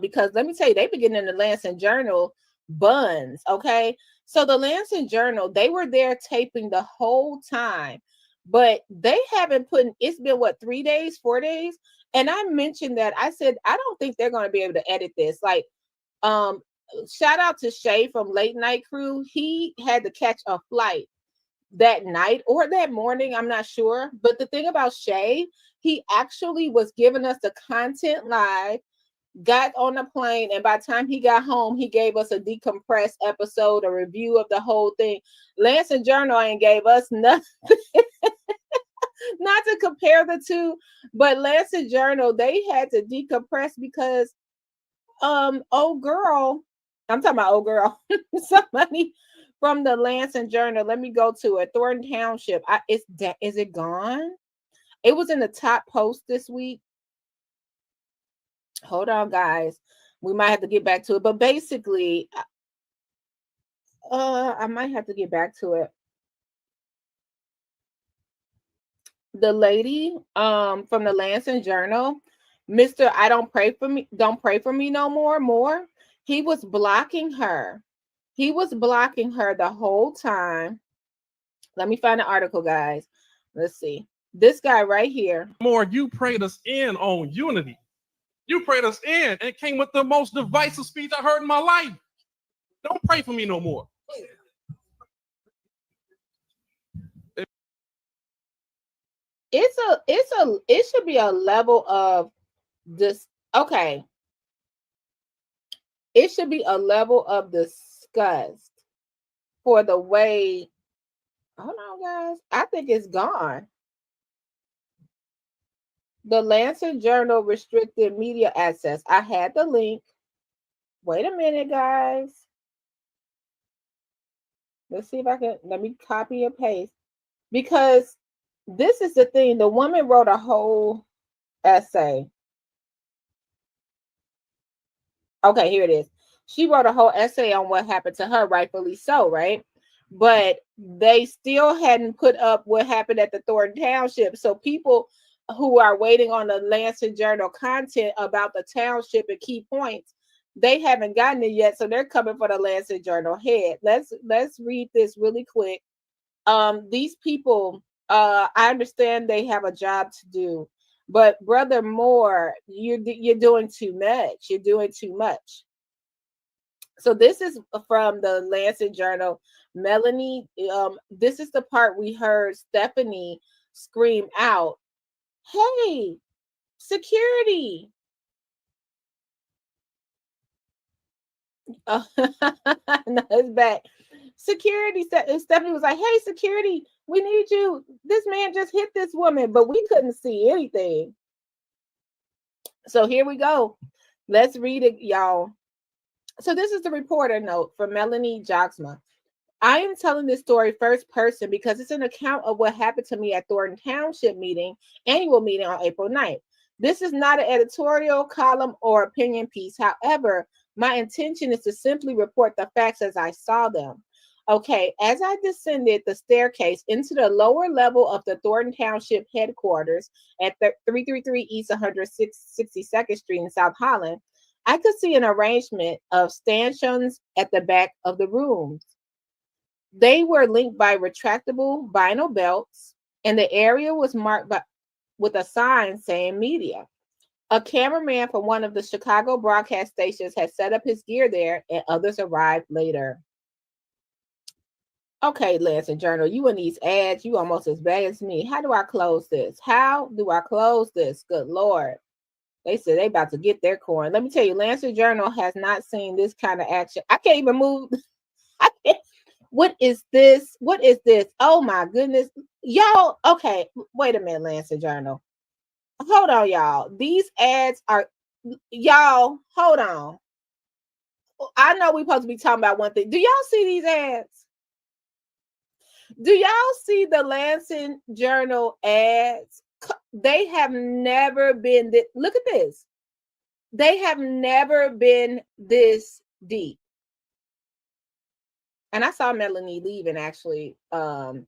Because let me tell you, they've been getting in the Lansing Journal buns. Okay. So the Lansing Journal, they were there taping the whole time, but they haven't it's been what, 3 days, 4 days? And I mentioned that. I said, I don't think they're going to be able to edit this. Like, shout out to Shay from Late Night Crew. He had to catch a flight that night or that morning, I'm not sure. But the thing about Shay, he actually was giving us the content live, got on the plane, and by the time he got home, he gave us a decompressed episode, a review of the whole thing. Lansing Journal ain't gave us nothing. Not to compare the two, but Lansing Journal, they had to decompress because old girl, I'm talking about old girl, somebody from the Lansing Journal. Let me go to it. Thornton Township. Is it gone? It was in the top post this week. Hold on, guys. We might have to get back to it. But basically, I might have to get back to it. The lady from the Lansing Journal, Mr. I don't pray for me no more. He was blocking her. He was blocking her the whole time. Let me find the article, guys. Let's see. This guy right here. More, you prayed us in on unity. You prayed us in and came with the most divisive speech I heard in my life. Don't pray for me no more. it should be a level of this. Okay, it should be a level of disgust for the way. Hold on, guys. I think it's gone. The Lancet Journal restricted media access. I had the link. Wait a minute, guys. Let's see if I can. Let me copy and paste, because this is the thing. The woman wrote a whole essay. Okay, here it is. She wrote a whole essay on what happened to her, rightfully so, right? But they still hadn't put up what happened at the Thornton Township. So people who are waiting on the Lancet Journal content about the township and key points, they haven't gotten it yet. So they're coming for the Lancet Journal head. Let's read this really quick. These people, I understand they have a job to do, but Brother Moore, you're doing too much. You're doing too much. So this is from the Lancet Journal. Melanie, this is the part we heard Stephanie scream out, "Hey, security!" No, it's back. Security. Stephanie was like, "Hey, security, we need you. This man just hit this woman," but we couldn't see anything. So here we go. Let's read it, y'all. So this is the reporter note from Melanie Joxma. I am telling this story first person because it's an account of what happened to me at Thornton Township annual meeting on April 9th. This is not an editorial column or opinion piece. However, my intention is to simply report the facts as I saw them. Okay, as I descended the staircase into the lower level of the Thornton Township headquarters at 333 East 162nd Street in South Holland, I could see an arrangement of stanchions at the back of the rooms. They were linked by retractable vinyl belts, and the area was marked with a sign saying media. A cameraman from one of the Chicago broadcast stations had set up his gear there, and others arrived later. Okay, Lancet Journal, you in these ads, you almost as bad as me. How do I close this? How do I close this? Good Lord. They said they about to get their coin. Let me tell you, Lancet Journal has not seen this kind of action. I can't even move. I can't. What is this? What is this? Oh my goodness. Y'all, okay, wait a minute, Lancet Journal. Hold on, y'all. These ads are, y'all, hold on. I know we're supposed to be talking about one thing. Do y'all see these ads? Do y'all see the Lancet Journal ads? They have never been this. Look at this. They have never been this deep. And I saw Melanie leaving actually. Y'all,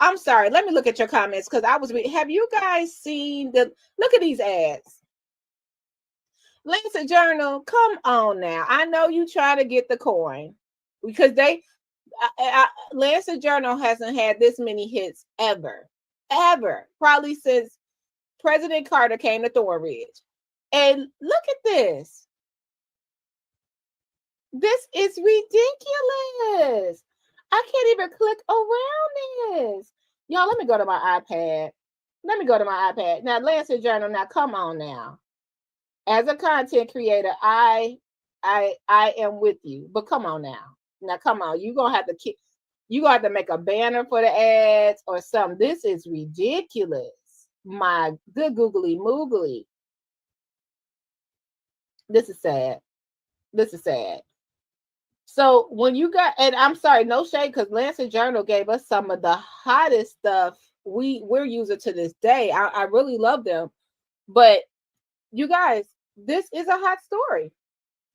I'm sorry. Let me look at your comments because have you guys seen look at these ads? Lancet Journal, come on now. I know you try to get the coin because Lancet Journal hasn't had this many hits ever, probably since President Carter came to Thornridge. And look at this. This is ridiculous. I can't even click around this. Y'all, let me go to my iPad. Now, Lancet Journal, now come on now. As a content creator, I am with you. But come on now. Now come on. You're gonna have to make a banner for the ads or something. This is ridiculous. My good googly moogly. This is sad. So when you got, and I'm sorry, no shade, because Lancet Journal gave us some of the hottest stuff we're using to this day. I really love them. But you guys, this is a hot story.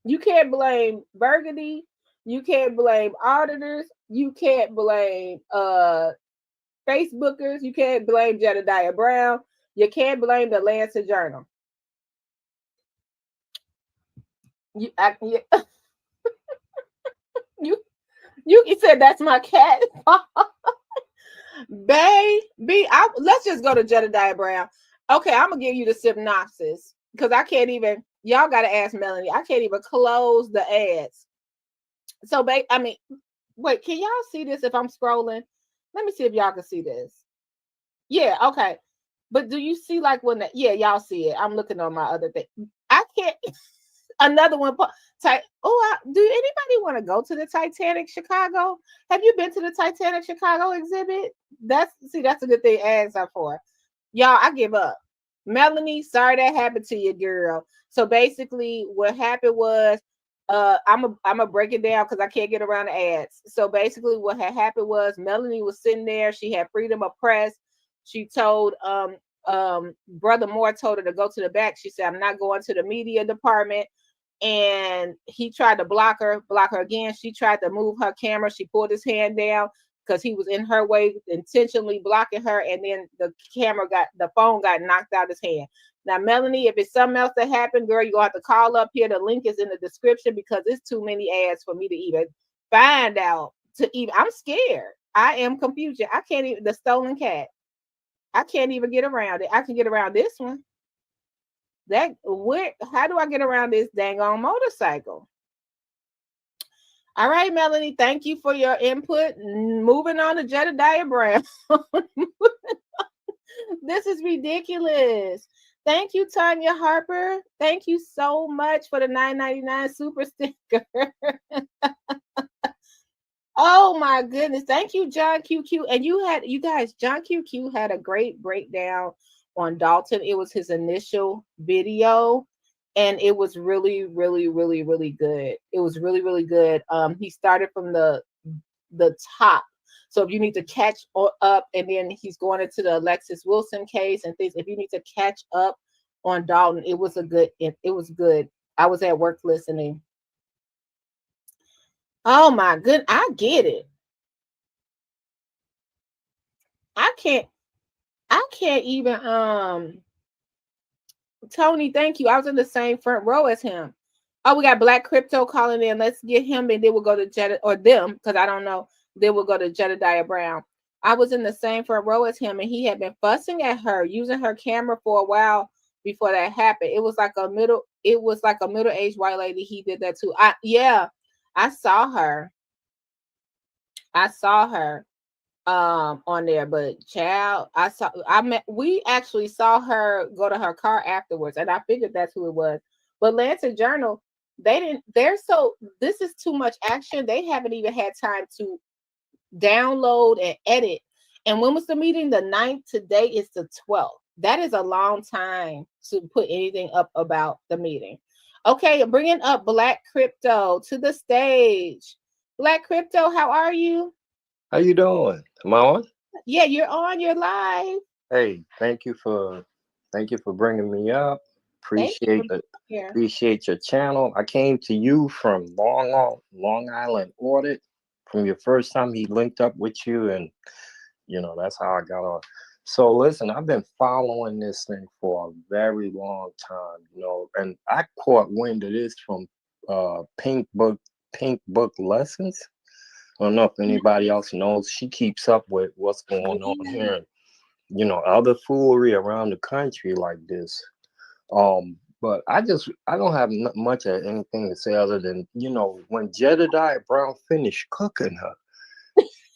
You can't blame Burgundy. You can't blame auditors. You can't blame Facebookers. You can't blame Jedediah Brown. You can't blame the Lancet Journal. You said that's my cat. Baby, let's just go to Jedediah Brown. Okay, I'm gonna give you the synopsis because I can't even. Y'all gotta ask Melanie. I can't even close the ads. So, wait, can y'all see this if I'm scrolling? Let me see if y'all can see this. Yeah, okay. But do you see like when yeah, y'all see it. I'm looking on my other thing. I can't another one. Do anybody want to go to the Titanic Chicago? Have you been to the Titanic Chicago exhibit? That's a good thing ads are for. Y'all, I give up. Melanie, sorry that happened to you, girl. So basically, what happened was, I'm a break it down because I can't get around the ads. So basically, what had happened was Melanie was sitting there. She had freedom of press. She told Brother Moore told her to go to the back. She said, "I'm not going to the media department." And he tried to block her again. She tried to move her camera. She pulled his hand down because he was in her way, intentionally blocking her. And then the phone got knocked out his hand. Now, Melanie, if it's something else that happened, girl, you're going to have to call up here. The link is in the description because it's too many ads for me to even find out. I'm scared. I am confused. I can't even, the stolen cat. I can't even get around it. I can get around this one. How do I get around this dang on motorcycle? All right, Melanie, thank you for your input. Moving on to Jedediah Brown. This is ridiculous. Thank you, Tanya Harper. Thank you so much for the $9.99 super sticker. Oh my goodness. Thank you, John QQ. And you guys, John QQ had a great breakdown on Dolton. It was his initial video. And it was really, really, really, really good. It was really, really good. He started from the top. So if you need to catch up, and then he's going into the Alexis Wilson case and things. If you need to catch up on Dolton, it was good. I was at work listening. Oh my goodness, I get it. I can't even Tony, thank you. I was in the same front row as him. Oh, we got Black Crypto calling in. Let's get him, and then we'll go to or them, because I don't know. Then we'll go to Jedediah Brown. I was in the same front row as him, and he had been fussing at her, using her camera for a while before that happened. It was like a middle-aged white lady. He did that too. I saw her. On there, but child, we actually saw her go to her car afterwards, and I figured that's who it was. But Lancet Journal, this is too much action. They haven't even had time to download and edit. And when was the meeting? The 9th. Today is the 12th. That is a long time to put anything up about the meeting. Okay, bringing up Black Crypto to the stage. Black Crypto, how are you? How you doing? Am I on? Yeah, you're on. You're live. Hey, thank you for bringing me up. Appreciate your channel. I came to you from Long Island Audit. From your first time he linked up with you, and that's how I got on. So listen, I've been following this thing for a very long time, and I caught wind of this from Pink Book Lessons. I don't know if anybody else knows. She keeps up with what's going on here, and other foolery around the country like this. But I don't have much of anything to say other than when Jedediah Brown finished cooking her,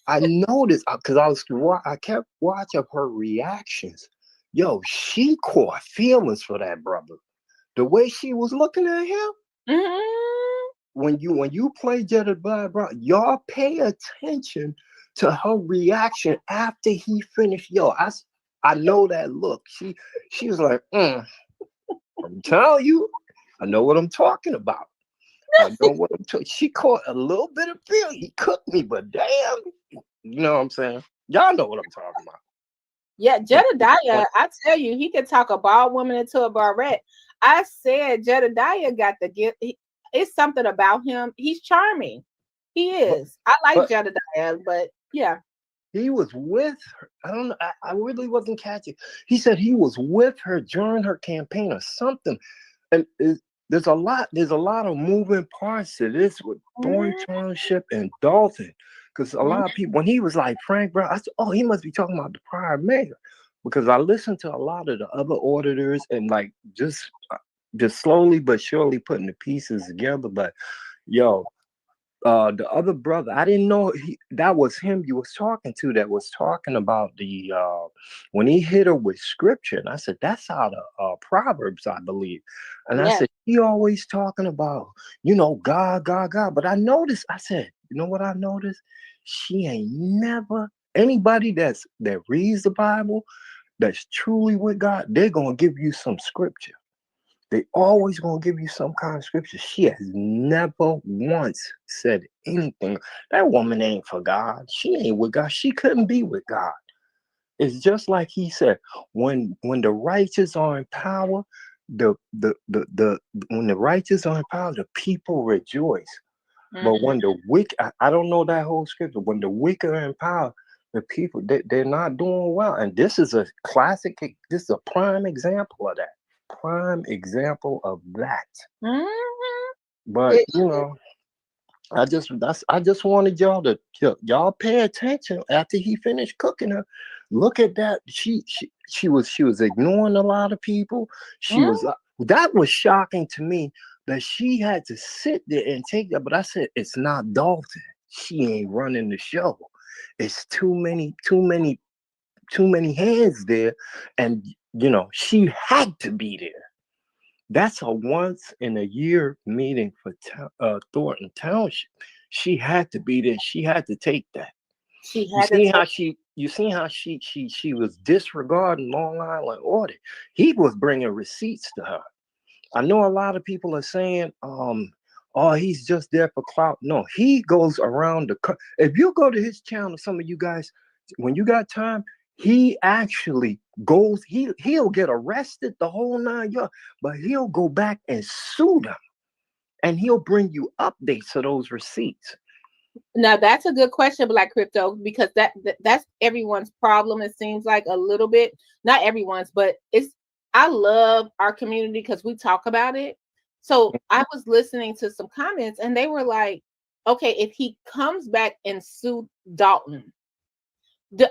I noticed because I kept watching her reactions. Yo, she caught feelings for that brother. The way she was looking at him. Mm-hmm. When you play Jedediah Brown, y'all pay attention to her reaction after he finished. Yo, I know that look. She was like, I'm telling you, I know what I'm talking about. I know what I'm talking. She caught a little bit of feel. He cooked me, but damn, you know what I'm saying? Y'all know what I'm talking about. Yeah, Jedediah, I tell you, he can talk a bald woman into a barrette. I said Jedediah got the gift. It's something about him. He's charming. He is. I like Jedediah, but yeah. He was with her. I don't know. I really wasn't catching. He said he was with her during her campaign or something. And there's a lot of moving parts to this with Thorn Township and Dolton. Because a lot of people, when he was like Frank Brown, I said, oh, he must be talking about the prior mayor. Because I listened to a lot of the other auditors and like just slowly but surely putting the pieces together. But yo, the other brother, I didn't know that was him you was talking to, that was talking about the when he hit her with scripture. And I said, that's out of Proverbs, I believe. And I Yes. said, he always talking about, you know, God, God, God. But I noticed, I said, you know what I noticed? She ain't never, anybody that reads the Bible, that's truly with God, they're gonna give you some scripture. They always gonna give you some kind of scripture. She has never once said anything. That woman ain't for God. She ain't with God. She couldn't be with God. It's just like he said, when the righteous are in power, the when the righteous are in power, the people rejoice. But when the wicked, I don't know that whole scripture. When the wicked are in power, the people they're not doing well. And this is a classic. This is a prime example of that. Prime example of that. But you know, I just wanted y'all to y'all pay attention after he finished cooking her. Look at that. She was ignoring a lot of people. She was that was shocking to me that she had to sit there and take that. But I said, it's not Dolton. She ain't running the show. It's too many hands there, and you know she had to be there. That's a once in a year meeting for Thornton Township. She had to be there. She had to take that. You see how she was disregarding Long Island order. He was bringing receipts to her. I know a lot of people are saying, oh, he's just there for clout. No, he goes around if you go to his channel, some of you guys, when you got time, he actually goes, he'll get arrested the whole 9 yards, but he'll go back and sue them. And he'll bring you updates of those receipts. Now that's a good question, Black Crypto, because that's everyone's problem. It seems like a little bit, not everyone's, but I love our community because we talk about it. So I was listening to some comments and they were like, okay, if he comes back and sue Dolton,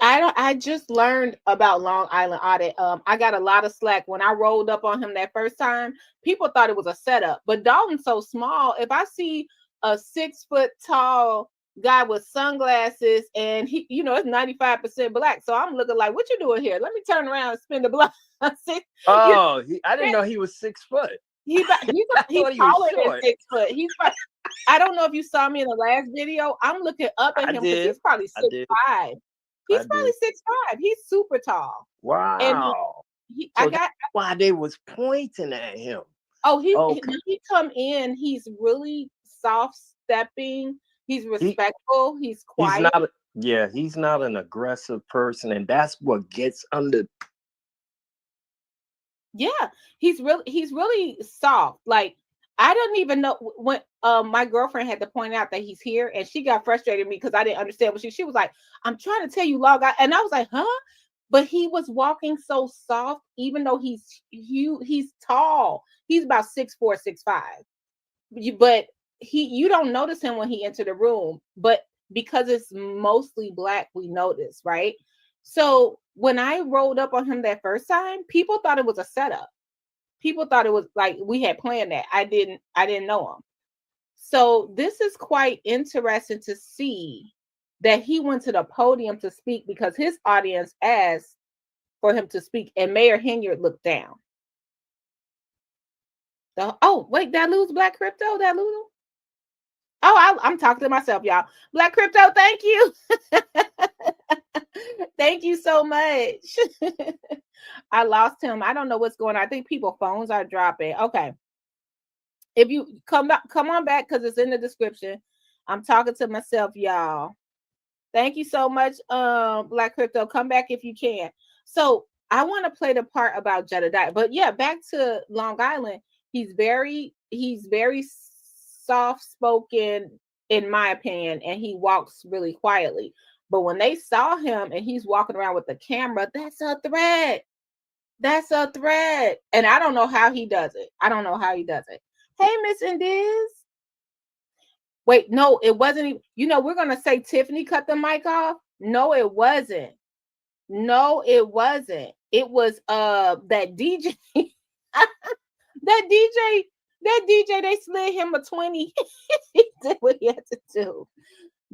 I just learned about Long Island audit. I got a lot of slack when I rolled up on him that first time. People thought it was a setup, but Dolton's so small. If I see a 6 foot tall guy with sunglasses and he, you know, it's 95% black, so I'm looking like, what you doing here? Let me turn around and spin the block. I didn't know he was 6 foot. He's taller than 6 foot. I don't know if you saw me in the last video. I'm looking up at him because he's probably 6'5". He's probably 6'5". He's super tall. Wow. And that's why they was pointing at him. Oh, he come in. He's really soft stepping. He's respectful. He's quiet. He's not an aggressive person, and that's what gets under. Yeah, he's really soft. Like, I didn't even know when my girlfriend had to point out that he's here, and she got frustrated with me because I didn't understand what she was like, I'm trying to tell you, log out. And I was like, huh? But he was walking so soft, even though he's tall. He's about 6'4", 6'5". But you don't notice him when he entered the room. But because it's mostly black, we notice, right? So when I rolled up on him that first time, people thought it was a setup. People thought it was like we had planned that. I didn't know him. So this is quite interesting to see that he went to the podium to speak because his audience asked for him to speak, and Mayor Henyard looked down. Oh, wait, did I lose Black Crypto? Did I lose him? Oh, I'm talking to myself, y'all. Black Crypto, thank you. Thank you so much. I lost him. I don't know what's going on. I think people's phones are dropping. Okay. If you come on back because it's in the description. I'm talking to myself, y'all. Thank you so much, Black Crypto. Come back if you can. So I want to play the part about Jedediah. But yeah, back to Long Island. He's very soft-spoken, in my opinion, and he walks really quietly. But when they saw him and he's walking around with the camera, that's a threat. That's a threat. And I don't know how he does it. Hey, Miss Indiz. Wait, no, it wasn't even, we're going to say Tiffany cut the mic off. No, it wasn't. It was that DJ. That DJ That DJ, they slid him a 20. He did what he had to do.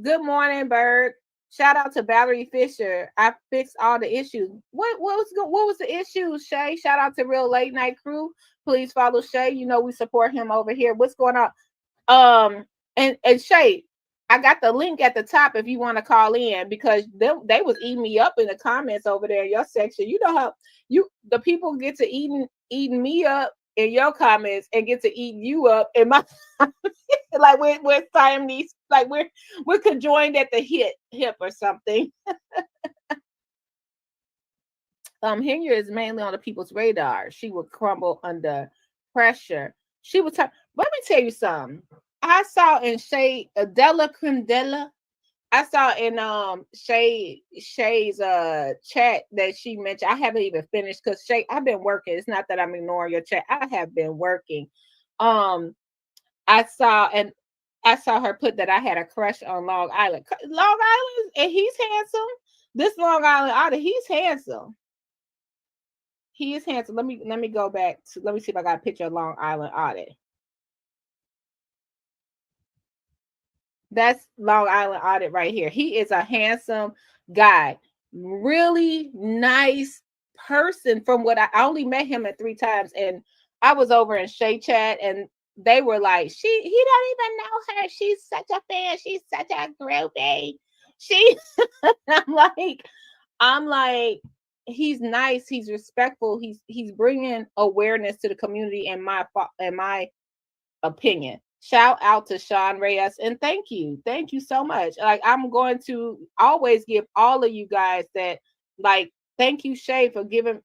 Good morning, Bird. Shout out to Valerie Fisher. I fixed all the issues. What was the issue, Shay? Shout out to Real Late Night Crew. Please follow Shay. You know we support him over here. What's going on? And Shay, I got the link at the top if you want to call in, because they was eating me up in the comments over there in your section. You know how the people get to eating me up in your comments and get to eat you up in my like we're Siamese, like we're conjoined at the hip or something. Henry is mainly on the people's radar. She would crumble under pressure. She would let me tell you something. I saw in Shay Della Cremdella. I saw in Shay's chat that she mentioned. I haven't even finished because Shay, I've been working. It's not that I'm ignoring your chat. I have been working. I saw her put that I had a crush on Long Island. Long Island, and he's handsome. This Long Island Otter, he's handsome. He is handsome. Let me go back to, let me see if I got a picture of Long Island Audit. That's Long Island Audit right here. He is a handsome guy. Really nice person. From what I only met him at 3 times, and I was over in Shay Chat and they were like, he don't even know her. She's such a fan. She's such a groupie. I'm like, he's nice, he's respectful, he's bringing awareness to the community in my opinion. Shout out to Sean Reyes, and thank you so much. Like, I'm going to always give all of you guys that, like, thank you, Shay, for giving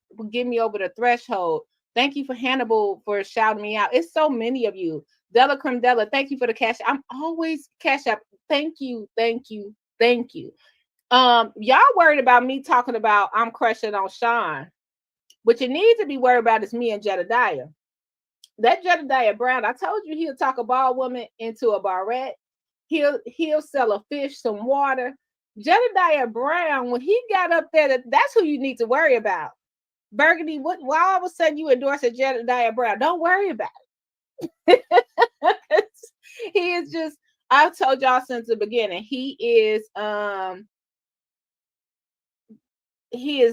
me over the threshold. Thank you for Hannibal for shouting me out. It's so many of you. Della Cremdella, thank you for the cash. I'm always cash up. Thank you. Y'all worried about me talking about I'm crushing on Sean. What you need to be worried about is me and Jedediah. That Jedediah Brown, I told you he'll talk a bald woman into a barrette. He'll sell a fish some water. Jedediah Brown, when he got up there, that's who you need to worry about. Burgundy, why all of a sudden you endorse a Jedediah Brown? Don't worry about it. He is just, I've told y'all since the beginning, he is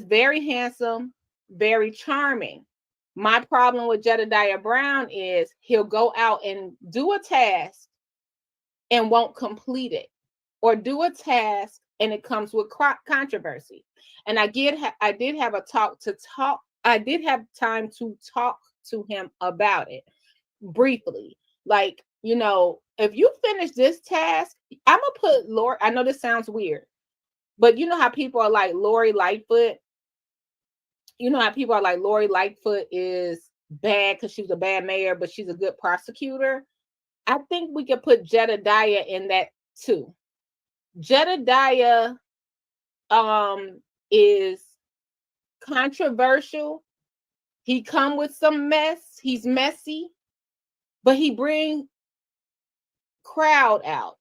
very handsome, very charming. My problem with Jedediah Brown is he'll go out and do a task and won't complete it, or do a task and it comes with controversy. And I did have time to talk to him about it briefly. Like, you know, if you finish this task, I'm gonna put Lori. I know this sounds weird, but you know how people are like Lori Lightfoot. You know how people are like Lori Lightfoot is bad because she was a bad mayor, but she's a good prosecutor. I think we could put Jedediah in that too. Jedediah is controversial. He come with some mess. He's messy, but he bring crowd out.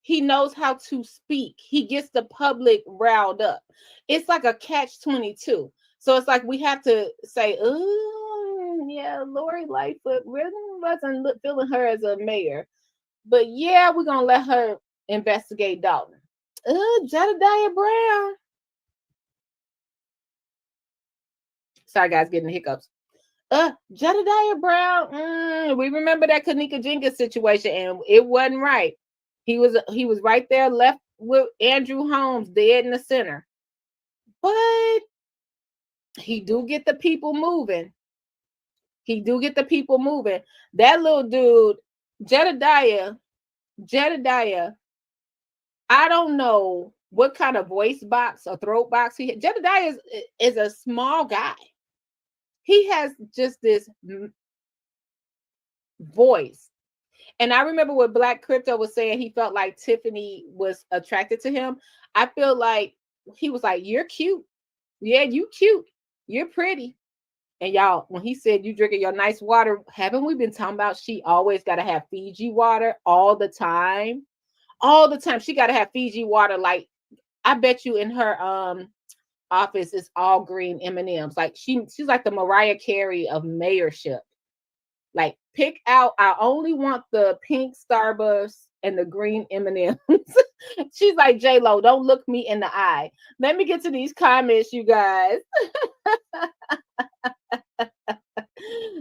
He knows how to speak. He gets the public riled up. It's like a catch-22. So it's like we have to say, oh, yeah, Lori Lightfoot really wasn't feeling her as a mayor. But yeah, we're going to let her investigate Dolton. Jedediah Brown. Sorry, guys, getting the hiccups. Jedediah Brown. We remember that Kanika Jenkins situation, and it wasn't right. He was right there, left with Andrew Holmes dead in the center. But he do get the people moving. That little dude, Jedediah, I don't know what kind of voice box or throat box he had. Jedediah is a small guy. He has just this voice. And I remember what Black Crypto was saying, he felt like Tiffany was attracted to him. I feel like he was like, you're cute. Yeah, you cute. You're pretty. And y'all, when he said you drinking your nice water, haven't we been talking about she always got to have Fiji water all the time? All the time. She got to have Fiji water. Like, I bet you in her office it's all green M&Ms. Like she's like the Mariah Carey of mayorship. Like pick out. I only want the pink Starburst and the green M&Ms. She's like, J-Lo, don't look me in the eye. Let me get to these comments, you guys.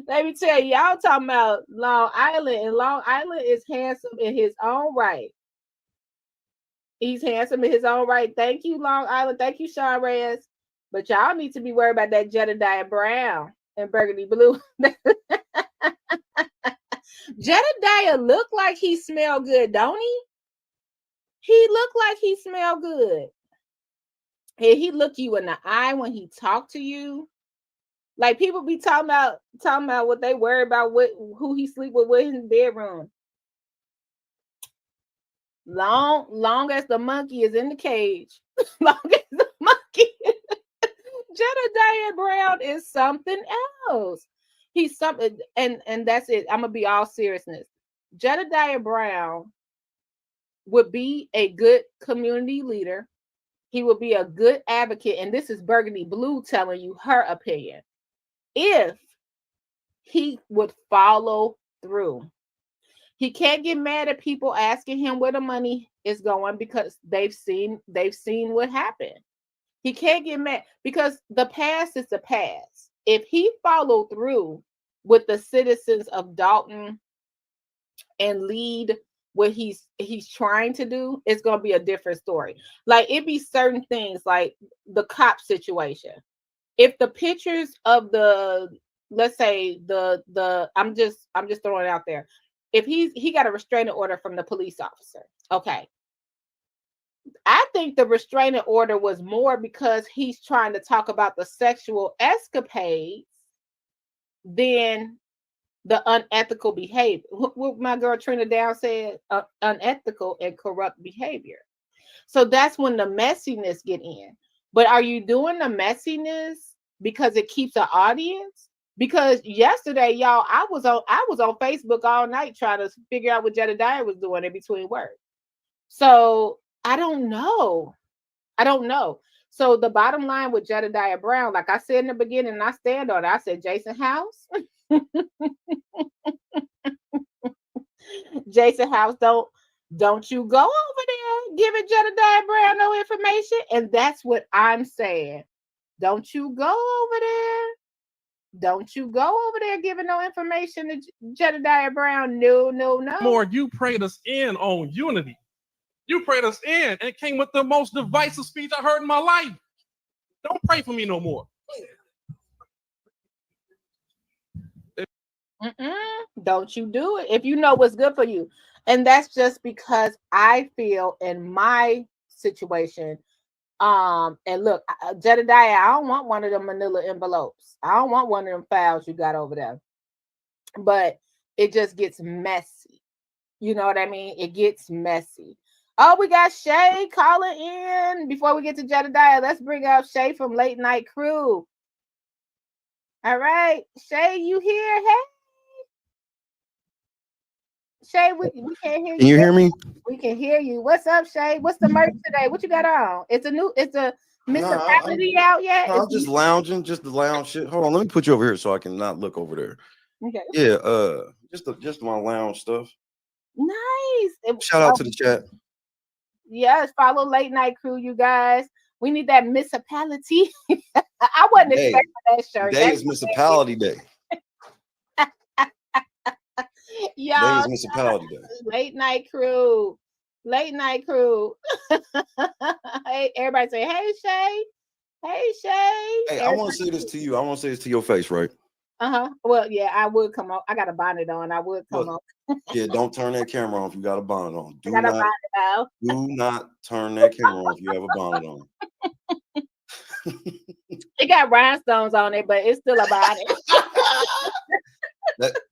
Let me tell you, y'all talking about Long Island, and Long Island is handsome in his own right. He's handsome in his own right. Thank you, Long Island. Thank you, Sean Reyes. But y'all need to be worried about that Jedediah Brown and Burgundy Blue. Jedediah look like he smell good, don't he? He look like he smell good. And he look you in the eye when he talk to you. Like people be talking about what they worry about, who he sleep with in his bedroom. Long as the monkey is in the cage, long as the monkey, Jedediah Brown is something else. He's something, and that's it. I'm gonna be all seriousness. Jedediah Brown would be a good community leader. He would be a good advocate, and this is Burgundy Blue telling you her opinion. If he would follow through. He can't get mad at people asking him where the money is going because they've seen what happened. He can't get mad because the past is the past. If he followed through with the citizens of Dolton and lead what he's trying to do, it's going to be a different story. Like it be certain things like the cop situation. If the pictures of the, let's say the I'm just throwing it out there. If he got a restraining order from the police officer, okay. I think the restraining order was more because he's trying to talk about the sexual escapades than the unethical behavior. What my girl Trina Down said, unethical and corrupt behavior. So that's when the messiness get in. But are you doing the messiness because it keeps an audience? Because yesterday, y'all, I was on Facebook all night trying to figure out what Jedediah was doing in between work. So I don't know. So the bottom line with Jedediah Brown, like I said in the beginning, and I stand on it, I said Jason House. Jason House, don't you go over there giving Jedediah Brown no information. And that's what I'm saying. Don't you go over there. Don't you go over there giving no information to Jedediah Brown. No. More, you prayed us in on unity. You prayed us in, and it came with the most divisive speech I heard in my life. Don't pray for me no more. Don't you do it if you know what's good for you. And that's just because I feel in my situation. And look, Jedediah, I don't want one of them manila envelopes. I don't want one of them files you got over there. But it just gets messy. You know what I mean? It gets messy. Oh, we got Shay calling in. Before we get to Jedediah, let's bring up Shay from Late Night Crew. All right, Shay, you here? Hey. Shay, we can't hear you. Can you hear me? We can hear you. What's up, Shay? What's the merch today? What you got on? It's a municipality out yet? I'm just lounging, just the lounge shit. Hold on, let me put you over here so I can not look over there. Okay. Yeah, just my lounge stuff. Nice. Shout out to the chat. Yes, follow Late Night Crew, you guys. We need that municipality. I wasn't expecting that shirt. Today is municipality day. Y'all, Today is municipality day. Late Night Crew. Late Night Crew. Hey, everybody say, hey, Shay. Hey, Shay. Hey, I want to say this to you. I want to say this to your face, right? Well, yeah, I would come on. I got a bonnet on. I would come on. Yeah, don't turn that camera on if you got a bonnet on. Do not turn that camera on if you have a bonnet on. It got rhinestones on it, but it's still a bonnet.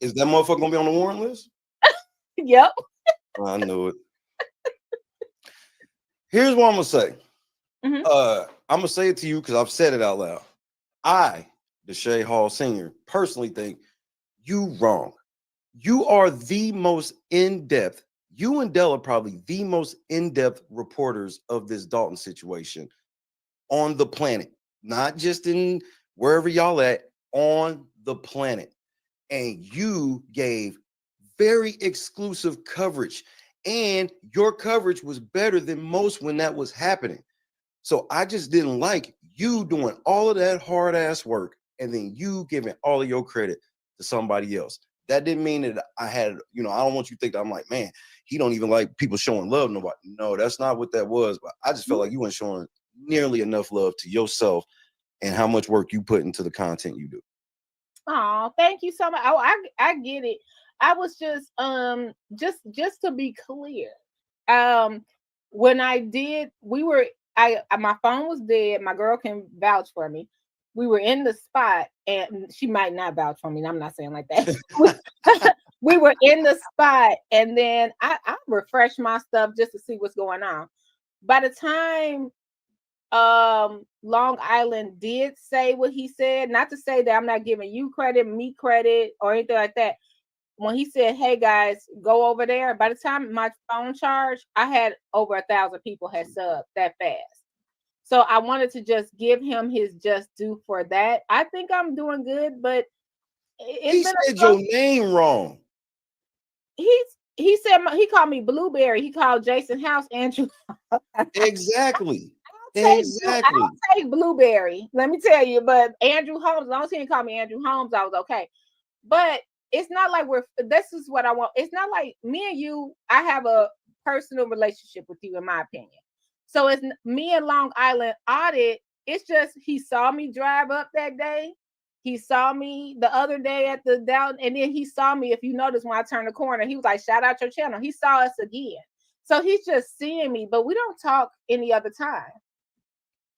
Is that motherfucker gonna be on the warrant list? Yep. I knew it. Here's what I'm gonna say. I'm gonna say it to you because I've said it out loud. I, Deshae Hall Sr., personally think you wrong. You are the most in-depth, you and Dell are probably the most in-depth reporters of this Dolton situation on the planet, not just in wherever y'all at, on the planet. and you gave very exclusive coverage, and your coverage was better than most when that was happening. So I just didn't like you doing all of that hard ass work and then you giving all of your credit to somebody else. That didn't mean that I had, you know, I don't want you to think that I'm like, man, he don't even like people showing love to nobody. No, that's not what that was. But I just felt like you weren't showing nearly enough love to yourself and how much work you put into the content you do. Oh, thank you so much. Oh, I get it. I was just to be clear. When I did, my phone was dead. My girl can vouch for me. We were in the spot, and she might not vouch for me. I'm not saying like that. We were in the spot, and then I refreshed my stuff just to see what's going on. By the time Long Island did say what he said, not to say that I'm not giving you credit, me credit, or anything like that. When he said, hey guys, go over there, by the time my phone charged, I had over 1,000 people had subbed that fast. So I wanted to just give him his just due for that. I think I'm doing good, but he said your name wrong. He said he called me Blueberry. He called Jason House Andrew. Exactly. I don't take Blueberry. Let me tell you, but Andrew Holmes, as long as he didn't call me Andrew Holmes, I was okay. But it's not like this is what I want. It's not like me and you, I have a personal relationship with you, in my opinion. So it's me and Long Island Audit. It's just he saw me drive up that day. He saw me the other day at the Dolton, and then he saw me, if you notice, when I turned the corner, he was like, shout out your channel. He saw us again. So he's just seeing me, but we don't talk any other time.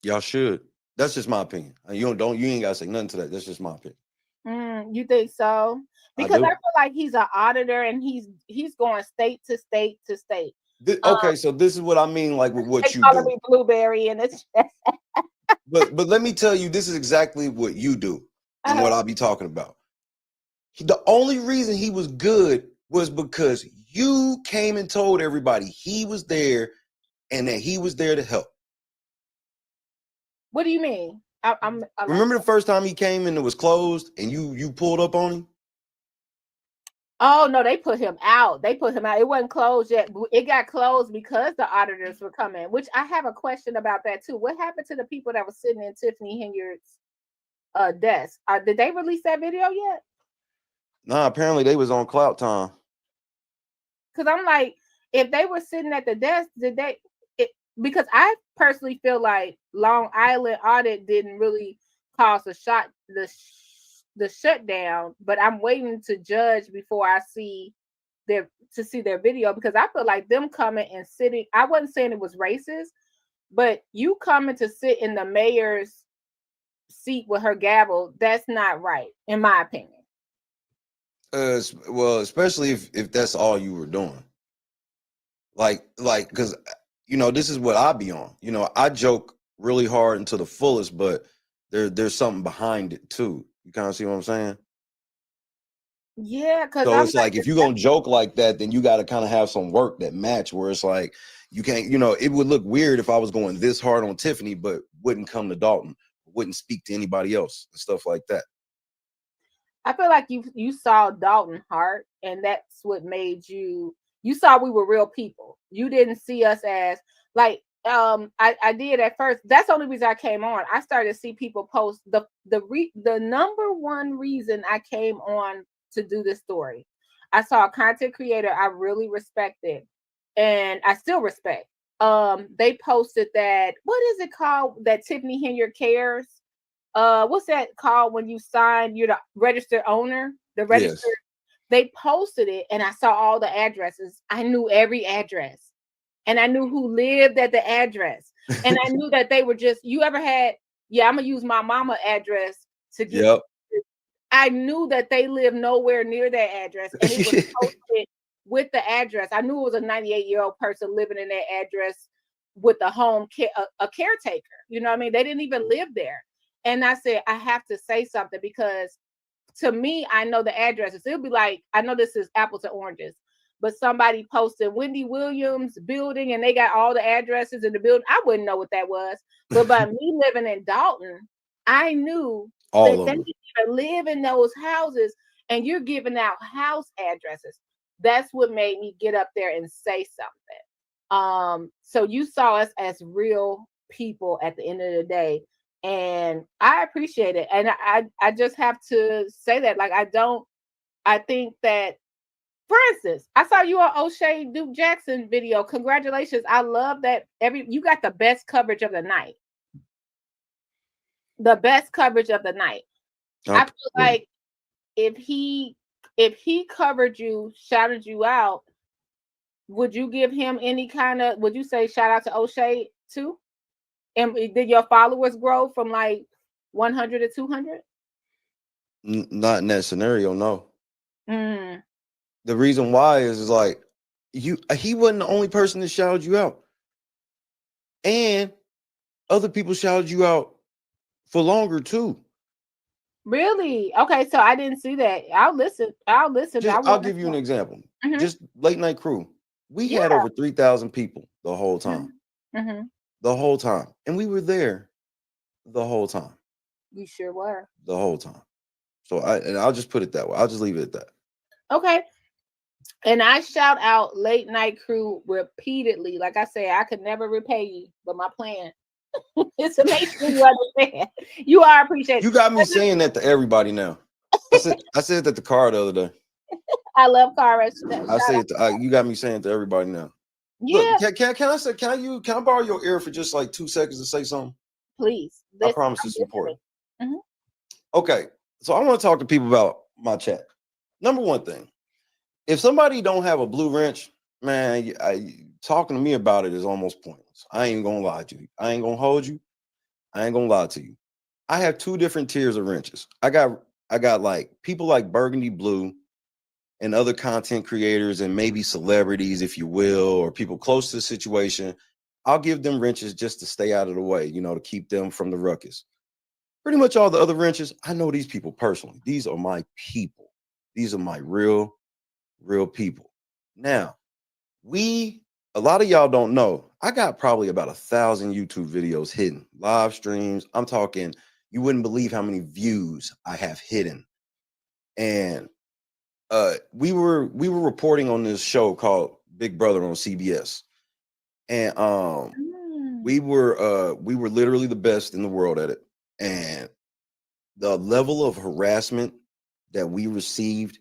Y'all should. That's just my opinion. You ain't gotta say nothing to that. That's just my opinion. You think so? Because I feel like he's an auditor and he's going state to state to state. Okay, so this is what I mean, like with what you do. Me Blueberry, and it's but let me tell you, this is exactly what you do and what I'll be talking about. The only reason he was good was because you came and told everybody he was there and that he was there to help. What do you mean? Remember the first time he came and it was closed and you pulled up on him? Oh no, they put him out. It wasn't closed yet. It got closed because the auditors were coming, which I have a question about that too. What happened to the people that were sitting in Tiffany Henyard's desk? Did they release that video yet? Nah, apparently they was on clout time. Because I'm like, if they were sitting at the desk, because I personally feel like Long Island Audit didn't really cause the shutdown, but I'm waiting to judge before I see their video, because I feel like them coming and sitting, I wasn't saying it was racist, but you coming to sit in the mayor's seat with her gavel, that's not right, in my opinion. Well, especially if that's all you were doing. Like, because this is what I be on. I joke really hard and to the fullest, but there's something behind it too. You kind of see what I'm saying? Yeah, because so it's like if you're gonna joke like that, then you got to kind of have some work that match. Where it's like you can't, it would look weird if I was going this hard on Tiffany, but wouldn't come to Dolton, wouldn't speak to anybody else and stuff like that. I feel like you saw Dolton heart, and that's what made you saw we were real people. You didn't see us as like I did at first. That's the only reason I came on. I started to see people post the number one reason I came on to do this story. I saw a content creator I really respected, and I still respect. They posted that, what is it called, that Tiffany Henyard Cares? What's that called when you sign, you're the registered owner, the registered. Yes. They posted it, and I saw all the addresses. I knew every address, and I knew who lived at the address, and I knew that they were just, you ever had, I'm gonna use my mama address to get. Yep. I knew that they lived nowhere near that address, and it was posted with the address. I knew it was a 98-year-old person living in that address with a home a caretaker. You know what I mean? They didn't even live there. And I said, I have to say something, because to me, I know the addresses. It'll be like, I know this is apples and oranges, but somebody posted Wendy Williams building and they got all the addresses in the building. I wouldn't know what that was. But by me living in Dolton, I knew that they didn't even live in those houses. and you're giving out house addresses. That's what made me get up there and say something. So you saw us as real people at the end of the day, and I appreciate it. And I just have to say that, like, I think that, for instance, I saw you on O'Shea Duke Jackson video. Congratulations. I love that you got the best coverage of the night. The best coverage of the night. Okay. I feel like if he covered you, shouted you out, would you give him any kind of, would you say shout out to O'Shea too? And did your followers grow from like 100 to 200? Not in that scenario, no. The reason why is like he wasn't the only person that shouted you out, and other people shouted you out for longer too. Really? Okay, so I didn't see that. I'll listen. I'll give you an example. Just Late Night Crew. We had over 3,000 people the whole time. The whole time, and we were there the whole time. You sure were. The whole time. So I'll just put it that way. I'll just leave it at that. Okay. And I shout out Late Night Crew repeatedly. Like I say, I could never repay you, but my plan is to make sure you understand. You are appreciated. You got me saying that to everybody now. I said it at the car the other day. I love car. I say it. You got me saying it to everybody now. Yeah. Look, can I borrow your ear for just like 2 seconds to say something? Please. I promise it's important. Okay, so I want to talk to people about my chat. Number one thing, if somebody don't have a blue wrench, man, talking to me about it is almost pointless. I ain't gonna lie to you. I ain't gonna hold you. I ain't gonna lie to you. I have 2 different tiers of wrenches. I got like people like Burgundy Blue and other content creators and maybe celebrities, if you will, or people close to the situation. I'll give them wrenches just to stay out of the way, to keep them from the ruckus. Pretty much all the other wrenches, I know these people personally. These are my people. These are my real people. Now, a lot of y'all don't know, I got probably about 1,000 YouTube videos hidden, live streams. I'm talking, you wouldn't believe how many views I have hidden. And we were reporting on this show called Big Brother on CBS. And we were literally the best in the world at it. And the level of harassment that we received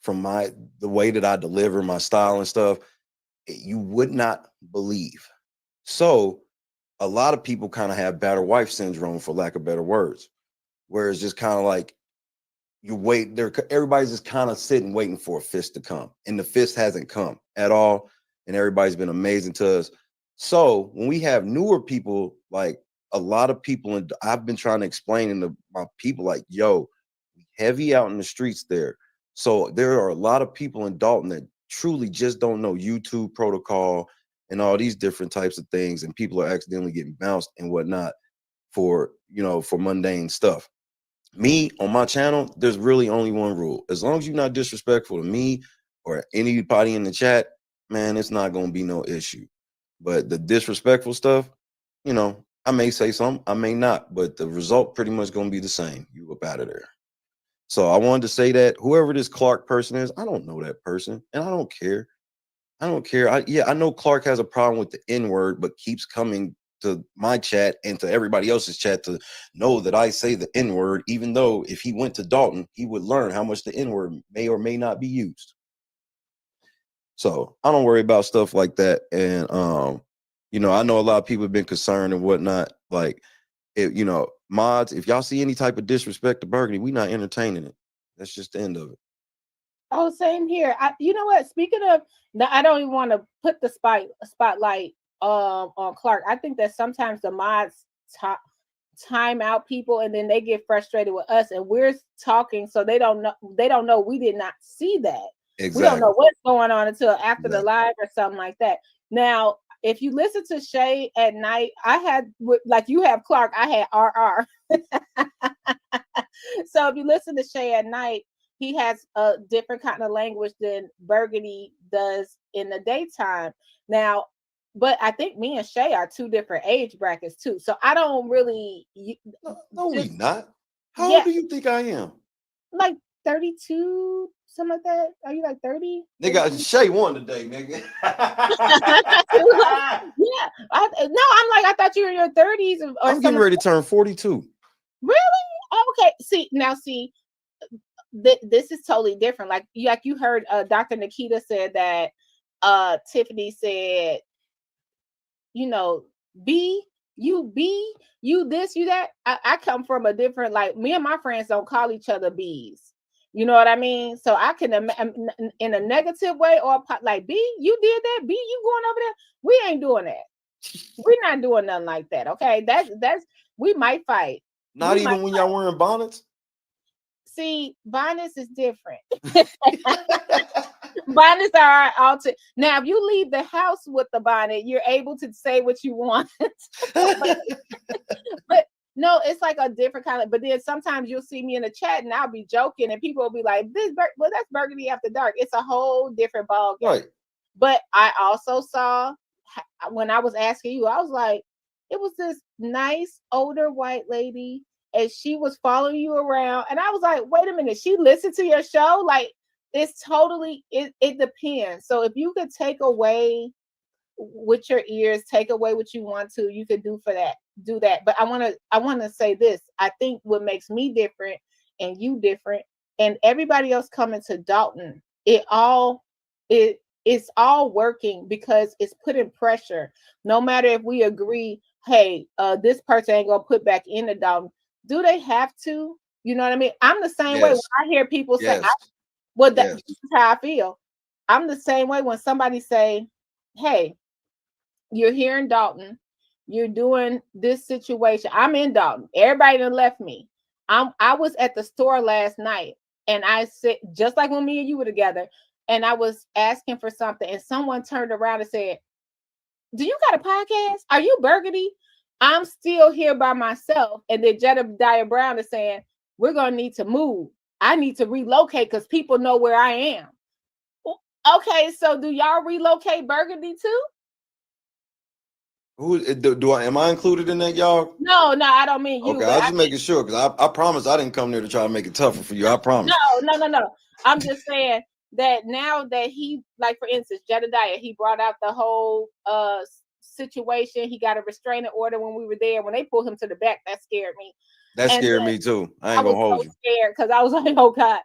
from the way that I deliver my style and stuff, you would not believe. So a lot of people kind of have battered wife syndrome, for lack of better words, where it's just kind of like everybody's just kind of sitting waiting for a fist to come, and the fist hasn't come at all, and everybody's been amazing to us. So when we have newer people, like a lot of people, and I've been trying to explain to my people, like, yo, heavy out in the streets there. So there are a lot of people in Dolton that truly just don't know YouTube protocol and all these different types of things, and people are accidentally getting bounced and whatnot for mundane stuff. Me, on my channel, there's really only one rule. As long as you're not disrespectful to me or anybody in the chat, man, it's not going to be no issue. But the disrespectful stuff, I may say something, I may not, but the result pretty much going to be the same. You up out of there. So I wanted to say that whoever this Clark person is, I don't know that person, and I don't care. I know Clark has a problem with the N-word, but keeps coming to my chat and to everybody else's chat to know that I say the N-word, even though if he went to Dolton, he would learn how much the N-word may or may not be used. So I don't worry about stuff like that. And, I know a lot of people have been concerned and whatnot. Like, mods, if y'all see any type of disrespect to Burgundy, we not entertaining it. That's just the end of it. Oh, same here. You know what? Speaking of, I don't even want to put the spotlight on Clark. I think that sometimes the mods time out people, and then they get frustrated with us, and we're talking, so they don't know we did not see that. Exactly. We don't know what's going on until after the live or something like that. Now, if you listen to Shay at night, I had, like you have Clark, I had RR. So if you listen to Shay at night, he has a different kind of language than Burgundy does in the daytime. Now, but I think me and Shay are 2 different age brackets too. So I don't really. No, we not. How old do you think I am? Like 32, something like that. Are you like 30? Nigga, Shay won today, nigga. Yeah. I'm like, I thought you were in your 30s or I'm getting ready to turn 42. Really? Okay. See, this is totally different. Like you heard Dr. Nikita said that Tiffany said, be you this, you that. I come from a different, like, me and my friends don't call each other bees. You know what I mean? So I can in a negative way or like, B, you did that, B, you going over there. We ain't doing that. We're not doing nothing like that. Okay. That's we might fight. Not even when y'all wearing bonnets? See, bonnets is different. Bonnets are altered. Now, if you leave the house with the bonnet, you're able to say what you want. but no, it's like a different kind of. But then sometimes you'll see me in the chat and I'll be joking, and people will be like, well, that's Burgundy After Dark. It's a whole different ball game. Right. But I also saw, when I was asking you, I was like, it was this nice older white lady, and she was following you around. And I was like, wait a minute, she listened to your show? Like, it's totally, it depends. So if you could take away with your ears, take away what you want to, you could do that. But I want to say this. I think what makes me different and you different and everybody else coming to Dolton, it's all working because it's putting pressure. No matter if we agree, hey, this person ain't gonna put back in the Dolton. Do they have to? You know what I mean? I'm the same way when I hear people say, this is how I feel. I'm the same way when somebody say, hey, you're here in Dolton, you're doing this situation. I'm in Dolton. Everybody done left me. I was at the store last night, and I said, just like when me and you were together, and I was asking for something, and someone turned around and said, do you got a podcast? Are you Burgundy? I'm still here by myself. And then Jedediah Brown is saying, we're going to need to move. I need to relocate because people know where I am. Okay, so do y'all relocate Burgundy too? Who am I included in that, y'all? No, I don't mean you. Okay, I was just making sure because I promise I didn't come there to try to make it tougher for you. I promise. No. I'm just saying that now that he, like for instance, Jedediah, he brought out the whole situation. He got a restraining order when we were there. When they pulled him to the back, that scared me. That scared me too. I ain't gonna hold you. Scared because I was like, oh God.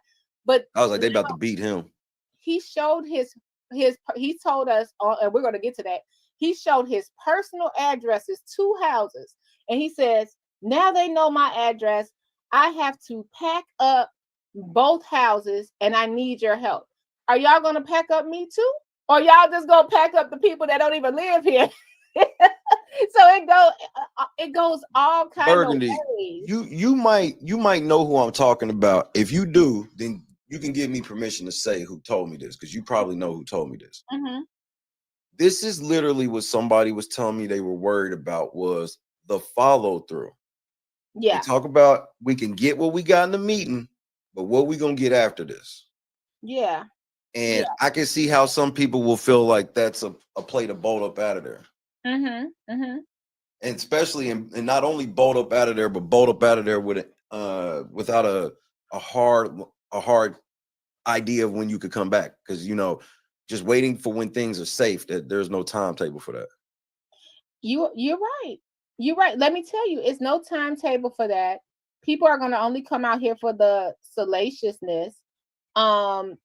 But I was like, they about to beat him. He showed he told us, and we're gonna get to that. He showed his personal addresses, 2 houses, and he says, now they know my address. I have to pack up both houses, and I need your help. Are y'all gonna pack up me too, or y'all just gonna pack up the people that don't even live here? So it goes all kinds Burgundy, of ways. You might know who I'm talking about. If you do, then you can give me permission to say who told me this, because you probably know who told me this. Mm-hmm. This is literally what somebody was telling me they were worried about, was the follow through. Yeah. They talk about we can get what we got in the meeting, but what we gonna get after this? Yeah. And I can see how some people will feel like that's a play to bolt up out of there. Mm-hmm. Mm-hmm. And especially and not only bolt up out of there, but bolt up out of there with without a hard idea of when you could come back, because just waiting for when things are safe, that there's no timetable for that. You're right. Let me tell you, it's no timetable for that. People are going to only come out here for the salaciousness. And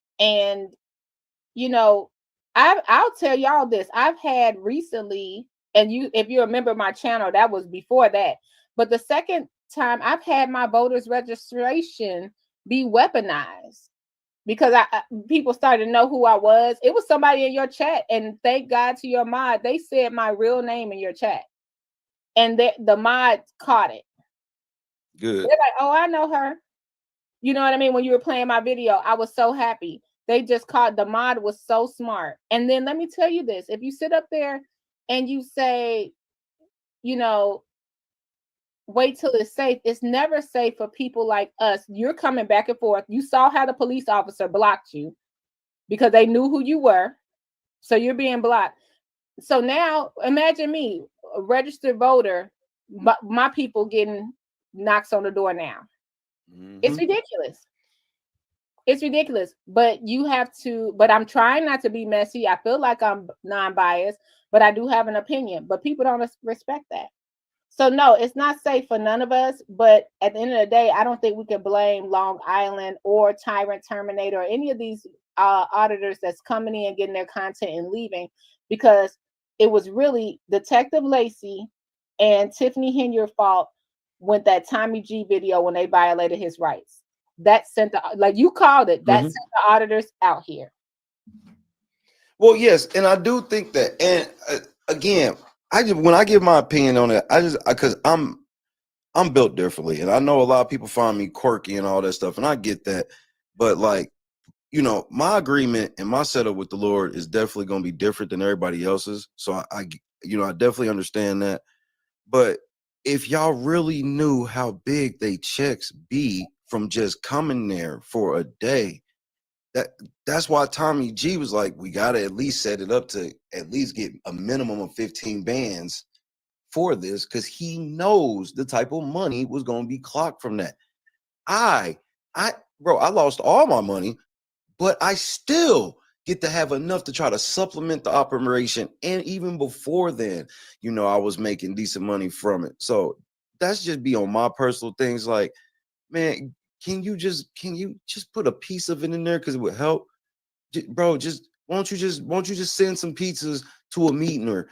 I'll tell y'all this. I've had recently, and if you remember my channel, that was before that. But the second time I've had my voters registration be weaponized because people started to know who I was. It was somebody in your chat, and thank God to your mod, they said my real name in your chat, and the mod caught it. Good. They're like, oh, I know her. You know what I mean? When you were playing my video, I was so happy. They just caught, the mod was so smart. And then let me tell you this, if you sit up there and you say, wait till it's safe, it's never safe for people like us. You're coming back and forth. You saw how the police officer blocked you because they knew who you were. So you're being blocked. So now imagine me, a registered voter, my people getting knocks on the door now. Mm-hmm. It's ridiculous. It's ridiculous. But you have to, but I'm trying not to be messy. I feel like I'm non-biased, but I do have an opinion. But people don't respect that. So no, it's not safe for none of us. But at the end of the day, I don't think we can blame Long Island or Tyrant Terminator or any of these auditors that's coming in, getting their content and leaving, because it was really Detective Lacey and Tiffany Henyard's fault with that Tommy G video when they violated his rights. That sent the, like you called it, that sent the auditors out here. Well, yes, and I do think that, and again, I just, when I give my opinion on it, because I'm built differently, and I know a lot of people find me quirky and all that stuff, and I get that, but like, you know, my agreement and my setup with the Lord is definitely going to be different than everybody else's. So I you know, I definitely understand that. But if y'all really knew how big they checks be from just coming there for a day, that's why Tommy G was like, we got to at least set it up to at least get a minimum of 15 bands for this, because he knows the type of money was going to be clocked from that. Bro, I lost all my money, but I still get to have enough to try to supplement the operation. And even before then, you know, I was making decent money from it. So that's just be on my personal things. Like, man, can you just put a piece of it in there, because it would help? Bro, just won't you just send some pizzas to a meeting? Or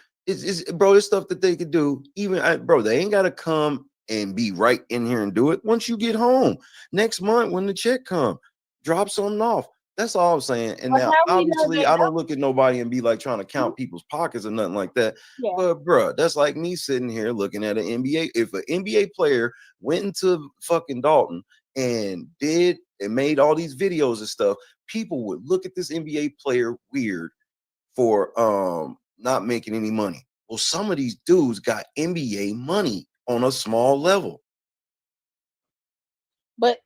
bro, it's stuff that they could do. Even bro, they ain't gotta come and be right in here and do it. Once you get home next month, when the check come, drop something off. That's all I'm saying. And now, obviously, I don't look at nobody and be like trying to count people's pockets or nothing like that. Yeah. But bro, that's like me sitting here looking at an NBA. If an NBA player went into fucking Dolton and made all these videos and stuff, people would look at this NBA player weird for not making any money. Well, some of these dudes got NBA money on a small level.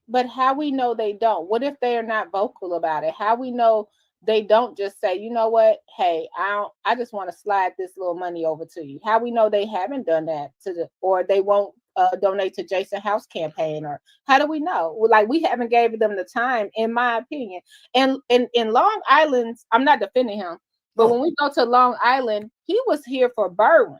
But how we know they don't? What if they are not vocal about it? How we know they don't just say, you know what, hey, I just want to slide this little money over to you? How we know they haven't done that or they won't donate to Jason House campaign? Or how do we know? Well, like, we haven't gave them the time, in my opinion. And in Long Island, I'm not defending him, but when we go to Long Island, he was here for Berwyn.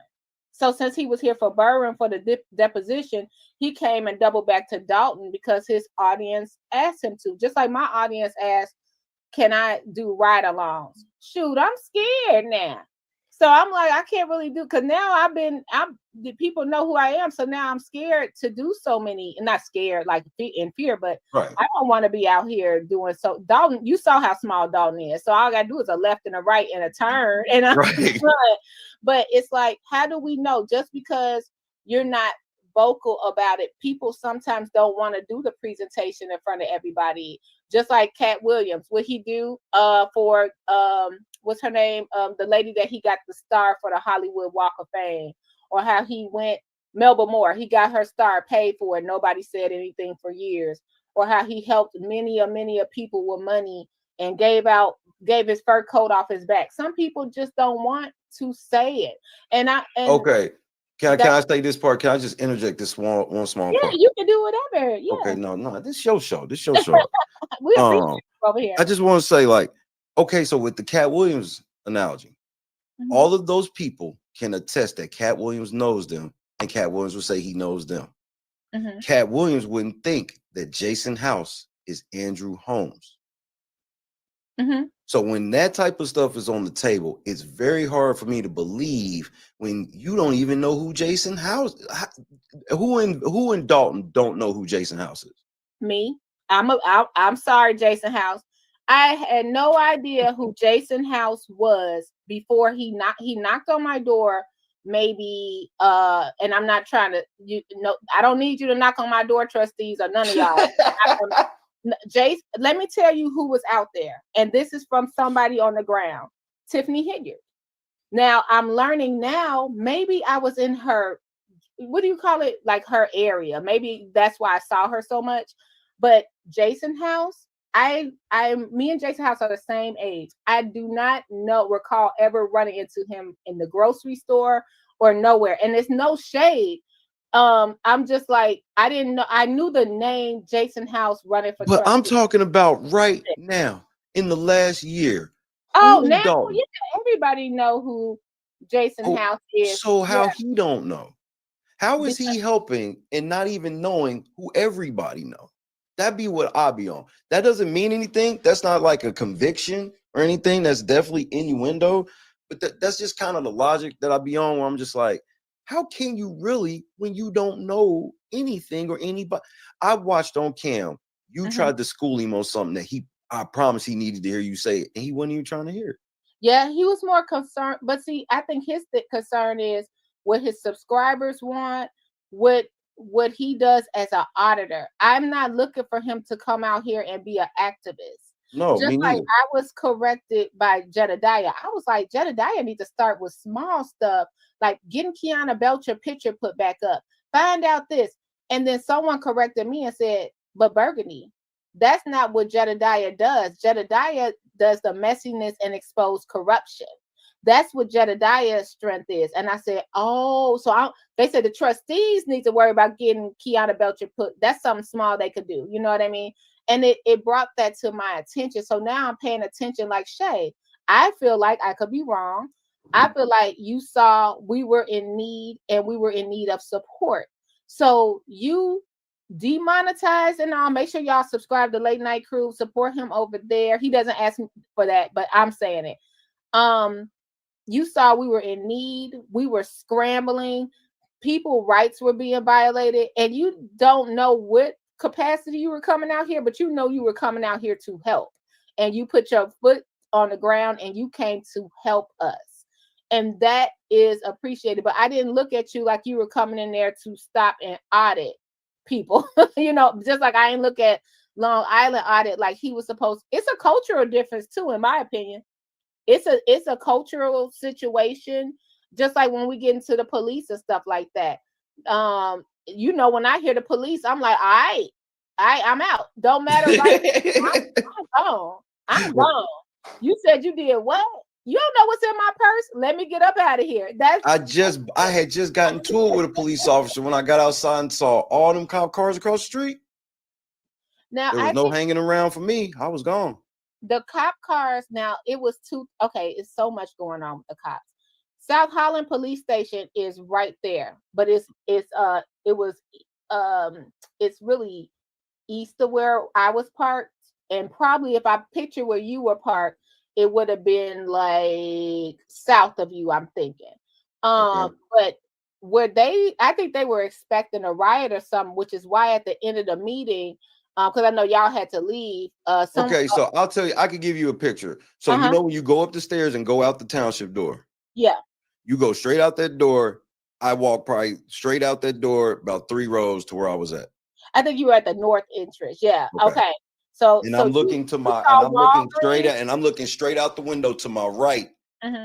So since he was here for Berwyn for the deposition, he came and doubled back to Dolton because his audience asked him to. Just like my audience asked, can I do ride-alongs? Shoot, I'm scared now. So I'm like, I can't really do, because now the people know who I am. So now I'm scared to do so many, not scared like in fear, but right. I don't want to be out here doing so. Dolton, you saw how small Dolton is. So all I gotta do is a left and a right and a turn. And I'm right. But it's like, how do we know? Just because you're not vocal about it, people sometimes don't want to do the presentation in front of everybody. Just like Cat Williams, what he do for what's her name, the lady that he got the star for the Hollywood Walk of Fame, or how he went, Melba Moore, he got her star, paid for it, nobody said anything for years, or how he helped many people with money and gave his fur coat off his back. Some people just don't want to say it. Okay. Can I say this part? Can I just interject this one small part? Yeah, you can do whatever. Yeah. Okay, no, this is your show. We appreciate over here. I just want to say, like, okay, so with the Cat Williams analogy, all of those people can attest that Cat Williams knows them, and Cat Williams will say he knows them. Cat Williams wouldn't think that Jason House is Andrew Holmes. So when that type of stuff is on the table, it's very hard for me to believe when you don't even know who Jason House. Who in Dolton don't know who Jason House is? Me. I'm sorry, Jason House. I had no idea who Jason House was before he knocked on my door. Maybe and I'm not trying to, I don't need you to knock on my door, trustees, or none of y'all. Jace, let me tell you who was out there, and this is from somebody on the ground. Tiffany Henyard. Now I'm learning now, maybe I was in her, what do you call it, like her area, maybe that's why I saw her so much. But Jason House, me and Jason House are the same age. I do not recall ever running into him in the grocery store or nowhere, and there's no shade. I'm just like, I didn't know. I knew the name Jason House running for But I'm trustee. talking about right now in the last year. Oh, Who in now Dalton? yeah, everybody know who Jason Oh, House is. so how Yeah, he don't know? How is because he helping and not even knowing who everybody know? That'd be what I be on. That doesn't mean anything. That's not like a conviction or anything. That's definitely innuendo. But that's just kind of the logic that I be on, where I'm just like, how can you really when you don't know anything or anybody? I watched on cam. You tried to school him on something that I promise he needed to hear you say it, and he wasn't even trying to hear it. yeah, he was more concerned. But see, I think his concern is what his subscribers want, what he does as an auditor. I'm not looking for him to come out here and be an activist. No, Just me like neither. I was corrected by Jedediah. I was like, Jedediah needs to start with small stuff, like getting Kiana Belcher picture put back up. Find out this. And then someone corrected me and said, but Burgundy, that's not what Jedediah does. Jedediah does the messiness and expose corruption. That's what Jedediah's strength is. And I said, oh, so they said the trustees need to worry about getting Kiana Belcher put. That's something small they could do. You know what I mean? And it brought that to my attention. So now I'm paying attention like Shay. I feel like I could be wrong. I feel like you saw we were in need and we were in need of support. So you demonetize and I'll make sure y'all subscribe to Late Night Crew, support him over there. He doesn't ask me for that, but I'm saying it. You saw we were in need, we were scrambling, people rights were being violated, and you don't know what capacity you were coming out here, but you know you were coming out here to help, and you put your foot on the ground and you came to help us, and that is appreciated. But I didn't look at you like you were coming in there to stop and audit people. You know, just like I didn't look at Long Island audit like he was supposed. It's a cultural difference too, in my opinion. It's a cultural situation, just like when we get into the police and stuff like that. You know, when I hear the police, I'm like, I'm out. Don't matter, right? I'm gone. I'm gone. You said you did what? You don't know what's in my purse. Let me get up out of here. I had just gotten to it with a police officer when I got outside and saw all them cop cars across the street. Now There was no hanging around for me. I was gone. The cop cars, now it was it's so much going on with the cops. South Holland Police Station is right there, but it's really east of where I was parked, and probably if I picture where you were parked, it would have been like south of you, I'm thinking. But I think they were expecting a riot or something, which is why at the end of the meeting, because I know y'all had to leave. Okay, so I'll tell you, I could give you a picture. So you know when you go up the stairs and go out the township door, yeah, you go straight out that door. I walk probably straight out that door about 3 rows to where I was at. I think you were at the north entrance. Yeah. Okay. So I'm looking straight out the window to my right.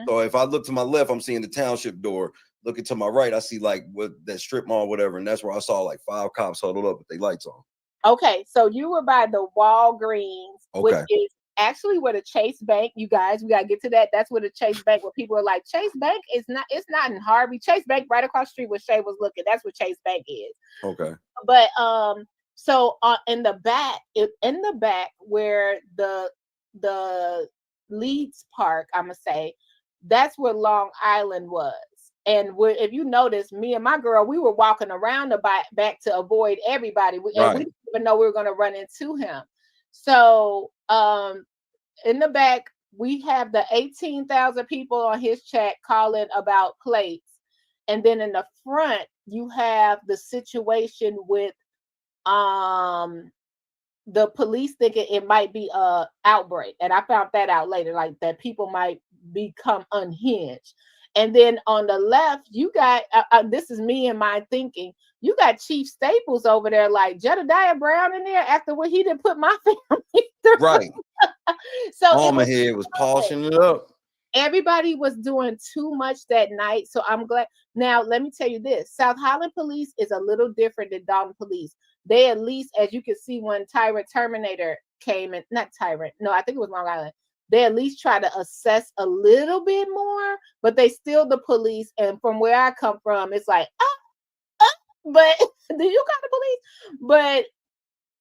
So if I look to my left, I'm seeing the township door. Looking to my right, I see like what that strip mall, whatever, and that's where I saw like 5 cops huddled up with their lights on. Okay, so you were by the Walgreens, which Okay. is actually where the Chase Bank. You guys, we gotta get to that. That's where the Chase Bank, where people are like, Chase Bank is not. It's not in Harvey. Chase Bank right across the street where Shay was looking. That's where Chase Bank is. Okay. But so in the back where the Leeds Park, I'm gonna say, that's where Long Island was. And if you notice, me and my girl, we were walking around the back to avoid everybody. And we didn't even know we were going to run into him. So in the back, we have the 18,000 people on his chat calling about plates. And then in the front, you have the situation with the police thinking it might be a outbreak. And I found that out later, like that people might become unhinged. And then on the left, you got, this is me and my thinking, you got Chief Staples over there, like Jedediah Brown in there after what he didn't put my family through. Right. So Alma head was polishing it up. Everybody was doing too much that night. So I'm glad. Now, let me tell you this. South Holland Police is a little different than Dalton Police. They at least, as you can see, when Tyrant Terminator came in, not Tyrant, no, I think it was Long Island. They at least try to assess a little bit more, but they still the police. And from where I come from, it's like, But do you call the police? But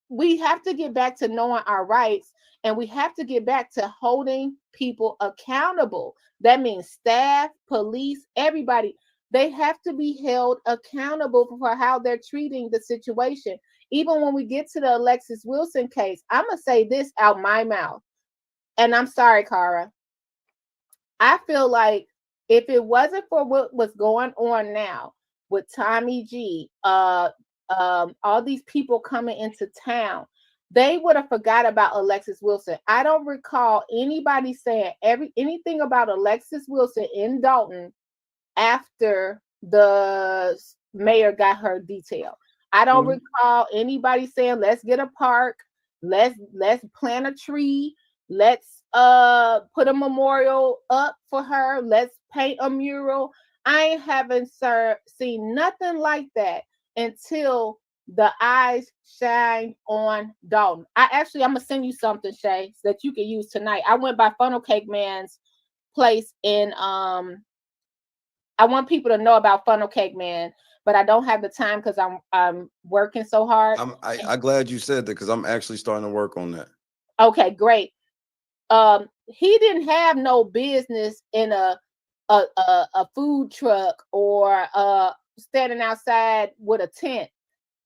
we have to get back to knowing our rights, and we have to get back to holding people accountable. That means staff, police, everybody. They have to be held accountable for how they're treating the situation. Even when we get to the Alexis Wilson case, I'm going to say this out my mouth. And I'm sorry, Cara. I feel like if it wasn't for what was going on now with Tommy G, all these people coming into town, they would have forgot about Alexis Wilson. I don't recall anybody saying anything about Alexis Wilson in Dolton after the mayor got her detail. I don't recall anybody saying, let's get a park, let's plant a tree, let's put a memorial up for her, let's paint a mural. I haven't seen nothing like that until the eyes shine on Dolton. I'm gonna send you something, Shay, that you can use tonight. I went by Funnel Cake Man's place in I want people to know about Funnel Cake Man, but I don't have the time because I'm working so hard. I'm glad you said that because I'm actually starting to work on that. Okay, great. He didn't have no business in a food truck or standing outside with a tent.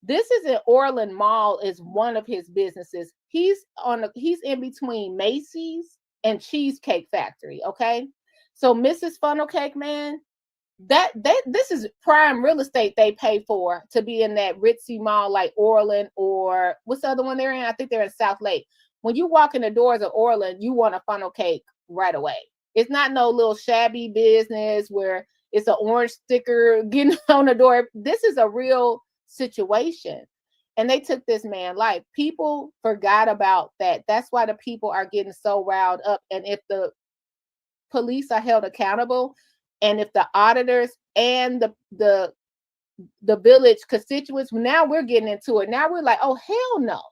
This is in Orland Mall is one of his businesses. He's in between Macy's and Cheesecake Factory. Okay, so Mrs. Funnel Cake Man, this is prime real estate they pay for to be in that ritzy mall like Orland, or what's the other one they're in? I think they're in South Lake. When you walk in the doors of Orland, you want a funnel cake right away. It's not no little shabby business where it's an orange sticker getting on the door. This is a real situation. And they took this man's life. People forgot about that. That's why the people are getting so riled up. And if the police are held accountable, and if the auditors and the village constituents, now we're getting into it. Now we're like, oh, hell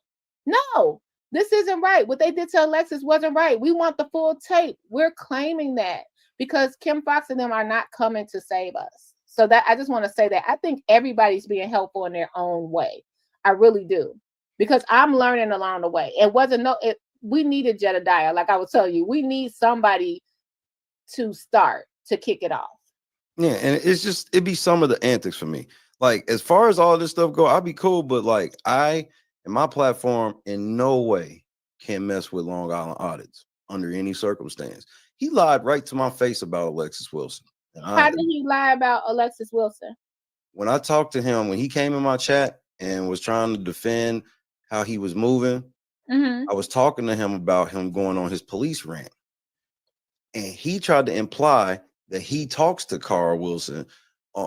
no, this isn't right. What they did to Alexis wasn't right. We want the full tape. We're claiming that because Kim Fox and them are not coming to save us. So that I just want to say that I think everybody's being helpful in their own way. I really do, because I'm learning along the way. We needed Jedediah. Like I was telling you, we need somebody to start to kick it off. Yeah, and it'd be some of the antics for me. Like, as far as all this stuff go, I'd be cool, but like I and my platform in no way can mess with Long Island audits under any circumstance. He lied right to my face about Alexis Wilson. How did he lie about Alexis Wilson? When I talked to him, when he came in my chat and was trying to defend how he was moving, I was talking to him about him going on his police rant. And he tried to imply that he talks to Carl Wilson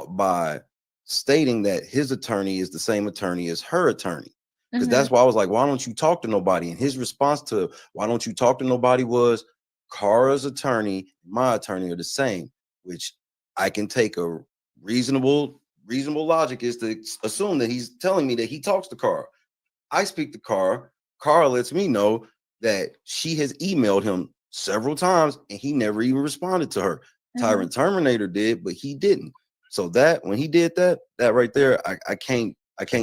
by stating that his attorney is the same attorney as her attorney. Because that's why I was like, why don't you talk to nobody? And his response to why don't you talk to nobody was, Cara's attorney, my attorney are the same, which I can take a reasonable logic is to assume that he's telling me that he talks to Cara. I speak to Cara. Cara lets me know that she has emailed him several times and he never even responded to her. Tyrant Terminator did, but he didn't. So that when he did that right there, I can't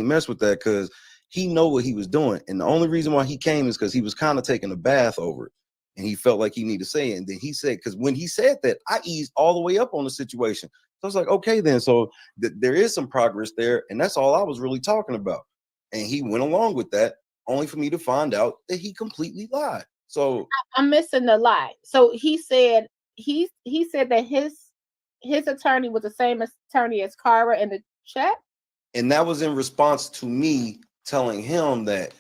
mess with that because he know what he was doing. And the only reason why he came is because he was kind of taking a bath over it. And he felt like he needed to say it. And then he said, because when he said that, I eased all the way up on the situation. So I was like, okay, then. So there is some progress there. And that's all I was really talking about. And he went along with that, only for me to find out that he completely lied. So I'm missing the lie. So he said that his attorney was the same attorney as Cara in the chat. And that was in response to me telling him that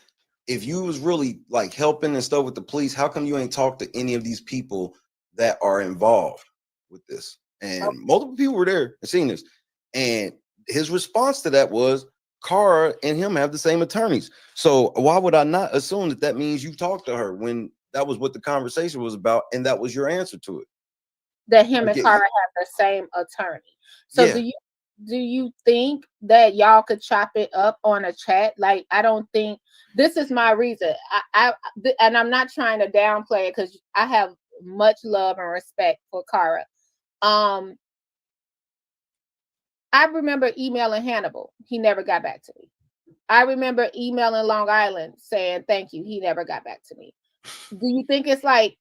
if you was really like helping and stuff with the police, how come you ain't talked to any of these people that are involved with this? And multiple people were there and seen this. And his response to that was, Cara and him have the same attorneys. So why would I not assume that means you talked to her when that was what the conversation was about, and that was your answer to it? That him and Cara have the same attorney. So do you think that y'all could chop it up on a chat? Like, I don't think this is my reason. And I'm not trying to downplay it because I have much love and respect for Cara. I remember emailing Hannibal. He never got back to me. I remember emailing Long Island saying thank you. He never got back to me. Do you think it's like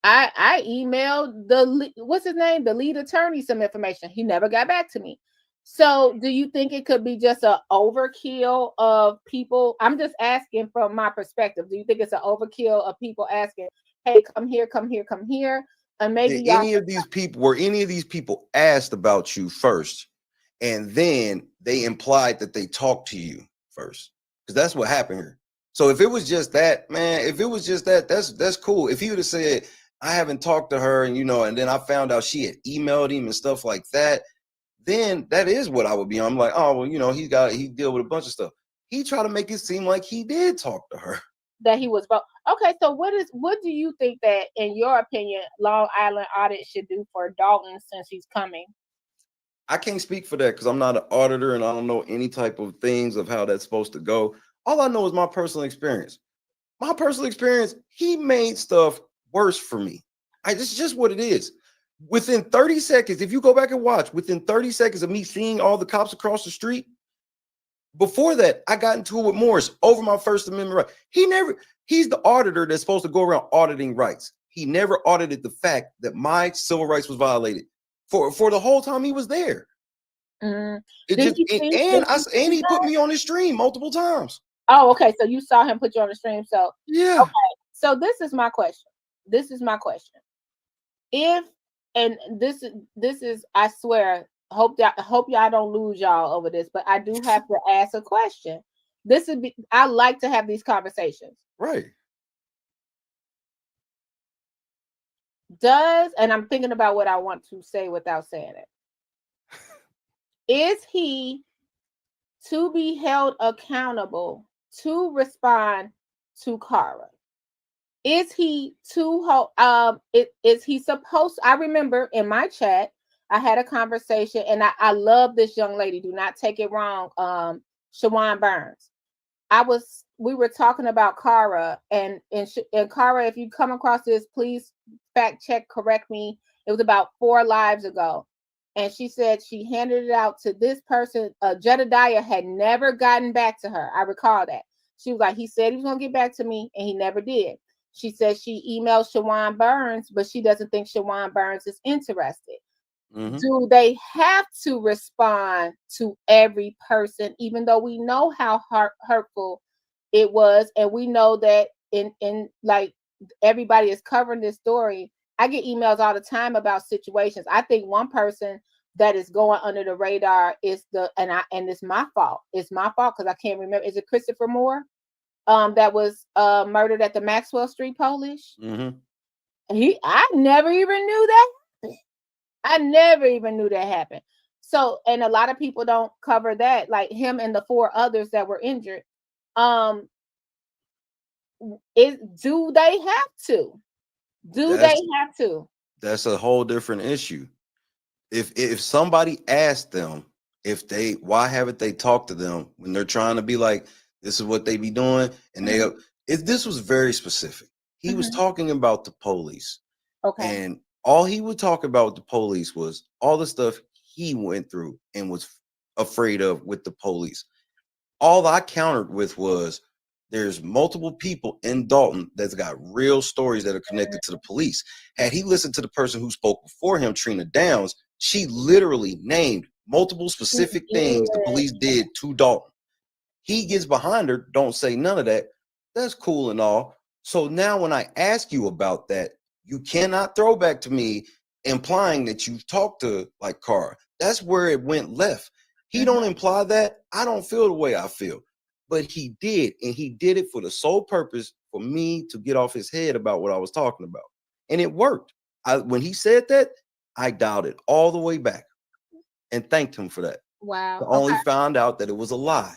I emailed what's his name, the lead attorney, some information. He never got back to me. So do you think it could be just an overkill of people? I'm just asking from my perspective. Do you think it's an overkill of people asking, hey, come here, come here, come here? And maybe Did any of these people asked about you first, and then they implied that they talked to you first? Because that's what happened here. So if it was just that, man, that's cool. If he would have said, I haven't talked to her, and and then I found out she had emailed him and stuff like that, then that is what I would be on. I'm like, oh, well, he deal with a bunch of stuff. He tried to make it seem like he did talk to her. That he was both. Okay, so what do you think that, in your opinion, Long Island audit should do for Dolton since he's coming? I can't speak for that because I'm not an auditor and I don't know any type of things of how that's supposed to go. All I know is my personal experience. My personal experience, he made stuff worse for me. It's just what it is. Within 30 seconds, if you go back and watch, within 30 seconds of me seeing all the cops across the street, before that, I got into it with Morris over my First Amendment right. He's the auditor that's supposed to go around auditing rights. He never audited the fact that my civil rights was violated for the whole time he was there. And he put me on his stream multiple times. Oh, okay. So you saw him put you on the stream. So yeah. Okay. So this is my question. If, and this is, I swear, hope y'all don't lose y'all over this, but I do have to ask a question. I like to have these conversations. Right. And I'm thinking about what I want to say without saying it. Is he to be held accountable to respond to Cara? Is he is he supposed? I remember in my chat, I had a conversation, and I love this young lady. Do not take it wrong, Shawan Burns. We were talking about Cara, and Cara, if you come across this, please fact check, correct me. It was about 4 lives ago, and she said she handed it out to this person. Jedediah had never gotten back to her. I recall that. She was like, he said he was gonna get back to me, and he never did. She said she emailed Shawan Burns, but she doesn't think Shawan Burns is interested. Mm-hmm. Do they have to respond to every person, even though we know how hurtful it was, and we know that in like everybody is covering this story? I get emails all the time about situations. I think one person that is going under the radar is and it's my fault. It's my fault because I can't remember. Is it Christopher Moore? That was murdered at the Maxwell Street Polish. Mm-hmm. I never even knew that happened. I never even knew that happened. So, and a lot of people don't cover that, like him and the 4 others that were injured. Do they have to? They have to? That's a whole different issue. If somebody asked them why haven't they talked to them when they're trying to be like, this is what they be doing, and this was very specific. He was talking about the police. Okay. And all he would talk about with the police was all the stuff he went through and was afraid of with the police. All I countered with was there's multiple people in Dolton that's got real stories that are connected to the police. Had he listened to the person who spoke before him, Trina Downs, she literally named multiple specific things the police did to Dolton. He gets behind her, don't say none of that. That's cool and all. So now when I ask you about that, you cannot throw back to me implying that you've talked to like Cara. That's where it went left. He don't imply that. I don't feel the way I feel. But he did, and he did it for the sole purpose for me to get off his head about what I was talking about. And it worked. When he said that, I dialed it all the way back and thanked him for that. Wow. I only found out that it was a lie.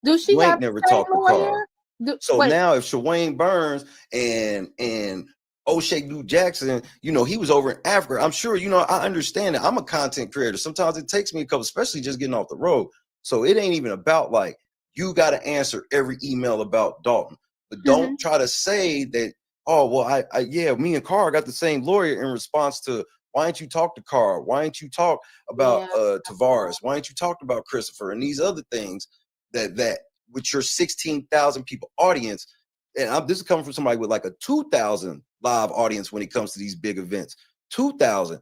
Do she you ain't never talked to Cara. Wait. Now if Shawan Burns and O'Shea New Jackson, he was over in Africa. I'm sure, I understand that. I'm a content creator. Sometimes it takes me a couple, especially just getting off the road. So it ain't even about like, you got to answer every email about Dolton. But don't try to say that, oh, well, me and Cara got the same lawyer in response to Why didn't you talk to Carl? Why didn't you talk about Tavares? Why didn't you talk about Christopher and these other things that with your 16,000 people audience? And this is coming from somebody with like a 2,000 live audience when it comes to these big events. 2,000.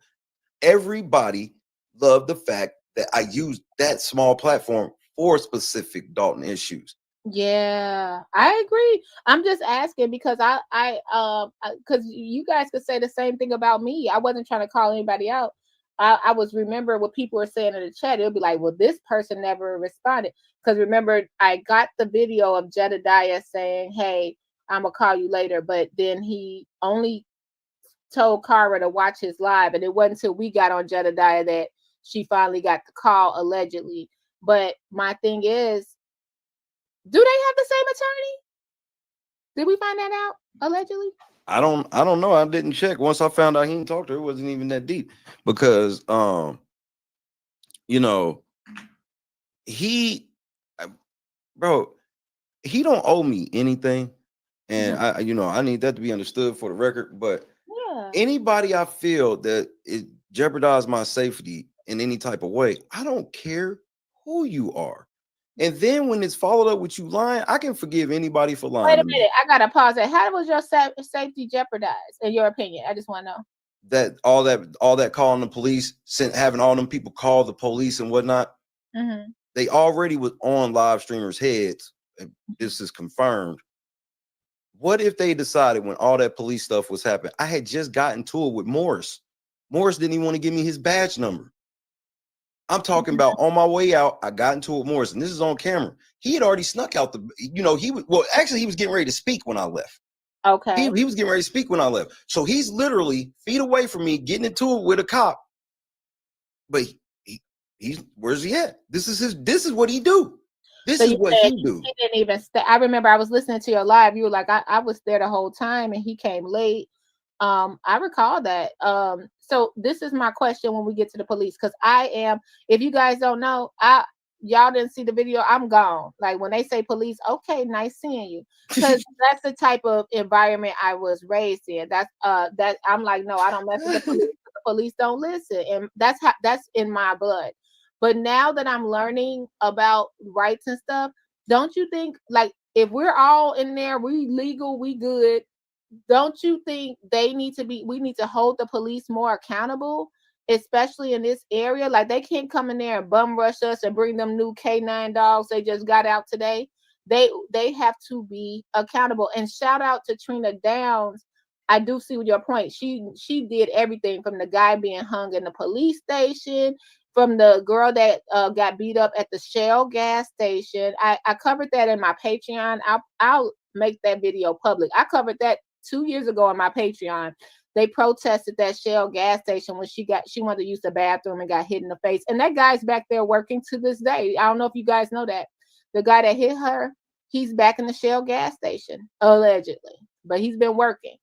Everybody loved the fact that I used that small platform for specific Dolton issues. Yeah, I agree. I'm just asking because because you guys could say the same thing about me. I wasn't trying to call anybody out. I was remember what people were saying in the chat. It'll be like, well, this person never responded. Because remember, I got the video of Jedediah saying, hey, I'm gonna call you later, but then he only told Kara to watch his live, and it wasn't until we got on Jedediah that she finally got the call, allegedly. But my thing is, do they have the same attorney? Did we find that out allegedly? I don't know. I didn't check. Once I found out he didn't talk to her, it wasn't even that deep because you know, he don't owe me anything. And I need that to be understood for the record. But anybody I feel that it jeopardized my safety in any type of way, I don't care who you are. And then when it's followed up with you lying, I can forgive anybody for lying. Wait a minute, I gotta pause it. How was your safety jeopardized, in your opinion? I just want to know. That all that calling the police, having all them people call the police and whatnot. They already was on live streamers' heads. And this is confirmed. What if they decided when all that police stuff was happening? I had just gotten to it with Morris. Morris didn't even want to give me his badge number. I'm talking about on my way out, I got into it with Morris, and this is on camera. He had already snuck out he was getting ready to speak when I left. Okay. He was getting ready to speak when I left. So he's literally feet away from me, getting into it with a cop. But he's where's he at? This is what he do. This is what he do. He didn't even I remember I was listening to your live. You were like, I was there the whole time and he came late. I recall that. So this is my question when we get to the police, because if you guys don't know, y'all didn't see the video, I'm gone. Like when they say police, okay, nice seeing you. Because that's the type of environment I was raised in. That's that I'm like, no, I don't mess with the police. The police don't listen. And that's in my blood. But now that I'm learning about rights and stuff, don't you think, like, if we're all in there, we legal, we good, don't you think we need to hold the police more accountable, especially in this area? Like, they can't come in there and bum rush us and bring them new K9 dogs they just got out today. They have to be accountable. And shout out to Trina Downs. I do see your point. She did everything from the guy being hung in the police station, from the girl that got beat up at the Shell gas station. I covered that in my Patreon. I'll make that video public. I covered that 2 years ago on my Patreon. They protested that Shell gas station when she wanted to use the bathroom and got hit in the face. And that guy's back there working to this day. I don't know if you guys know that. The guy that hit her, he's back in the Shell gas station, allegedly. But he's been working.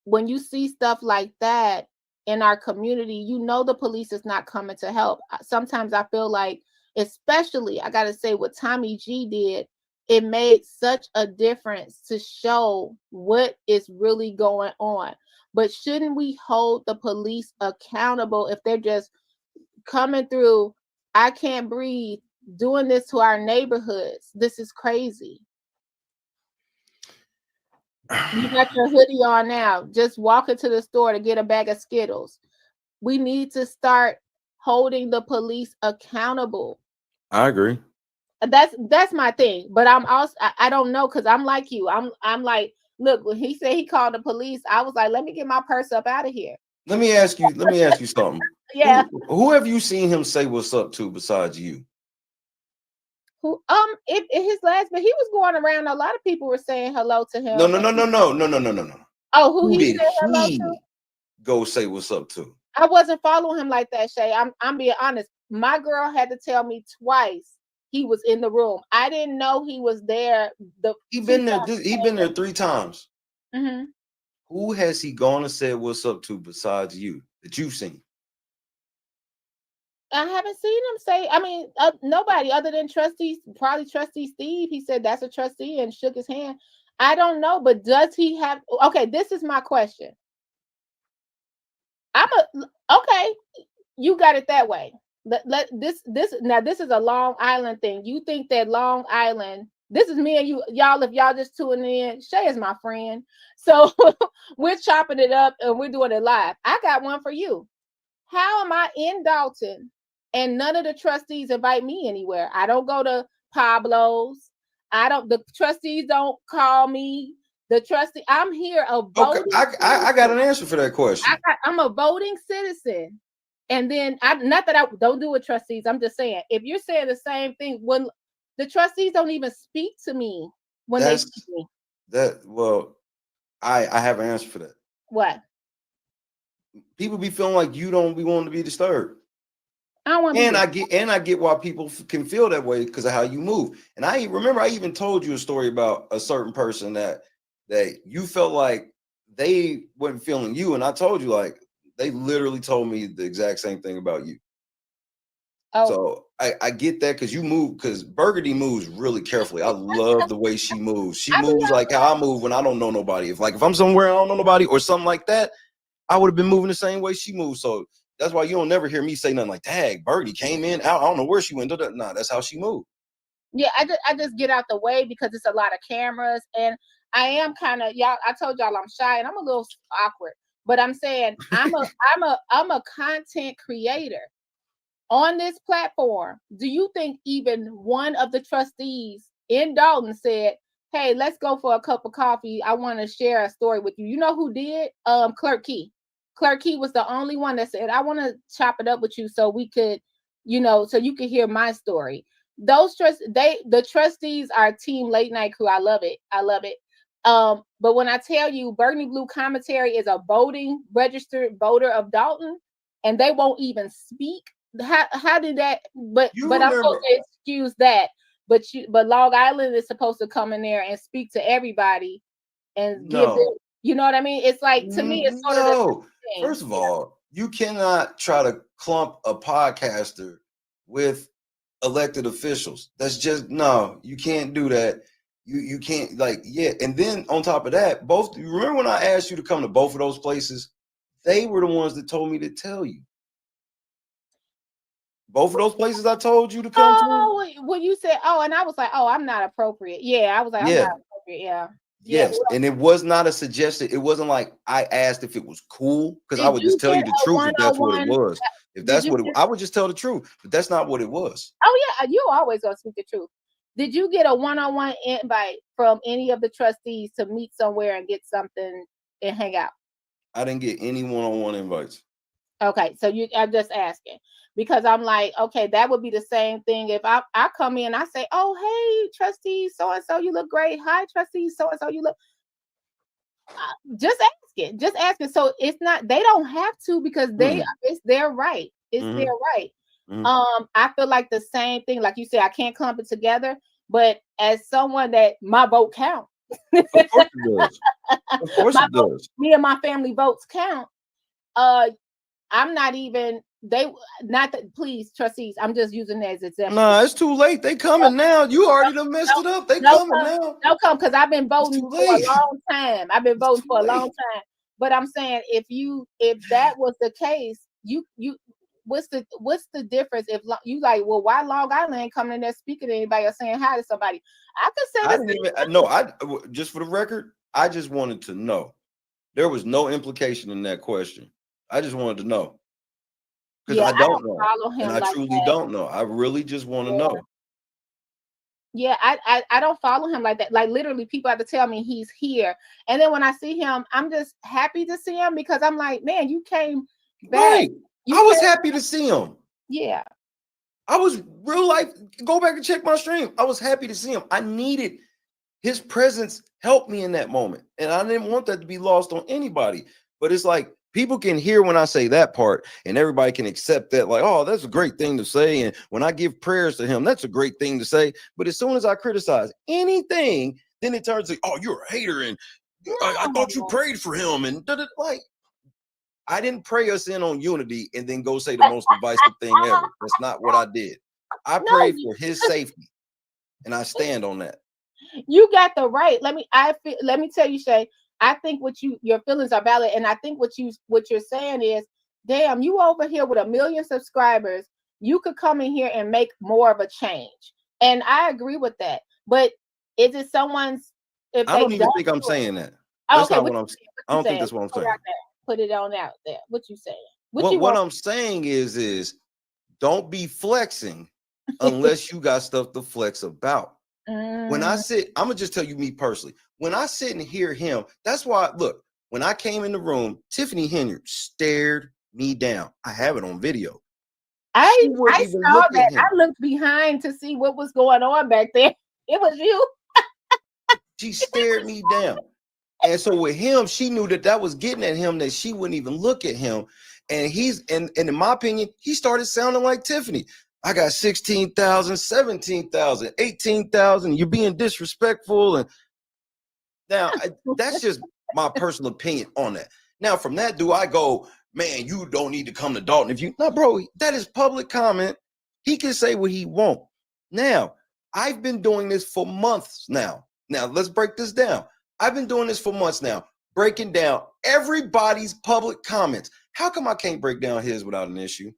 When you see stuff like that in our community, you know the police is not coming to help. Sometimes I feel like, especially, I got to say, what Tommy G did, it made such a difference to show what is really going on. But shouldn't we hold the police accountable if they're just coming through, I can't breathe, doing this to our neighborhoods? This is crazy. You got your hoodie on now, just walking to the store to get a bag of Skittles. We need to start holding the police accountable. I agree. That's my thing. But I'm also, I don't know, because I'm like you. I'm like, look, when he said he called the police, I was like, let me get my purse up out of here. Let me ask you something. Yeah. Who have you seen him say what's up to besides you? Who his last, but he was going around. A lot of people were saying hello to him. No. Oh, who did he said hello to? Go say what's up to? I wasn't following him like that, Shay. I'm being honest. My girl had to tell me twice he was in the room. I didn't know he was there. He been there 3 times. Mm-hmm. Who has he gone and said what's up to besides you that you've seen? I haven't seen him say, nobody other than probably Trustee Steve. He said that's a trustee and shook his hand. I don't know, but does he have, okay, this is my question. Okay. You got it that way. This is a Long Island thing. You think that Long Island? This is me and you, y'all. If y'all just tuning in, Shay is my friend, so we're chopping it up and we're doing it live. I got one for you. How am I in Dolton and none of the trustees invite me anywhere? I don't go to Pablo's. The trustees don't call me. I'm here a voting. Okay, I got an answer for that question. I'm a voting citizen. And then not that I don't do with trustees. I'm just saying, if you're saying the same thing, when the trustees don't even speak to me when they see me. I have an answer for that. What? People be feeling like you don't be wanting to be disturbed. I get why people can feel that way because of how you move. And I even told you a story about a certain person that you felt like they wasn't feeling you, and I told you like they literally told me the exact same thing about you. Oh. So I get that because you move, because Burgundy moves really carefully. I love the way she moves. She moves like how I move when I don't know nobody. If I'm somewhere I don't know nobody or something like that, I would have been moving the same way she moves. So that's why you don't never hear me say nothing like, "Dang, Burgundy came in out. I don't know where she went." Nah, that's how she moved. Yeah, I just get out the way because it's a lot of cameras, and I am kind of y'all. I told y'all I'm shy and I'm a little awkward, but I'm saying I'm a content creator on this platform. Do you think even one of the trustees in Dolton said, "Hey, let's go for a cup of coffee. I want to share a story with you"? You know who did? Clerk Key. Clerk Key was the only one that said, "I want to chop it up with you so we could, so you could hear my story." Those the trustees are team late night crew. I love it. But when I tell you Burgundy Blue Commentary is a registered voter of Dolton, and they won't even speak. How did that? But I'm supposed to excuse that. But Long Island is supposed to come in there and speak to everybody and give them. You know what I mean? It's like, to me, it's sort of the same thing. First of all, you cannot try to clump a podcaster with elected officials. That's just you can't do that. You can't and then on top of that, you remember when I asked you to come to both of those places? They were the ones that told me to tell you. Both of those places I told you to come to. When you said, and I was like, I'm not appropriate. Yeah, I was like, I'm not appropriate. Yeah. Yes, and it was not a suggestion. It wasn't like I asked if it was cool, because I would just tell you the truth if that's what it was. If that's what I would just tell the truth, but that's not what it was. Oh yeah, you always gonna speak the truth. Did you get a one-on-one invite from any of the trustees to meet somewhere and get something and hang out? I didn't get any one-on-one invites. Okay, so I'm just asking because I'm like, okay, that would be the same thing if I come in and I say, "Oh, hey, trustee so and so, you look great. Hi, trustee so and so, you look." Just asking. So it's not, they don't have to, because it's their right. It's their right. I feel like the same thing, like you said, I can't clump it together, but as someone that my vote count. Of course it does. Of course it does. Me and my family votes count. I'm not even please, trustees, I'm just using that as an example. No, it's too late. They coming now. You already done messed it up. They coming now. Don't come, because I've been voting for a long time. But I'm saying, if that was the case, you what's the difference if you like, well, why Long Island ain't coming in there speaking to anybody or saying hi to somebody? I could say just for the record, I just wanted to know. There was no implication in that question. I just wanted to know. Because I don't know. And I truly don't know. I really just want to know. Yeah, I don't follow him like that. Like, literally, people have to tell me he's here. And then when I see him, I'm just happy to see him, because I'm like, man, you came back. Right. I was happy to see him. Yeah. I was real life. Go back and check my stream. I was happy to see him. I needed his presence helped me in that moment. And I didn't want that to be lost on anybody. But it's like, people can hear when I say that part, and everybody can accept that, like, oh, that's a great thing to say. And when I give prayers to him, that's a great thing to say. But as soon as I criticize anything, then it turns to, oh, you're a hater, and I thought you prayed for him. And like, I didn't pray us in on unity and then go say the most divisive thing ever. That's not what I did. I prayed for his safety, and I stand on that. You got the right. Let me tell you, Shay, I think your feelings are valid, and I think what you're saying is, damn, you over here with 1 million subscribers, you could come in here and make more of a change. And I agree with that. But is it someone's? If I don't they even don't think I'm do it- saying that. Oh, That's okay, not what what you I'm. saying? I What you don't think saying? that's what I'm Put it saying. out there. Put it on out there. What you saying? What you What want? I'm saying is don't be flexing unless you got stuff to flex about. When I sit, I'm gonna just tell you me personally. When I sit and hear him, that's why. Look, when I came in the room, Tiffany Henry stared me down. I have it on video. I wouldn't even saw look at that. him. I looked behind to see what was going on back there. It was you. She stared me down. And so with him, she knew that was getting at him, that she wouldn't even look at him. And and in my opinion, he started sounding like Tiffany. I got 16,000, 17,000, 18,000. You're being disrespectful. And now that's just my personal opinion on that. Now, from that, do I go, man, you don't need to come to Dolton if you no, bro, that is public comment. He can say what he wants. Now, I've been doing this for months now. Now, let's break this down. I've been doing this for months now, breaking down everybody's public comments. How come I can't break down his without an issue?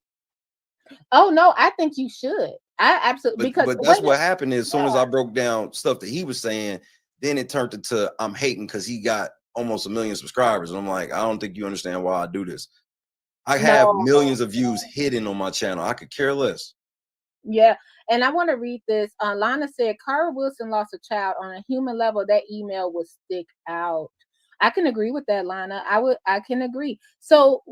Oh no, I think you should. I absolutely because But that's what happened is as soon as I broke down stuff that he was saying, then it turned into I'm hating because he got almost 1 million subscribers. And I'm like, I don't think you understand why I do this. I have millions of views hidden on my channel. I could care less. Yeah, and I want to read this. Lana said, Cara Wilson lost a child. On a human level, that email would stick out. I can agree with that, Lana. I can agree. So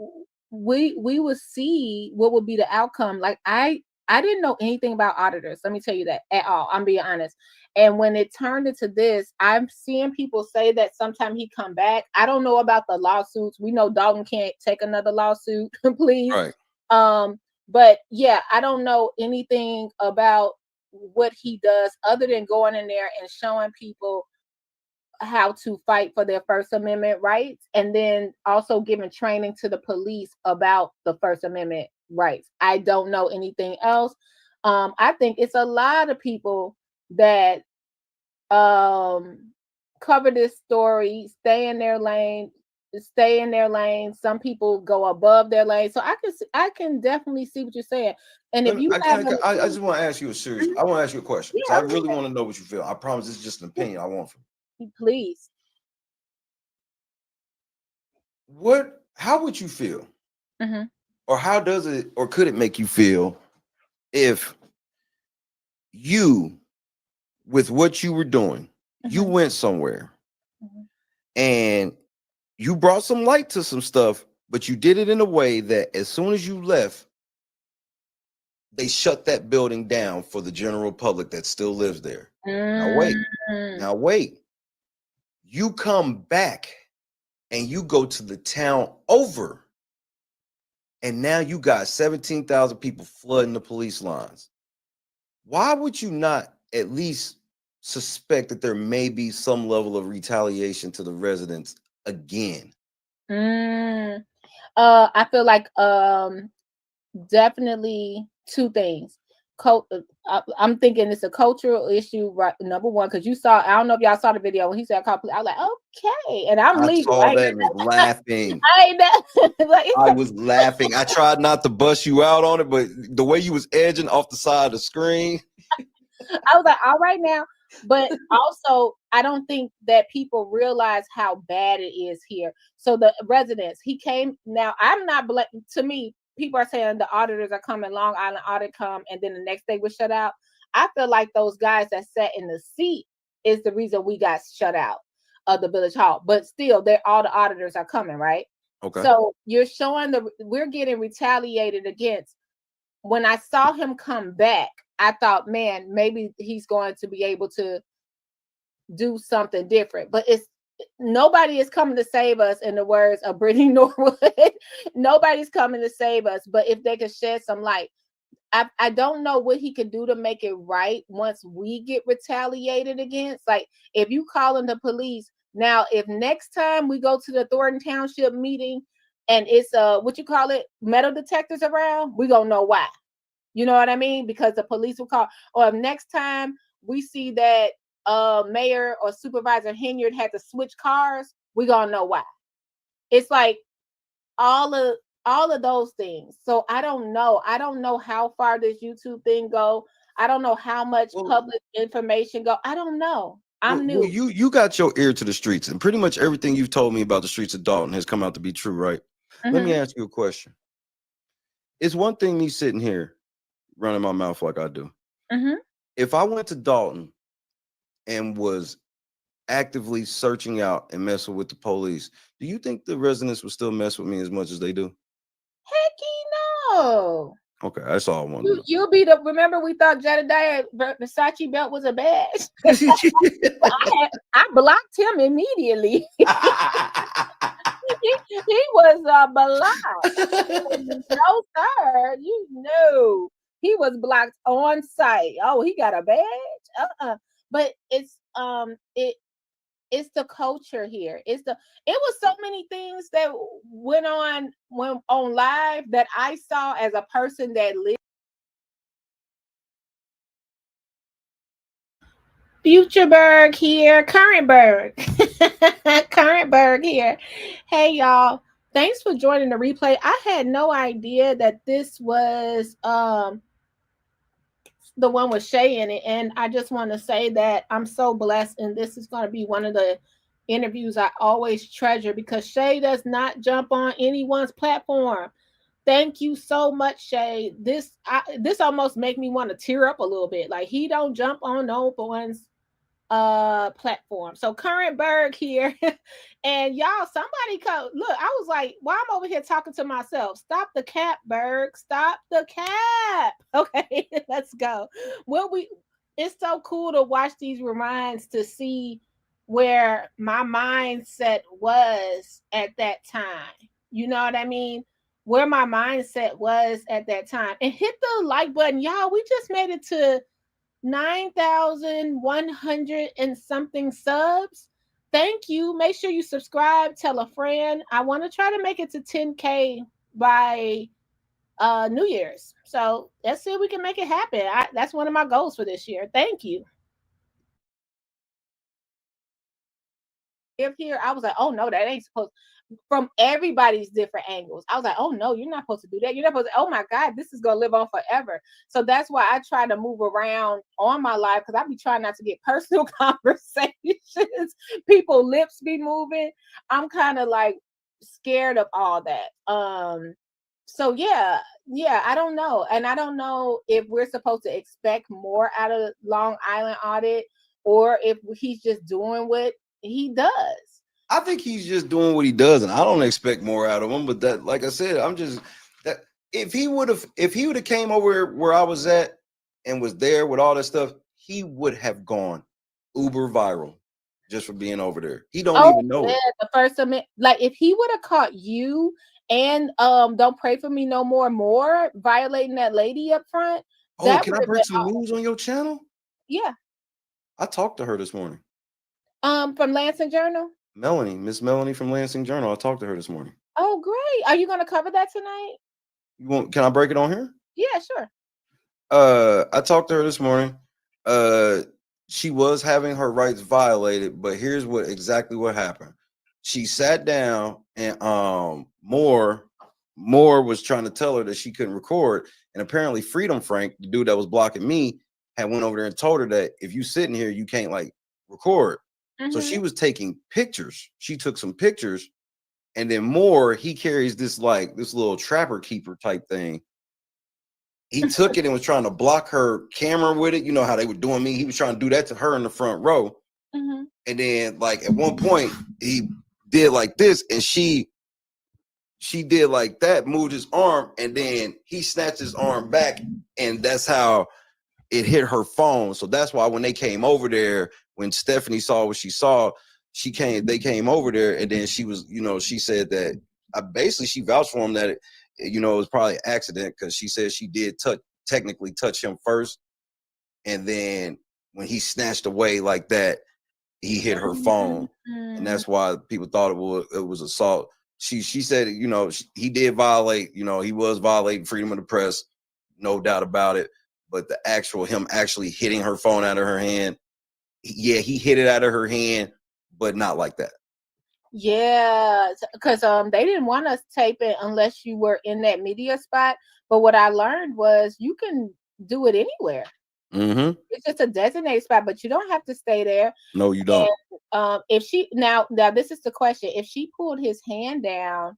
we will see what will be the outcome. Like I didn't know anything about auditors. Let me tell you that at all. I'm being honest. And when it turned into this, I'm seeing people say that sometime he come back. I don't know about the lawsuits. We know Dolton can't take another lawsuit, please. Right. But yeah, I don't know anything about what he does other than going in there and showing people how to fight for their First Amendment rights, and then also giving training to the police about the First Amendment rights. I don't know anything else. I think it's a lot of people that cover this story, stay in their lane. Some people go above their lane. So I can definitely see what you're saying. And if you I just want to ask you a serious. I want to ask you a question. Yeah, I really want to know what you feel. I promise it's just an opinion I want from you. Please. How would you feel? Mm-hmm. Or how does it, or could it make you feel if you, with what you were doing, you went somewhere and you brought some light to some stuff, but you did it in a way that as soon as you left, they shut that building down for the general public that still lives there. Now wait. You come back and you go to the town over, and now you got 17,000 people flooding the police lines. Why would you not at least suspect that there may be some level of retaliation to the residents again? I feel like definitely two things. I'm thinking it's a cultural issue, right? Number one, because I don't know if y'all saw the video when he said, I was like, okay. And I'm legal. I saw that and was laughing. Like, I was laughing. I tried not to bust you out on it, but the way you was edging off the side of the screen. I was like, all right now. But also, I don't think that people realize how bad it is here. So the residents, he came. Now, I'm not to me, people are saying the auditors are coming, Long Island audit come, and then the next day we're shut out. I feel like those guys that sat in the seat is the reason we got shut out of the village hall. But still, all the auditors are coming, right? Okay. So you're showing we're getting retaliated against. When I saw him come back, I thought, man, maybe he's going to be able to do something different. But nobody is coming to save us, in the words of Brittany Norwood. Nobody's coming to save us. But if they could shed some light, I don't know what he could do to make it right once we get retaliated against. Like if you calling the police now, if next time we go to the Thornton Township meeting and it's metal detectors around, we gonna know why. You know what I mean? Because the police will call. Or if next time we see that Mayor or Supervisor Henyard had to switch cars, we gonna know why. It's like all all of those things. So I don't know. I don't know how far this YouTube thing go. I don't know how much public information go. I don't know. I'm new. Well, you got your ear to the streets, and pretty much everything you've told me about the streets of Dalton has come out to be true, right? Let me ask you a question. It's one thing me sitting here running my mouth like I do. If I went to Dalton and was actively searching out and messing with the police, do you think the residents would still mess with me as much as they do? Hecky no. Okay, that's all I wanted to know. You'll be the. Remember, we thought Jedediah Versace belt was a badge. I blocked him immediately. he was blocked. No, sir. You know, he was blocked on site. Oh, he got a badge. But it's the culture here. It was so many things that went on live that I saw as a person that lived. Futureberg here, Currentberg. Currentberg here. Hey y'all. Thanks for joining the replay. I had no idea that this was the one with Shay in it, and I just want to say that I'm so blessed, and this is going to be one of the interviews I always treasure because Shay does not jump on anyone's platform. Thank you so much, Shay. This almost make me want to tear up a little bit. Like, he don't jump on no one's platform. So Currentberg here. And y'all, somebody come look. I was like, why I'm over here talking to myself. Stop the cap, Berg. Stop the cap. Okay, let's go. It's so cool to watch these reminds to see where my mindset was at that time. You know what I mean? Where my mindset was at that time. And hit the like button. Y'all, we just made it to 9,100 and something subs. Thank you. Make sure you subscribe, tell a friend. I want to try to make it to 10K by New Year's. So let's see if we can make it happen. That's one of my goals for this year. Thank you. If here, I was like, oh no, that ain't supposed. From everybody's different angles. I was like, oh no, you're not supposed to do that. You're not supposed to, oh my God, this is gonna live on forever. So that's why I try to move around on my life, because I be trying not to get personal conversations. People lips be moving. I'm kind of like scared of all that. So yeah, I don't know. And I don't know if we're supposed to expect more out of Long Island audit, or if he's just doing what he does. I think he's just doing what he does, and I don't expect more out of him. But that, like I said, I'm just that if he would have came over where I was at and was there with all that stuff, he would have gone uber viral just for being over there. He don't even know it. The First Amendment, like if he would have caught you and Don't Pray For Me No More violating that lady up front. Oh, can I break some news on your channel? Yeah. I talked to her this morning. From Lansing Journal? Miss Melanie from Lansing Journal. I talked to her this morning. Oh, great. Are you going to cover that tonight? Can I break it on here? Yeah, sure. I talked to her this morning. She was having her rights violated, but here's exactly what happened. She sat down and Moore was trying to tell her that she couldn't record, and apparently Freedom Frank, the dude that was blocking me, had went over there and told her that if you sitting here, you can't like record. So she was taking pictures. She took some pictures, and then Moore, he carries this little trapper keeper type thing. He took it and was trying to block her camera with it. You know how they were doing me. He was trying to do that to her in the front row. And then like at one point he did like this, and she did like that, moved his arm, and then he snatched his arm back, and that's how it hit her phone. So that's why when they came over there, when Stephanie saw what she saw, they came over there, and then she was, she said that she vouched for him that it was probably an accident, because she said she did technically touch him first, and then when he snatched away like that, he hit her phone, and that's why people thought it was assault. She said, he did violate, he was violating freedom of the press, no doubt about it. But him actually hitting her phone out of her hand, yeah, he hit it out of her hand, but not like that. Yeah, because they didn't want us taping unless you were in that media spot. But what I learned was you can do it anywhere. Mm-hmm. It's just a designated spot, but you don't have to stay there. No, you don't. And if she now this is the question: if she pulled his hand down,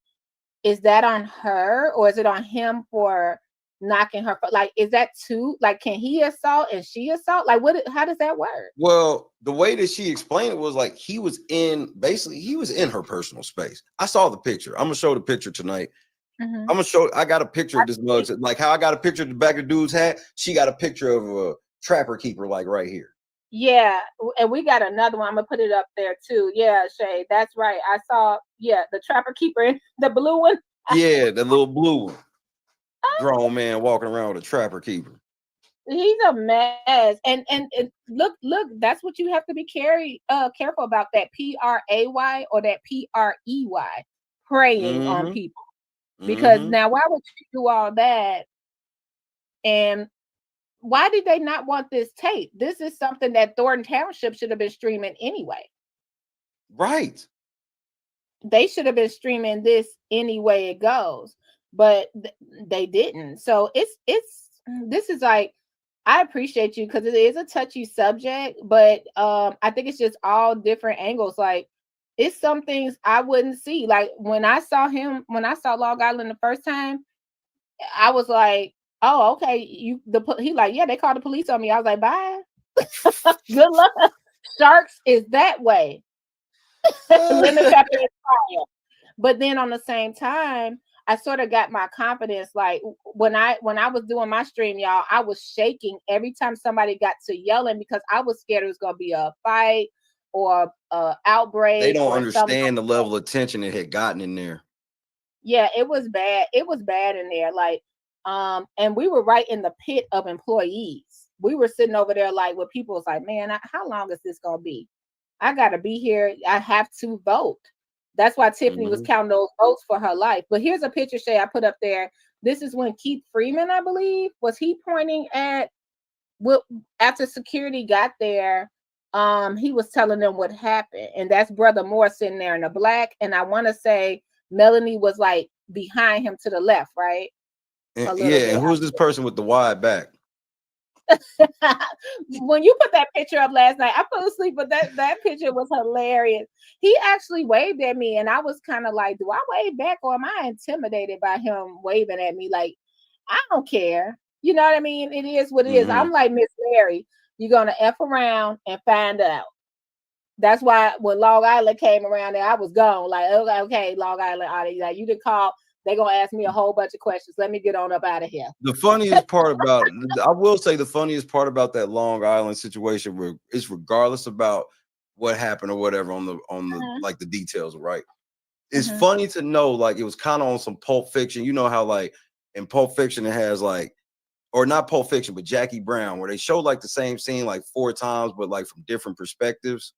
is that on her or is it on him for knocking her? Like, is that two? Like, can he assault and she assault? Like, what? How does that work? Well, the way that she explained it was like he was in her personal space. I saw the picture. I'm gonna show the picture tonight. I'm gonna show. I got a picture of this mug. Like how I got a picture of the back of the dude's hat. She got a picture of a trapper keeper, like right here. Yeah, and we got another one. I'm gonna put it up there too. Yeah, Shay, that's right. I saw. Yeah, the trapper keeper, the blue one. Yeah, the little blue one. Grown man walking around with a trapper keeper. He's a mess. And look, that's what you have to be careful about, that PRAY or that PREY, preying on people. Because now why would you do all that? And why did they not want this tape? This is something that Thornton Township should have been streaming anyway. Right. They should have been streaming this any way it goes, but they didn't. So this is like, I appreciate you because it is a touchy subject, but I think it's just all different angles. Like, it's some things I wouldn't see. Like when I saw Long Island the first time, I was like, oh, okay. He like, yeah, they called the police on me. I was like, bye. Good luck. Sharks is that way. Lemon pepper is fire. But then on the same time, I sort of got my confidence. Like when I was doing my stream, y'all, I was shaking every time somebody got to yelling because I was scared it was going to be a fight or outbreak. They don't understand the level of tension it had gotten in there. Yeah, it was bad. It was bad in there. Like, and we were right in the pit of employees. We were sitting over there like, where people was like, man, how long is this going to be? I got to be here. I have to vote. That's why Tiffany was counting those votes for her life. But here's a picture, Shay, I put up there. This is when Keith Freeman, I believe, was he pointing at what after security got there. He was telling them what happened. And that's Brother Moore sitting there in the black. And I want to say Melanie was like behind him to the left, right? And, yeah, and who's this person with the wide back? When you put that picture up last night, I fell asleep, but that picture was hilarious. He actually waved at me, and I was kind of like, do I wave back or am I intimidated by him waving at me? Like, I don't care. You know what I mean? It is what it is. I'm like, Miss Mary, you're gonna F around and find out. That's why when Long Island came around there, I was gone. Like, okay, Long Island, like, you did call. They're gonna ask me a whole bunch of questions. Let me get on up out of here. The funniest part about I will say the funniest part about that Long Island situation is regardless about what happened or whatever on the like the details, right? It's funny to know, like, it was kind of on some Pulp Fiction. You know how like in Pulp Fiction it has like, or not Pulp Fiction, but Jackie Brown, where they show like the same scene like 4 times, but like from different perspectives.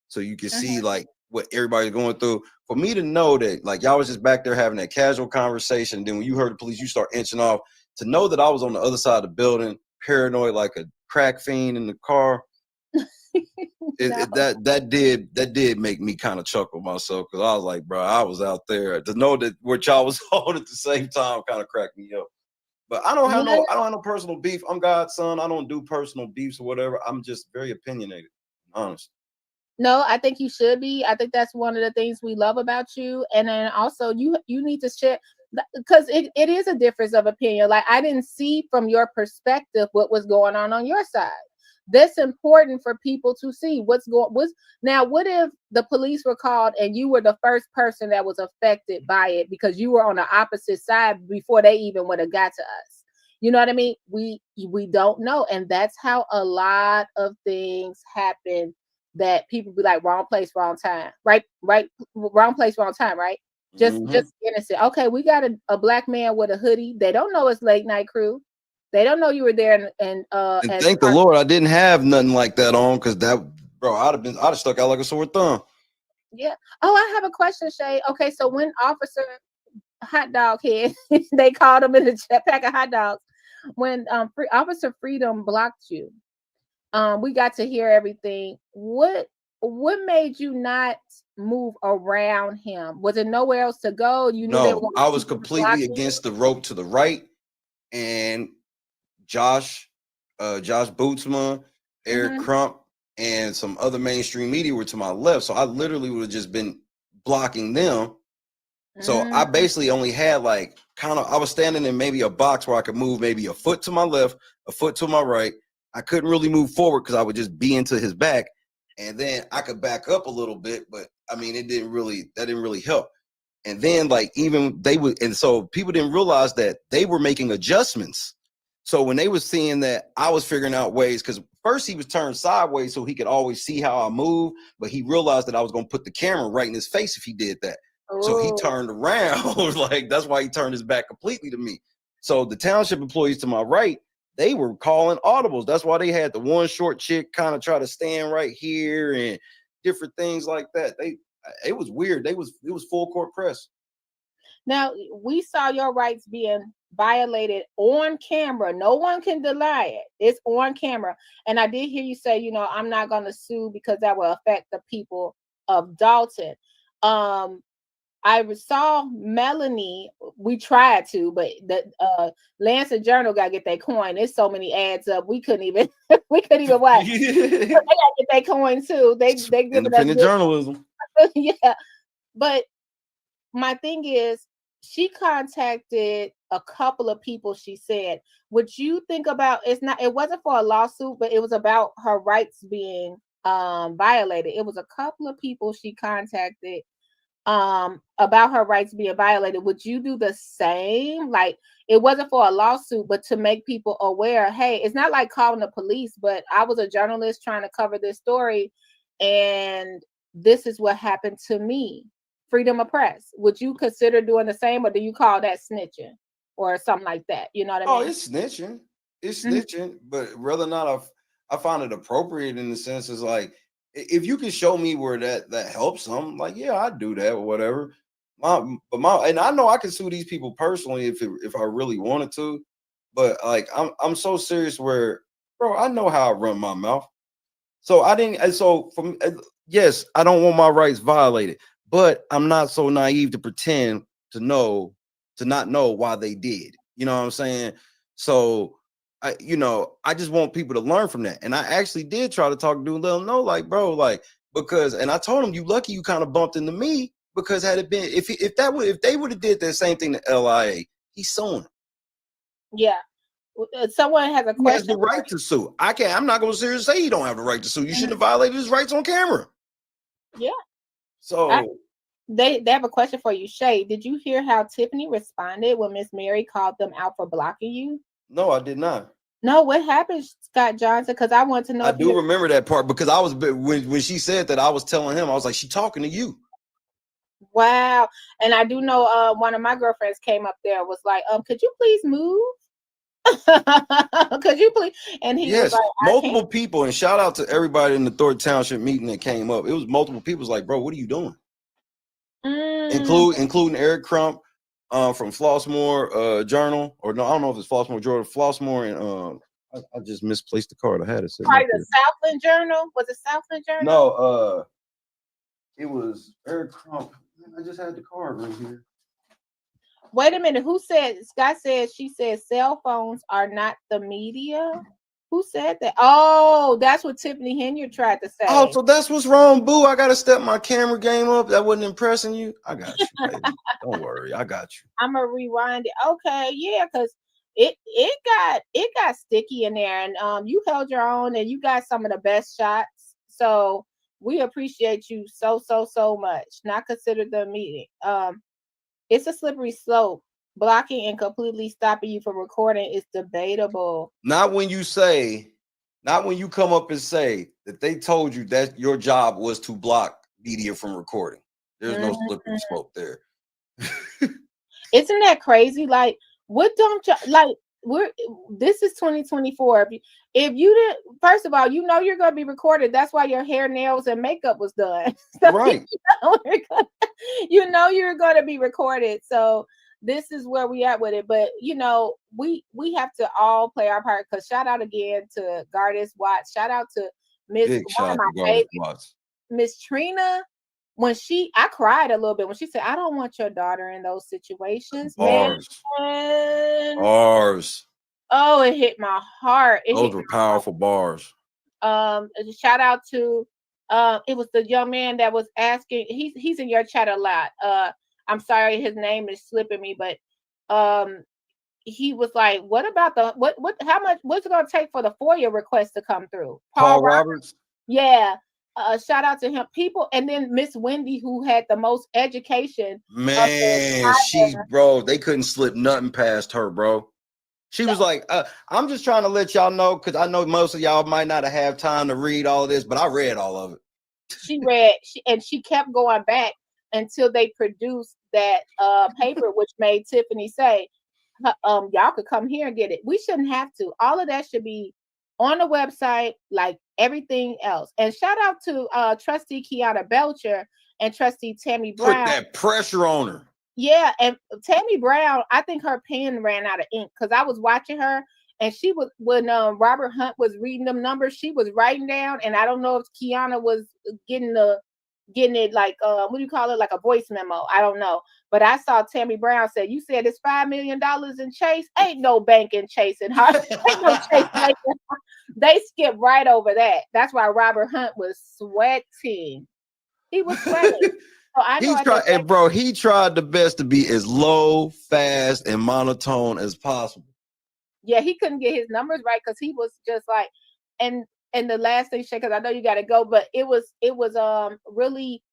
So you can see like what everybody's going through. For me to know that like y'all was just back there having that casual conversation, then when you heard the police, you start inching off. To know that I was on the other side of the building, paranoid like a crack fiend in the car, that did make me kind of chuckle myself, because I was like, bro, I was out there. To know that what y'all was on at the same time kind of cracked me up. But I don't have no personal beef. I'm God's son. I don't do personal beefs or whatever. I'm just very opinionated, honestly. No, I think you should be. I think that's one of the things we love about you. And then also you need to share, because it is a difference of opinion. Like, I didn't see from your perspective what was going on your side. That's important for people to see what's now. What if the police were called and you were the first person that was affected by it because you were on the opposite side before they even would have got to us? You know what I mean? We don't know. And that's how a lot of things happen. That people be like, wrong place, wrong time, right? Wrong place, wrong time, right? Just innocent. Okay, we got a black man with a hoodie. They don't know it's late night crew. They don't know you were there. And thank the Lord I didn't have nothing like that on, because that, bro, I'd have stuck out like a sore thumb. Yeah. Oh, I have a question, Shay. Okay, so when Officer Hot Dog Head, they called him in the pack of hot dogs. When Officer Freedom blocked you, we got to hear everything. What what made you not move around him? Was it nowhere else to go? You knew No, I was completely against the rope to the right, and Josh Bootsma, Eric Crump, and some other mainstream media were to my left. So I literally would have just been blocking them. So I basically only had like I was standing in maybe a box where I could move maybe a foot to my left, a foot to my right. I couldn't really move forward because I would just be into his back. And then I could back up a little bit, but I mean, that didn't really help. And then like even they would, and so people didn't realize that they were making adjustments. So when they was seeing that I was figuring out ways, because first he was turned sideways so he could always see how I move, but he realized that I was going to put the camera right in his face if he did that. So he turned around, like that's why he turned his back completely to me. So the township employees to my right, they were calling audibles. That's why they had the one short chick kind of try to stand right here and different things like that. It was weird. It was full court press. Now we saw your rights being violated on camera. No one can deny it. It's on camera. And I did hear you say, you know, I'm not going to sue because that will affect the people of Dolton. I saw Melanie. We tried to, but the Lancet Journal got to get their coin. There's so many ads up. We couldn't even watch. They got to get their coin too. They independent journalism. Yeah. But my thing is, she contacted a couple of people. She said, would you think about, it wasn't for a lawsuit, but it was about her rights being violated. It was a couple of people she contacted about her rights being violated. Would you do the same? Like, it wasn't for a lawsuit, but to make people aware, hey, it's not like calling the police, but I was a journalist trying to cover this story, and this is what happened to me. Freedom of press. Would you consider doing the same, or do you call that snitching or something like that? You know what I mean? Oh, it's snitching. It's snitching, but whether or not I find it appropriate in the sense is like, if you can show me where that helps them, like, yeah, I'd do that or whatever. And I know I can sue these people personally if I really wanted to, but like I'm so serious where, bro, I know how I run my mouth. So I didn't, and so from yes, I don't want my rights violated, but I'm not so naive to pretend to not know why they did. You know what I'm saying? So I just want people to learn from that. And I actually did try to talk to dude, let them know, like, bro, like, because, and I told him, you lucky you kind of bumped into me, because had it been, if they would have did that same thing to LIA, he's suing. Yeah. Someone has a question. He has the right to sue. I'm not going to seriously say he don't have the right to sue. You shouldn't have violated his rights on camera. Yeah. So they have a question for you, Shay. Did you hear how Tiffany responded when Miss Mary called them out for blocking you? No, I did not. No, what happened, Scott Johnson? Because I want to know. I do remember that part, because I was when she said that, I was telling him, I was like, she talking to you. Wow. And I do know one of my girlfriends came up there, was like, could you please move? Could you please? And he was like, multiple people, and shout out to everybody in the Thornton Township meeting that came up. It was multiple people. Was like, bro, what are you doing? Including Eric Crump from Flossmoor Journal, or no, I don't know if it's Flossmoor Journal, Flossmoor, and I just misplaced the card. I had it. Probably the Southland Journal. Was it Southland Journal? No, it was Eric Crump. I just had the card right here. Wait a minute. Who said? Scott said, she said cell phones are not the media. Who said that? Oh, that's what Tiffany Henyard tried to say. Oh, so that's what's wrong, boo. I gotta step my camera game up. That wasn't impressing you. I got you, baby. Don't worry, I got you. I'm gonna rewind it. Okay, yeah, because it got sticky in there, and you held your own, and you got some of the best shots. So we appreciate you so much. Not considered the meeting. It's a slippery slope. Blocking and completely stopping you from recording is debatable. Not when you come up and say that they told you that your job was to block media from recording. There's no slippery slope there. Isn't that crazy? Like, what don't you like? This is 2024. If you didn't, first of all, you know you're gonna be recorded. That's why your hair, nails, and makeup was done. So right. You know you're gonna be recorded. So this is where we at with it. But you know, we have to all play our part. Because shout out again to Gardis Watts. Shout out to Miss, one of my favorites. Miss Trina, I cried a little bit when she said, I don't want your daughter in those situations. Bars. Man. Bars. Oh, it hit my heart. Those were powerful bars. Shout out to it was the young man that was asking, he's in your chat a lot. I'm sorry his name is slipping me, but he was like, what about how much what's it gonna take for the FOIA request to come through? Paul Roberts. Yeah. Shout out to him. People, and then Miss Wendy, who had the most education. Man, bro, they couldn't slip nothing past her, bro. She was like, I'm just trying to let y'all know, because I know most of y'all might not have time to read all of this, but I read all of it. She read, she kept going back until they produced that paper, which made Tiffany say, y'all could come here and get it. We shouldn't have to. All of that should be on the website like everything else. And shout out to Trustee Kiana Belcher and Trustee Tammy Brown. Put that pressure on her. Yeah, and Tammy Brown, I think her pen ran out of ink because I was watching her, and she was, when Robert Hunt was reading them numbers, she was writing down, and I don't know if Kiana was getting it like what do you call it, like a voice memo. I don't know, but I saw Tammy Brown said, "You said it's $5 million in Chase. Ain't no bank in Chase and Hart. Ain't no Chase." They skipped right over that. That's why Robert Hunt was sweating. He was sweating. So I know he tried the best to be as low, fast, and monotone as possible. Yeah, he couldn't get his numbers right because he was just like, and the last thing, because I know you got to go, but it was really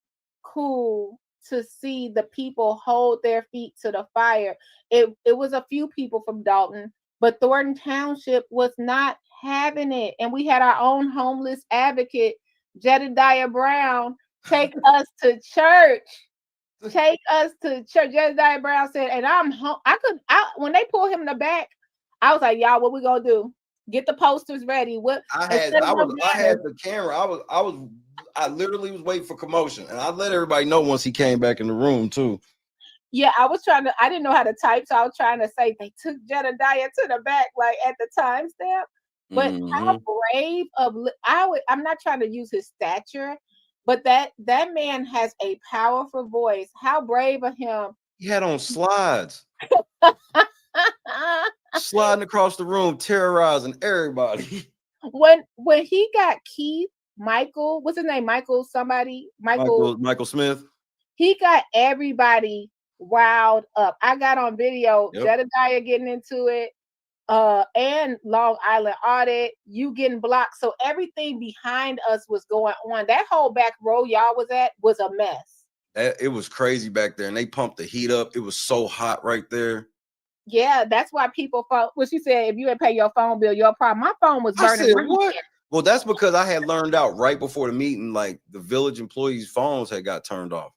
cool to see the people hold their feet to the fire. It was a few people from Dolton, but Thornton Township was not having it, and we had our own homeless advocate, Jedediah Brown, take us to church. Take us to church. Jedediah Brown said, and I'm home. When they pulled him in the back, I was like, y'all, what we gonna do? Get the posters ready. I had the camera. I literally was waiting for commotion, and I let everybody know once he came back in the room too. Yeah, I didn't know how to type, so I was trying to say they took Jedediah to the back, like at the timestamp. But how brave I'm not trying to use his stature, but that man has a powerful voice. How brave of him. He had on slides. Sliding across the room, terrorizing everybody. When he got Michael, what's his name? Michael Smith. He got everybody riled up. I got on video, Jedediah getting into it, and Long Island Audit, you getting blocked. So everything behind us was going on. That whole back row y'all was at was a mess. It was crazy back there, and they pumped the heat up. It was so hot right there. Yeah, that's why people thought, what she said, if you didn't pay your phone bill, your problem. My phone was burning. I said, what? Well, that's because I had learned out right before the meeting, like the village employees' phones had got turned off.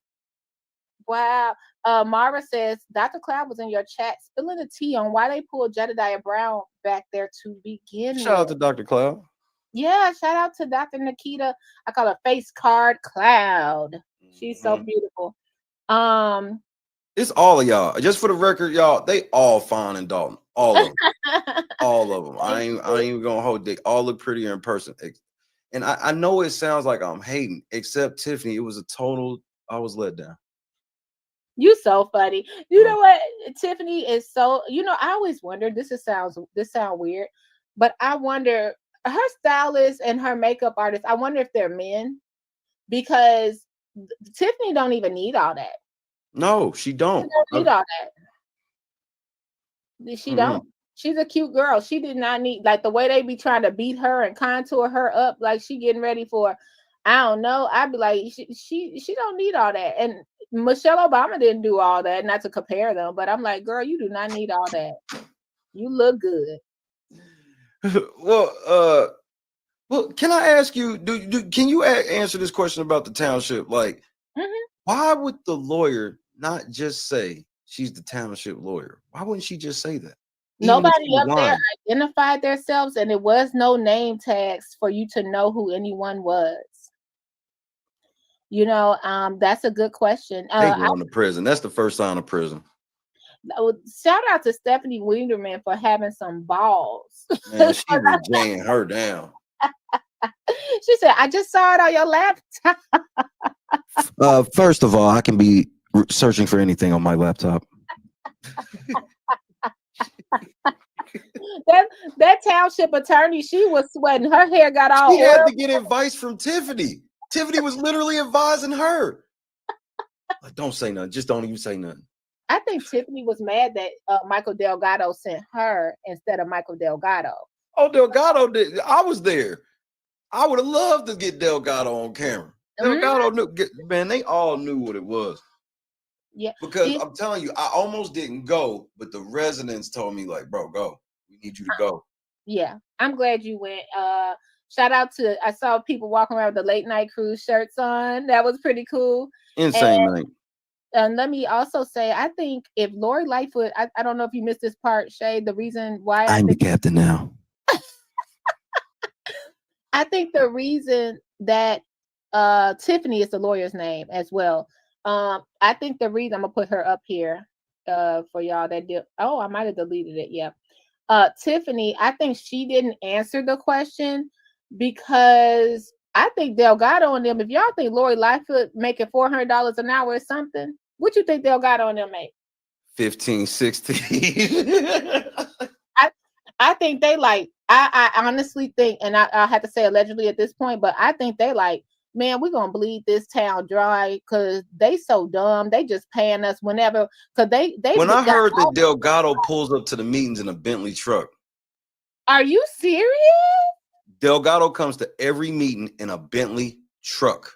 Wow. Mara says, Dr. Cloud was in your chat spilling the tea on why they pulled Jedediah Brown back there to begin Shout out to Dr. Cloud. Yeah, shout out to Dr. Nikita. I call her Face Card Cloud. She's so beautiful. It's all of y'all. Just for the record, y'all, they all fine in Dolton. All of them. All of them. I ain't even gonna hold dick. All look prettier in person. And I know it sounds like I'm hating, except Tiffany. It was I was let down. You so funny. You know what? Tiffany is so, I always wonder, this sound weird, but I wonder, her stylist and her makeup artist, I wonder if they're men, because Tiffany don't even need all that. No, she don't. She don't need all that. She don't. She's a cute girl. She did not need, like, the way they be trying to beat her and contour her up, like she getting ready for, I don't know. I'd be like, she don't need all that. And Michelle Obama didn't do all that, not to compare them, but I'm like, girl, you do not need all that. You look good. Well, can I ask you, can you answer this question about the township? Like, why would the lawyer not just say she's the township lawyer? Why wouldn't she just say that? Nobody up there identified themselves, and it was no name tags for you to know who anyone was. That's a good question. They going to prison. That's the first sign of prison. Shout out to Stephanie Wiederman for having some balls. Man, she was jaying her down. She said, I just saw it on your laptop. First of all, I can be searching for anything on my laptop. that township attorney, she was sweating. Her hair got all She had oil. to get advice from Tiffany. Tiffany was literally advising her. Like, don't say nothing. Just don't even say nothing. I think Tiffany was mad that Michael Delgado sent her instead of Michael Delgado. Oh, Delgado did. I was there. I would have loved to get Delgado on camera. Delgado knew, man, they all knew what it was. Yeah. Because I'm telling you, I almost didn't go, but the residents told me, like, bro, go. We need you to go. Yeah. I'm glad you went. Shout out to, I saw people walking around with the late night cruise shirts on. That was pretty cool. Insane night. And let me also say, I think if Lori Lightfoot, I don't know if you missed this part, Shay, the reason why I'm the captain now. I think the reason that Tiffany is the lawyer's name as well. I think the reason I'm gonna put her up here for y'all that did. Oh, I might have deleted it. Yeah. Tiffany, I think she didn't answer the question because I think Delgado and them, if y'all think Lori Lightfoot making $400 an hour or something, what you think Delgado and them make? 15, 16. I think they like, I honestly think, and I have to say allegedly at this point, but I think they like, man, we're gonna bleed this town dry because they so dumb. They just paying us whenever, because they When I heard that Delgado pulls up to the meetings in a Bentley truck. Are you serious? Delgado comes to every meeting in a Bentley truck.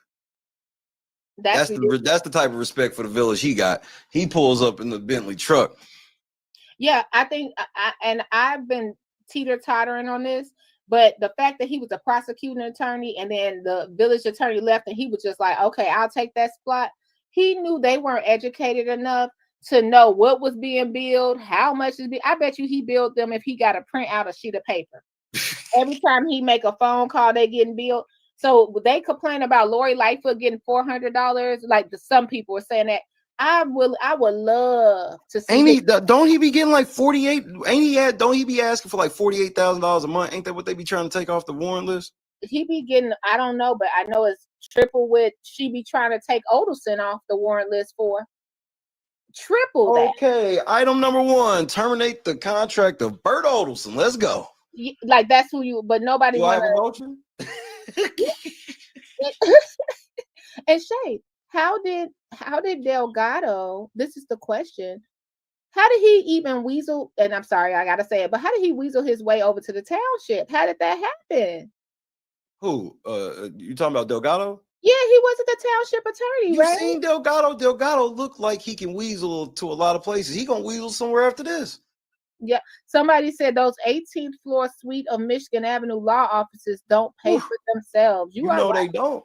That's the type of respect for the village he got. He pulls up in the Bentley truck. Yeah, I think, and I've been teeter-tottering on this, but the fact that he was a prosecuting attorney and then the village attorney left and he was just like, okay, I'll take that spot. He knew they weren't educated enough to know what was being billed, how much is being. I bet you he billed them if he got to print out a sheet of paper. Every time he make a phone call, they getting billed. So they complain about Lori Lightfoot getting $400. Like some people are saying that. I would love to see. Don't he be getting like 48? Don't he be asking for like $48,000 a month? Ain't that what they be trying to take off the warrant list? He be getting, I don't know, but I know it's triple what she be trying to take Odelson off the warrant list for. Triple that. Okay, item number 1: terminate the contract of Bert Odelson. Let's go. Like that's who you, but nobody want to. And Shay, how did Delgado? This is the question. How did he even weasel? And I'm sorry, I gotta say it, but how did he weasel his way over to the township? How did that happen? Who? You talking about Delgado? Yeah, he wasn't the township attorney, You right? seen Delgado? Delgado looked like he can weasel to a lot of places. He gonna weasel somewhere after this. Yeah, somebody said those 18th floor suite of Michigan Avenue law offices don't pay for themselves. You know they don't.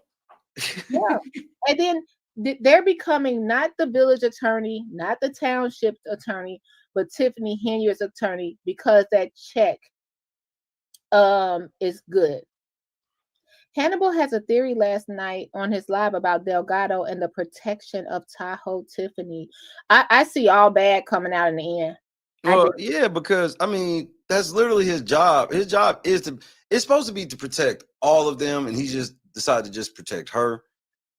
Yeah, and then they're becoming not the village attorney, not the township attorney, but Tiffany Henyer's attorney because that check is good. Hannibal has a theory last night on his live about Delgado and the protection of Tahoe Tiffany. I see all bad coming out in the end. Well, yeah, because I mean that's literally his job. His job is it's supposed to be to protect all of them, and he just decided to just protect her.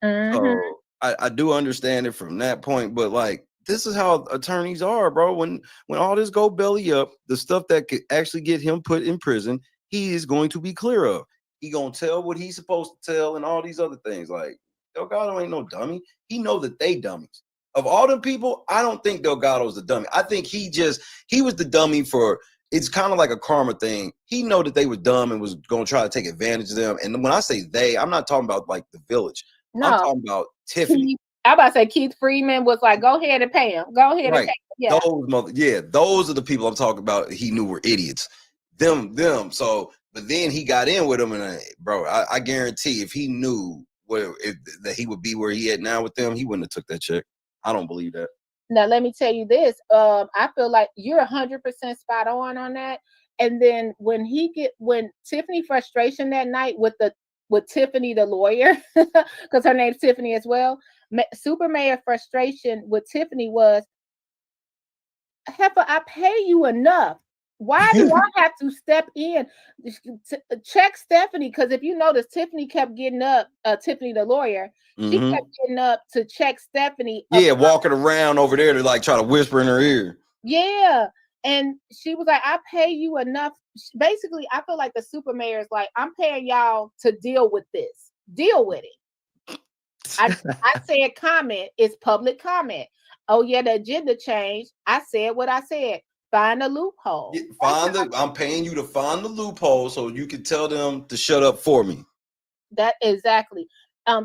So I do understand it from that point, but like this is how attorneys are, bro. When all this go belly up, the stuff that could actually get him put in prison, he is going to be clear of. He gonna tell what he's supposed to tell and all these other things. Like Delgado ain't no dummy. He know that they dummies. Of all the people, I don't think Delgado's the dummy. I think he was the dummy for. It's kind of like a karma thing. He know that they were dumb and was gonna try to take advantage of them. And when I say they, I'm not talking about like the village. No. I'm talking about Tiffany. I'm about to say Keith Freeman was like, go ahead and pay him. Go ahead and pay him. Yeah. Those are the people I'm talking about. He knew were idiots. Them. So, but then he got in with them, and bro, I guarantee if he knew that he would be where he at now with them, he wouldn't have took that check. I don't believe that. Now, let me tell you this. I feel like you're 100% spot on that. And then when Tiffany frustration that night with Tiffany the lawyer, because her name's Tiffany as well. Super Mayor frustration with Tiffany was, Heifer, I pay you enough. Why do I have to step in to check Stephanie? Because if you notice, Tiffany kept getting up. Tiffany, the lawyer, she kept getting up to check Stephanie. Yeah, walking around over there to like try to whisper in her ear. Yeah, and she was like, "I pay you enough." Basically, I feel like the super mayor is like, "I'm paying y'all to deal with this. Deal with it." I said comment. It's public comment. Oh yeah, the agenda changed. I said what I said. Find a loophole. I'm paying you to find the loophole so you can tell them to shut up for me. That exactly.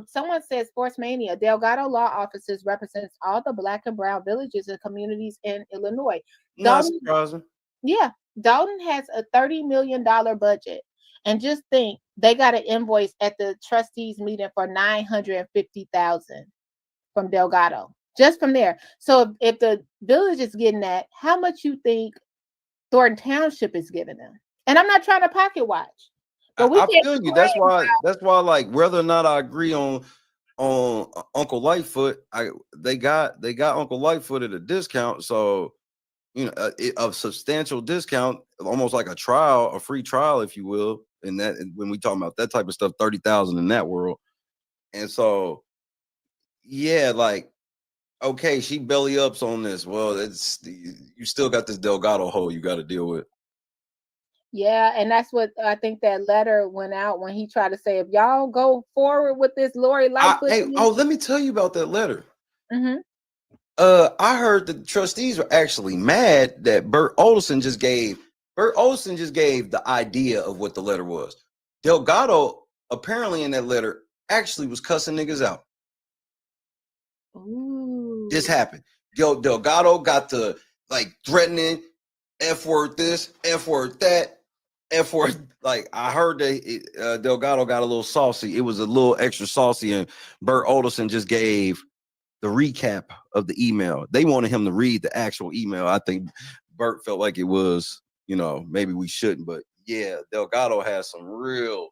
Someone says Sports Mania. Delgado Law Offices represents all the Black and Brown villages and communities in Illinois. Not surprising. Yeah, Dolton has a $30 million budget, and just think they got an invoice at the trustees meeting for $950,000 from Delgado, just from there. So if the village is getting that, how much you think Thornton Township is giving them? And I'm not trying to pocket watch, but I feel you. That's why, like, whether or not I agree on Uncle Lightfoot, they got Uncle Lightfoot at a discount, so you know, a substantial discount, almost like a free trial, if you will. And that, when we talk about that type of stuff, 30,000 in that world, and so yeah, like, okay, she belly ups on this. Well, you still got this Delgado hole you got to deal with. Yeah, and that's what I think that letter went out when he tried to say, if y'all go forward with this Lori Lightfoot. Let me tell you about that letter. I heard the trustees were actually mad that Bert Olson just gave the idea of what the letter was. Delgado apparently in that letter actually was cussing niggas out. Ooh. This happened. Delgado got the like threatening, F word this, F word that, F word. Like, I heard that Delgado got a little saucy. It was a little extra saucy, and Bert Olson just gave the recap of the email. They wanted him to read the actual email. I think Bert felt like it was, maybe we shouldn't, but yeah, Delgado has some real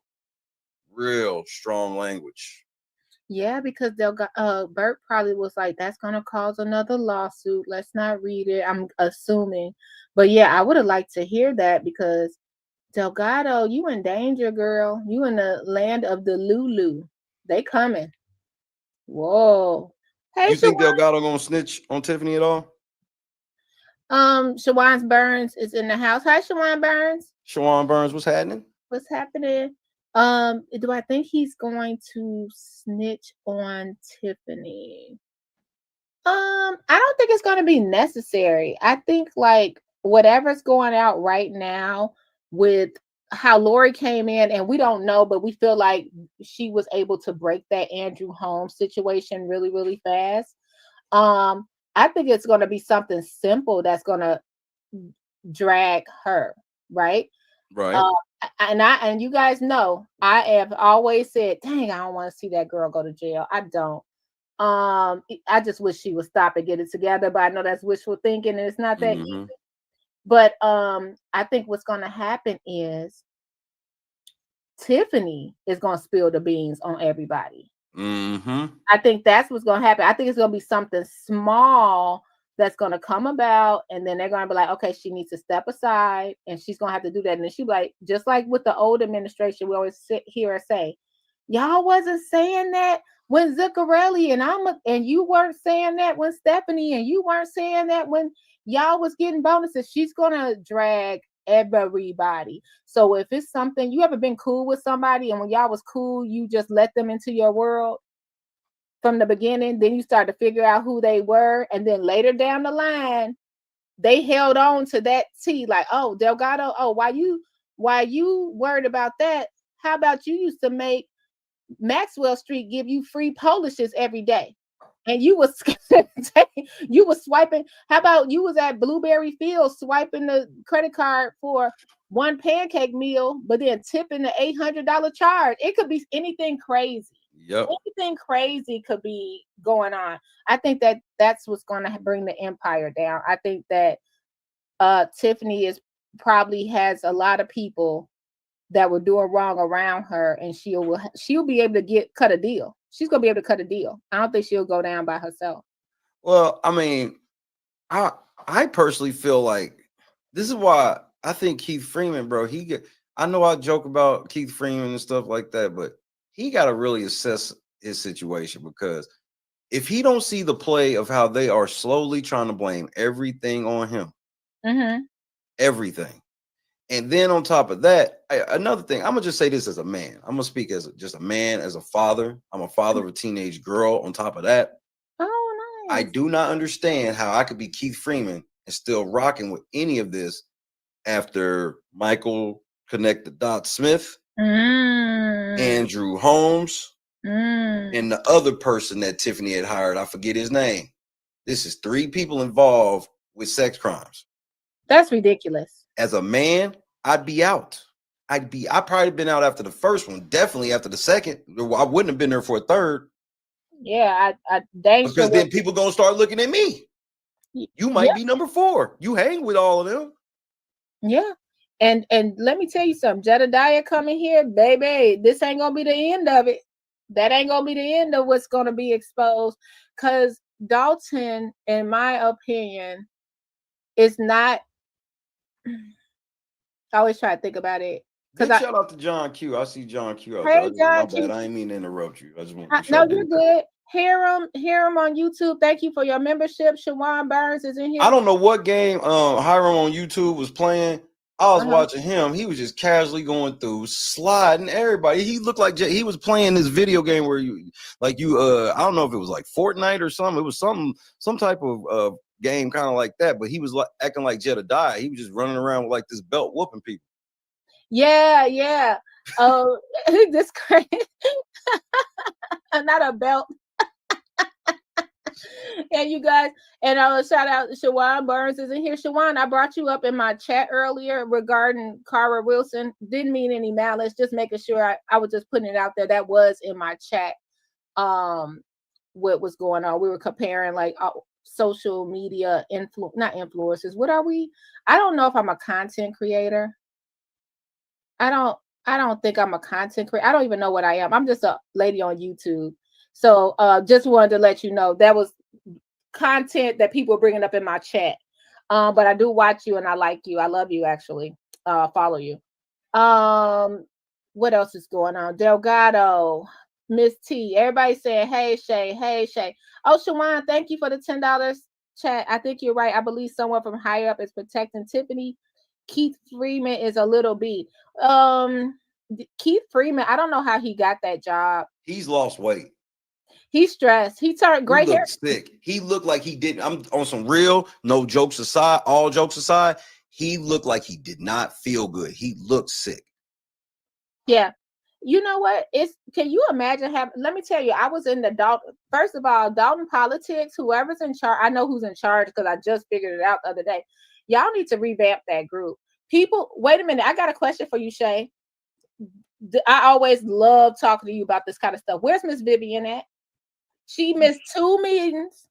strong language. Yeah, because Bert probably was like, that's gonna cause another lawsuit. Let's not read it. I'm assuming. But yeah, I would have liked to hear that, because Delgado, you in danger, girl. You in the land of the Lulu. They coming. Whoa. Hey, you think Delgado gonna snitch on Tiffany at all? Shawan Burns is in the house. Hi, Shawan Burns. Shawan Burns, what's happening? What's happening? Do I think he's going to snitch on Tiffany? I don't think it's going to be necessary. I think like whatever's going out right now with how Lori came in, and we don't know, but we feel like she was able to break that Andrew Holmes situation really, really fast. I think it's going to be something simple that's going to drag her, right? Right. And you guys know, I have always said, dang, I don't want to see that girl go to jail. I don't. I just wish she would stop and get it together, but I know that's wishful thinking, and it's not that easy. But I think what's going to happen is Tiffany is going to spill the beans on everybody. I think that's what's going to happen. I think it's going to be something small that's going to come about, and then they're going to be like, okay, she needs to step aside, and she's going to have to do that. And then she'll be like, just like with the old administration, we always hear her say, y'all wasn't saying that when Zuccarelli and you weren't saying that when Stephanie, and you weren't saying that when y'all was getting bonuses. She's going to drag everybody. So if it's something, you ever been cool with somebody, and when y'all was cool, you just let them into your world from the beginning, then you start to figure out who they were, and then later down the line, they held on to that tea, like, oh, Delgado, oh, why you worried about that? How about you used to make Maxwell Street give you free Polishes every day, and you was swiping. How about you was at Blueberry Fields swiping the credit card for one pancake meal, but then tipping the $800 charge? It could be anything crazy. Yep. Anything crazy could be going on. I think that's what's going to bring the empire down. I think that Tiffany probably has a lot of people that were doing wrong around her, and she'll be able to cut a deal. She's gonna be able to cut a deal. I don't think she'll go down by herself. Well, I mean, I personally feel like this is why I think Keith Freeman, bro, I know I joke about Keith Freeman and stuff like that, but he got to really assess his situation, because if he don't see the play of how they are slowly trying to blame everything on him, everything. And then on top of that, another thing, I'm gonna just say this as a man. I'm gonna speak as just a man, as a father. I'm a father of a teenage girl. On top of that, Oh, nice. I do not understand how I could be Keith Freeman and still rocking with any of this after Michael Connect the Dot Smith, Andrew Holmes, and the other person that Tiffany had hired. I forget his name. This is 3 people involved with sex crimes. That's ridiculous. As a man, I'd be out. I'd probably been out after the first one, definitely after the second. I wouldn't have been there for a third. Yeah, because then people gonna start looking at me. You might be number 4. You hang with all of them. Yeah. And let me tell you something. Jedediah coming here, baby. This ain't gonna be the end of it. That ain't gonna be the end of what's gonna be exposed. Because Dolton, in my opinion, is not. I always try to think about it. Big shout out to John Q. I see John Q. Hey, John Q. I didn't mean to interrupt you. I just want to. No, you're good. Hear him on YouTube. Thank you for your membership. Shawan Burns is in here. I don't know what game Hiram on YouTube was playing. I was watching him. He was just casually going through, sliding everybody. He looked like he was playing this video game where I don't know if it was like Fortnite or something. It was some type of game kind of like that. But he was like acting like Jedediah. He was just running around with like this belt whooping people. Yeah. Oh, this crazy. Not a belt. And you guys, and shout out Shawan Burns is in here. Shawan, I brought you up in my chat earlier regarding Cara Wilson. Didn't mean any malice, just making sure I was just putting it out there. That was in my chat. What was going on? We were comparing like social media not influencers. What are we? I don't know if I'm a content creator. I don't think I'm a content creator. I don't even know what I am. I'm just a lady on YouTube. So just wanted to let you know that was content that people were bringing up in my chat. But I do watch you and I like you. I love you, actually. Follow you. What else is going on? Delgado, Miss T. Everybody saying, hey, Shay, hey, Shay. Oh, Shawan, thank you for the $10 chat. I think you're right. I believe someone from higher up is protecting Tiffany. Keith Freeman is a little B. Keith Freeman, I don't know how he got that job. He's lost weight. He's stressed. He turned gray hair. Sick. He looked like he didn't. I'm on some real, no jokes aside, all jokes aside. He looked like he did not feel good. He looked sick. Yeah. You know what? Can you imagine let me tell you, I was in the Dolton. First of all, Dolton politics, whoever's in charge, I know who's in charge because I just figured it out the other day. Y'all need to revamp that group. People, wait a minute. I got a question for you, Shay. I always love talking to you about this kind of stuff. Where's Miss Vivian at? She missed 2 meetings.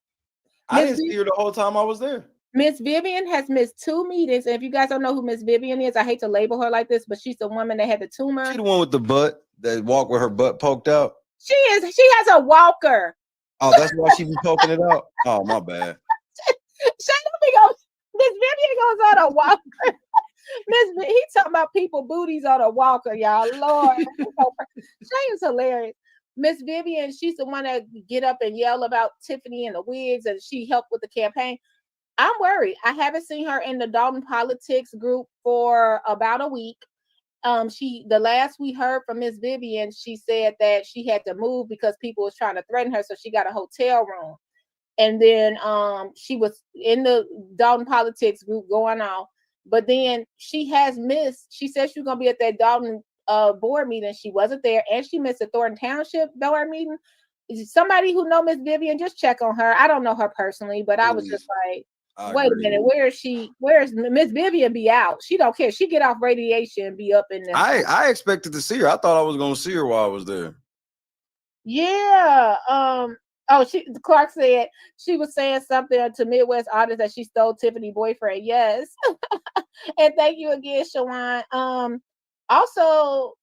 I didn't see her the whole time I was there. Miss Vivian has missed 2 meetings. And if you guys don't know who Miss Vivian is, I hate to label her like this, but she's the woman that had the tumor. She's the one with the butt that walked with her butt poked out. She has a walker. Oh, that's why she be poking it out. Oh, my bad. Miss Vivian goes on a walker. He talking about people booties on a walker, y'all. Lord, Shay is hilarious. Miss Vivian, she's the one that get up and yell about Tiffany and the wigs, and she helped with the campaign. I'm worried. I haven't seen her in the Dolton politics group for about a week. The last we heard from Miss Vivian, she said that she had to move because people was trying to threaten her, so she got a hotel room. And then she was in the Dolton politics group going on. But then she has missed. She said she was gonna be at that Dolton board meeting. She wasn't there, and she missed the Thornton Township board meeting. Somebody who know Miss Vivian, just check on her. I don't know her personally, but I was just like, wait a minute, where is she? Where's Miss Vivian? Be out. She don't care. She get off radiation and be up in there. I expected to see her. I thought I was gonna see her while I was there. Yeah. Clark said she was saying something to Midwest artists that she stole Tiffany's boyfriend. Yes. And thank you again, Shawan. Also,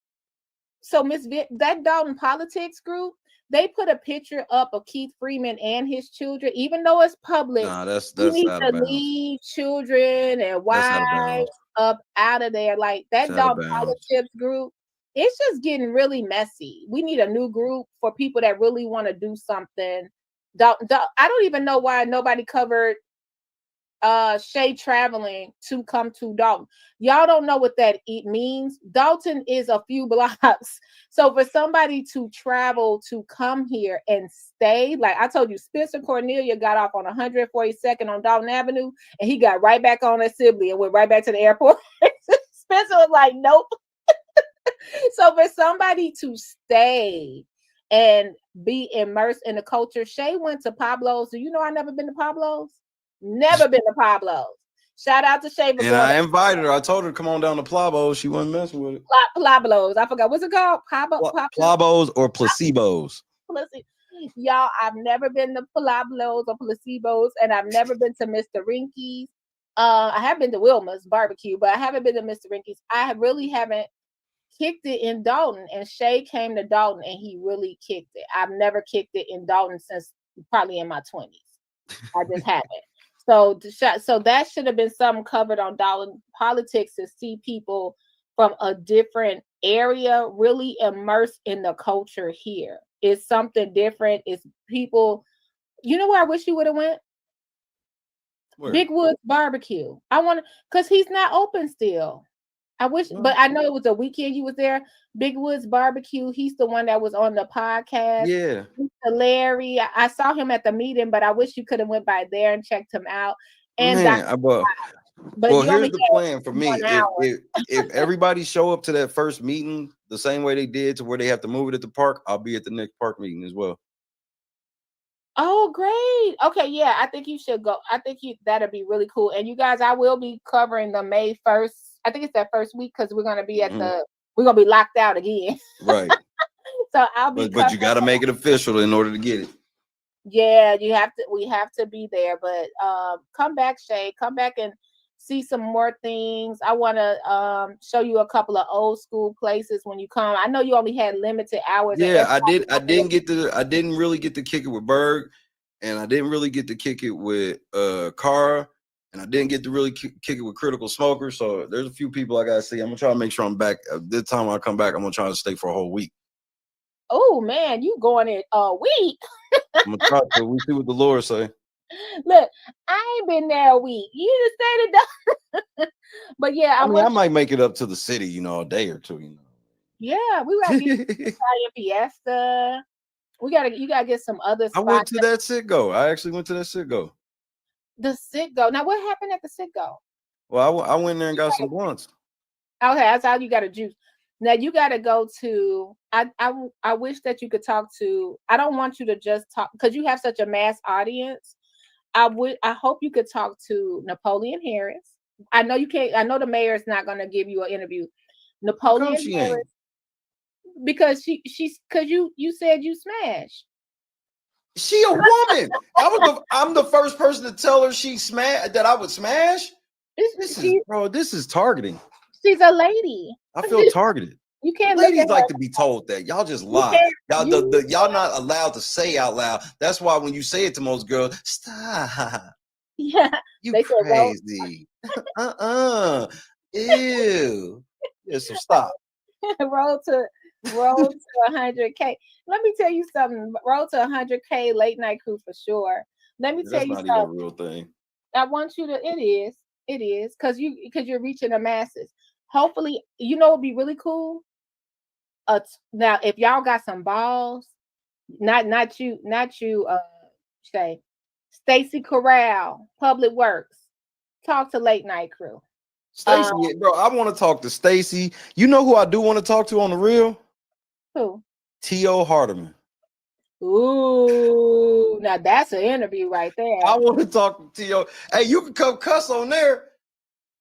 So Miss Vic, that Dalton Politics group, they put a picture up of Keith Freeman and his children, even though it's public. Nah, that's You need out to of bounds. leave children and That's out of wives bounds. up out of there. Like that That's out of Dalton bounds. Politics group, it's just getting really messy. We need a new group for people that really want to do something. I don't even know why nobody covered Shay traveling to come to Dalton. Y'all don't know what that means. Dalton is a few blocks. So for somebody to travel to come here and stay, like I told you, Spencer Cornelia got off on 142nd on Dalton Avenue, and he got right back on at Sibley and went right back to the airport. Spencer was like, nope. So for somebody to stay and be immersed in the culture, Shay went to Pablo's. Do you know I never been to Pablo's? Never been to Pablo's. Shout out to Shay. And I invited her. I told her to come on down to Pablo's. She wasn't messing with it. Pablo's. I forgot. What's it called? Pablo's or placebos. Y'all, I've never been to Pablo's or placebos, and I've never been to Mr. Rinky's. I have been to Wilma's barbecue, but I haven't been to Mr. Rinky's. I really haven't kicked it in Dalton, and Shay came to Dalton and he really kicked it. I've never kicked it in Dalton since probably in my 20s. I just haven't. So that should have been something covered on Dalton Politics, to see people from a different area really immersed in the culture here. It's something different. It's people. You know where I wish you would have went? Where? Big Woods Barbecue. I want to, because he's not open still. I wish, but I know it was a weekend you was there. Big Woods Barbecue. He's the one that was on the podcast. Yeah. Larry. I saw him at the meeting, but I wish you could have went by there and checked him out. And Man, well, here's the plan for me. If everybody show up to that first meeting the same way they did to where they have to move it at the park, I'll be at the next park meeting as well. Oh, great. Okay, yeah, I think you should go. I think that'd be really cool. And you guys, I will be covering the May 1st. I think it's that first week, because we're gonna be we're gonna be locked out again. Right. So I'll be. But you got to make it official in order to get it. Yeah, we have to be there. But come back, Shay. Come back and see some more things. I want to show you a couple of old school places when you come. I know you only had limited hours. Yeah, I didn't really get to kick it with Berg, and I didn't really get to kick it with Cara, and I didn't get to really kick it with Critical Smoker. So there's a few people I gotta see. I'm gonna try to make sure I'm back. This time when I come back, I'm gonna try to stay for a whole week. Oh man, you going in a week? I'm gonna try to. We see what the Lord say. Look, I ain't been there a week. You just said it. But yeah, I might make it up to the city, a day or two. Yeah, we gotta get Italian Fiesta. You gotta get some other spots. I went to that Citgo. I actually went to that Citgo. The Citgo. Now, what happened at the Citgo? Well, I went there and got some blunts. Okay, that's how you got to juice. Now you got to go to. I wish that you could talk to. I don't want you to just talk, because you have such a mass audience. I hope you could talk to Napoleon Harris. I know you can't. I know the mayor is not going to give you an interview. Napoleon Harris, because because you said you smashed. She a woman. I'm the first person to tell her that I would smash. This is targeting. She's a lady. I feel targeted. You can't. Ladies like to be told that. Y'all just lie. Y'all not allowed to say out loud. That's why when you say it to most girls, stop. Yeah. You crazy. Ew. Yeah, so stop. Roll to 100K. Let me tell you something. Roll to 100K late night crew for sure. Let me tell you something. That's not even a real thing. I want you to. It is because you're reaching the masses. Hopefully, it'd be really cool. Now, if y'all got some balls, not you, Shay, Stacy Corral, Public Works, talk to late night crew. Stacy, bro, I want to talk to Stacy. You know who I do want to talk to on the real? Who? T.O. Hardeman. Ooh, now that's an interview right there. I want to talk to T.O. Hey, you can come cuss on there.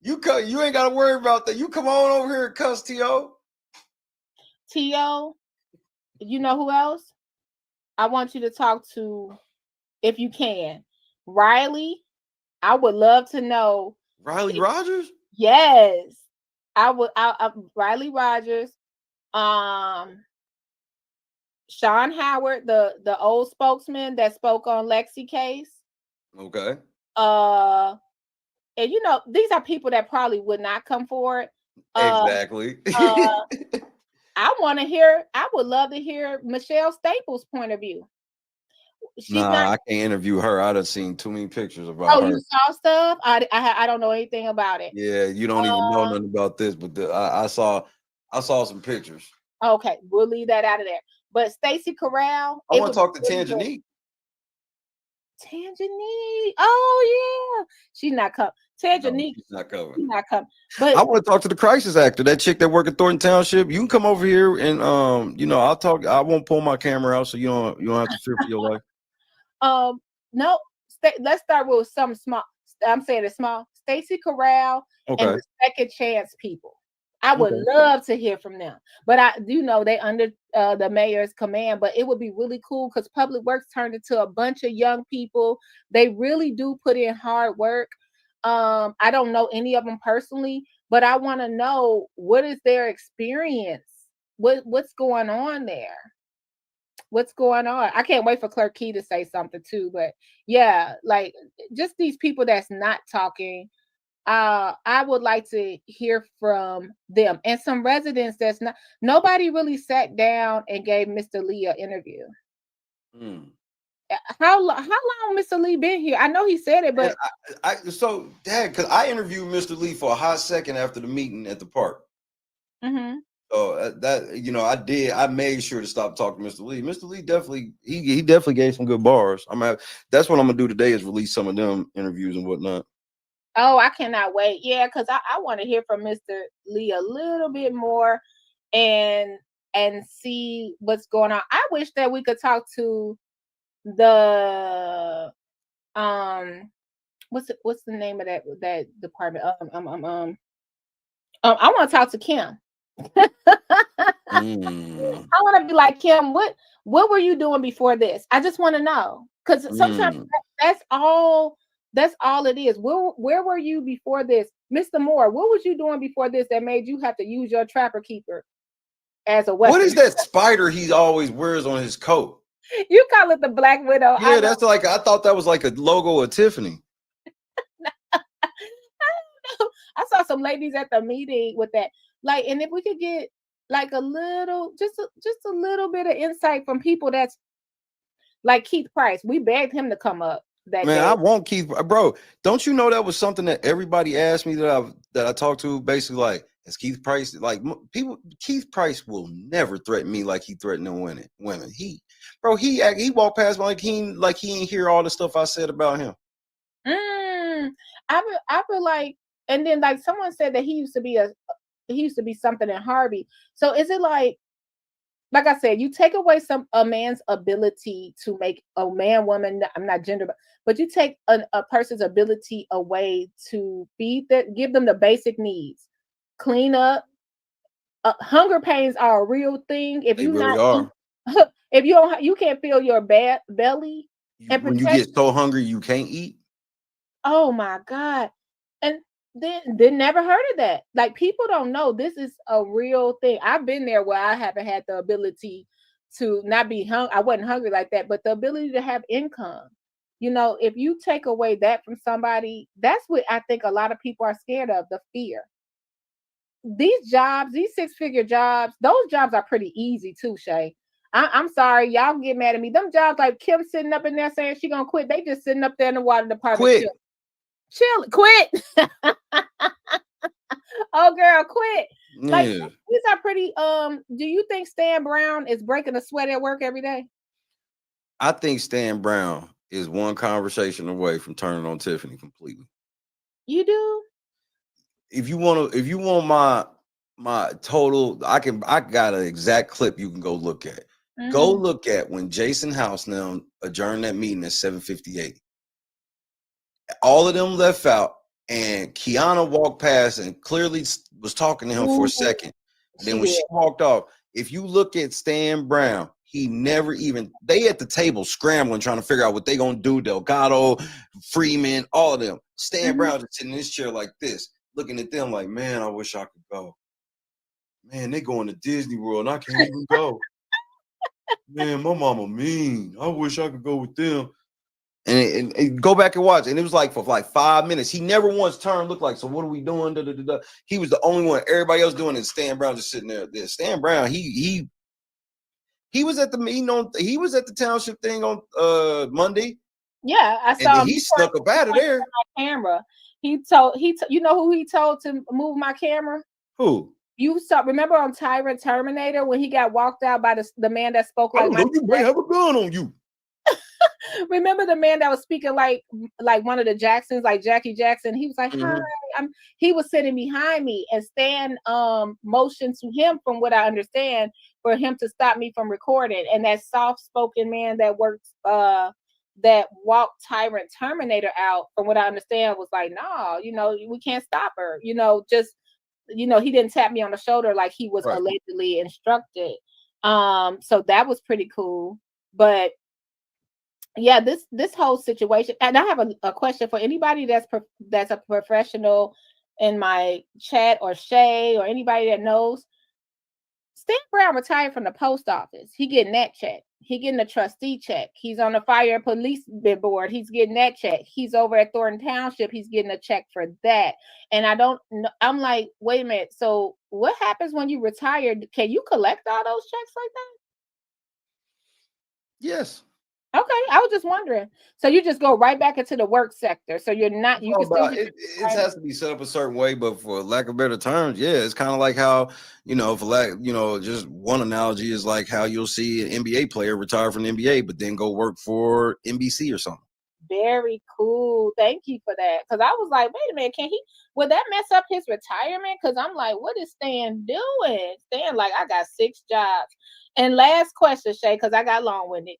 You ain't got to worry about that. You come on over here and cuss, T.O. T.O., you know who else? I want you to talk to, if you can, Riley. I would love to know. Riley Rogers? Yes. I would. Riley Rogers. Sean Howard, the old spokesman that spoke on Lexi case. Okay. And these are people that probably would not come forward. Exactly. I would love to hear Michelle Staples' point of view. I can't interview her. I done seen too many pictures about her. You saw stuff? I don't know anything about it. Yeah, you don't even know nothing about this, but I saw some pictures. Okay, we'll leave that out of there. But Stacey Corral, I want to talk to Tanjanique. Tanjanique, oh yeah, she's not coming. Tanjanique, she's not coming. She's not coming. But I want to talk to the crisis actor, that chick that work at Thornton Township. You can come over here and I'll talk. I won't pull my camera out, so you don't have to fear for your life. No, let's start with something small. I'm saying it's small. Stacey Corral and the Second Chance people. I would love to hear from them, but I do know they under the mayor's command. But it would be really cool because Public Works turned into a bunch of young people. They really do put in hard work. I don't know any of them personally, but I want to know what is their experience. What's going on there? What's going on? I can't wait for Clerk Key to say something too. But yeah, like just these people that's not talking. I would like to hear from them and some residents that's nobody really sat down and gave Mr. Lee an interview. How long Mr. Lee been here? I know he said it, but because I interviewed Mr. Lee for a hot second after the meeting at the park. Mm-hmm. So I made sure to stop talking to Mr. Lee. Mr. Lee definitely gave some good bars. That's what I'm gonna do today is release some of them interviews and whatnot. Oh, I cannot wait. Yeah, because I want to hear from Mr. Lee a little bit more and see what's going on. I wish that we could talk to the what's the name of that department? I want to talk to Kim. I want to be like, Kim, what were you doing before this? I just want to know, because sometimes that's all it is. Where were you before this? Mr. Moore, what was you doing before this that made you have to use your trapper keeper as a weapon? What is that spider he always wears on his coat? You call it the Black Widow. Yeah, that's like, I thought that was like a logo of Tiffany. I saw some ladies at the meeting with that. Like, and if we could get like a little, just a little bit of insight from people that's like Keith Price. We begged him to come up. I want Keith, bro. Don't you know that was something that everybody asked me that I talked to? Basically, like, is Keith Price like people? Keith Price will never threaten me like he threatened them women. He walked past me like he ain't hear all the stuff I said about him. I feel like, and then like someone said that he used to be something in Harvey. So is it like I said, you take away a man's ability to make a man, woman, I'm not gender, but you take a person's ability away to feed that, give them the basic needs, clean up. Hunger pains are a real thing. If if you can't feel your belly, when you get so hungry you can't eat. Oh my God. And they never heard of that. Like, people don't know this is a real thing. I've been there where I haven't had the ability to not be hungry. I wasn't hungry like that, but the ability to have income. If you take away that from somebody, that's what I think a lot of people are scared of, the fear. These jobs, these 6-figure jobs, those jobs are pretty easy too, Shay. I'm sorry, y'all get mad at me. Them jobs like Kim sitting up in there saying she gonna quit. They just sitting up there in the water department. Quit. Oh girl, quit. Like, these are pretty. Do you think Stan Brown is breaking a sweat at work every day? I think Stan Brown is one conversation away from turning on Tiffany completely. You do? If you want my total, I got an exact clip you can go look at. Mm-hmm. Go look at when Jason House now adjourned that meeting at 7:58. All of them left out, and Kiana walked past and clearly was talking to him for a second. Then when she walked off, if you look at Stan Brown, he never even, they at the table scrambling, trying to figure out what they gonna do. Delgado, Freeman, all of them. Stan Brown just sitting in his chair like this, looking at them like, man, I wish I could go. man, they going to Disney World and I can't even go. Man, my mama mean. I wish I could go with them. And go back and watch. And it was like for like 5 minutes. He never once turned, looked like, so what are we doing? Da, da, da, da. He was the only one. Everybody else doing it. Stan Brown just sitting there. Stan Brown, he was at the meeting on, he was at the township thing on Monday. Yeah, I saw And then him. he snuck up out of there. My camera. You know who he told to move my camera? Who? You saw, remember on Tyrant Terminator when he got walked out by the man that spoke like I don't know, you may have a gun on you. Remember the man that was speaking like one of the Jacksons, like Jackie Jackson? He was like, hi, he was sitting behind me, and Stan motioned to him, from what I understand, for him to stop me from recording. And that soft-spoken man that works that walked Tyrant Terminator out, from what I understand, was like, no, we can't stop her. Just he didn't tap me on the shoulder like he was allegedly instructed. So that was pretty cool. But yeah, this whole situation, and I have a question for anybody that's a professional in my chat, or Shay, or anybody that knows. Stan Brown retired from the post office. He getting that check. He getting a trustee check. He's on the fire and police board. He's getting that check. He's over at Thornton Township. He's getting a check for that. And I don't know. I'm like, wait a minute. So what happens when you retire? Can you collect all those checks like that? Yes. Okay, I was just wondering. So you just go right back into the work sector. So you're not. You can still. It has to be set up a certain way, but for lack of better terms, yeah, it's kind of like how just one analogy is like how you'll see an NBA player retire from the NBA, but then go work for NBC or something. Very cool. Thank you for that. Because I was like, wait a minute, would that mess up his retirement? Because I'm like, what is Stan doing? Stan, like, I got 6 jobs. And last question, Shay, because I got long-winded.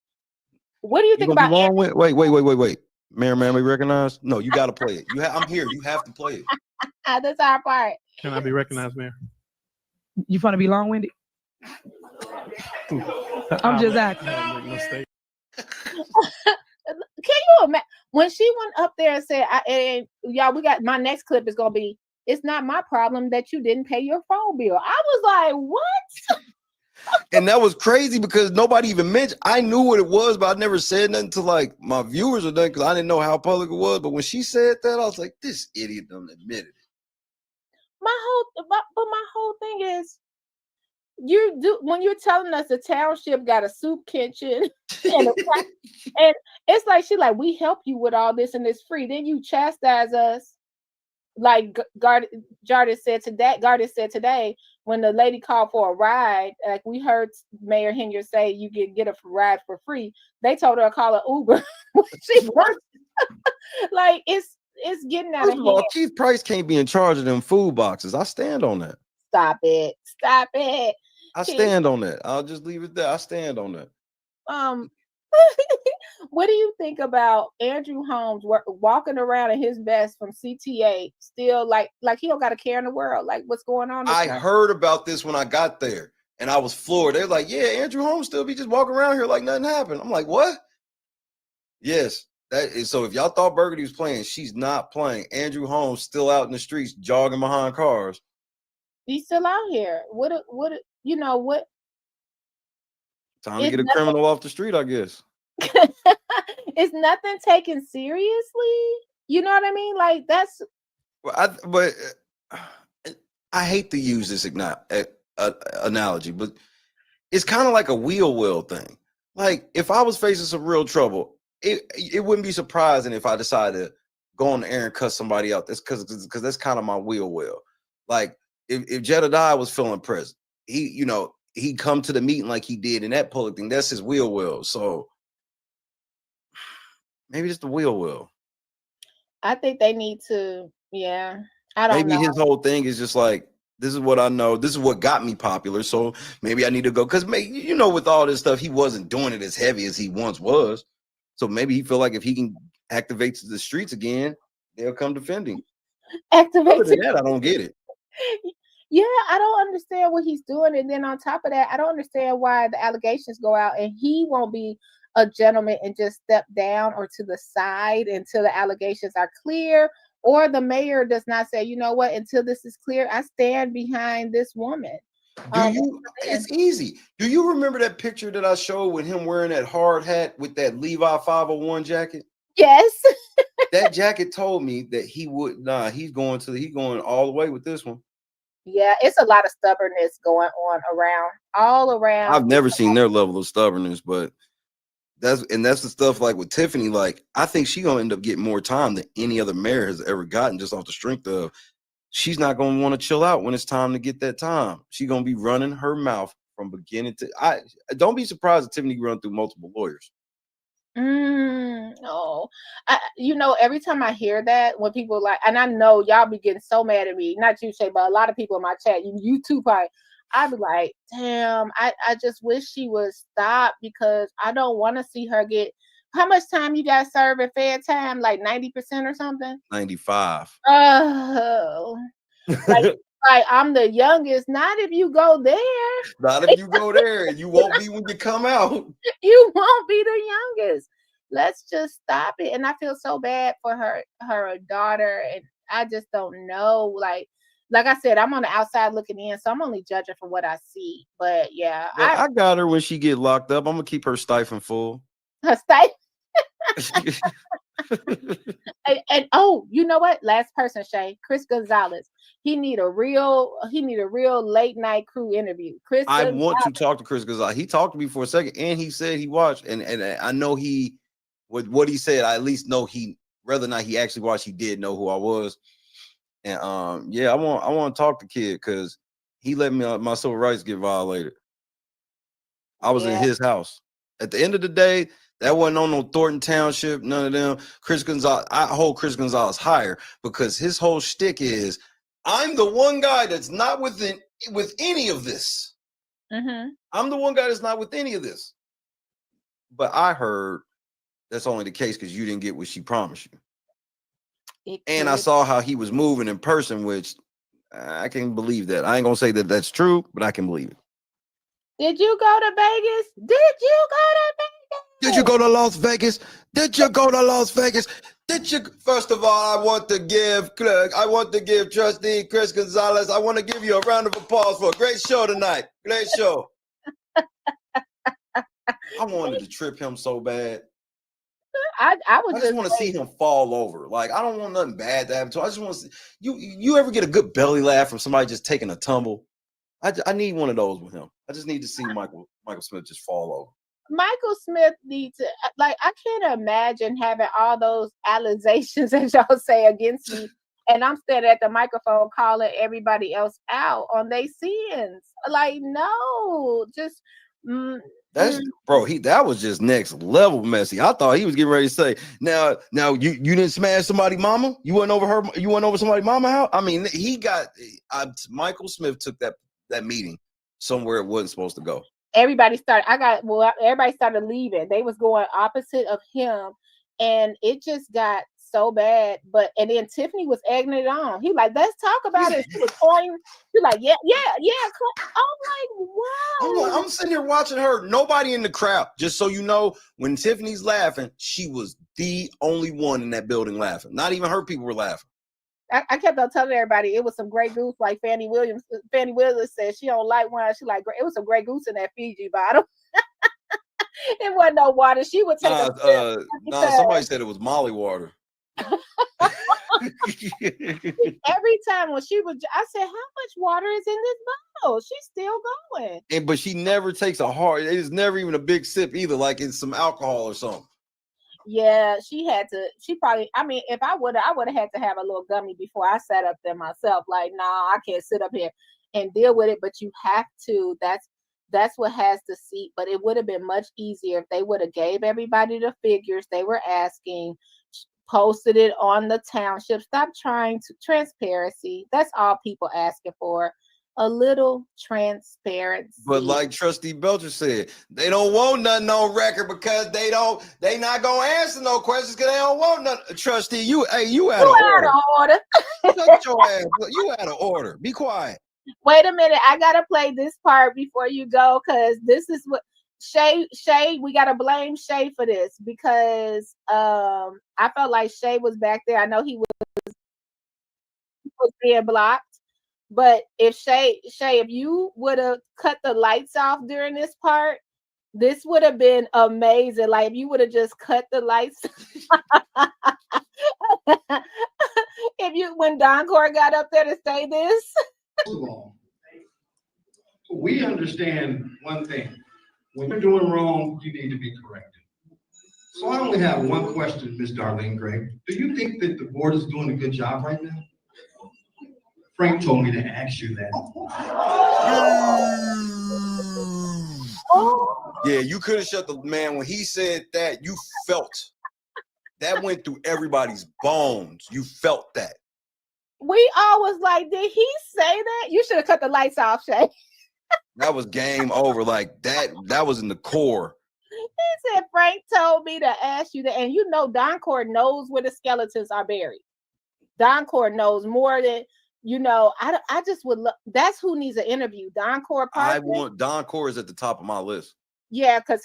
What do you think about Wait. Mayor, we recognize? No, you got to play it. I'm here. You have to play it. That's our part. Can I be recognized, Mayor? You want to be long-winded? I'm just asking. Can you imagine when she went up there and said, y'all, we got, my next clip is going to be, it's not my problem that you didn't pay your phone bill. I was like, what? And that was crazy because nobody even mentioned. I knew what it was, but I never said nothing to like my viewers or nothing because I didn't know how public it was. But when she said that, I was like, this idiot done admitted it. My whole thing is, when you're telling us the township got a soup kitchen and it's like we help you with all this and it's free. Then you chastise us, like Jardis said today when the lady called for a ride. Like we heard Mayor Henry say, you get a ride for free. They told her to call an Uber. She worked. Like it's getting out of hand. Keith Price can't be in charge of them food boxes. I stand on that. Stop it. I stand on that. I'll just leave it there. I stand on that. What do you think about Andrew Holmes walking around in his vest from CTA, still like he don't got a care in the world? Like, what's going on? I heard about this when I got there, and I was floored. They're like, "Yeah, Andrew Holmes still be just walking around here like nothing happened." I'm like, "What?" Yes, that is. So if y'all thought Burgundy was playing, she's not playing. Andrew Holmes still out in the streets jogging behind cars. He's still out here. What? Time to get a criminal off the street, I guess. Is nothing taken seriously? You know what I mean? Like that's. But I hate to use this analogy, but it's kind of like a wheel thing. Like if I was facing some real trouble, it wouldn't be surprising if I decided to go on the air and cut somebody out. That's because that's kind of my wheel. Like if Jedediah was feeling pressed, he'd come to the meeting like he did in that public thing. That's his wheel. So maybe just the wheel. I think they need to, I don't know. Maybe his whole thing is just like, this is what I know. This is what got me popular. So maybe I need to go. Because, with all this stuff, he wasn't doing it as heavy as he once was. So maybe he feel like if he can activate the streets again, they'll come defend him. Other than that, I don't get it. Yeah, I don't understand what he's doing. And then on top of that, I don't understand why the allegations go out and he won't be a gentleman and just step down or to the side until the allegations are clear, or the mayor does not say, you know what, until this is clear, I stand behind this woman. It's easy. Do you remember that picture that I showed with him wearing that hard hat with that Levi 501 jacket? Yes. That jacket told me that he's going all the way with this one. Yeah, it's a lot of stubbornness going on all around. I've never seen their level of stubbornness, but that's the stuff like with Tiffany. Like, I think she's gonna end up getting more time than any other mayor has ever gotten, just off the strength of she's not gonna want to chill out when it's time to get that time. She's gonna be running her mouth from beginning to. I don't be surprised if Tiffany run through multiple lawyers. No, every time I hear that, when people like, and I know y'all be getting so mad at me, not you, Shay, but a lot of people in my chat, you too, probably. I'd be like, damn, I just wish she would stop, because I don't want to see her get. How much time you guys serve at Fed time? Like 90% or something? 95. Oh, like I'm the youngest. Not if you go there. Not if you go there, and you won't be when you come out. You won't be the youngest. Let's just stop it. And I feel so bad for her daughter, and I just don't know. Like I said, I'm on the outside looking in, so I'm only judging from what I see. But yeah, I got her when she get locked up. I'm gonna keep her stipend full. Her stipend. and oh, you know what? Last person, Shay, Chris Gonzalez. He need a real late night crew interview. I want to talk to Chris Gonzalez. He talked to me for a second, and he said he watched, and I know he, with what he said, I at least know whether or not he actually watched, he did know who I was. And yeah, I want to talk to kid, because he let my civil rights get violated. I was in his house. At the end of the day, that wasn't on no Thornton Township, none of them. Chris Gonzalez, I hold Chris Gonzalez higher, because his whole shtick is, I'm the one guy that's not with any of this. Mm-hmm. I'm the one guy that's not with any of this. But I heard that's only the case because you didn't get what she promised you. And I saw how he was moving in person, which I can't believe that. I ain't gonna say that that's true, but I can believe it. Did you go to Vegas? Did you go to Vegas? Did you go to Las Vegas? Did you go to Las Vegas? Did you? First of all, I want to give Trustee Chris Gonzalez, I want to give you a round of applause for a great show tonight. Great show. I wanted to trip him so bad. I just want to see him fall over. Like, I don't want nothing bad to happen to him. I just want to see you ever get a good belly laugh from somebody just taking a tumble? I need one of those with him. I just need to see Michael Smith just fall over. Michael Smith needs to, like, I can't imagine having all those allegations, as y'all say, against me, and I'm standing at the microphone calling everybody else out on their sins. Like, no, just bro, that was just next level messy. I thought he was getting ready to say, now you didn't smash somebody's mama? You went over somebody's mama house? I mean, Michael Smith took that meeting somewhere it wasn't supposed to go. Everybody started leaving. They was going opposite of him, and it just got so bad. And then Tiffany was egging it on. He like, let's talk about it. She was pointing. She's like, yeah. I'm like, wow. I'm sitting here watching her. Nobody in the crowd. Just so you know, when Tiffany's laughing, she was the only one in that building laughing. Not even her people were laughing. I kept on telling everybody it was some Grey Goose, like Fannie Williams. Fannie Williams said she don't like wine. She like, it was some Grey Goose in that Fiji bottle. It wasn't no water. She would take somebody said it was Molly water. Every time when I said, how much water is in this bottle? She's still going. But she never takes it's never even a big sip either, like it's some alcohol or something. Yeah, she probably, I mean, if I would have had to have a little gummy before I sat up there myself. Like, nah, I can't sit up here and deal with it, but you have to. That's what has the seat. But it would have been much easier if they would have gave everybody the figures they were asking, posted it on the township. Stop trying to transparency. That's all people asking for. A little transparency. But like Trustee Belcher said, they don't want nothing on record because they not gonna answer no questions because they don't want nothing. Trustee, you out of order. Shut your ass. You out of order. Be quiet. Wait a minute. I gotta play this part before you go, because this is what Shay, we gotta blame Shay for this, because I felt like Shay was back there. I know he was being blocked. But if Shay, if you would have cut the lights off during this part, this would have been amazing. Like if you would have just cut the lights. When Don Core got up there to say this. First of all, we understand one thing. When you're doing wrong, you need to be corrected. So I only have one question, Ms. Darlene Gray. Do you think that the board is doing a good job right now? Frank told me to ask you that. Yeah, you could have shut the man when he said that. You felt that went through everybody's bones. You felt that. We all was like, did he say that? You should have cut the lights off, Shay. That was game over. Like that was in the core. He said, Frank told me to ask you that. And you know, Don Core knows where the skeletons are buried. Don Core knows more than, you know, I just would look. That's who needs an interview. Don Core. Don Core is at the top of my list. Yeah, because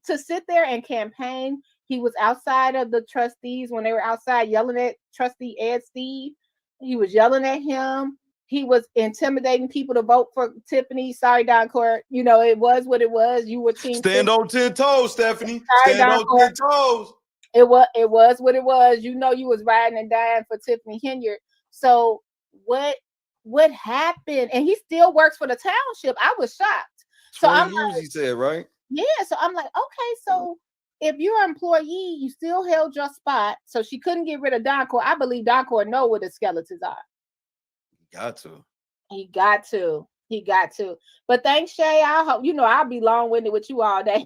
to sit there and campaign, he was outside of the trustees when they were outside yelling at Trustee Ed Steve. He was yelling at him. He was intimidating people to vote for Tiffany. Sorry, Don Core. You know, it was what it was. You were team. Stand on 10 toes, Stephanie. Sorry, Stand on 10 toes. It was what it was. You know, you was riding and dying for Tiffany Henyard. So what happened? And he still works for the township. I was shocked. So I'm years, he said, right? Yeah. So I'm like, okay, so if you're an employee, you still held your spot. So she couldn't get rid of Don Core. I believe Don Core know where the skeletons are. Got to. He got to. But thanks, Shay. I hope I'll be long-winded with you all day.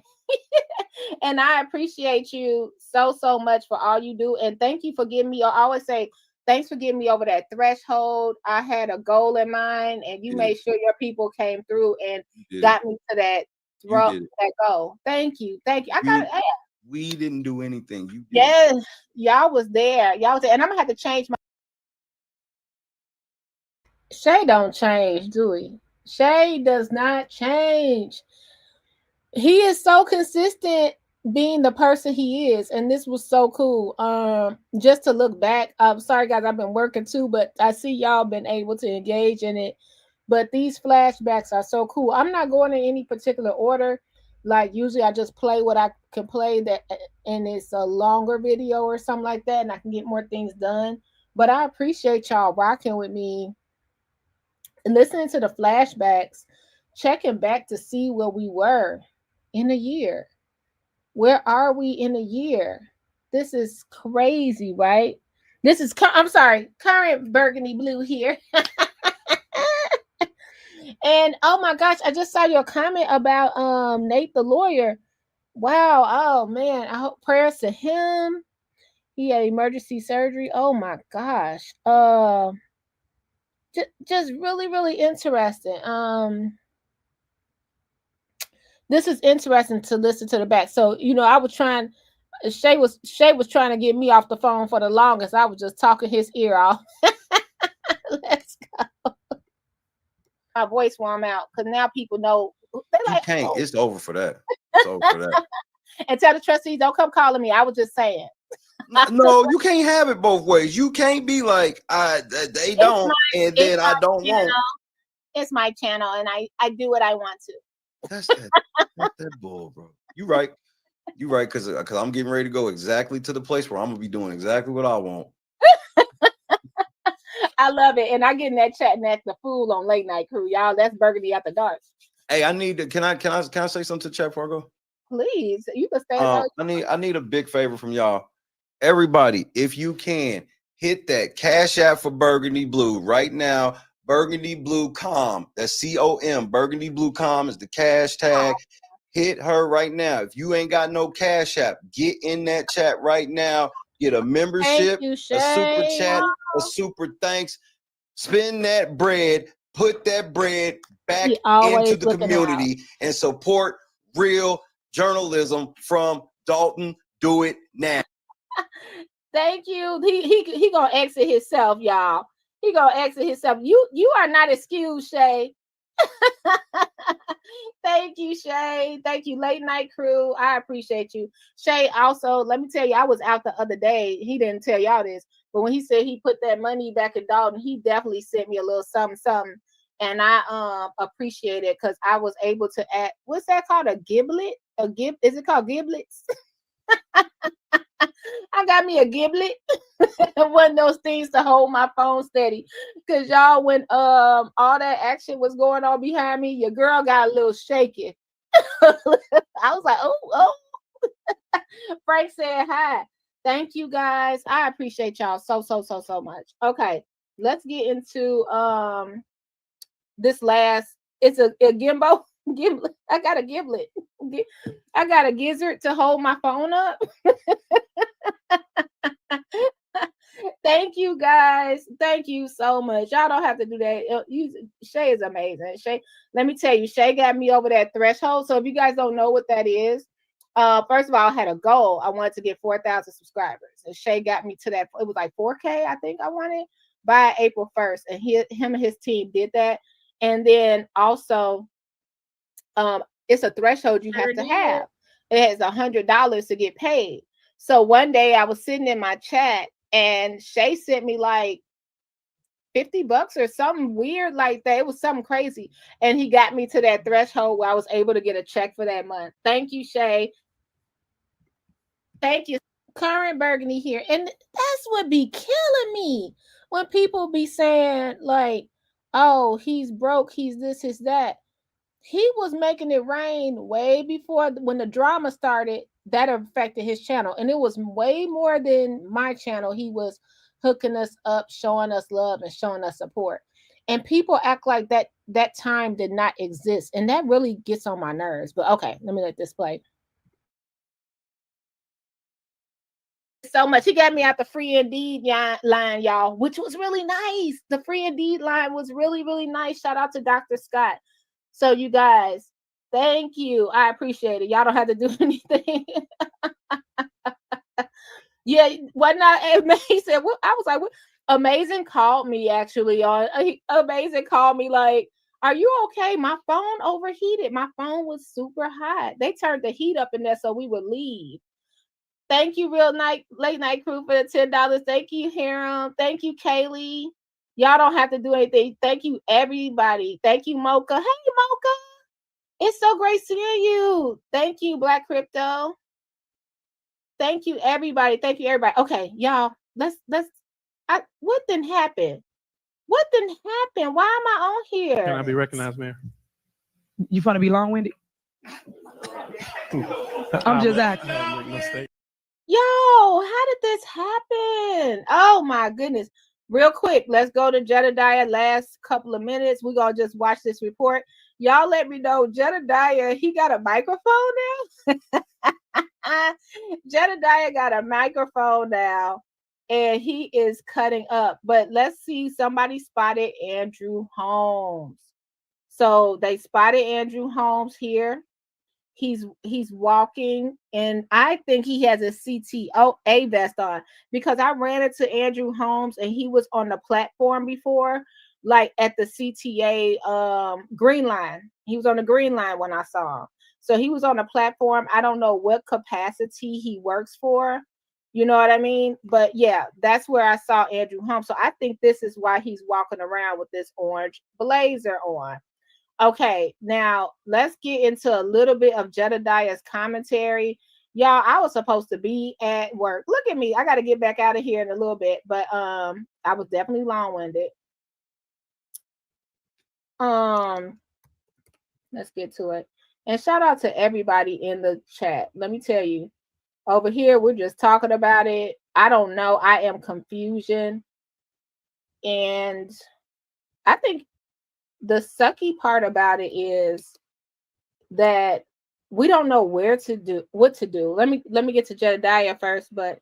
And I appreciate you so much for all you do. And thank you for giving me, I always say, thanks for getting me over that threshold. I had a goal in mind, and you made sure your people came through and got me to that goal. Thank you. I got it. We didn't do anything. You did. Yes, y'all was there. And I'm gonna have to change my. Shay don't change, do he? Shay does not change. He is so consistent being the person he is, and this was so cool. Just to look back, I'm sorry guys, I've been working too, but I see y'all been able to engage in it. But these flashbacks are so cool. I'm not going in any particular order. Like usually I just play what I can play that, and it's a longer video or something like that, and I can get more things done. But I appreciate y'all rocking with me and listening to the flashbacks, checking back to see where we were in a year. Where are we in a year? This is crazy, right? This is, current burgundy blue here. And oh my gosh, I just saw your comment about Nate the lawyer. Wow. Oh man, I hope prayers to him. He had emergency surgery. Oh my gosh. Just really, really interesting. This is interesting to listen to the back. So, I was trying, Shay was trying to get me off the phone for the longest. I was just talking his ear off. Let's go. My voice warm out because now people know. They like, you can't. Oh. It's over for that. It's over for that. And tell the trustees, don't come calling me. I was just saying. No, you can't have it both ways. You can't be like, they don't, and then I don't want. It's my channel, and I do what I want to. That's that bull, bro. You right, because I'm getting ready to go exactly to the place where I'm gonna be doing exactly what I want. I love it, and I get in that chat and act the fool on Late Night Crew, y'all. That's burgundy after dark. Hey, I need to. Can I say something to the chat before I go? Please, you can stay. I need a big favor from y'all. Everybody, if you can, hit that Cash App for Burgundy Blue right now. Burgundy Blue Com. That's COM. Burgundy Blue Com is the cash tag. Hit her right now. If you ain't got no Cash App, get in that chat right now. Get a membership, a super chat, a super thanks. Spend that bread. Put that bread back into the community and support real journalism from Dolton. Do it now. Thank you. He gonna exit himself, y'all. He gonna exit himself. You are not excused, Shay. Thank you, Shay. Thank you, Late Night Crew. I appreciate you, Shay. Also, let me tell you, I was out the other day. He didn't tell y'all this, But when he said he put that money back in Dalton, he definitely sent me a little something. And I appreciate it because I was able to add, what's that called? A giblet? Is it called giblets? I got me a giblet. One of those things to hold my phone steady. Cause y'all, when all that action was going on behind me, your girl got a little shaky. I was like, oh. Frank said hi. Thank you guys. I appreciate y'all so much. Okay, let's get into this last. It's a gimbo. Giblet. I got a giblet. I got a gizzard to hold my phone up. Thank you guys. Thank you so much. Y'all don't have to do that. Shay is amazing. Shay, let me tell you, Shay got me over that threshold. So if you guys don't know what that is, first of all, I had a goal. I wanted to get 4,000 subscribers. And Shay got me to that. It was like 4K, I think I wanted by April 1st. And him and his team did that. And then also, it's a threshold you have to have. It has $100 to get paid. So one day I was sitting in my chat and Shay sent me like $50 or something weird like that. It was something crazy. And he got me to that threshold where I was able to get a check for that month. Thank you, Shay. Thank you. Current Burgundy here. And that's what be killing me. When people be saying like, oh, he's broke, he's this, he's that. He was making it rain way before when the drama started. That affected his channel. And it was way more than my channel. He was hooking us up, showing us love and showing us support. And people act like that time did not exist. And that really gets on my nerves. But okay, let me let this play. So much. He got me out the free Indeed line, y'all, which was really nice. The free Indeed line was really, really nice. Shout out to Dr. Scott. So you guys, thank you. I appreciate it. Y'all don't have to do anything. Yeah, what not? He said, well, I was like, what? Amazing called me actually on Amazing called me like, are you okay? My phone overheated. My phone was super hot. They turned the heat up in there so we would leave. Thank you, Late Night Crew, for the $10. Thank you, Hiram. Thank you, Kaylee. Y'all don't have to do anything. Thank you, everybody. Thank you, Mocha. Hey, Mocha. It's so great seeing you. Thank you, Black Crypto. Thank you, everybody. Thank you, everybody. Okay, y'all. What didn't happen? What didn't happen? Why am I on here? Can I be recognized, Mayor? You want to be long-winded? I'm just asking. Mistake. Yo, how did this happen? Oh my goodness. Real quick, let's go to Jedediah. Last couple of minutes. We're going to just watch this report. Y'all let me know. Jedediah, he got a microphone now? Jedediah got a microphone now, and he is cutting up. But let's see. Somebody spotted Andrew Holmes. So they spotted Andrew Holmes here. He's walking, and I think he has a CTOA vest on because I ran into Andrew Holmes and he was on the platform before, like at the CTA Green Line. He was on the Green Line when I saw him. So he was on the platform. I don't know what capacity he works for. You know what I mean? But yeah, that's where I saw Andrew Holmes. So I think this is why he's walking around with this orange blazer on. Okay, now let's get into a little bit of Jedediah's commentary. Y'all, I was supposed to be at work. Look at me. I got to get back out of here in a little bit, but I was definitely long-winded. Let's get to it. And shout out to everybody in the chat. Let me tell you, over here, we're just talking about it. I don't know. I am confusion. And I think the sucky part about it is that we don't know what to do. Let me get to Jedediah first, but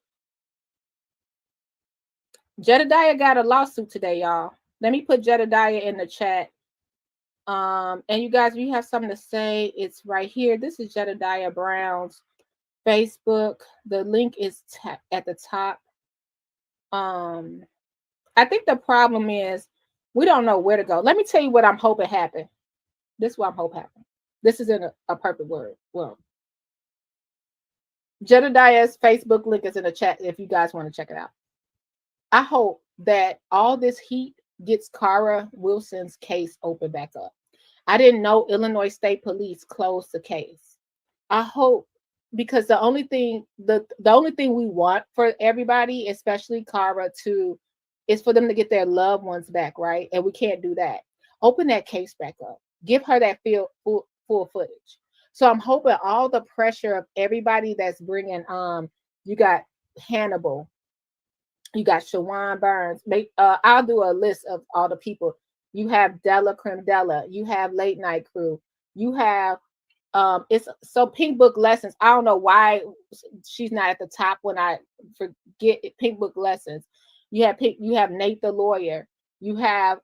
Jedediah got a lawsuit today, y'all. Let me put Jedediah in the chat. And you guys, if you have something to say, it's right here. This is Jedediah Brown's Facebook. The link is at the top. I think the problem is we don't know where to go. Let me tell you what I'm hoping happened. This is what I'm hoping happened. This is in a perfect word. Well, Jedediah's Facebook link is in the chat if you guys want to check it out. I hope that all this heat gets Cara Wilson's case open back up. I didn't know Illinois State Police closed the case. I hope, because the only thing we want for everybody, especially Cara, is for them to get their loved ones back, right? And we can't do that. Open that case back up. Give her that full footage. So I'm hoping all the pressure of everybody that's bringing, you got Hannibal, you got Shawan Burns. I'll do a list of all the people. You have Della Creme Della. You have Late Night Crew. You have it's so Pink Book Lessons. I don't know why she's not at the top when I forget Pink Book Lessons. You have Nate the Lawyer. You have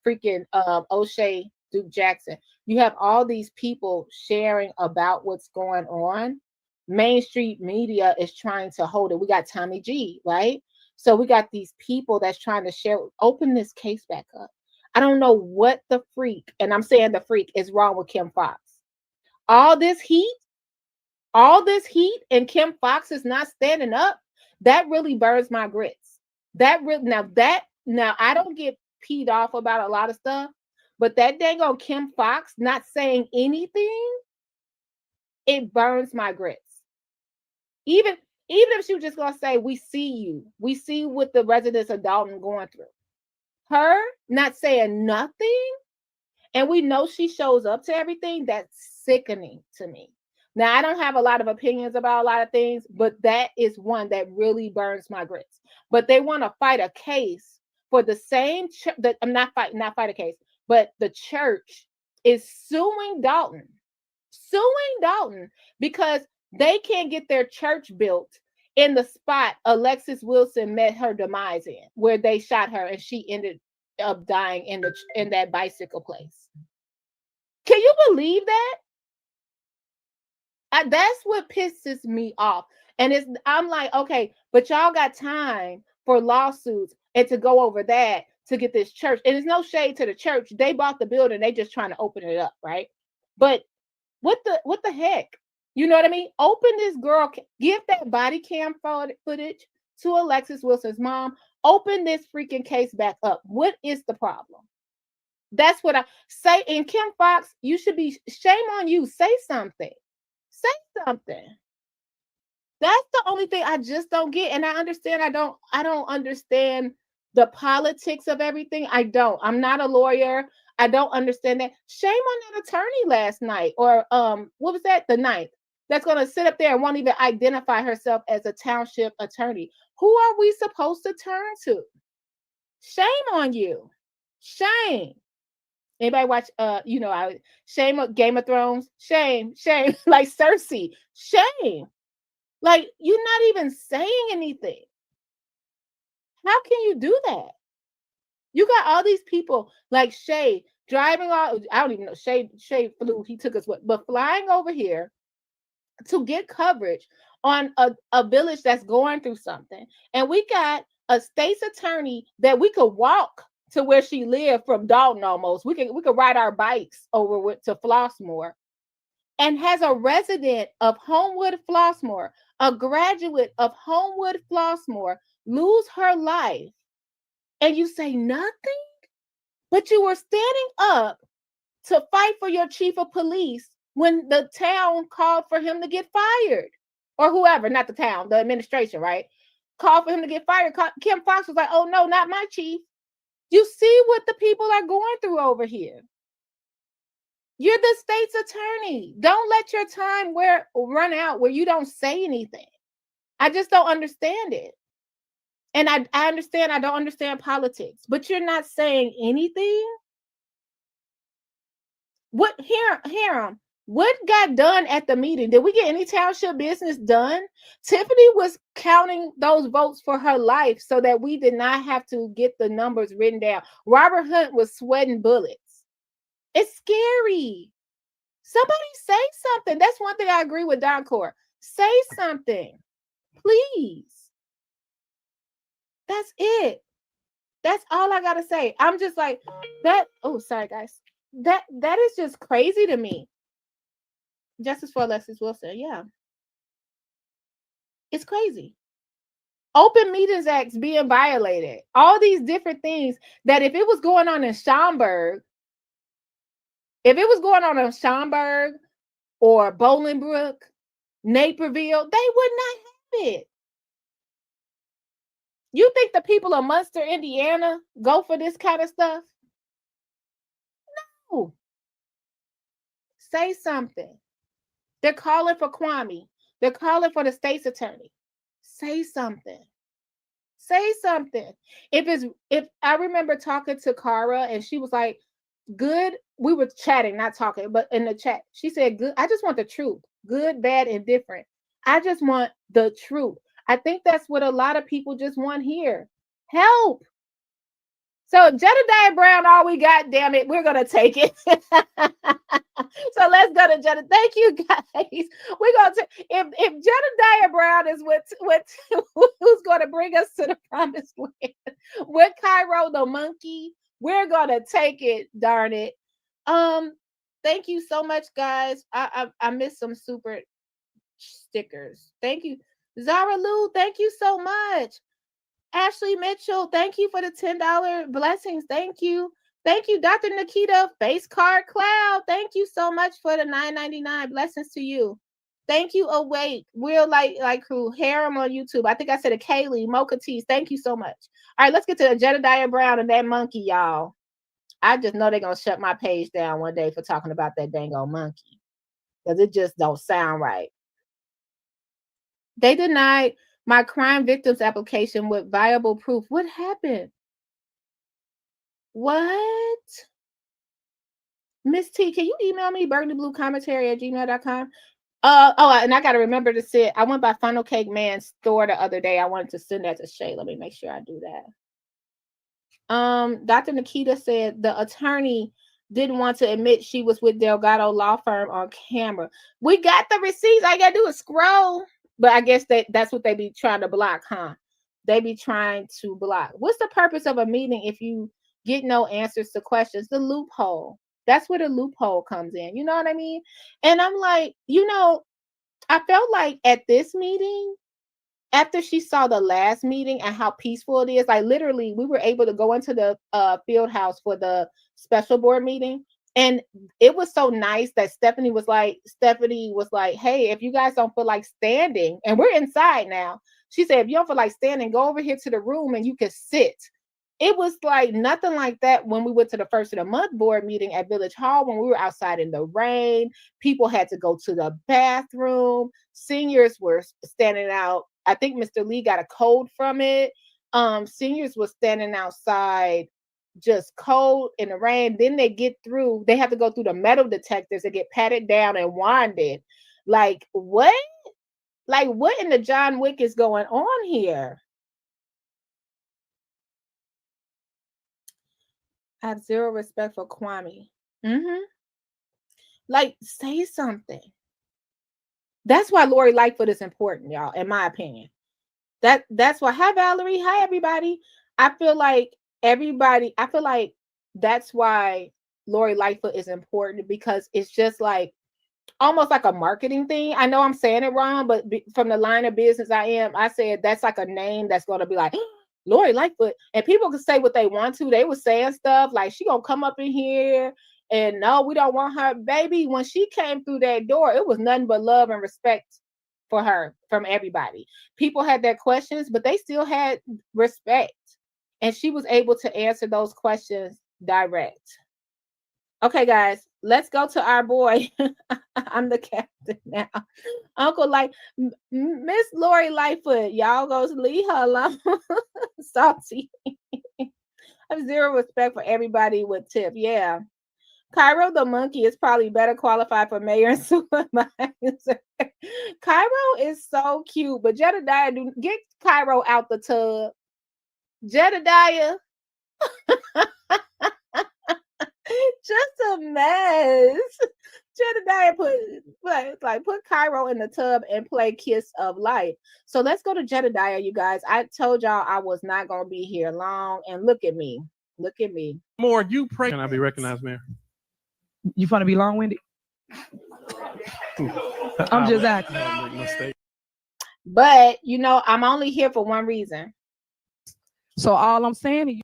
freaking O'Shea Duke Jackson. You have all these people sharing about what's going on. Main Street Media is trying to hold it. We got Tommy G, right? So we got these people that's trying to share, open this case back up. I don't know what the freak, and I'm saying the freak, is wrong with Kim Fox. All this heat, and Kim Fox is not standing up. That really burns my grits. Now I don't get peed off about a lot of stuff, but that dang on Kim Fox not saying anything, it burns my grits. Even if she was just gonna say, we see what the residents of Dolton going through. Her not saying nothing, and we know she shows up to everything, that's sickening to me. Now, I don't have a lot of opinions about a lot of things, but that is one that really burns my grits. But they want to fight a case for the same I'm not fight a case, but the church is suing Dolton because they can't get their church built in the spot Alexis Wilson met her demise in, where they shot her and she ended up dying in that bicycle place. Can you believe that? That's what pisses me off. And I'm like, okay, but y'all got time for lawsuits and to go over that to get this church. And there's no shade to the church. They bought the building. They just trying to open it up, right? But what the heck? You know what I mean? Open this girl, give that body cam footage to Alexis Wilson's mom. Open this freaking case back up. What is the problem? That's what I say. And Kim Fox, you should be, shame on you. Say something. Say something. That's the only thing I just don't get. And I understand I don't understand the politics of everything. I don't. I'm not a lawyer. I don't understand that. Shame on that attorney last night, or what was that? The ninth. That's gonna sit up there and won't even identify herself as a township attorney. Who are we supposed to turn to? Shame on you. Shame. Anybody watch shame on Game of Thrones? Shame, like Cersei. Shame. Like, you're not even saying anything. How can you do that? You got all these people like Shay driving all, I don't even know, Shay flew, he took us but flying over here to get coverage on a village that's going through something. And we got a state's attorney that we could walk to where she lived from Dalton almost. We could ride our bikes over to Flossmoor, and has a resident of Homewood Flossmoor, a graduate of Homewood Flossmoor, lose her life. And you say nothing? But you were standing up to fight for your chief of police when the town called for him to get fired. Or whoever, not the town, the administration, right? Called for him to get fired. Kim Fox was like, oh no, not my chief. You see what the people are going through over here. You're the state's attorney. Don't let your time run out where you don't say anything. I just don't understand it. And I understand I don't understand politics, but you're not saying anything. What here? What got done at the meeting? Did we get any township business done? Tiffany was counting those votes for her life so that we did not have to get the numbers written down. Robert Hunt was sweating bullets. It's scary. Somebody say something. That's one thing I agree with Don Core. Say something, please. That's it. That's all I gotta say. I'm just like that. Oh, sorry, guys. That is just crazy to me. Justice for Alexis Wilson. Yeah. It's crazy. Open Meetings Acts being violated. All these different things that if it was going on in Schaumburg, or Bolingbrook, Naperville, they would not have it. You think the people of Munster, Indiana go for this kind of stuff? No. Say something. They're calling for Kwame. They're calling for the state's attorney. Say something. Say something. If I remember talking to Cara and she was like, good, we were chatting, not talking, but in the chat, she said, good, I just want the truth. Good, bad, and different. I just want the truth. I think that's what a lot of people just want here. Help. So Jedediah Brown, all we got, damn it, we're gonna take it. So let's go to Jedediah. Thank you, guys. We're gonna if Jedediah Brown is what who's gonna bring us to the promised land with Cairo the monkey, we're gonna take it, darn it. Thank you so much, guys. I missed some super stickers. Thank you. Zara Lou, thank you so much. Ashley Mitchell, thank you for the $10 blessings. Thank you. Thank you, Dr. Nikita, Face Card Cloud. Thank you so much for the $9.99 blessings to you. Thank you, Awake, Real Light Crew, Harem on YouTube. I think I said a Kaylee, Mocha Tees. Thank you so much. All right, let's get to Jedediah Brown and that monkey, y'all. I just know they're going to shut my page down one day for talking about that dang old monkey because it just don't sound right. They denied my crime victims application with viable proof. What happened? What? Miss T, can you email me burgundyBlueCommentary@gmail.com? And I got to remember to say, I went by Funnel Cake Man's store the other day. I wanted to send that to Shay. Let me make sure I do that. Dr. Nikita said the attorney didn't want to admit she was with Delgado Law Firm on camera. We got the receipts. All you got to do is scroll. But I guess that's what they be trying to block, huh? They be trying to block. What's the purpose of a meeting if you get no answers to questions? The loophole. That's where the loophole comes in. You know what I mean? And I'm like, I felt like at this meeting, after she saw the last meeting and how peaceful it is, like literally we were able to go into the field house for the special board meeting. And it was so nice that Stephanie was like, hey, if you guys don't feel like standing, and we're inside now, she said, if you don't feel like standing, go over here to the room and you can sit. It was like nothing like that when we went to the first of the month board meeting at Village Hall, when we were outside in the rain. People had to go to the bathroom. Seniors were standing out. I think Mr. Lee got a cold from it. Seniors were standing outside just cold in the rain. Then they have to go through the metal detectors and get patted down and wanded. Like what? Like what in the John Wick is going on here? I have zero respect for Kwame. Like, say something. That's why Lori Lightfoot is important, y'all, in my opinion. That's why. Hi, Valerie. Hi, everybody. I feel like that's why Lori Lightfoot is important, because it's just like almost like a marketing thing. I know I'm saying it wrong, but from the line of business I said that's like a name that's going to be like Lori Lightfoot, and people can say what they want to. They were saying stuff like she gonna come up in here and no, we don't want her. Baby, when she came through that door, it was nothing but love and respect for her from everybody. People had their questions, but they still had respect, and she was able to answer those questions direct. Okay, guys, let's go to our boy. I'm the captain now. Uncle, like Miss Lori Lightfoot, y'all go leave her alone. Salty. I have zero respect for everybody with tip. Yeah. Cairo the monkey is probably better qualified for mayor and supervisor. Cairo is so cute, but Jedediah, get Cairo out the tub. Jedediah. Just a mess. Jedediah put Cairo in the tub and play Kiss of Life. So let's go to Jedediah, you guys. I told y'all I was not gonna be here long, and look at me. Look at me. More you pray. Can I be recognized, Mayor? You want to be long-winded? I'm just acting. Mistake. But you know, I'm only here for one reason. So all I'm saying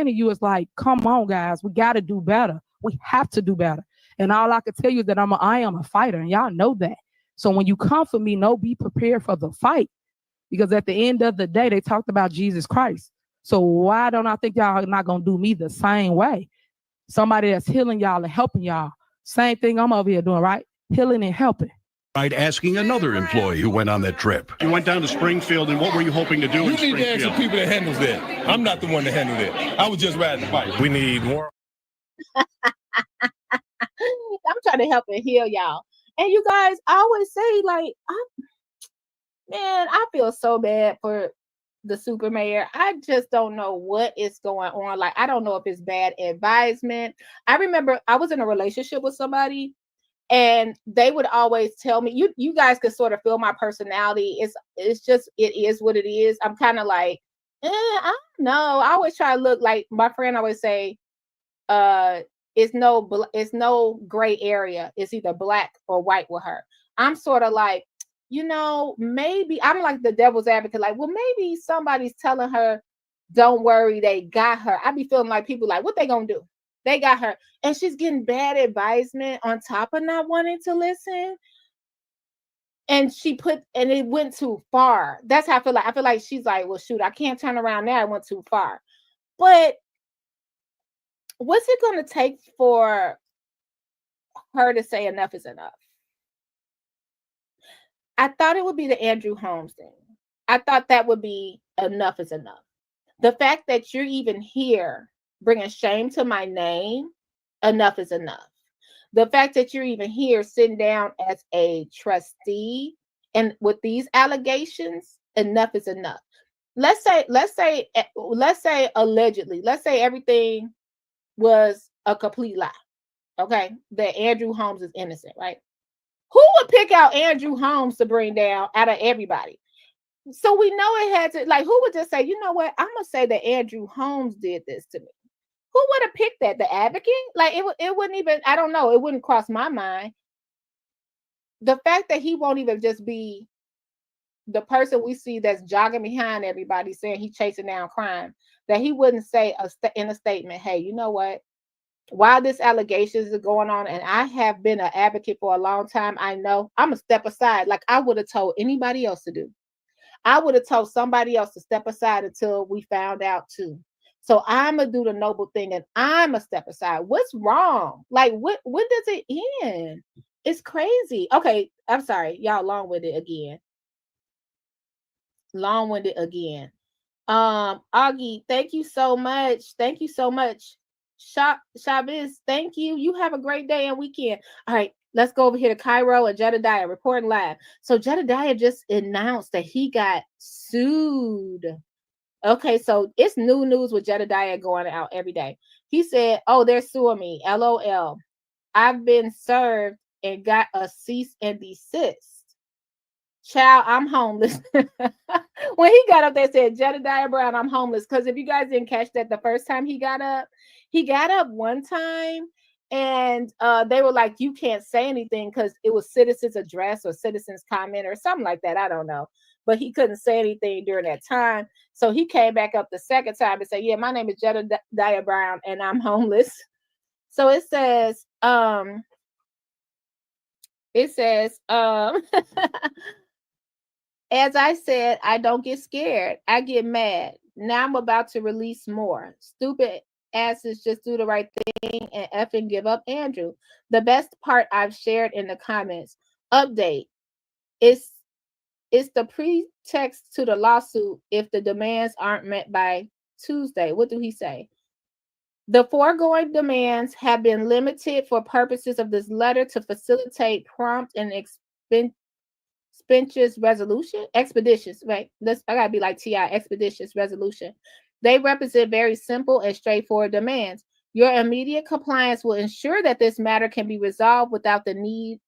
to you is like, come on, guys, we got to do better. We have to do better. And all I can tell you is that I am a fighter, and y'all know that. So when you come for me, be prepared for the fight, because at the end of the day, they talked about Jesus Christ. So why don't I think y'all are not gonna do me the same way? Somebody that's healing y'all and helping y'all. Same thing I'm over here doing, right? Healing and helping. Right, asking another employee who went on that trip. You went down to Springfield, and what were you hoping to do in You need to ask the Springfield? people that handles that. I'm not the one that handled it. I was just riding the bike. We need more. I'm trying to help and heal y'all. And you guys, I always say, like, man, I feel so bad for the super mayor. I just don't know what is going on. Like, I don't know if it's bad advisement. I remember I was in a relationship with somebody, and they would always tell me, you guys could sort of feel my personality. It's just, it is what it is. I'm kind of like, I don't know. I always try to look like my friend always say, it's no gray area. It's either black or white with her. I'm sort of like, you know, maybe I'm like the devil's advocate, like, well, maybe somebody's telling her, don't worry, they got her. I be feeling like people like, what they gonna do? They got her. And she's getting bad advisement on top of not wanting to listen. And it went too far. That's how I feel like. I feel like she's like, well, shoot, I can't turn around now. It went too far. But what's it going to take for her to say enough is enough? I thought it would be the Andrew Holmes thing. I thought that would be enough is enough. The fact that you're even here bringing shame to my name, enough is enough. The fact that you're even here sitting down as a trustee and with these allegations, enough is enough. Let's say allegedly, let's say everything was a complete lie. Okay, that Andrew Holmes is innocent, right? Who would pick out Andrew Holmes to bring down out of everybody? So we know it had to, like, who would just say, you know what, I'm gonna say that Andrew Holmes did this to me? Who would have picked that? The advocate? Like, it wouldn't even, I don't know, it wouldn't cross my mind. The fact that he won't even just be the person we see that's jogging behind everybody saying he's chasing down crime, that he wouldn't say in a statement, hey, you know what, while this allegations is going on, and I have been an advocate for a long time, I know I'm gonna step aside, like I would have told anybody else to do. I would have told somebody else to step aside until we found out too. So I'm gonna do the noble thing, and I'm gonna step aside. What's wrong? Like, when does it end? It's crazy. Okay, I'm sorry, y'all. Long-winded again. Augie, thank you so much. Thank you so much. Chavez, thank you. You have a great day and weekend. All right, let's go over here to Cairo and Jedediah reporting live. So Jedediah just announced that he got sued. Okay, so it's new news with Jedediah going out every day. He said, oh, they're suing me. LOL. I've been served and got a cease and desist. Child, I'm homeless. When he got up there, said, Jedediah Brown, I'm homeless. Because if you guys didn't catch that the first time he got up one time, and they were like, you can't say anything because it was citizen's address or citizen's comment or something like that. I don't know. But he couldn't say anything during that time. So he came back up the second time and said, yeah, my name is Jedediah Brown and I'm homeless. So it says, as I said, I don't get scared. I get mad. Now I'm about to release more. Stupid asses just do the right thing and effing give up Andrew. The best part I've shared in the comments. Update. It's the pretext to the lawsuit if the demands aren't met by Tuesday. What do he say? The foregoing demands have been limited for purposes of this letter to facilitate prompt and expeditious resolution. Expeditious, right? I gotta be like TI, expeditious resolution. They represent very simple and straightforward demands. Your immediate compliance will ensure that this matter can be resolved without the need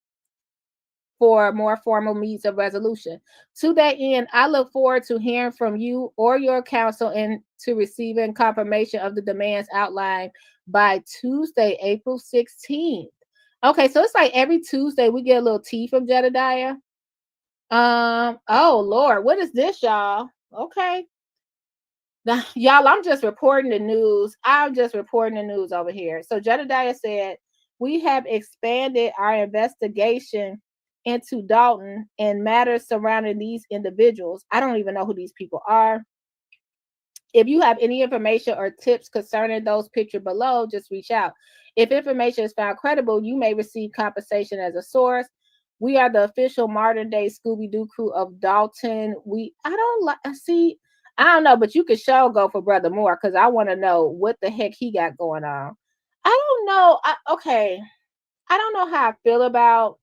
for more formal means of resolution. To that end, I look forward to hearing from you or your counsel and to receiving confirmation of the demands outlined by Tuesday, April 16th. Okay, so it's like every Tuesday we get a little tea from Jedediah. Oh Lord, what is this, y'all? Okay. Now, y'all, I'm just reporting the news. I'm just reporting the news over here. So Jedediah said, we have expanded our investigation into Dolton and matters surrounding these individuals. I don't even know who these people are. If you have any information or tips concerning those pictured below, just reach out. If information is found credible, you may receive compensation as a source. We are the official modern day Scooby-Doo crew of Dolton. I don't know, but you could sure go for Brother Moore because I want to know what the heck he got going on. I don't know. I don't know how I feel about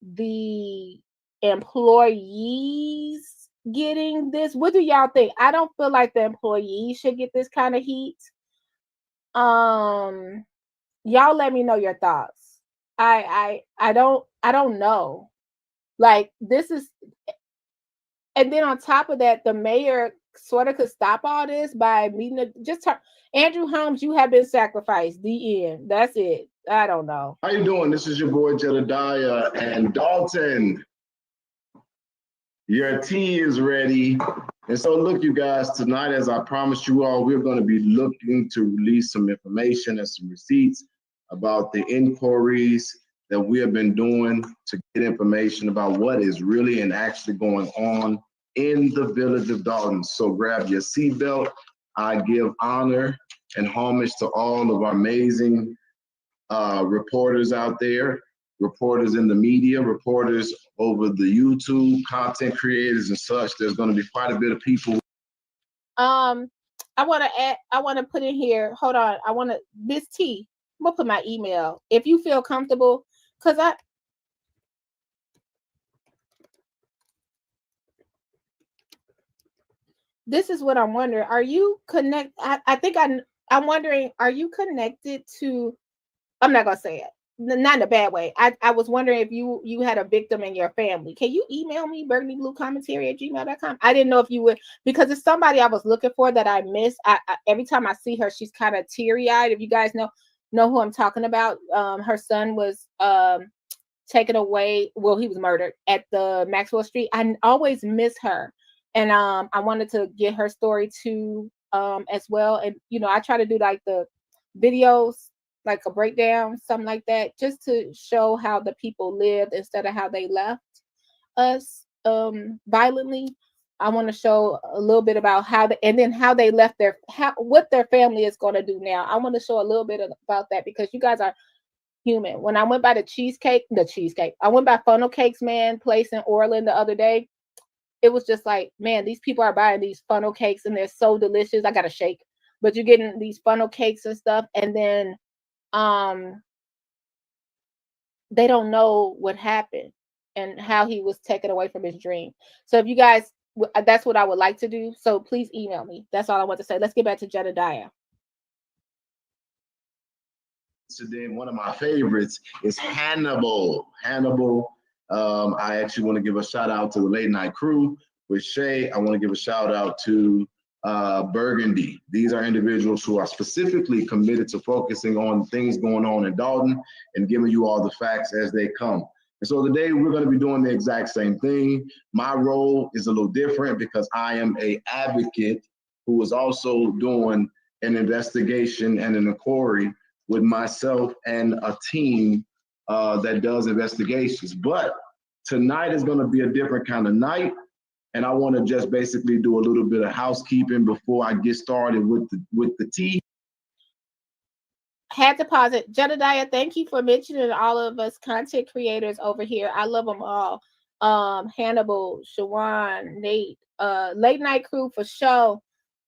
the employees getting this. What do y'all think? I don't feel like the employees should get this kind of heat. Y'all let me know your thoughts. I don't know. Like this is, and then on top of that, the mayor sort of could stop all this by meeting Andrew Holmes, you have been sacrificed. The end. That's it. I don't know. How you doing? This is your boy Jedediah and Dolton. Your tea is ready. And so look, you guys, tonight, as I promised you all, we're going to be looking to release some information and some receipts about the inquiries that we have been doing to get information about what is really and actually going on in the village of Dolton. So grab your seatbelt. I give honor and homage to all of our amazing reporters out there, reporters in the media, reporters over the YouTube, content creators and such. There's going to be quite a bit of people. I want to put in here, hold on. This T, I'm going to put my email. If you feel comfortable, because this is what I'm wondering. Are you connected? I'm wondering, are you connected to, I'm not going to say it, not in a bad way. I was wondering if you had a victim in your family. Can you email me, burgundybluecommentary@gmail.com? I didn't know if you would, because it's somebody I was looking for that I missed. Every time I see her, she's kind of teary-eyed. If you guys know who I'm talking about, her son was taken away. Well, he was murdered at the Maxwell Street. I always miss her. And I wanted to get her story too as well. And, I try to do like the videos, like a breakdown, something like that, just to show how the people lived instead of how they left us violently. I want to show a little bit about how they left what their family is going to do now. I want to show a little bit about that because you guys are human. When I went by I went by Funnel Cakes Man place in Orland the other day. It was just like, man, these people are buying these funnel cakes and they're so delicious. I got to shake, but you're getting these funnel cakes and stuff. And then they don't know what happened and how he was taken away from his dream. So if you guys, that's what I would like to do. So please email me. That's all I want to say. Let's get back to Jedediah. Today, one of my favorites is Hannibal. I actually want to give a shout out to the late night crew with Shay. I want to give a shout out to Burgundy. These are individuals who are specifically committed to focusing on things going on in Dolton and giving you all the facts as they come. And so today we're going to be doing the exact same thing. My role is a little different because I am an advocate who is also doing an investigation and an inquiry with myself and a team that does investigations. But tonight is going to be a different kind of night. And I want to just basically do a little bit of housekeeping before I get started with the tea. Had to pause it. Jedediah, thank you for mentioning all of us content creators over here. I love them all. Hannibal, Shawan, Nate, late night crew for show.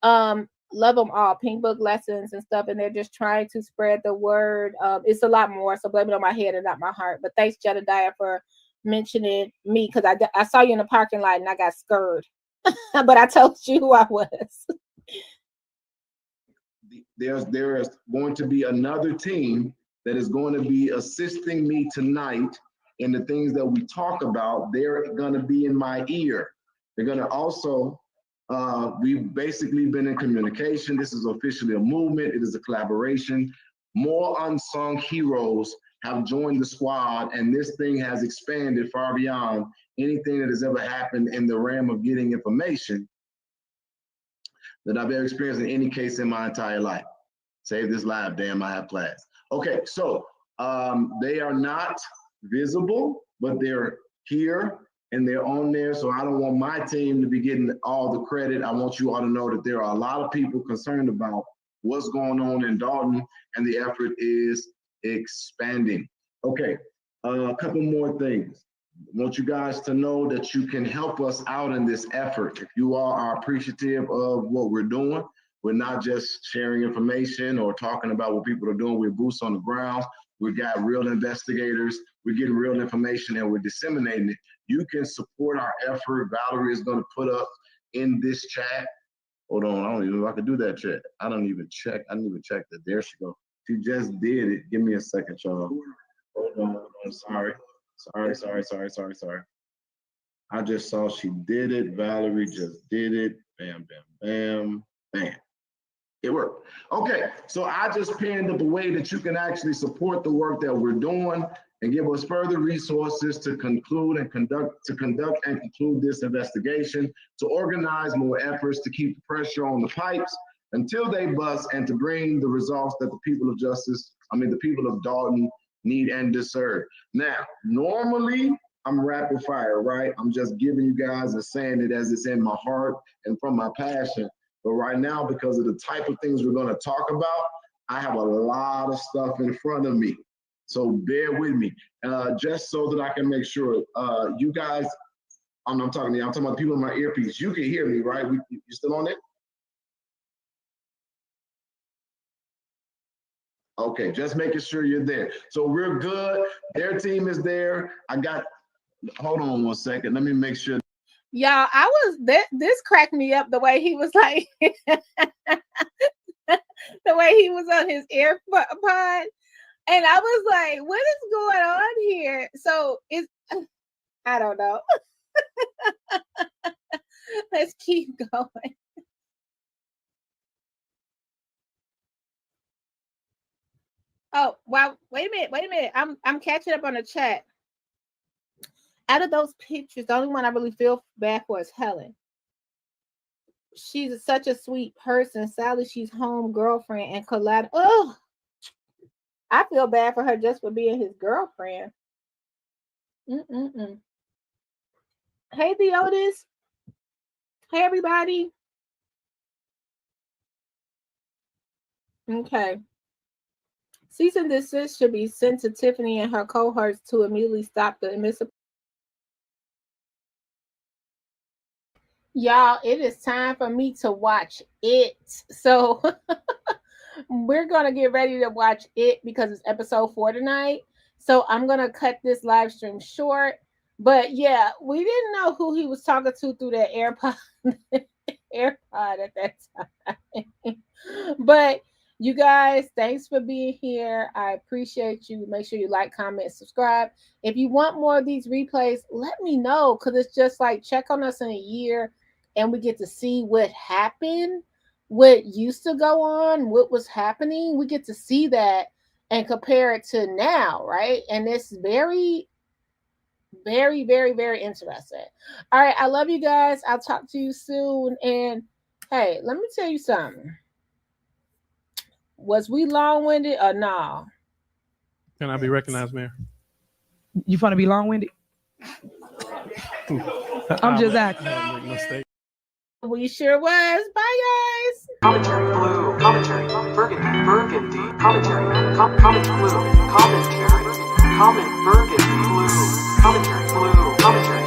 Love them all. Pink Book Lessons and stuff, and they're just trying to spread the word. It's a lot more, so blame it on my head and not my heart. But thanks, Jedediah, for mentioning me because I saw you in the parking lot and I got scared. But I told you who I was. There is going to be another team that is going to be assisting me tonight in the things that we talk about. They're going to be in my ear. They're going to also, we've basically been in communication. This is officially a movement. It is a collaboration. More unsung heroes have joined the squad, and this thing has expanded far beyond anything that has ever happened in the realm of getting information that I've ever experienced in any case in my entire life. Save this live, damn, I have class. Okay, so they are not visible, but they're here and they're on there. So I don't want my team to be getting all the credit. I want you all to know that there are a lot of people concerned about what's going on in Dolton, and the effort is expanding. Okay, a couple more things. I want you guys to know that you can help us out in this effort. If you all are appreciative of what we're doing, we're not just sharing information or talking about what people are doing. We're boots on the ground. We've got real investigators. We're getting real information and we're disseminating it. You can support our effort. Valerie is going to put up in this chat. Hold on, I don't even know if I can do that chat. I didn't even check that. There she goes. She just did it. Give me a second, y'all. Hold on, I'm sorry. Sorry. I just saw she did it. Valerie just did it. Bam, bam, bam, bam. It worked. Okay, so I just pinned up a way that you can actually support the work that we're doing and give us further resources to conclude and conduct and conclude this investigation, to organize more efforts to keep the pressure on the pipes until they bust, and to bring the results that the people of the people of Dolton need and deserve. Now, normally I'm rapid fire, right? I'm just giving you guys and saying it as it's in my heart and from my passion. But right now, because of the type of things we're going to talk about, I have a lot of stuff in front of me. So bear with me, just so that I can make sure you guys, I'm talking to you, I'm talking about people in my earpiece. You can hear me, right? You still on it? Okay, just making sure you're there. So we're good. Their team is there. Hold on one second. Let me make sure. Y'all, this cracked me up the way he was like, the way he was on his AirPod. And I was like, what is going on here? So I don't know. Let's keep going. Oh, wow. Wait a minute. I'm catching up on the chat. Out of those pictures, the only one I really feel bad for is Helen. She's such a sweet person. Sadly, she's home girlfriend and collateral. Oh, I feel bad for her just for being his girlfriend. Hey, Theotis. Hey, everybody. Okay. Cease and desist should be sent to Tiffany and her cohorts to immediately stop the admissible. Y'all, it is time for me to watch it. So we're going to get ready to watch it because it's episode 4 tonight. So I'm going to cut this live stream short. But yeah, we didn't know who he was talking to through that AirPod at that time. But you guys, thanks for being here. I appreciate you. Make sure you like, comment, subscribe. If you want more of these replays, let me know, because it's just like, check on us in a year and we get to see what happened, what used to go on, what was happening. We get to see that and compare it to now, right? And it's very, very, very, very interesting. All right, I love you guys. I'll talk to you soon. And hey, let me tell you something. Was we long-winded or no? Can I be recognized, Mayor? You want to be long-winded? I'm just asking. Make mistake. We sure was. Bye, guys. Commentary blue. Commentary burgundy. Commentary. Comment blue. Commentary. Comment burgundy blue. Commentary blue. Commentary.